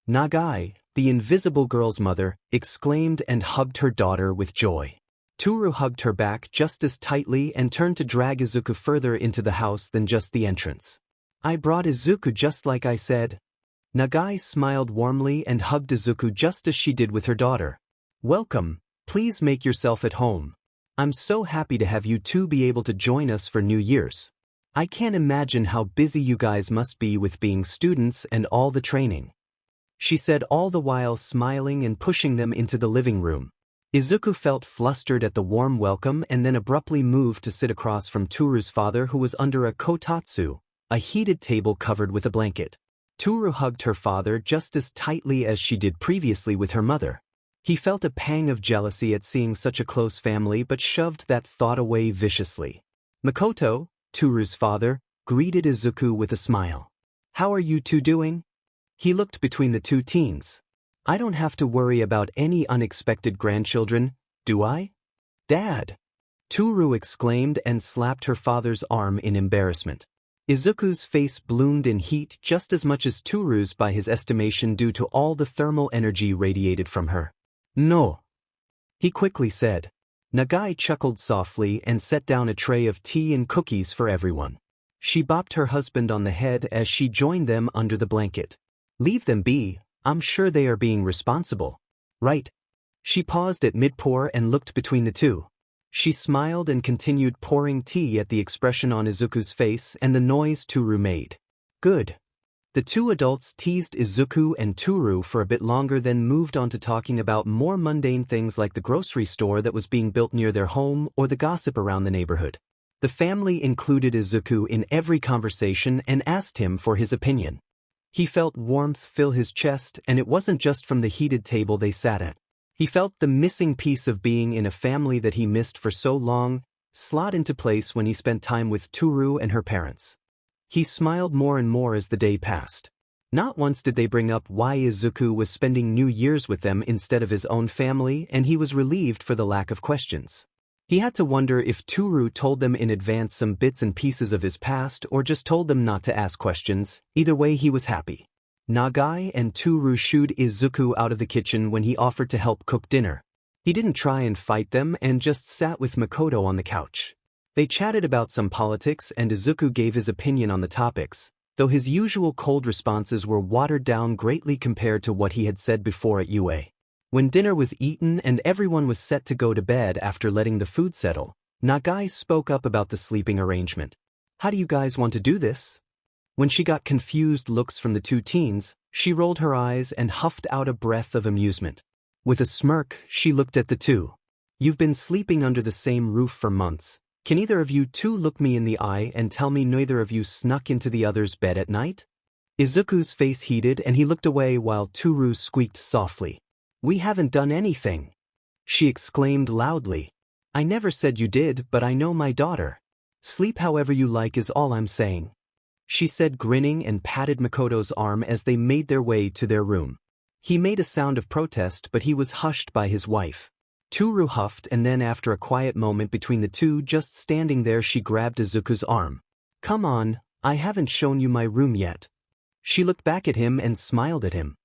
Nighteye, the invisible girl's mother, exclaimed and hugged her daughter with joy. Toru hugged her back just as tightly and turned to drag Izuku further into the house than just the entrance. I brought Izuku just like I said. Nighteye smiled warmly and hugged Izuku just as she did with her daughter. Welcome, please make yourself at home. I'm so happy to have you two be able to join us for New Year's. I can't imagine how busy you guys must be with being students and all the training. She said, all the while smiling and pushing them into the living room. Izuku felt flustered at the warm welcome and then abruptly moved to sit across from Toru's father, who was under a kotatsu, a heated table covered with a blanket. Toru hugged her father just as tightly as she did previously with her mother. He felt a pang of jealousy at seeing such a close family but shoved that thought away viciously. Makoto, Toru's father, greeted Izuku with a smile. How are you two doing? He looked between the two teens. I don't have to worry about any unexpected grandchildren, do I? Dad! Toru exclaimed and slapped her father's arm in embarrassment. Izuku's face bloomed in heat just as much as Toru's by his estimation due to all the thermal energy radiated from her. No, he quickly said. Nighteye chuckled softly and set down a tray of tea and cookies for everyone. She bopped her husband on the head as she joined them under the blanket. Leave them be, I'm sure they are being responsible. Right? She paused at mid-pour and looked between the two. She smiled and continued pouring tea at the expression on Izuku's face and the noise Toru made. Good. The two adults teased Izuku and Toru for a bit longer, then moved on to talking about more mundane things like the grocery store that was being built near their home or the gossip around the neighborhood. The family included Izuku in every conversation and asked him for his opinion. He felt warmth fill his chest, and it wasn't just from the heated table they sat at. He felt the missing piece of being in a family that he missed for so long slot into place when he spent time with Toru and her parents. He smiled more and more as the day passed. Not once did they bring up why Izuku was spending New Year's with them instead of his own family, and he was relieved for the lack of questions. He had to wonder if Toru told them in advance some bits and pieces of his past or just told them not to ask questions. Either way, he was happy. Nighteye and Toru shooed Izuku out of the kitchen when he offered to help cook dinner. He didn't try and fight them and just sat with Makoto on the couch. They chatted about some politics and Izuku gave his opinion on the topics, though his usual cold responses were watered down greatly compared to what he had said before at UA. When dinner was eaten and everyone was set to go to bed after letting the food settle, Nighteye spoke up about the sleeping arrangement. How do you guys want to do this? When she got confused looks from the two teens, she rolled her eyes and huffed out a breath of amusement. With a smirk, she looked at the two. You've been sleeping under the same roof for months. Can either of you two look me in the eye and tell me neither of you snuck into the other's bed at night? Izuku's face heated and he looked away while Toru squeaked softly. We haven't done anything. She exclaimed loudly. I never said you did, but I know my daughter. Sleep however you like is all I'm saying. She said, grinning, and patted Makoto's arm as they made their way to their room. He made a sound of protest, but he was hushed by his wife. Toru huffed, and then after a quiet moment between the two just standing there, she grabbed Izuku's arm. Come on, I haven't shown you my room yet. She looked back at him and smiled at him.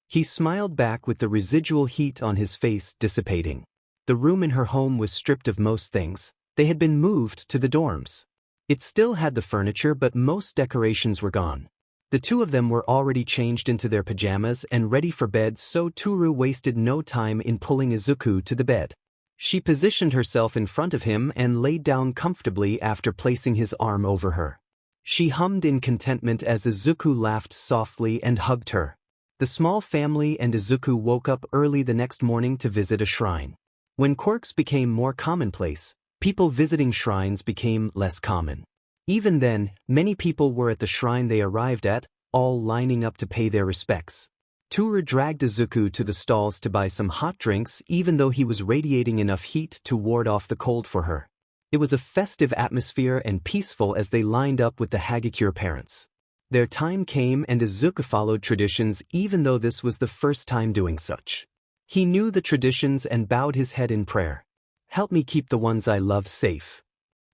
He smiled back with the residual heat on his face dissipating. The room in her home was stripped of most things. They had been moved to the dorms. It still had the furniture, but most decorations were gone. The two of them were already changed into their pajamas and ready for bed, so Toru wasted no time in pulling Izuku to the bed. She positioned herself in front of him and laid down comfortably after placing his arm over her. She hummed in contentment as Izuku laughed softly and hugged her. The small family and Izuku woke up early the next morning to visit a shrine. When quirks became more commonplace, people visiting shrines became less common. Even then, many people were at the shrine they arrived at, all lining up to pay their respects. Toru dragged Izuku to the stalls to buy some hot drinks, even though he was radiating enough heat to ward off the cold for her. It was a festive atmosphere and peaceful as they lined up with the Hagakure parents. Their time came and Izuku followed traditions even though this was the first time doing such. He knew the traditions and bowed his head in prayer. Help me keep the ones I love safe.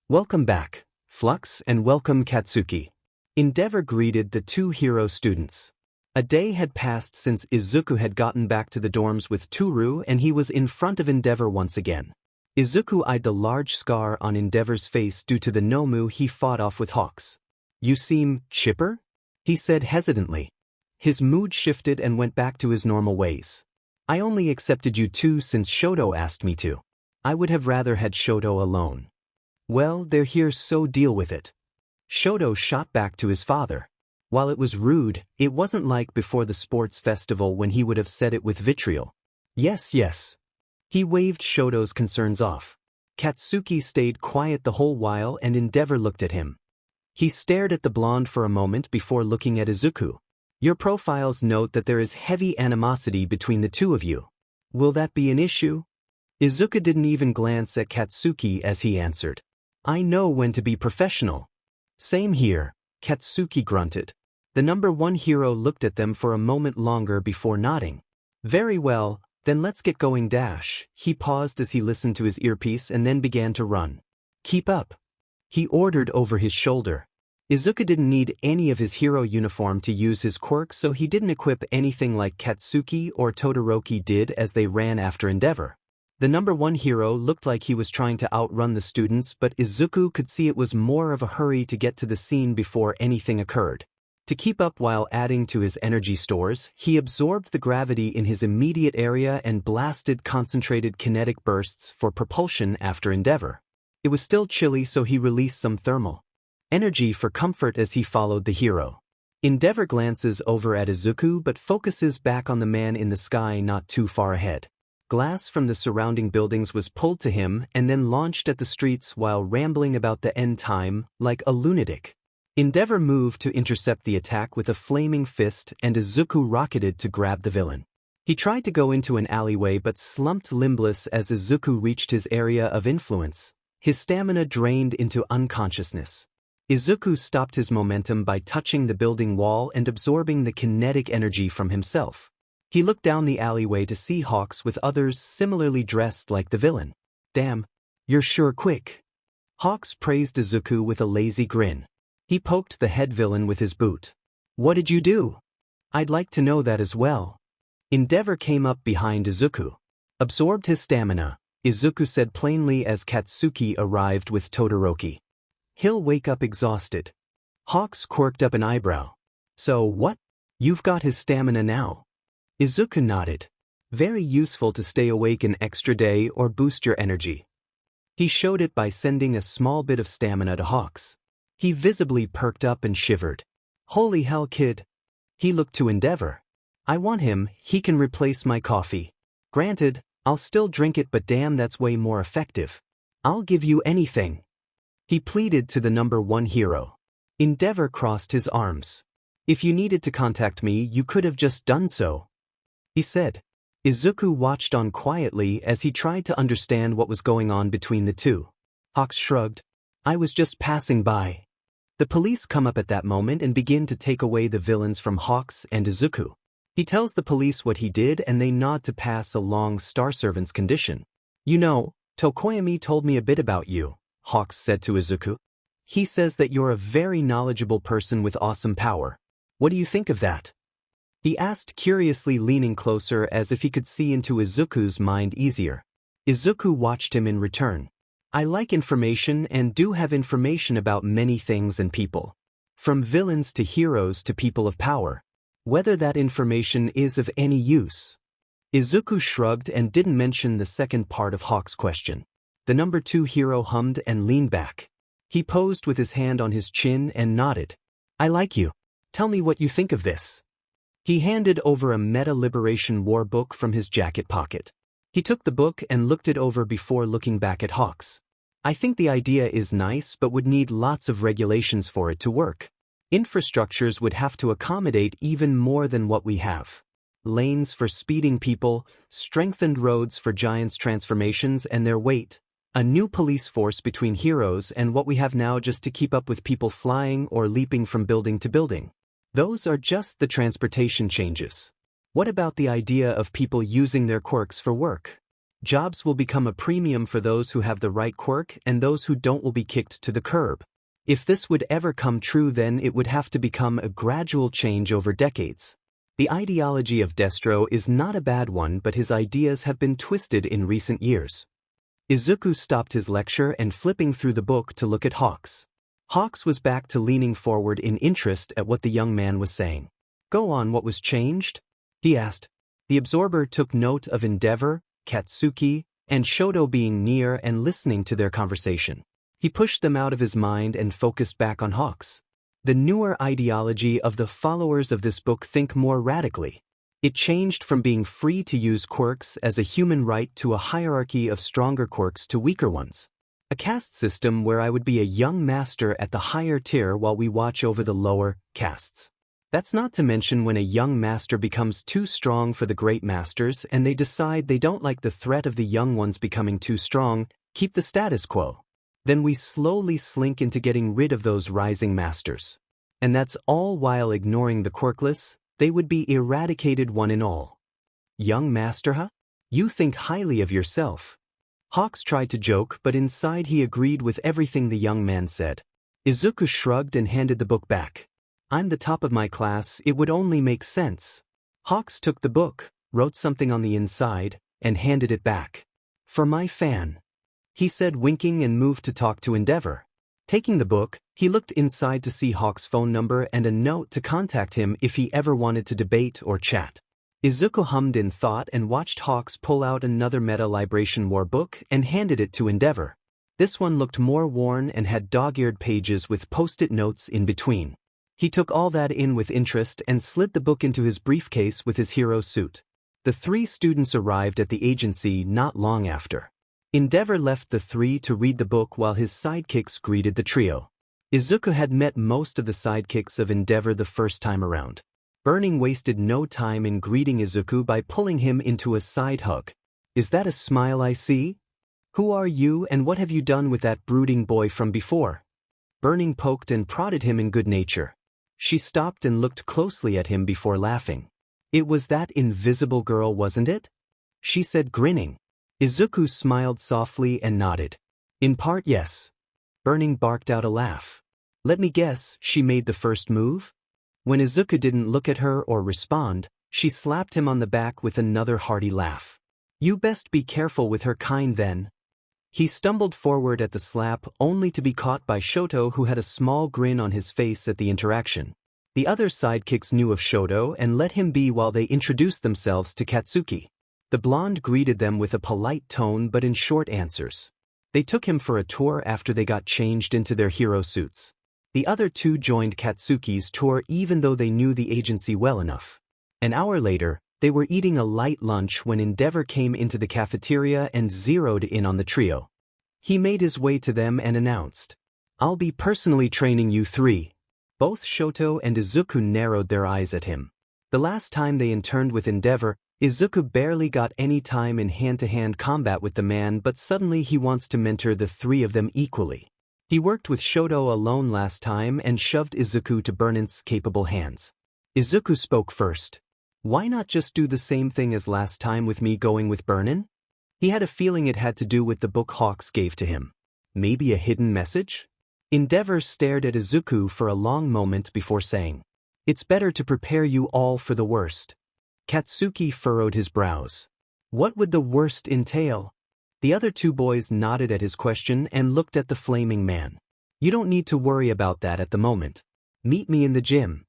Welcome back, Flux, and welcome Katsuki. Endeavor greeted the two hero students. A day had passed since Izuku had gotten back to the dorms with Toru and he was in front of Endeavor once again. Izuku eyed the large scar on Endeavor's face due to the Nomu he fought off with Hawks. You seem chipper? He said hesitantly. His mood shifted and went back to his normal ways. I only accepted you two since Shoto asked me to. I would have rather had Shoto alone. Well, they're here, so deal with it. Shoto shot back to his father. While it was rude, it wasn't like before the sports festival when he would have said it with vitriol. Yes, yes. He waved Shoto's concerns off. Katsuki stayed quiet the whole while and Endeavor looked at him. He stared at the blonde for a moment before looking at Izuku. Your profiles note that there is heavy animosity between the two of you. Will that be an issue? Izuku didn't even glance at Katsuki as he answered. I know when to be professional. Same here, Katsuki grunted. The number one hero looked at them for a moment longer before nodding. Very well, then let's get going dash. He paused as he listened to his earpiece and then began to run. Keep up. He ordered over his shoulder. Izuku didn't need any of his hero uniform to use his quirk, so he didn't equip anything like Katsuki or Todoroki did as they ran after Endeavor. The number one hero looked like he was trying to outrun the students, but Izuku could see it was more of a hurry to get to the scene before anything occurred. To keep up while adding to his energy stores, he absorbed the gravity in his immediate area and blasted concentrated kinetic bursts for propulsion after Endeavor. It was still chilly, so he released some thermal energy for comfort as he followed the hero. Endeavor glances over at Izuku but focuses back on the man in the sky not too far ahead. Glass from the surrounding buildings was pulled to him and then launched at the streets while rambling about the end time like a lunatic. Endeavor moved to intercept the attack with a flaming fist and Izuku rocketed to grab the villain. He tried to go into an alleyway but slumped limbless as Izuku reached his area of influence. His stamina drained into unconsciousness. Izuku stopped his momentum by touching the building wall and absorbing the kinetic energy from himself. He looked down the alleyway to see Hawks with others similarly dressed like the villain. Damn, you're sure quick. Hawks praised Izuku with a lazy grin. He poked the head villain with his boot. What did you do? I'd like to know that as well. Endeavor came up behind Izuku. Absorbed his stamina, Izuku said plainly as Katsuki arrived with Todoroki. He'll wake up exhausted. Hawks quirked up an eyebrow. So what? You've got his stamina now. Izuku nodded. Very useful to stay awake an extra day or boost your energy. He showed it by sending a small bit of stamina to Hawks. He visibly perked up and shivered. Holy hell, kid. He looked to Endeavor. I want him, he can replace my coffee. Granted, I'll still drink it, but damn, that's way more effective. I'll give you anything. He pleaded to the number one hero. Endeavor crossed his arms. If you needed to contact me, you could have just done so, he said. Izuku watched on quietly as he tried to understand what was going on between the two. Hawks shrugged. I was just passing by. The police come up at that moment and begin to take away the villains from Hawks and Izuku. He tells the police what he did and they nod to pass along Star Servant's condition. You know, Tokoyami told me a bit about you, Hawks said to Izuku. He says that you're a very knowledgeable person with awesome power. What do you think of that? He asked curiously, leaning closer as if he could see into Izuku's mind easier. Izuku watched him in return. I like information and do have information about many things and people. From villains to heroes to people of power. Whether that information is of any use. Izuku shrugged and didn't mention the second part of Hawk's question. The number two hero hummed and leaned back. He posed with his hand on his chin and nodded. I like you. Tell me what you think of this. He handed over a Meta-Liberation War book from his jacket pocket. He took the book and looked it over before looking back at Hawks. I think the idea is nice but would need lots of regulations for it to work. Infrastructures would have to accommodate even more than what we have. Lanes for speeding people, strengthened roads for giants' transformations and their weight. A new police force between heroes and what we have now just to keep up with people flying or leaping from building to building. Those are just the transportation changes. What about the idea of people using their quirks for work? Jobs will become a premium for those who have the right quirk, and those who don't will be kicked to the curb. If this would ever come true, then it would have to become a gradual change over decades. The ideology of Destro is not a bad one, but his ideas have been twisted in recent years. Izuku stopped his lecture and flipping through the book to look at Hawks. Hawks was back to leaning forward in interest at what the young man was saying. "Go on, what was changed?" he asked. The absorber took note of Endeavor, Katsuki, and Shoto being near and listening to their conversation. He pushed them out of his mind and focused back on Hawks. The newer ideology of the followers of this book think more radically. It changed from being free to use quirks as a human right to a hierarchy of stronger quirks to weaker ones. A caste system where I would be a young master at the higher tier while we watch over the lower castes. That's not to mention when a young master becomes too strong for the great masters and they decide they don't like the threat of the young ones becoming too strong, keep the status quo. Then we slowly slink into getting rid of those rising masters. And that's all while ignoring the quirkless. They would be eradicated one and all. Young master, huh? You think highly of yourself. Hawks tried to joke, but inside he agreed with everything the young man said. Izuku shrugged and handed the book back. "I'm the top of my class, it would only make sense." Hawks took the book, wrote something on the inside, and handed it back. "For my fan," he said, winking, and moved to talk to Endeavor. Taking the book, he looked inside to see Hawk's phone number and a note to contact him if he ever wanted to debate or chat. Izuku hummed in thought and watched Hawks pull out another Meta Libration War book and handed it to Endeavor. This one looked more worn and had dog-eared pages with post-it notes in between. He took all that in with interest and slid the book into his briefcase with his hero suit. The three students arrived at the agency not long after. Endeavor left the three to read the book while his sidekicks greeted the trio. Izuku had met most of the sidekicks of Endeavor the first time around. Burning wasted no time in greeting Izuku by pulling him into a side hug. "Is that a smile I see? Who are you and what have you done with that brooding boy from before?" Burning poked and prodded him in good nature. She stopped and looked closely at him before laughing. "It was that invisible girl, wasn't it?" she said, grinning. Izuku smiled softly and nodded. "In part, yes." Burning barked out a laugh. "Let me guess, she made the first move?" When Izuku didn't look at her or respond, she slapped him on the back with another hearty laugh. "You best be careful with her kind then." He stumbled forward at the slap only to be caught by Shoto, who had a small grin on his face at the interaction. The other sidekicks knew of Shoto and let him be while they introduced themselves to Katsuki. The blonde greeted them with a polite tone but in short answers. They took him for a tour after they got changed into their hero suits. The other two joined Katsuki's tour even though they knew the agency well enough. An hour later, they were eating a light lunch when Endeavor came into the cafeteria and zeroed in on the trio. He made his way to them and announced, "I'll be personally training you three." Both Shoto and Izuku narrowed their eyes at him. The last time they interned with Endeavor, Izuku barely got any time in hand-to-hand combat with the man, but suddenly he wants to mentor the three of them equally. He worked with Shoto alone last time and shoved Izuku to Burnen's capable hands. Izuku spoke first. "Why not just do the same thing as last time with me going with Burnen?" He had a feeling it had to do with the book Hawks gave to him. Maybe a hidden message? Endeavor stared at Izuku for a long moment before saying, "It's better to prepare you all for the worst." Katsuki furrowed his brows. What would the worst entail? The other two boys nodded at his question and looked at the flaming man. "You don't need to worry about that at the moment. Meet me in the gym."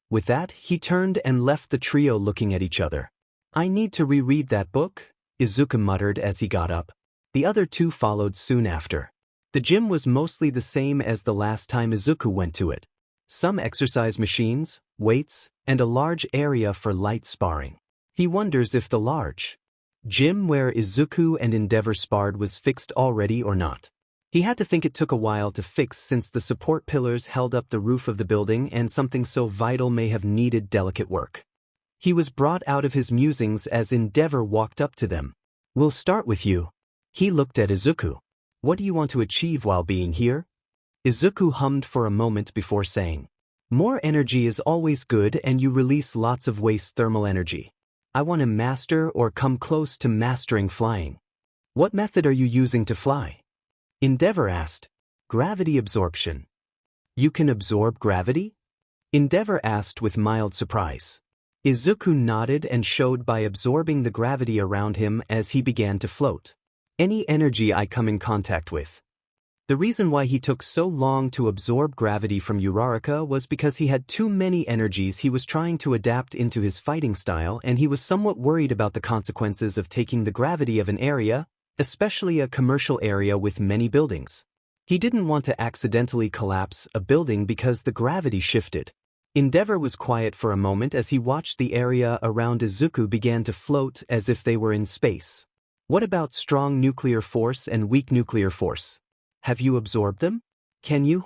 With that, he turned and left the trio looking at each other. "I need to reread that book," Izuku muttered as he got up. The other two followed soon after. The gym was mostly the same as the last time Izuku went to it. Some exercise machines, weights, and a large area for light sparring. He wonders if the large gym where Izuku and Endeavor sparred was fixed already or not. He had to think it took a while to fix since the support pillars held up the roof of the building and something so vital may have needed delicate work. He was brought out of his musings as Endeavor walked up to them. "We'll start with you." He looked at Izuku. What do you want to achieve while being here? Izuku hummed for a moment before saying, more energy is always good and you release lots of waste thermal energy. I want to master or come close to mastering flying. What method are you using to fly? Endeavor asked. Gravity absorption. You can absorb gravity? Endeavor asked with mild surprise. Izuku nodded and showed by absorbing the gravity around him as he began to float. Any energy I come in contact with. The reason why he took so long to absorb gravity from Uraraka was because he had too many energies he was trying to adapt into his fighting style, and he was somewhat worried about the consequences of taking the gravity of an area, especially a commercial area with many buildings. He didn't want to accidentally collapse a building because the gravity shifted. Endeavor was quiet for a moment as he watched the area around Izuku begin to float as if they were in space. What about strong nuclear force and weak nuclear force? Have you absorbed them? Can you?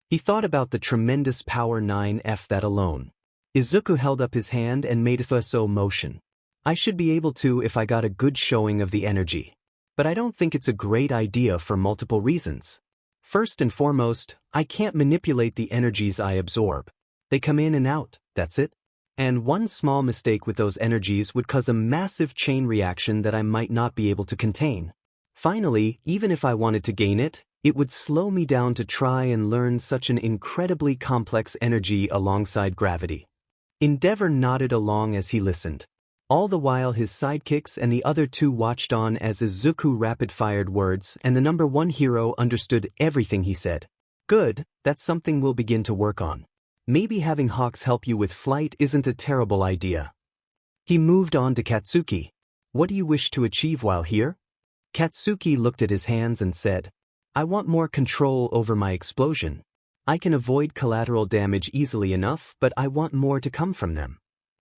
He thought about the tremendous power 9F that alone. Izuku held up his hand and made a so motion. I should be able to if I got a good showing of the energy. But I don't think it's a great idea for multiple reasons. First and foremost, I can't manipulate the energies I absorb. They come in and out, that's it. And one small mistake with those energies would cause a massive chain reaction that I might not be able to contain. Finally, even if I wanted to gain it, it would slow me down to try and learn such an incredibly complex energy alongside gravity. Endeavor nodded along as he listened. All the while his sidekicks and the other two watched on as Izuku rapid-fired words, and the number one hero understood everything he said. Good, that's something we'll begin to work on. Maybe having Hawks help you with flight isn't a terrible idea. He moved on to Katsuki. What do you wish to achieve while here? Katsuki looked at his hands and said, I want more control over my explosion. I can avoid collateral damage easily enough, but I want more to come from them.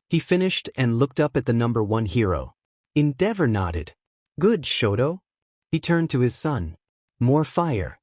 He finished and looked up at the number one hero. Endeavor nodded. Good, Shoto. He turned to his son. More fire.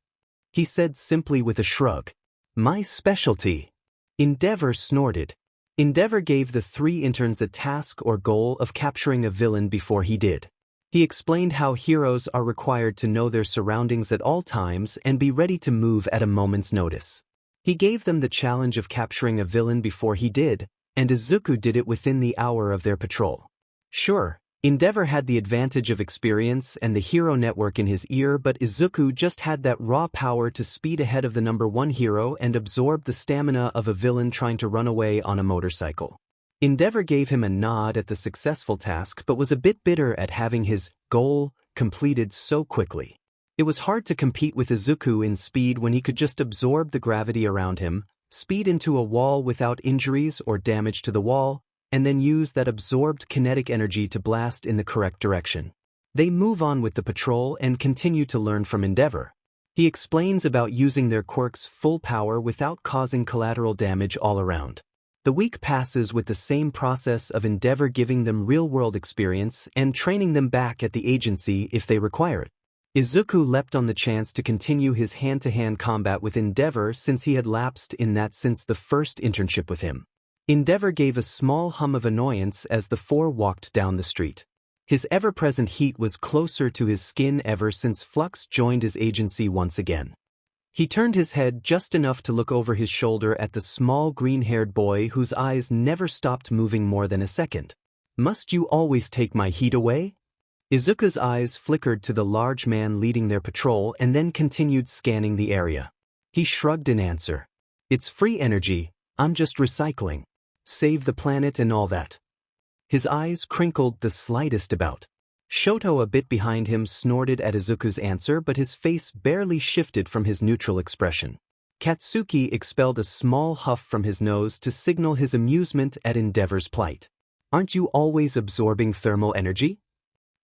He said simply with a shrug. My specialty. Endeavor snorted. Endeavor gave the three interns a task or goal of capturing a villain before he did. He explained how heroes are required to know their surroundings at all times and be ready to move at a moment's notice. He gave them the challenge of capturing a villain before he did, and Izuku did it within the hour of their patrol. Sure, Endeavor had the advantage of experience and the hero network in his ear, but Izuku just had that raw power to speed ahead of the number one hero and absorb the stamina of a villain trying to run away on a motorcycle. Endeavor gave him a nod at the successful task but was a bit bitter at having his goal completed so quickly. It was hard to compete with Izuku in speed when he could just absorb the gravity around him, speed into a wall without injuries or damage to the wall, and then use that absorbed kinetic energy to blast in the correct direction. They move on with the patrol and continue to learn from Endeavor. He explains about using their quirk's full power without causing collateral damage all around. The week passes with the same process of Endeavor giving them real-world experience and training them back at the agency if they require it. Izuku leapt on the chance to continue his hand-to-hand combat with Endeavor since he had lapsed in that since the first internship with him. Endeavor gave a small hum of annoyance as the four walked down the street. His ever-present heat was closer to his skin ever since Flux joined his agency once again. He turned his head just enough to look over his shoulder at the small green-haired boy whose eyes never stopped moving more than a second. Must you always take my heat away? Izuku's eyes flickered to the large man leading their patrol and then continued scanning the area. He shrugged in answer. It's free energy, I'm just recycling. Save the planet and all that. His eyes crinkled the slightest about. Shoto a bit behind him snorted at Izuku's answer, but his face barely shifted from his neutral expression. Katsuki expelled a small huff from his nose to signal his amusement at Endeavor's plight. Aren't you always absorbing thermal energy?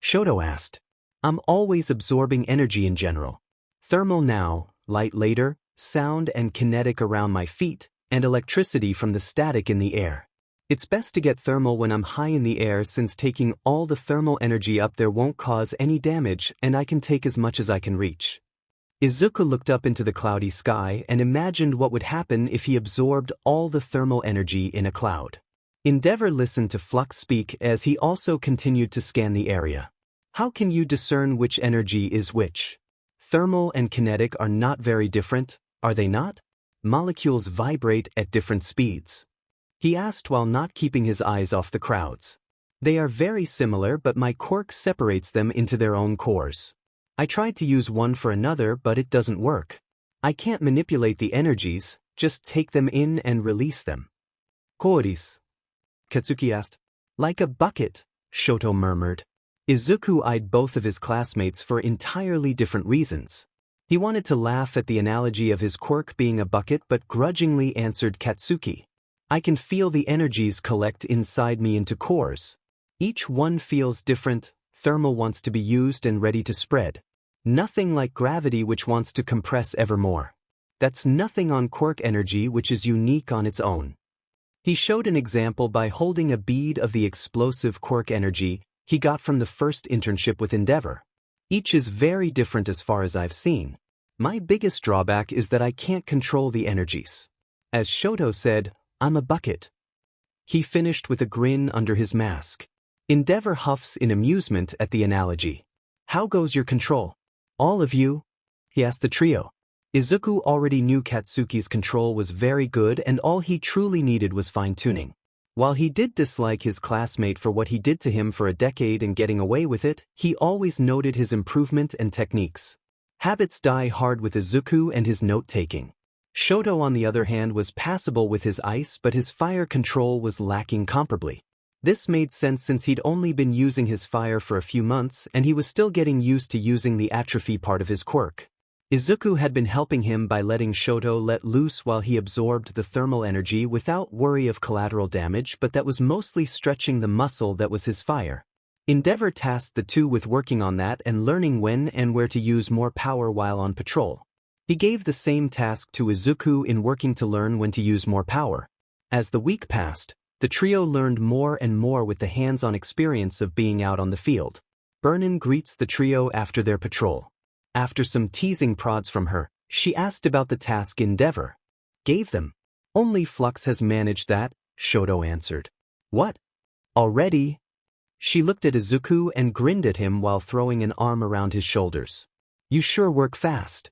Shoto asked. I'm always absorbing energy in general. Thermal now, light later, sound and kinetic around my feet, and electricity from the static in the air. It's best to get thermal when I'm high in the air since taking all the thermal energy up there won't cause any damage and I can take as much as I can reach. Izuku looked up into the cloudy sky and imagined what would happen if he absorbed all the thermal energy in a cloud. Endeavor listened to Flux speak as he also continued to scan the area. How can you discern which energy is which? Thermal and kinetic are not very different, are they not? Molecules vibrate at different speeds. He asked while not keeping his eyes off the crowds. They are very similar, but my quirk separates them into their own cores. I tried to use one for another, but it doesn't work. I can't manipulate the energies, just take them in and release them. Koris? Katsuki asked. Like a bucket, Shoto murmured. Izuku eyed both of his classmates for entirely different reasons. He wanted to laugh at the analogy of his quirk being a bucket but grudgingly answered Katsuki. I can feel the energies collect inside me into cores. Each one feels different. Thermal wants to be used and ready to spread. Nothing like gravity which wants to compress evermore. That's nothing on quirk energy which is unique on its own. He showed an example by holding a bead of the explosive quirk energy he got from the first internship with Endeavor. Each is very different as far as I've seen. My biggest drawback is that I can't control the energies. As Shoto said, I'm a bucket. He finished with a grin under his mask. Endeavor huffs in amusement at the analogy. How goes your control? All of you? He asked the trio. Izuku already knew Katsuki's control was very good and all he truly needed was fine-tuning. While he did dislike his classmate for what he did to him for a decade and getting away with it, he always noted his improvement and techniques. Habits die hard with Izuku and his note-taking. Shoto on the other hand was passable with his ice, but his fire control was lacking comparably. This made sense since he'd only been using his fire for a few months and he was still getting used to using the atrophy part of his quirk. Izuku had been helping him by letting Shoto let loose while he absorbed the thermal energy without worry of collateral damage, but that was mostly stretching the muscle that was his fire. Endeavor tasked the two with working on that and learning when and where to use more power while on patrol. He gave the same task to Izuku in working to learn when to use more power. As the week passed, the trio learned more and more with the hands-on experience of being out on the field. Burnin greets the trio after their patrol. After some teasing prods from her, she asked about the task Endeavor gave them. Only Flux has managed that, Shoto answered. What? Already? She looked at Izuku and grinned at him while throwing an arm around his shoulders. You sure work fast,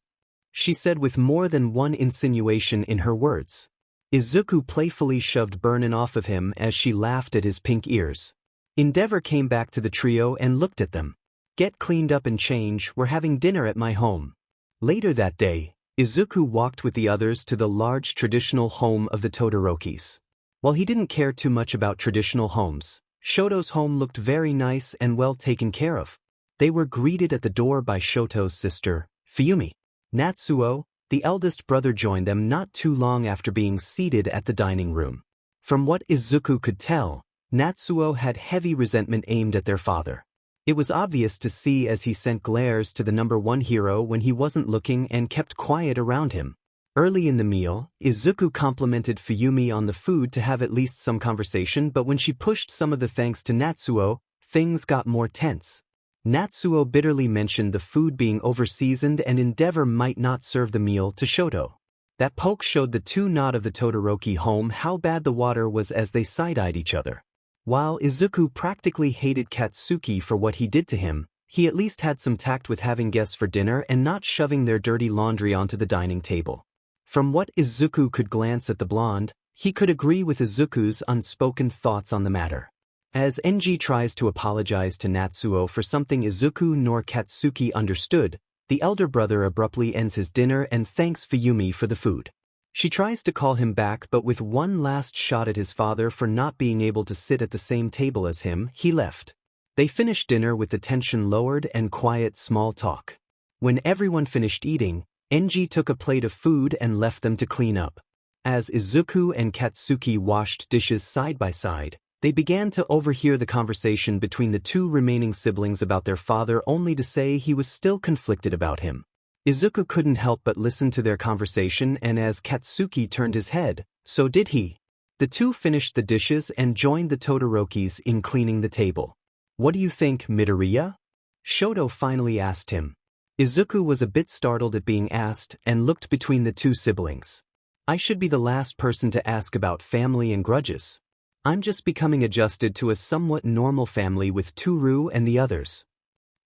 she said with more than one insinuation in her words. Izuku playfully shoved Burnin off of him as she laughed at his pink ears. Endeavor came back to the trio and looked at them. Get cleaned up and change, we're having dinner at my home. Later that day, Izuku walked with the others to the large traditional home of the Todorokis. While he didn't care too much about traditional homes, Shoto's home looked very nice and well taken care of. They were greeted at the door by Shoto's sister, Fuyumi. Natsuo, the eldest brother, joined them not too long after being seated at the dining room. From what Izuku could tell, Natsuo had heavy resentment aimed at their father. It was obvious to see as he sent glares to the number one hero when he wasn't looking and kept quiet around him. Early in the meal, Izuku complimented Fuyumi on the food to have at least some conversation, but when she pushed some of the thanks to Natsuo, things got more tense. Natsuo bitterly mentioned the food being overseasoned and Endeavor might not serve the meal to Shoto. That poke showed the two not of the Todoroki home how bad the water was as they side-eyed each other. While Izuku practically hated Katsuki for what he did to him, he at least had some tact with having guests for dinner and not shoving their dirty laundry onto the dining table. From what Izuku could glance at the blonde, he could agree with Izuku's unspoken thoughts on the matter. As Enji tries to apologize to Natsuo for something Izuku nor Katsuki understood, the elder brother abruptly ends his dinner and thanks Fuyumi for the food. She tries to call him back, but with one last shot at his father for not being able to sit at the same table as him, he left. They finished dinner with the tension lowered and quiet small talk. When everyone finished eating, Enji took a plate of food and left them to clean up. As Izuku and Katsuki washed dishes side by side, they began to overhear the conversation between the two remaining siblings about their father, only to say he was still conflicted about him. Izuku couldn't help but listen to their conversation, and as Katsuki turned his head, so did he. The two finished the dishes and joined the Todorokis in cleaning the table. What do you think, Midoriya? Shoto finally asked him. Izuku was a bit startled at being asked and looked between the two siblings. I should be the last person to ask about family and grudges. I'm just becoming adjusted to a somewhat normal family with Toru and the others.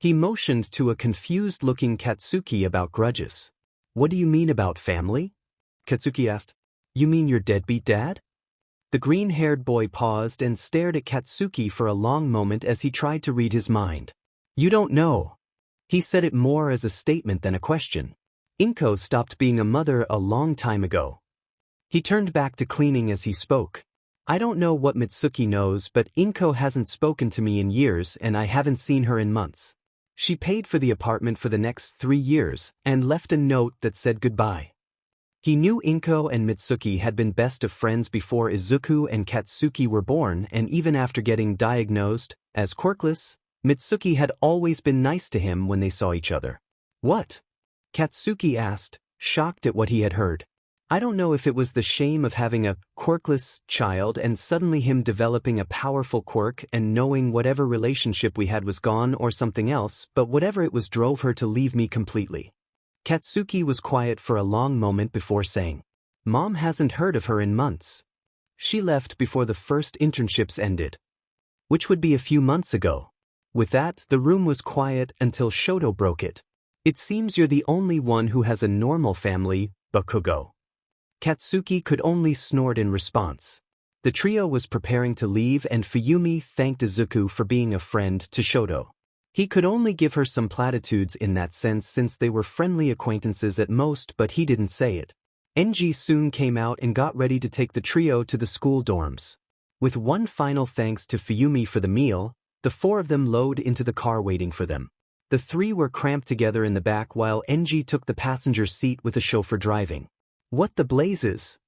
He motioned to a confused-looking Katsuki about grudges. What do you mean about family? Katsuki asked. You mean your deadbeat dad? The green-haired boy paused and stared at Katsuki for a long moment as he tried to read his mind. You don't know. He said it more as a statement than a question. Inko stopped being a mother a long time ago. He turned back to cleaning as he spoke. I don't know what Mitsuki knows, but Inko hasn't spoken to me in years and I haven't seen her in months. She paid for the apartment for the next 3 years and left a note that said goodbye. He knew Inko and Mitsuki had been best of friends before Izuku and Katsuki were born, and even after getting diagnosed as quirkless, Mitsuki had always been nice to him when they saw each other. What? Katsuki asked, shocked at what he had heard. I don't know if it was the shame of having a quirkless child and suddenly him developing a powerful quirk and knowing whatever relationship we had was gone or something else, but whatever it was drove her to leave me completely. Katsuki was quiet for a long moment before saying, Mom hasn't heard of her in months. She left before the first internships ended, which would be a few months ago. With that, the room was quiet until Shoto broke it. It seems you're the only one who has a normal family, Bakugo. Katsuki could only snort in response. The trio was preparing to leave and Fuyumi thanked Izuku for being a friend to Shoto. He could only give her some platitudes in that sense since they were friendly acquaintances at most, but he didn't say it. Enji soon came out and got ready to take the trio to the school dorms. With one final thanks to Fuyumi for the meal, the 4 of them load into the car waiting for them. The 3 were cramped together in the back while Enji took the passenger seat with the chauffeur driving. What the blazes?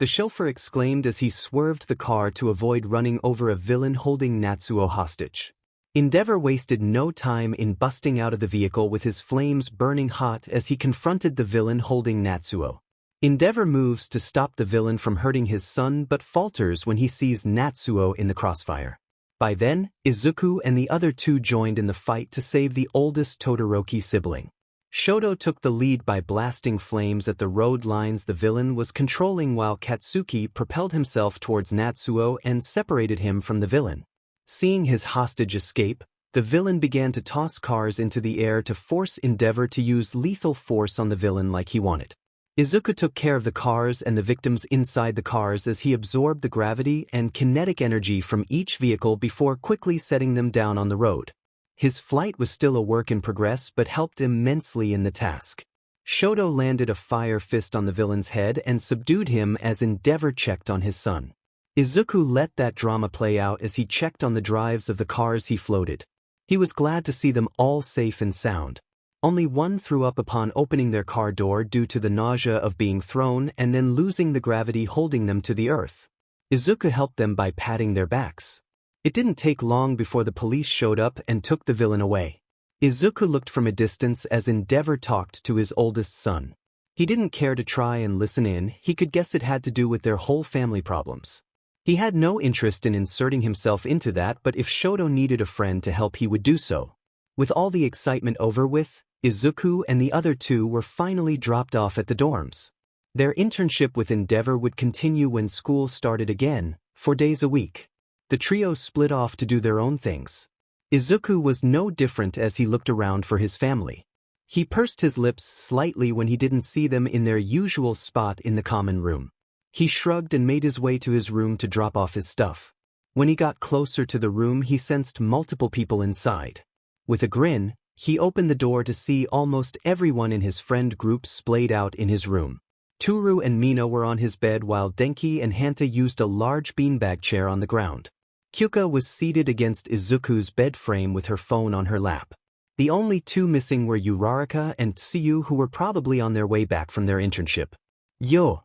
The chauffeur exclaimed as he swerved the car to avoid running over a villain holding Natsuo hostage. Endeavor wasted no time in busting out of the vehicle with his flames burning hot as he confronted the villain holding Natsuo. Endeavor moves to stop the villain from hurting his son but falters when he sees Natsuo in the crossfire. By then, Izuku and the other 2 joined in the fight to save the oldest Todoroki sibling. Shoto took the lead by blasting flames at the road lines the villain was controlling while Katsuki propelled himself towards Natsuo and separated him from the villain. Seeing his hostage escape, the villain began to toss cars into the air to force Endeavor to use lethal force on the villain like he wanted. Izuku took care of the cars and the victims inside the cars as he absorbed the gravity and kinetic energy from each vehicle before quickly setting them down on the road. His flight was still a work in progress but helped immensely in the task. Shoto landed a fire fist on the villain's head and subdued him as Endeavor checked on his son. Izuku let that drama play out as he checked on the drives of the cars he floated. He was glad to see them all safe and sound. Only one threw up upon opening their car door due to the nausea of being thrown and then losing the gravity holding them to the earth. Izuku helped them by patting their backs. It didn't take long before the police showed up and took the villain away. Izuku looked from a distance as Endeavor talked to his oldest son. He didn't care to try and listen in, he could guess it had to do with their whole family problems. He had no interest in inserting himself into that, but if Shoto needed a friend to help he would do so. With all the excitement over with, Izuku and the other 2 were finally dropped off at the dorms. Their internship with Endeavor would continue when school started again, 4 days a week. The trio split off to do their own things. Izuku was no different as he looked around for his family. He pursed his lips slightly when he didn't see them in their usual spot in the common room. He shrugged and made his way to his room to drop off his stuff. When he got closer to the room, he sensed multiple people inside. With a grin, he opened the door to see almost everyone in his friend group splayed out in his room. Toru and Mina were on his bed while Denki and Hanta used a large beanbag chair on the ground. Kyuka was seated against Izuku's bed frame with her phone on her lap. The only 2 missing were Uraraka and Tsuyu, who were probably on their way back from their internship. Yo!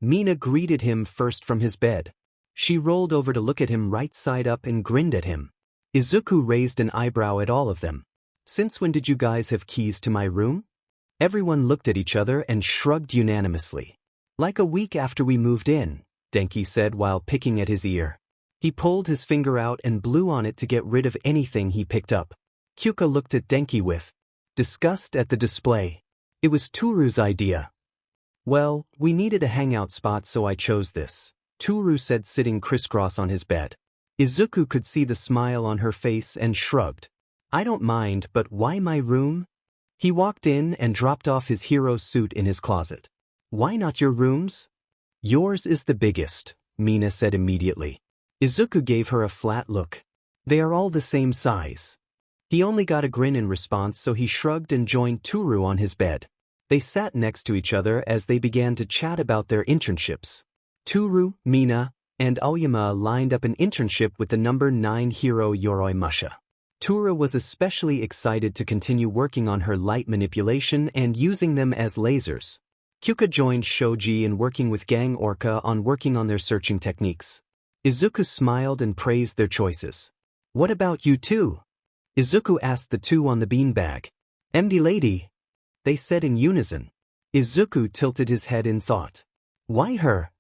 Mina greeted him first from his bed. She rolled over to look at him right side up and grinned at him. Izuku raised an eyebrow at all of them. Since when did you guys have keys to my room? Everyone looked at each other and shrugged unanimously. Like a week after we moved in, Denki said while picking at his ear. He pulled his finger out and blew on it to get rid of anything he picked up. Kyuka looked at Denki with disgust at the display. It was Toru's idea. Well, we needed a hangout spot so I chose this, Toru said sitting crisscross on his bed. Izuku could see the smile on her face and shrugged. I don't mind, but why my room? He walked in and dropped off his hero suit in his closet. Why not your rooms? Yours is the biggest, Mina said immediately. Izuku gave her a flat look. They are all the same size. He only got a grin in response, so he shrugged and joined Toru on his bed. They sat next to each other as they began to chat about their internships. Toru, Mina, and Aoyama lined up an internship with the number 9 hero Yoroi Musha. Toru was especially excited to continue working on her light manipulation and using them as lasers. Kyuka joined Shoji in working with Gang Orca on working on their searching techniques. Izuku smiled and praised their choices. What about you two? Izuku asked the two on the beanbag. MD lady, they said in unison. Izuku tilted his head in thought. Why her?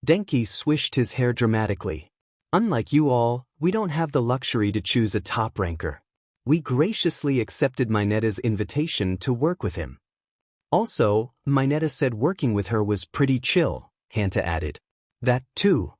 Denki swished his hair dramatically. Unlike you all, we don't have the luxury to choose a top ranker. We graciously accepted Mineta's invitation to work with him. Also, Mineta said working with her was pretty chill, Hanta added. That too.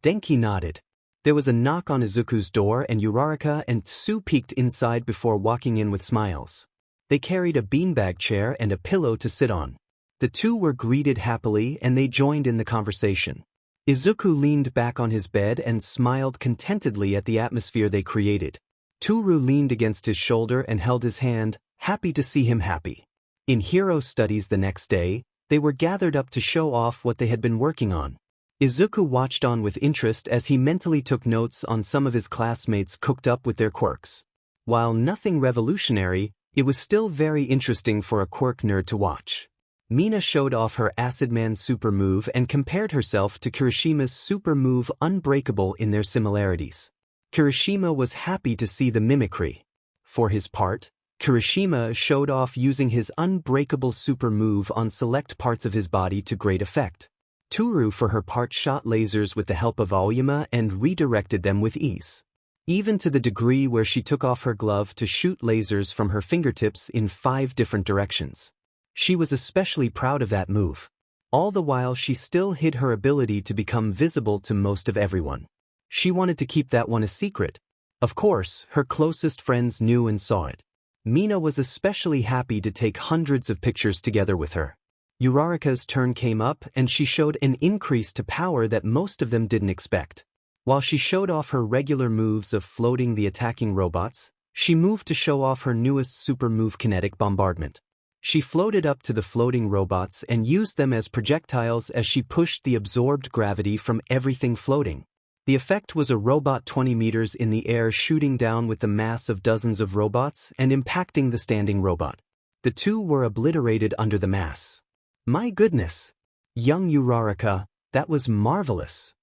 Denki nodded. There was a knock on Izuku's door and Uraraka and Tsu peeked inside before walking in with smiles. They carried a beanbag chair and a pillow to sit on. The two were greeted happily and they joined in the conversation. Izuku leaned back on his bed and smiled contentedly at the atmosphere they created. Toru leaned against his shoulder and held his hand, happy to see him happy. In hero studies the next day, they were gathered up to show off what they had been working on. Izuku watched on with interest as he mentally took notes on some of his classmates cooked up with their quirks. While nothing revolutionary, it was still very interesting for a quirk nerd to watch. Mina showed off her Acid Man super move and compared herself to Kirishima's super move Unbreakable in their similarities. Kirishima was happy to see the mimicry. For his part, Kirishima showed off using his Unbreakable super move on select parts of his body to great effect. Toru for her part shot lasers with the help of Aoyama and redirected them with ease. Even to the degree where she took off her glove to shoot lasers from her fingertips in 5 different directions. She was especially proud of that move. All the while she still hid her ability to become visible to most of everyone. She wanted to keep that one a secret. Of course, her closest friends knew and saw it. Mina was especially happy to take hundreds of pictures together with her. Uraraka's turn came up and she showed an increase to power that most of them didn't expect. While she showed off her regular moves of floating the attacking robots, she moved to show off her newest super move Kinetic Bombardment. She floated up to the floating robots and used them as projectiles as she pushed the absorbed gravity from everything floating. The effect was a robot 20 meters in the air shooting down with the mass of dozens of robots and impacting the standing robot. The two were obliterated under the mass. My goodness! Young Uraraka, that was marvelous.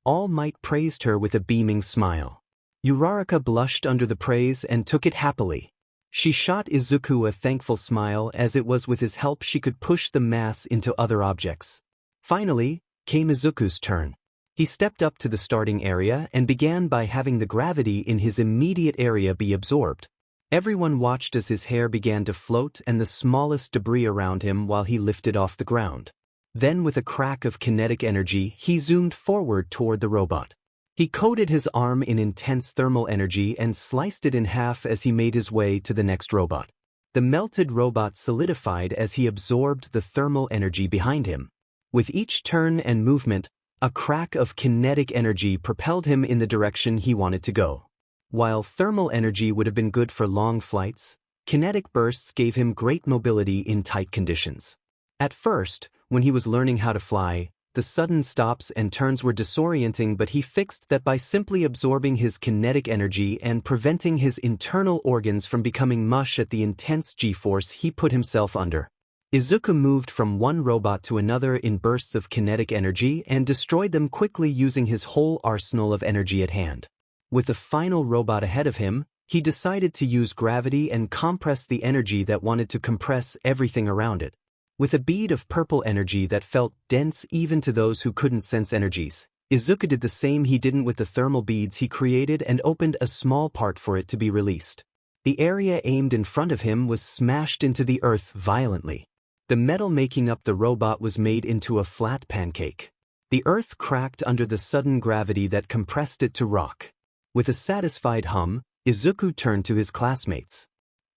All Might praised her with a beaming smile. Uraraka blushed under the praise and took it happily. She shot Izuku a thankful smile as it was with his help she could push the mass into other objects. Finally, came Izuku's turn. He stepped up to the starting area and began by having the gravity in his immediate area be absorbed. Everyone watched as his hair began to float and the smallest debris around him while he lifted off the ground. Then with a crack of kinetic energy, he zoomed forward toward the robot. He coated his arm in intense thermal energy and sliced it in half as he made his way to the next robot. The melted robot solidified as he absorbed the thermal energy behind him. With each turn and movement, a crack of kinetic energy propelled him in the direction he wanted to go. While thermal energy would have been good for long flights, kinetic bursts gave him great mobility in tight conditions. At first, when he was learning how to fly, the sudden stops and turns were disorienting, but he fixed that by simply absorbing his kinetic energy and preventing his internal organs from becoming mush at the intense G-force he put himself under. Izuku moved from one robot to another in bursts of kinetic energy and destroyed them quickly using his whole arsenal of energy at hand. With the final robot ahead of him, he decided to use gravity and compress the energy that wanted to compress everything around it. With a bead of purple energy that felt dense even to those who couldn't sense energies, Izuku did the same he didn't with the thermal beads he created and opened a small part for it to be released. The area aimed in front of him was smashed into the earth violently. The metal making up the robot was made into a flat pancake. The earth cracked under the sudden gravity that compressed it to rock. With a satisfied hum, Izuku turned to his classmates.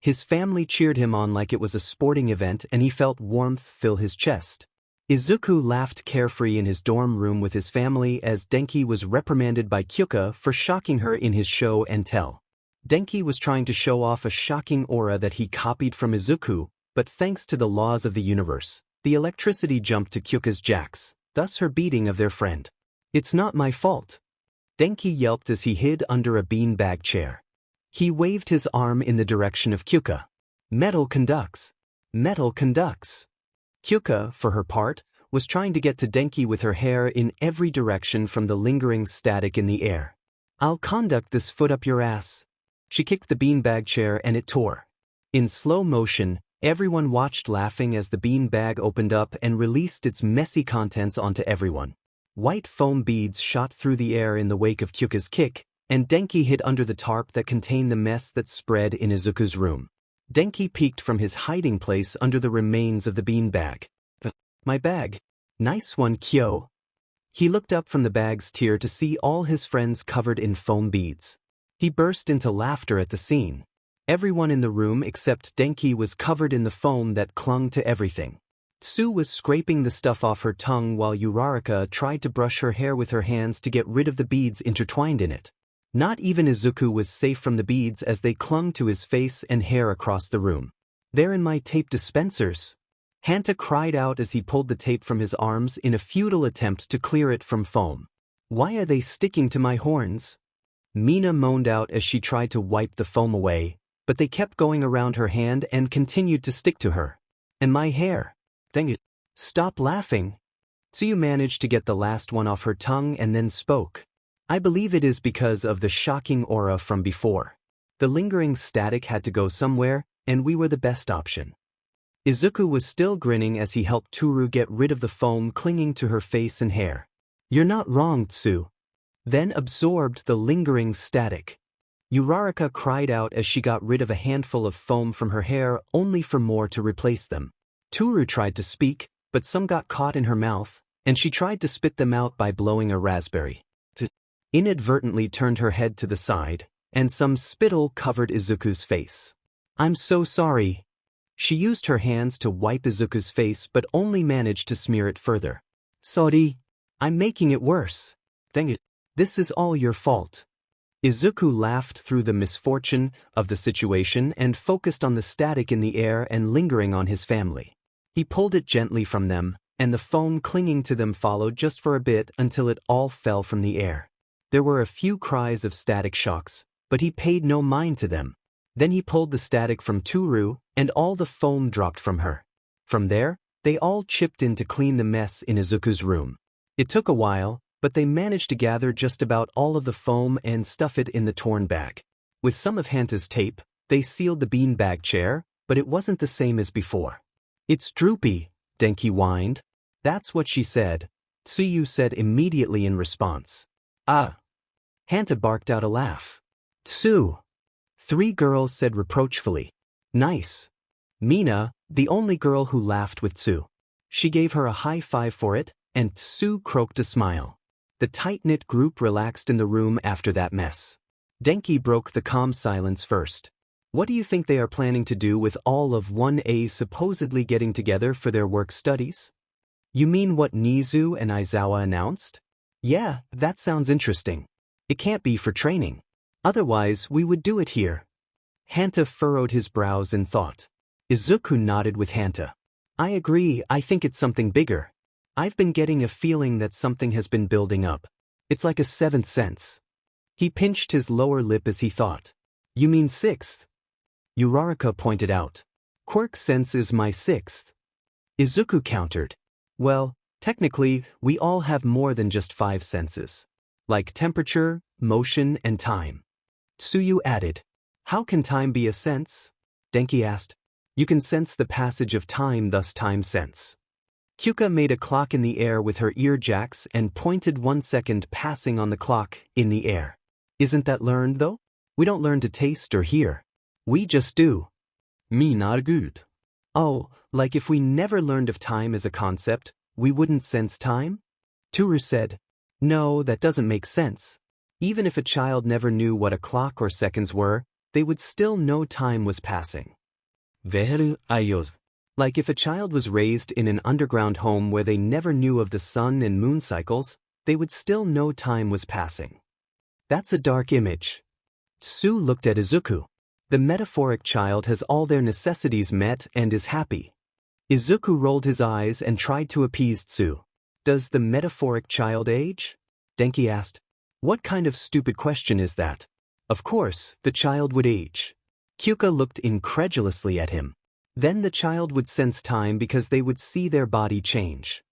His family cheered him on like it was a sporting event and he felt warmth fill his chest. Izuku laughed carefree in his dorm room with his family as Denki was reprimanded by Kyuka for shocking her in his show and tell. Denki was trying to show off a shocking aura that he copied from Izuku, but thanks to the laws of the universe, the electricity jumped to Kyuka's jacks, thus her beating of their friend. "It's not my fault." Denki yelped as he hid under a beanbag chair. He waved his arm in the direction of Kyuka. "Metal conducts. Metal conducts." Kyuka, for her part, was trying to get to Denki with her hair in every direction from the lingering static in the air. "I'll conduct this foot up your ass." She kicked the beanbag chair and it tore. In slow motion, everyone watched laughing as the beanbag opened up and released its messy contents onto everyone. White foam beads shot through the air in the wake of Kyuka's kick, and Denki hid under the tarp that contained the mess that spread in Izuku's room. Denki peeked from his hiding place under the remains of the beanbag. "My bag. Nice one, Kyo." He looked up from the bag's tier to see all his friends covered in foam beads. He burst into laughter at the scene. Everyone in the room except Denki was covered in the foam that clung to everything. Tsu was scraping the stuff off her tongue while Uraraka tried to brush her hair with her hands to get rid of the beads intertwined in it. Not even Izuku was safe from the beads as they clung to his face and hair across the room. "They're in my tape dispensers." Hanta cried out as he pulled the tape from his arms in a futile attempt to clear it from foam. "Why are they sticking to my horns?" Mina moaned out as she tried to wipe the foam away, but they kept going around her hand and continued to stick to her. "And my hair. Dang it. Stop laughing." Tsuyu managed to get the last one off her tongue and then spoke. "I believe it is because of the shocking aura from before. The lingering static had to go somewhere, and we were the best option." Izuku was still grinning as he helped Toru get rid of the foam clinging to her face and hair. "You're not wrong, Tsu." Then absorbed the lingering static. Uraraka cried out as she got rid of a handful of foam from her hair only for more to replace them. Toru tried to speak, but some got caught in her mouth, and she tried to spit them out by blowing a raspberry. Inadvertently turned her head to the side, and some spittle covered Izuku's face. "I'm so sorry." She used her hands to wipe Izuku's face but only managed to smear it further. "Sorry. I'm making it worse. Dang it. This is all your fault." Izuku laughed through the misfortune of the situation and focused on the static in the air and lingering on his family. He pulled it gently from them, and the foam clinging to them followed just for a bit until it all fell from the air. There were a few cries of static shocks, but he paid no mind to them. Then he pulled the static from Toru, and all the foam dropped from her. From there, they all chipped in to clean the mess in Izuku's room. It took a while, but they managed to gather just about all of the foam and stuff it in the torn bag. With some of Hanta's tape, they sealed the beanbag chair, but it wasn't the same as before. "It's droopy," Denki whined. "That's what she said," Tsuyu said immediately in response. "Ah." Hanta barked out a laugh. "Tsu." Three girls said reproachfully. "Nice." Mina, the only girl who laughed with Tsu. She gave her a high five for it, and Tsu croaked a smile. The tight-knit group relaxed in the room after that mess. Denki broke the calm silence first. "What do you think they are planning to do with all of 1A supposedly getting together for their work studies?" "You mean what Nizu and Aizawa announced?" "Yeah, that sounds interesting. It can't be for training. Otherwise, we would do it here." Hanta furrowed his brows in thought. Izuku nodded with Hanta. "I agree, I think it's something bigger. I've been getting a feeling that something has been building up. It's like a seventh sense." He pinched his lower lip as he thought. "You mean sixth?" Uraraka pointed out. "Quirk sense is my sixth." Izuku countered. "Well, technically, we all have more than just 5 senses. Like temperature, motion, and time." Tsuyu added. "How can time be a sense?" Denki asked. "You can sense the passage of time, thus time sense." Kyuka made a clock in the air with her ear jacks and pointed 1 second passing on the clock in the air. "Isn't that learned, though? We don't learn to taste or hear. We just do." "Me not good." "Oh, like if we never learned of time as a concept, we wouldn't sense time?" Toru said. "No, that doesn't make sense. Even if a child never knew what a clock or seconds were, they would still know time was passing. Veru ayos. Like if a child was raised in an underground home where they never knew of the sun and moon cycles, they would still know time was passing. That's a dark image. Tsu looked at Izuku. The metaphoric child has all their necessities met and is happy. Izuku rolled his eyes and tried to appease Tsu. Does the metaphoric child age? Denki asked. What kind of stupid question is that? Of course, the child would age. Kyuka looked incredulously at him. Then the child would sense time because they would see their body change.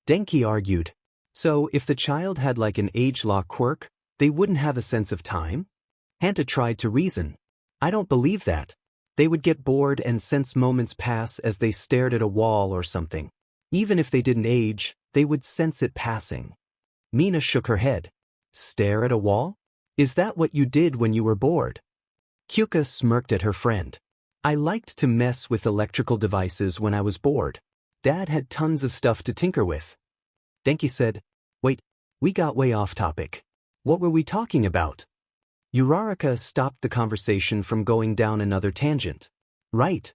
Denki argued. So if the child had like an age-lock quirk, they wouldn't have a sense of time? Hanta tried to reason. I don't believe that. They would get bored and sense moments pass as they stared at a wall or something. Even if they didn't age, they would sense it passing. Mina shook her head. Stare at a wall? Is that what you did when you were bored? Kyuka smirked at her friend. I liked to mess with electrical devices when I was bored. Dad had tons of stuff to tinker with. Denki said, Wait, we got way off topic. What were we talking about? Uraraka stopped the conversation from going down another tangent. Right.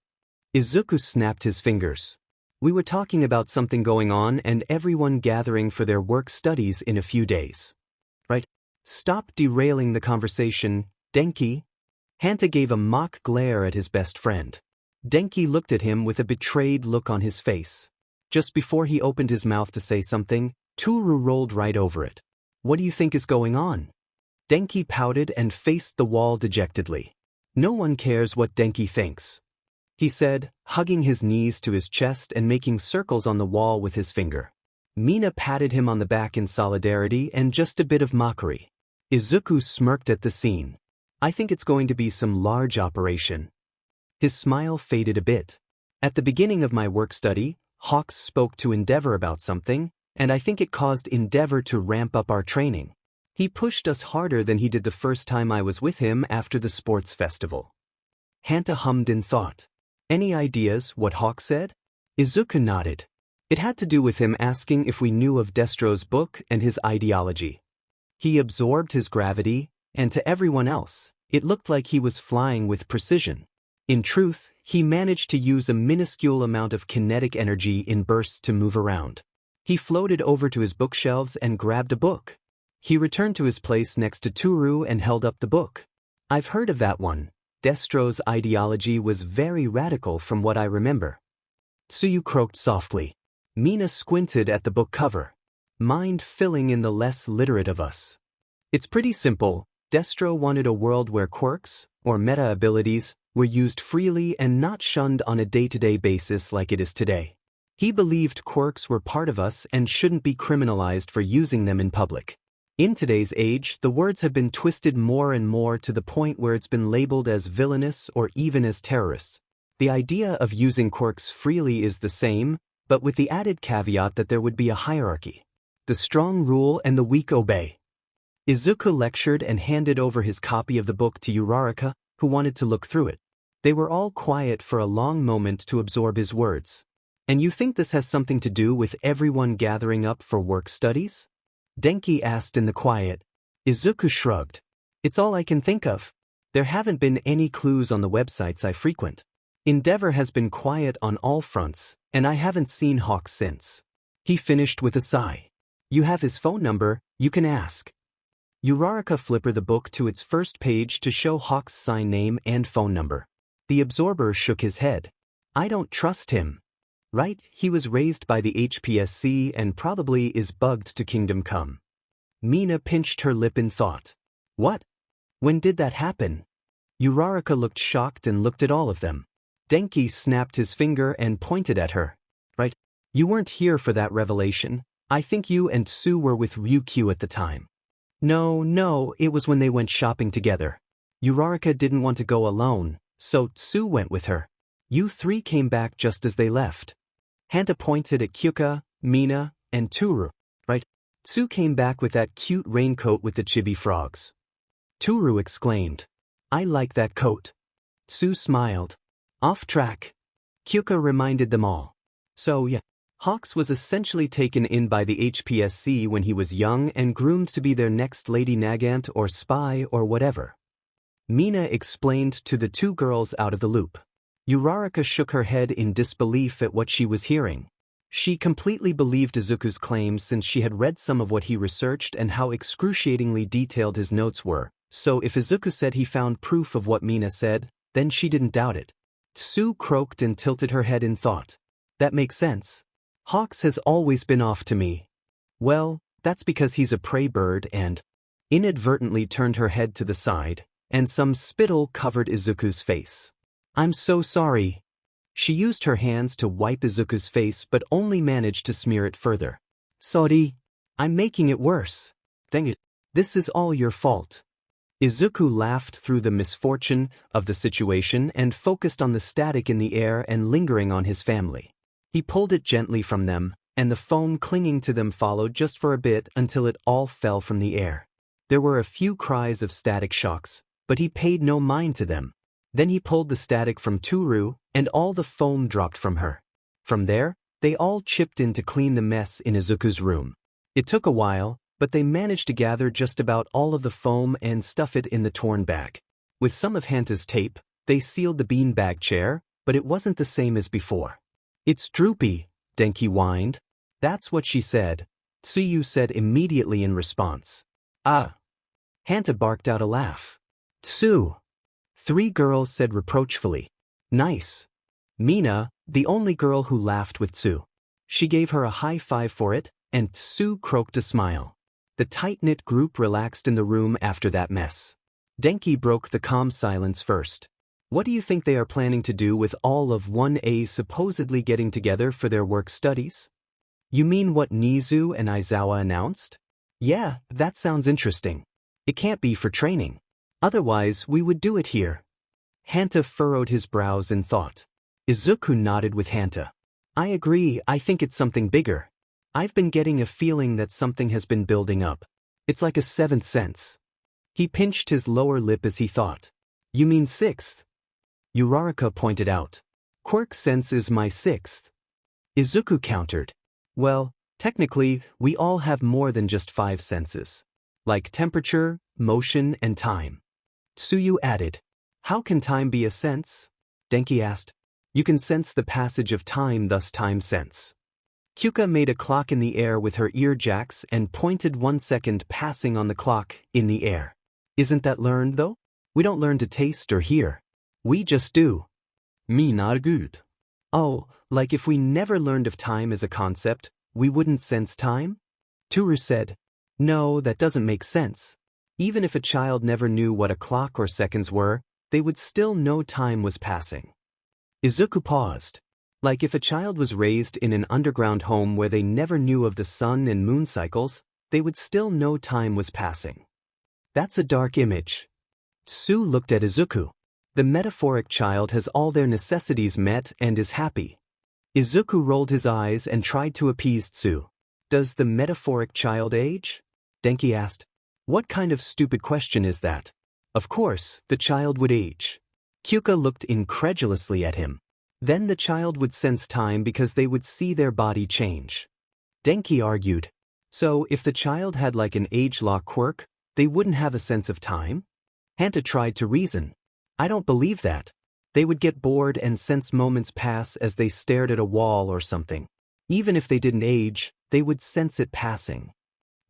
Izuku snapped his fingers. We were talking about something going on and everyone gathering for their work studies in a few days. Right. Stop derailing the conversation, Denki. Hanta gave a mock glare at his best friend. Denki looked at him with a betrayed look on his face. Just before he opened his mouth to say something, Toru rolled right over it. What do you think is going on? Denki pouted and faced the wall dejectedly. No one cares what Denki thinks, he said, hugging his knees to his chest and making circles on the wall with his finger. Mina patted him on the back in solidarity and just a bit of mockery. Izuku smirked at the scene. I think it's going to be some large operation. His smile faded a bit. At the beginning of my work study, Hawks spoke to Endeavor about something, and I think it caused Endeavor to ramp up our training. He pushed us harder than he did the first time I was with him after the sports festival. Hanta hummed in thought. Any ideas what Hawk said? Izuku nodded. It had to do with him asking if we knew of Destro's book and his ideology. He absorbed his gravity, and to everyone else, it looked like he was flying with precision. In truth, he managed to use a minuscule amount of kinetic energy in bursts to move around. He floated over to his bookshelves and grabbed a book. He returned to his place next to Toru and held up the book. I've heard of that one. Destro's ideology was very radical from what I remember. Tsuyu croaked softly. Mina squinted at the book cover. Mind filling in the less literate of us. It's pretty simple. Destro wanted a world where quirks, or meta-abilities, were used freely and not shunned on a day-to-day basis like it is today. He believed quirks were part of us and shouldn't be criminalized for using them in public. In today's age, the words have been twisted more and more to the point where it's been labeled as villainous or even as terrorists. The idea of using quirks freely is the same, but with the added caveat that there would be a hierarchy. The strong rule and the weak obey. Izuku lectured and handed over his copy of the book to Uraraka, who wanted to look through it. They were all quiet for a long moment to absorb his words. And you think this has something to do with everyone gathering up for work studies? Denki asked in the quiet. Izuku shrugged. It's all I can think of. There haven't been any clues on the websites I frequent. Endeavor has been quiet on all fronts, and I haven't seen Hawk since. He finished with a sigh. You have his phone number, you can ask. Uraraka flipped the book to its first page to show Hawk's sign name and phone number. The absorber shook his head. I don't trust him. Right, he was raised by the HPSC and probably is bugged to Kingdom Come. Mina pinched her lip in thought. What? When did that happen? Uraraka looked shocked and looked at all of them. Denki snapped his finger and pointed at her. Right, you weren't here for that revelation. I think you and Tsu were with Ryukyu at the time. No, it was when they went shopping together. Uraraka didn't want to go alone, so Tsu went with her. You three came back just as they left. Hanta pointed at Kyuka, Mina, and Toru. Right? Tsu came back with that cute raincoat with the chibi frogs. Toru exclaimed. I like that coat. Tsu smiled. Off track. Kyuka reminded them all. So yeah, Hawks was essentially taken in by the HPSC when he was young and groomed to be their next Lady Nagant or spy or whatever. Mina explained to the two girls out of the loop. Uraraka shook her head in disbelief at what she was hearing. She completely believed Izuku's claims since she had read some of what he researched and how excruciatingly detailed his notes were, so if Izuku said he found proof of what Mina said, then she didn't doubt it. Tsu croaked and tilted her head in thought. That makes sense. Hawks has always been off to me. Well, that's because he's a prey bird and inadvertently turned her head to the side, and some spittle covered Izuku's face. I'm so sorry. She used her hands to wipe Izuku's face but only managed to smear it further. Sorry. I'm making it worse. Dang it. This is all your fault. Izuku laughed through the misfortune of the situation and focused on the static in the air and lingering on his family. He pulled it gently from them, and the foam clinging to them followed just for a bit until it all fell from the air. There were a few cries of static shocks, but he paid no mind to them. Then he pulled the static from Toru, and all the foam dropped from her. From there, they all chipped in to clean the mess in Izuku's room. It took a while, but they managed to gather just about all of the foam and stuff it in the torn bag. With some of Hanta's tape, they sealed the beanbag chair, but it wasn't the same as before. It's droopy, Denki whined. That's what she said, Tsuyu said immediately in response. Ah. Hanta barked out a laugh. Tsu. Three girls said reproachfully. Nice. Mina, the only girl who laughed with Tsu. She gave her a high five for it, and Tsu croaked a smile. The tight-knit group relaxed in the room after that mess. Denki broke the calm silence first. What do you think they are planning to do with all of 1A supposedly getting together for their work studies? You mean what Nizu and Aizawa announced? Yeah, that sounds interesting. It can't be for training. Otherwise, we would do it here. Hanta furrowed his brows in thought. Izuku nodded with Hanta. I agree, I think it's something bigger. I've been getting a feeling that something has been building up. It's like a seventh sense. He pinched his lower lip as he thought. You mean sixth? Uraraka pointed out. Quirk sense is my sixth. Izuku countered. Well, technically, we all have more than just 5 senses. Like temperature, motion, and time. Tsuyu added. How can time be a sense? Denki asked. You can sense the passage of time, thus time sense. Kyuka made a clock in the air with her ear jacks and pointed 1 second passing on the clock in the air. Isn't that learned, though? We don't learn to taste or hear. We just do. Me not good. Oh, like if we never learned of time as a concept, we wouldn't sense time? Toru said. No, that doesn't make sense. Even if a child never knew what a clock or seconds were, they would still know time was passing. Izuku paused. Like if a child was raised in an underground home where they never knew of the sun and moon cycles, they would still know time was passing. That's a dark image. Tsu looked at Izuku. The metaphoric child has all their necessities met and is happy. Izuku rolled his eyes and tried to appease Tsu. Does the metaphoric child age? Denki asked. What kind of stupid question is that? Of course, the child would age. Kyuka looked incredulously at him. Then the child would sense time because they would see their body change. Denki argued. So if the child had like an age lock quirk, they wouldn't have a sense of time? Hanta tried to reason. I don't believe that. They would get bored and sense moments pass as they stared at a wall or something. Even if they didn't age, they would sense it passing.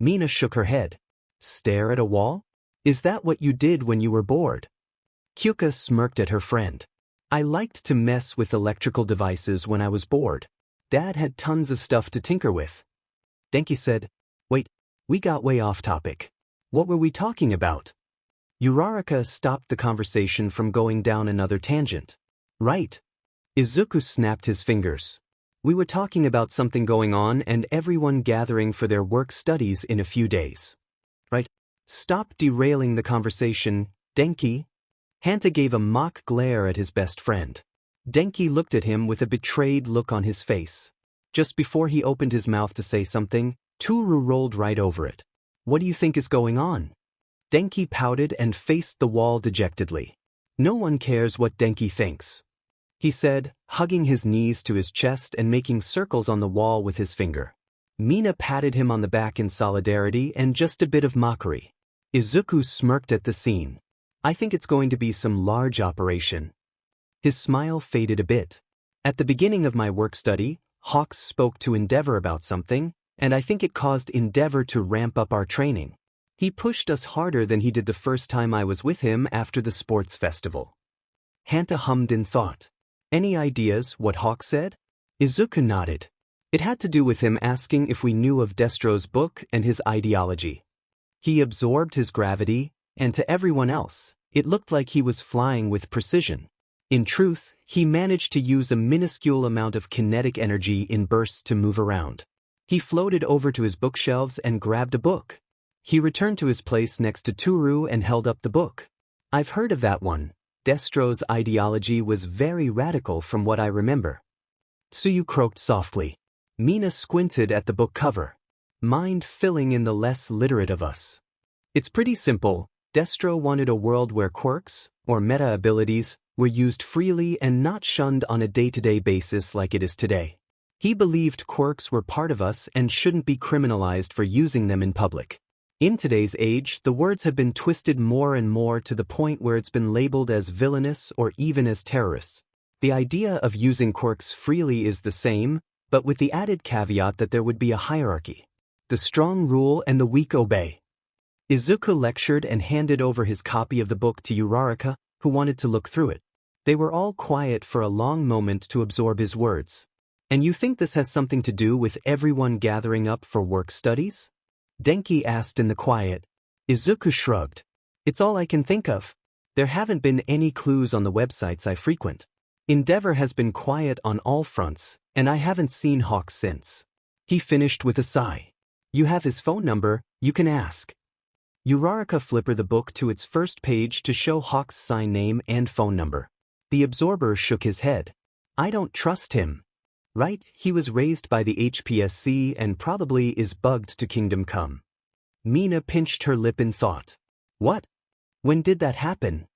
Mina shook her head. Stare at a wall? Is that what you did when you were bored? Kyuka smirked at her friend. I liked to mess with electrical devices when I was bored. Dad had tons of stuff to tinker with. Denki said, Wait, we got way off topic. What were we talking about? Uraraka stopped the conversation from going down another tangent. Right. Izuku snapped his fingers. We were talking about something going on and everyone gathering for their work studies in a few days. Right. Stop derailing the conversation, Denki. Hanta gave a mock glare at his best friend. Denki looked at him with a betrayed look on his face. Just before he opened his mouth to say something, Toru rolled right over it. What do you think is going on? Denki pouted and faced the wall dejectedly. No one cares what Denki thinks. He said, hugging his knees to his chest and making circles on the wall with his finger. Mina patted him on the back in solidarity and just a bit of mockery. Izuku smirked at the scene. I think it's going to be some large operation. His smile faded a bit. At the beginning of my work study, Hawks spoke to Endeavor about something, and I think it caused Endeavor to ramp up our training. He pushed us harder than he did the first time I was with him after the sports festival. Hanta hummed in thought. Any ideas what Hawk said? Izuku nodded. It had to do with him asking if we knew of Destro's book and his ideology. He absorbed his gravity, and to everyone else, it looked like he was flying with precision. In truth, he managed to use a minuscule amount of kinetic energy in bursts to move around. He floated over to his bookshelves and grabbed a book. He returned to his place next to Toru and held up the book. I've heard of that one. Destro's ideology was very radical from what I remember. Tsuyu croaked softly. Mina squinted at the book cover. Mind filling in the less literate of us. It's pretty simple. Destro wanted a world where quirks, or meta abilities, were used freely and not shunned on a day-to-day basis like it is today. He believed quirks were part of us and shouldn't be criminalized for using them in public. In today's age, the words have been twisted more and more to the point where it's been labeled as villainous or even as terrorists. The idea of using quirks freely is the same, but with the added caveat that there would be a hierarchy. The strong rule and the weak obey. Izuku lectured and handed over his copy of the book to Uraraka, who wanted to look through it. They were all quiet for a long moment to absorb his words. And you think this has something to do with everyone gathering up for work studies? Denki asked in the quiet. Izuku shrugged. It's all I can think of. There haven't been any clues on the websites I frequent. Endeavor has been quiet on all fronts, and I haven't seen Hawk since. He finished with a sigh. You have his phone number, you can ask. Uraraka flipped the book to its first page to show Hawk's sign name and phone number. The absorber shook his head. I don't trust him. Right, he was raised by the HPSC and probably is bugged to Kingdom Come. Mina pinched her lip in thought. What? When did that happen?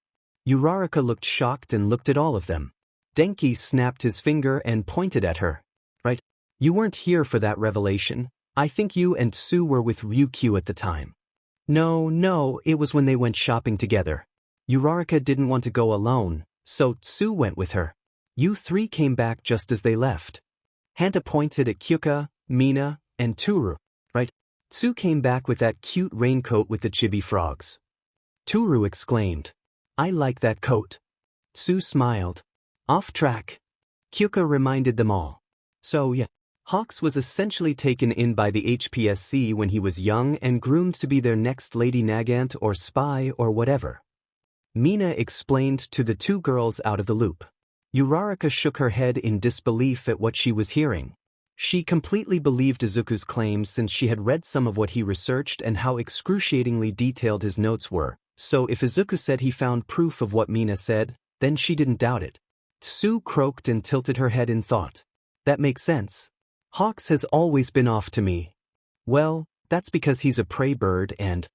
Uraraka looked shocked and looked at all of them. Denki snapped his finger and pointed at her. Right, you weren't here for that revelation. I think you and Tsu were with Ryukyu at the time. No, it was when they went shopping together. Uraraka didn't want to go alone, so Tsu went with her. You three came back just as they left. Hanta pointed at Kyuka, Mina, and Toru. Right? Tsu came back with that cute raincoat with the chibi frogs. Toru exclaimed. I like that coat. Tsu smiled. Off track. Kyuka reminded them all. So yeah. Hawks was essentially taken in by the HPSC when he was young and groomed to be their next Lady Nagant or spy or whatever. Mina explained to the two girls out of the loop. Uraraka shook her head in disbelief at what she was hearing. She completely believed Izuku's claims since she had read some of what he researched and how excruciatingly detailed his notes were, so if Izuku said he found proof of what Mina said, then she didn't doubt it. Tsu croaked and tilted her head in thought. That makes sense. Hawks has always been off to me. Well, that's because he's a prey bird and...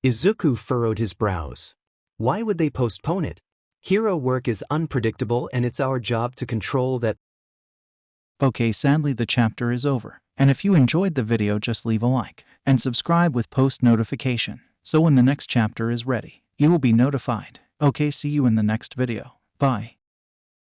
Izuku furrowed his brows. Why would they postpone it? Hero work is unpredictable and it's our job to control that. Okay, sadly the chapter is over. And if you enjoyed the video, just leave a like and subscribe with post notification. So when the next chapter is ready, you will be notified. Okay, see you in the next video. Bye.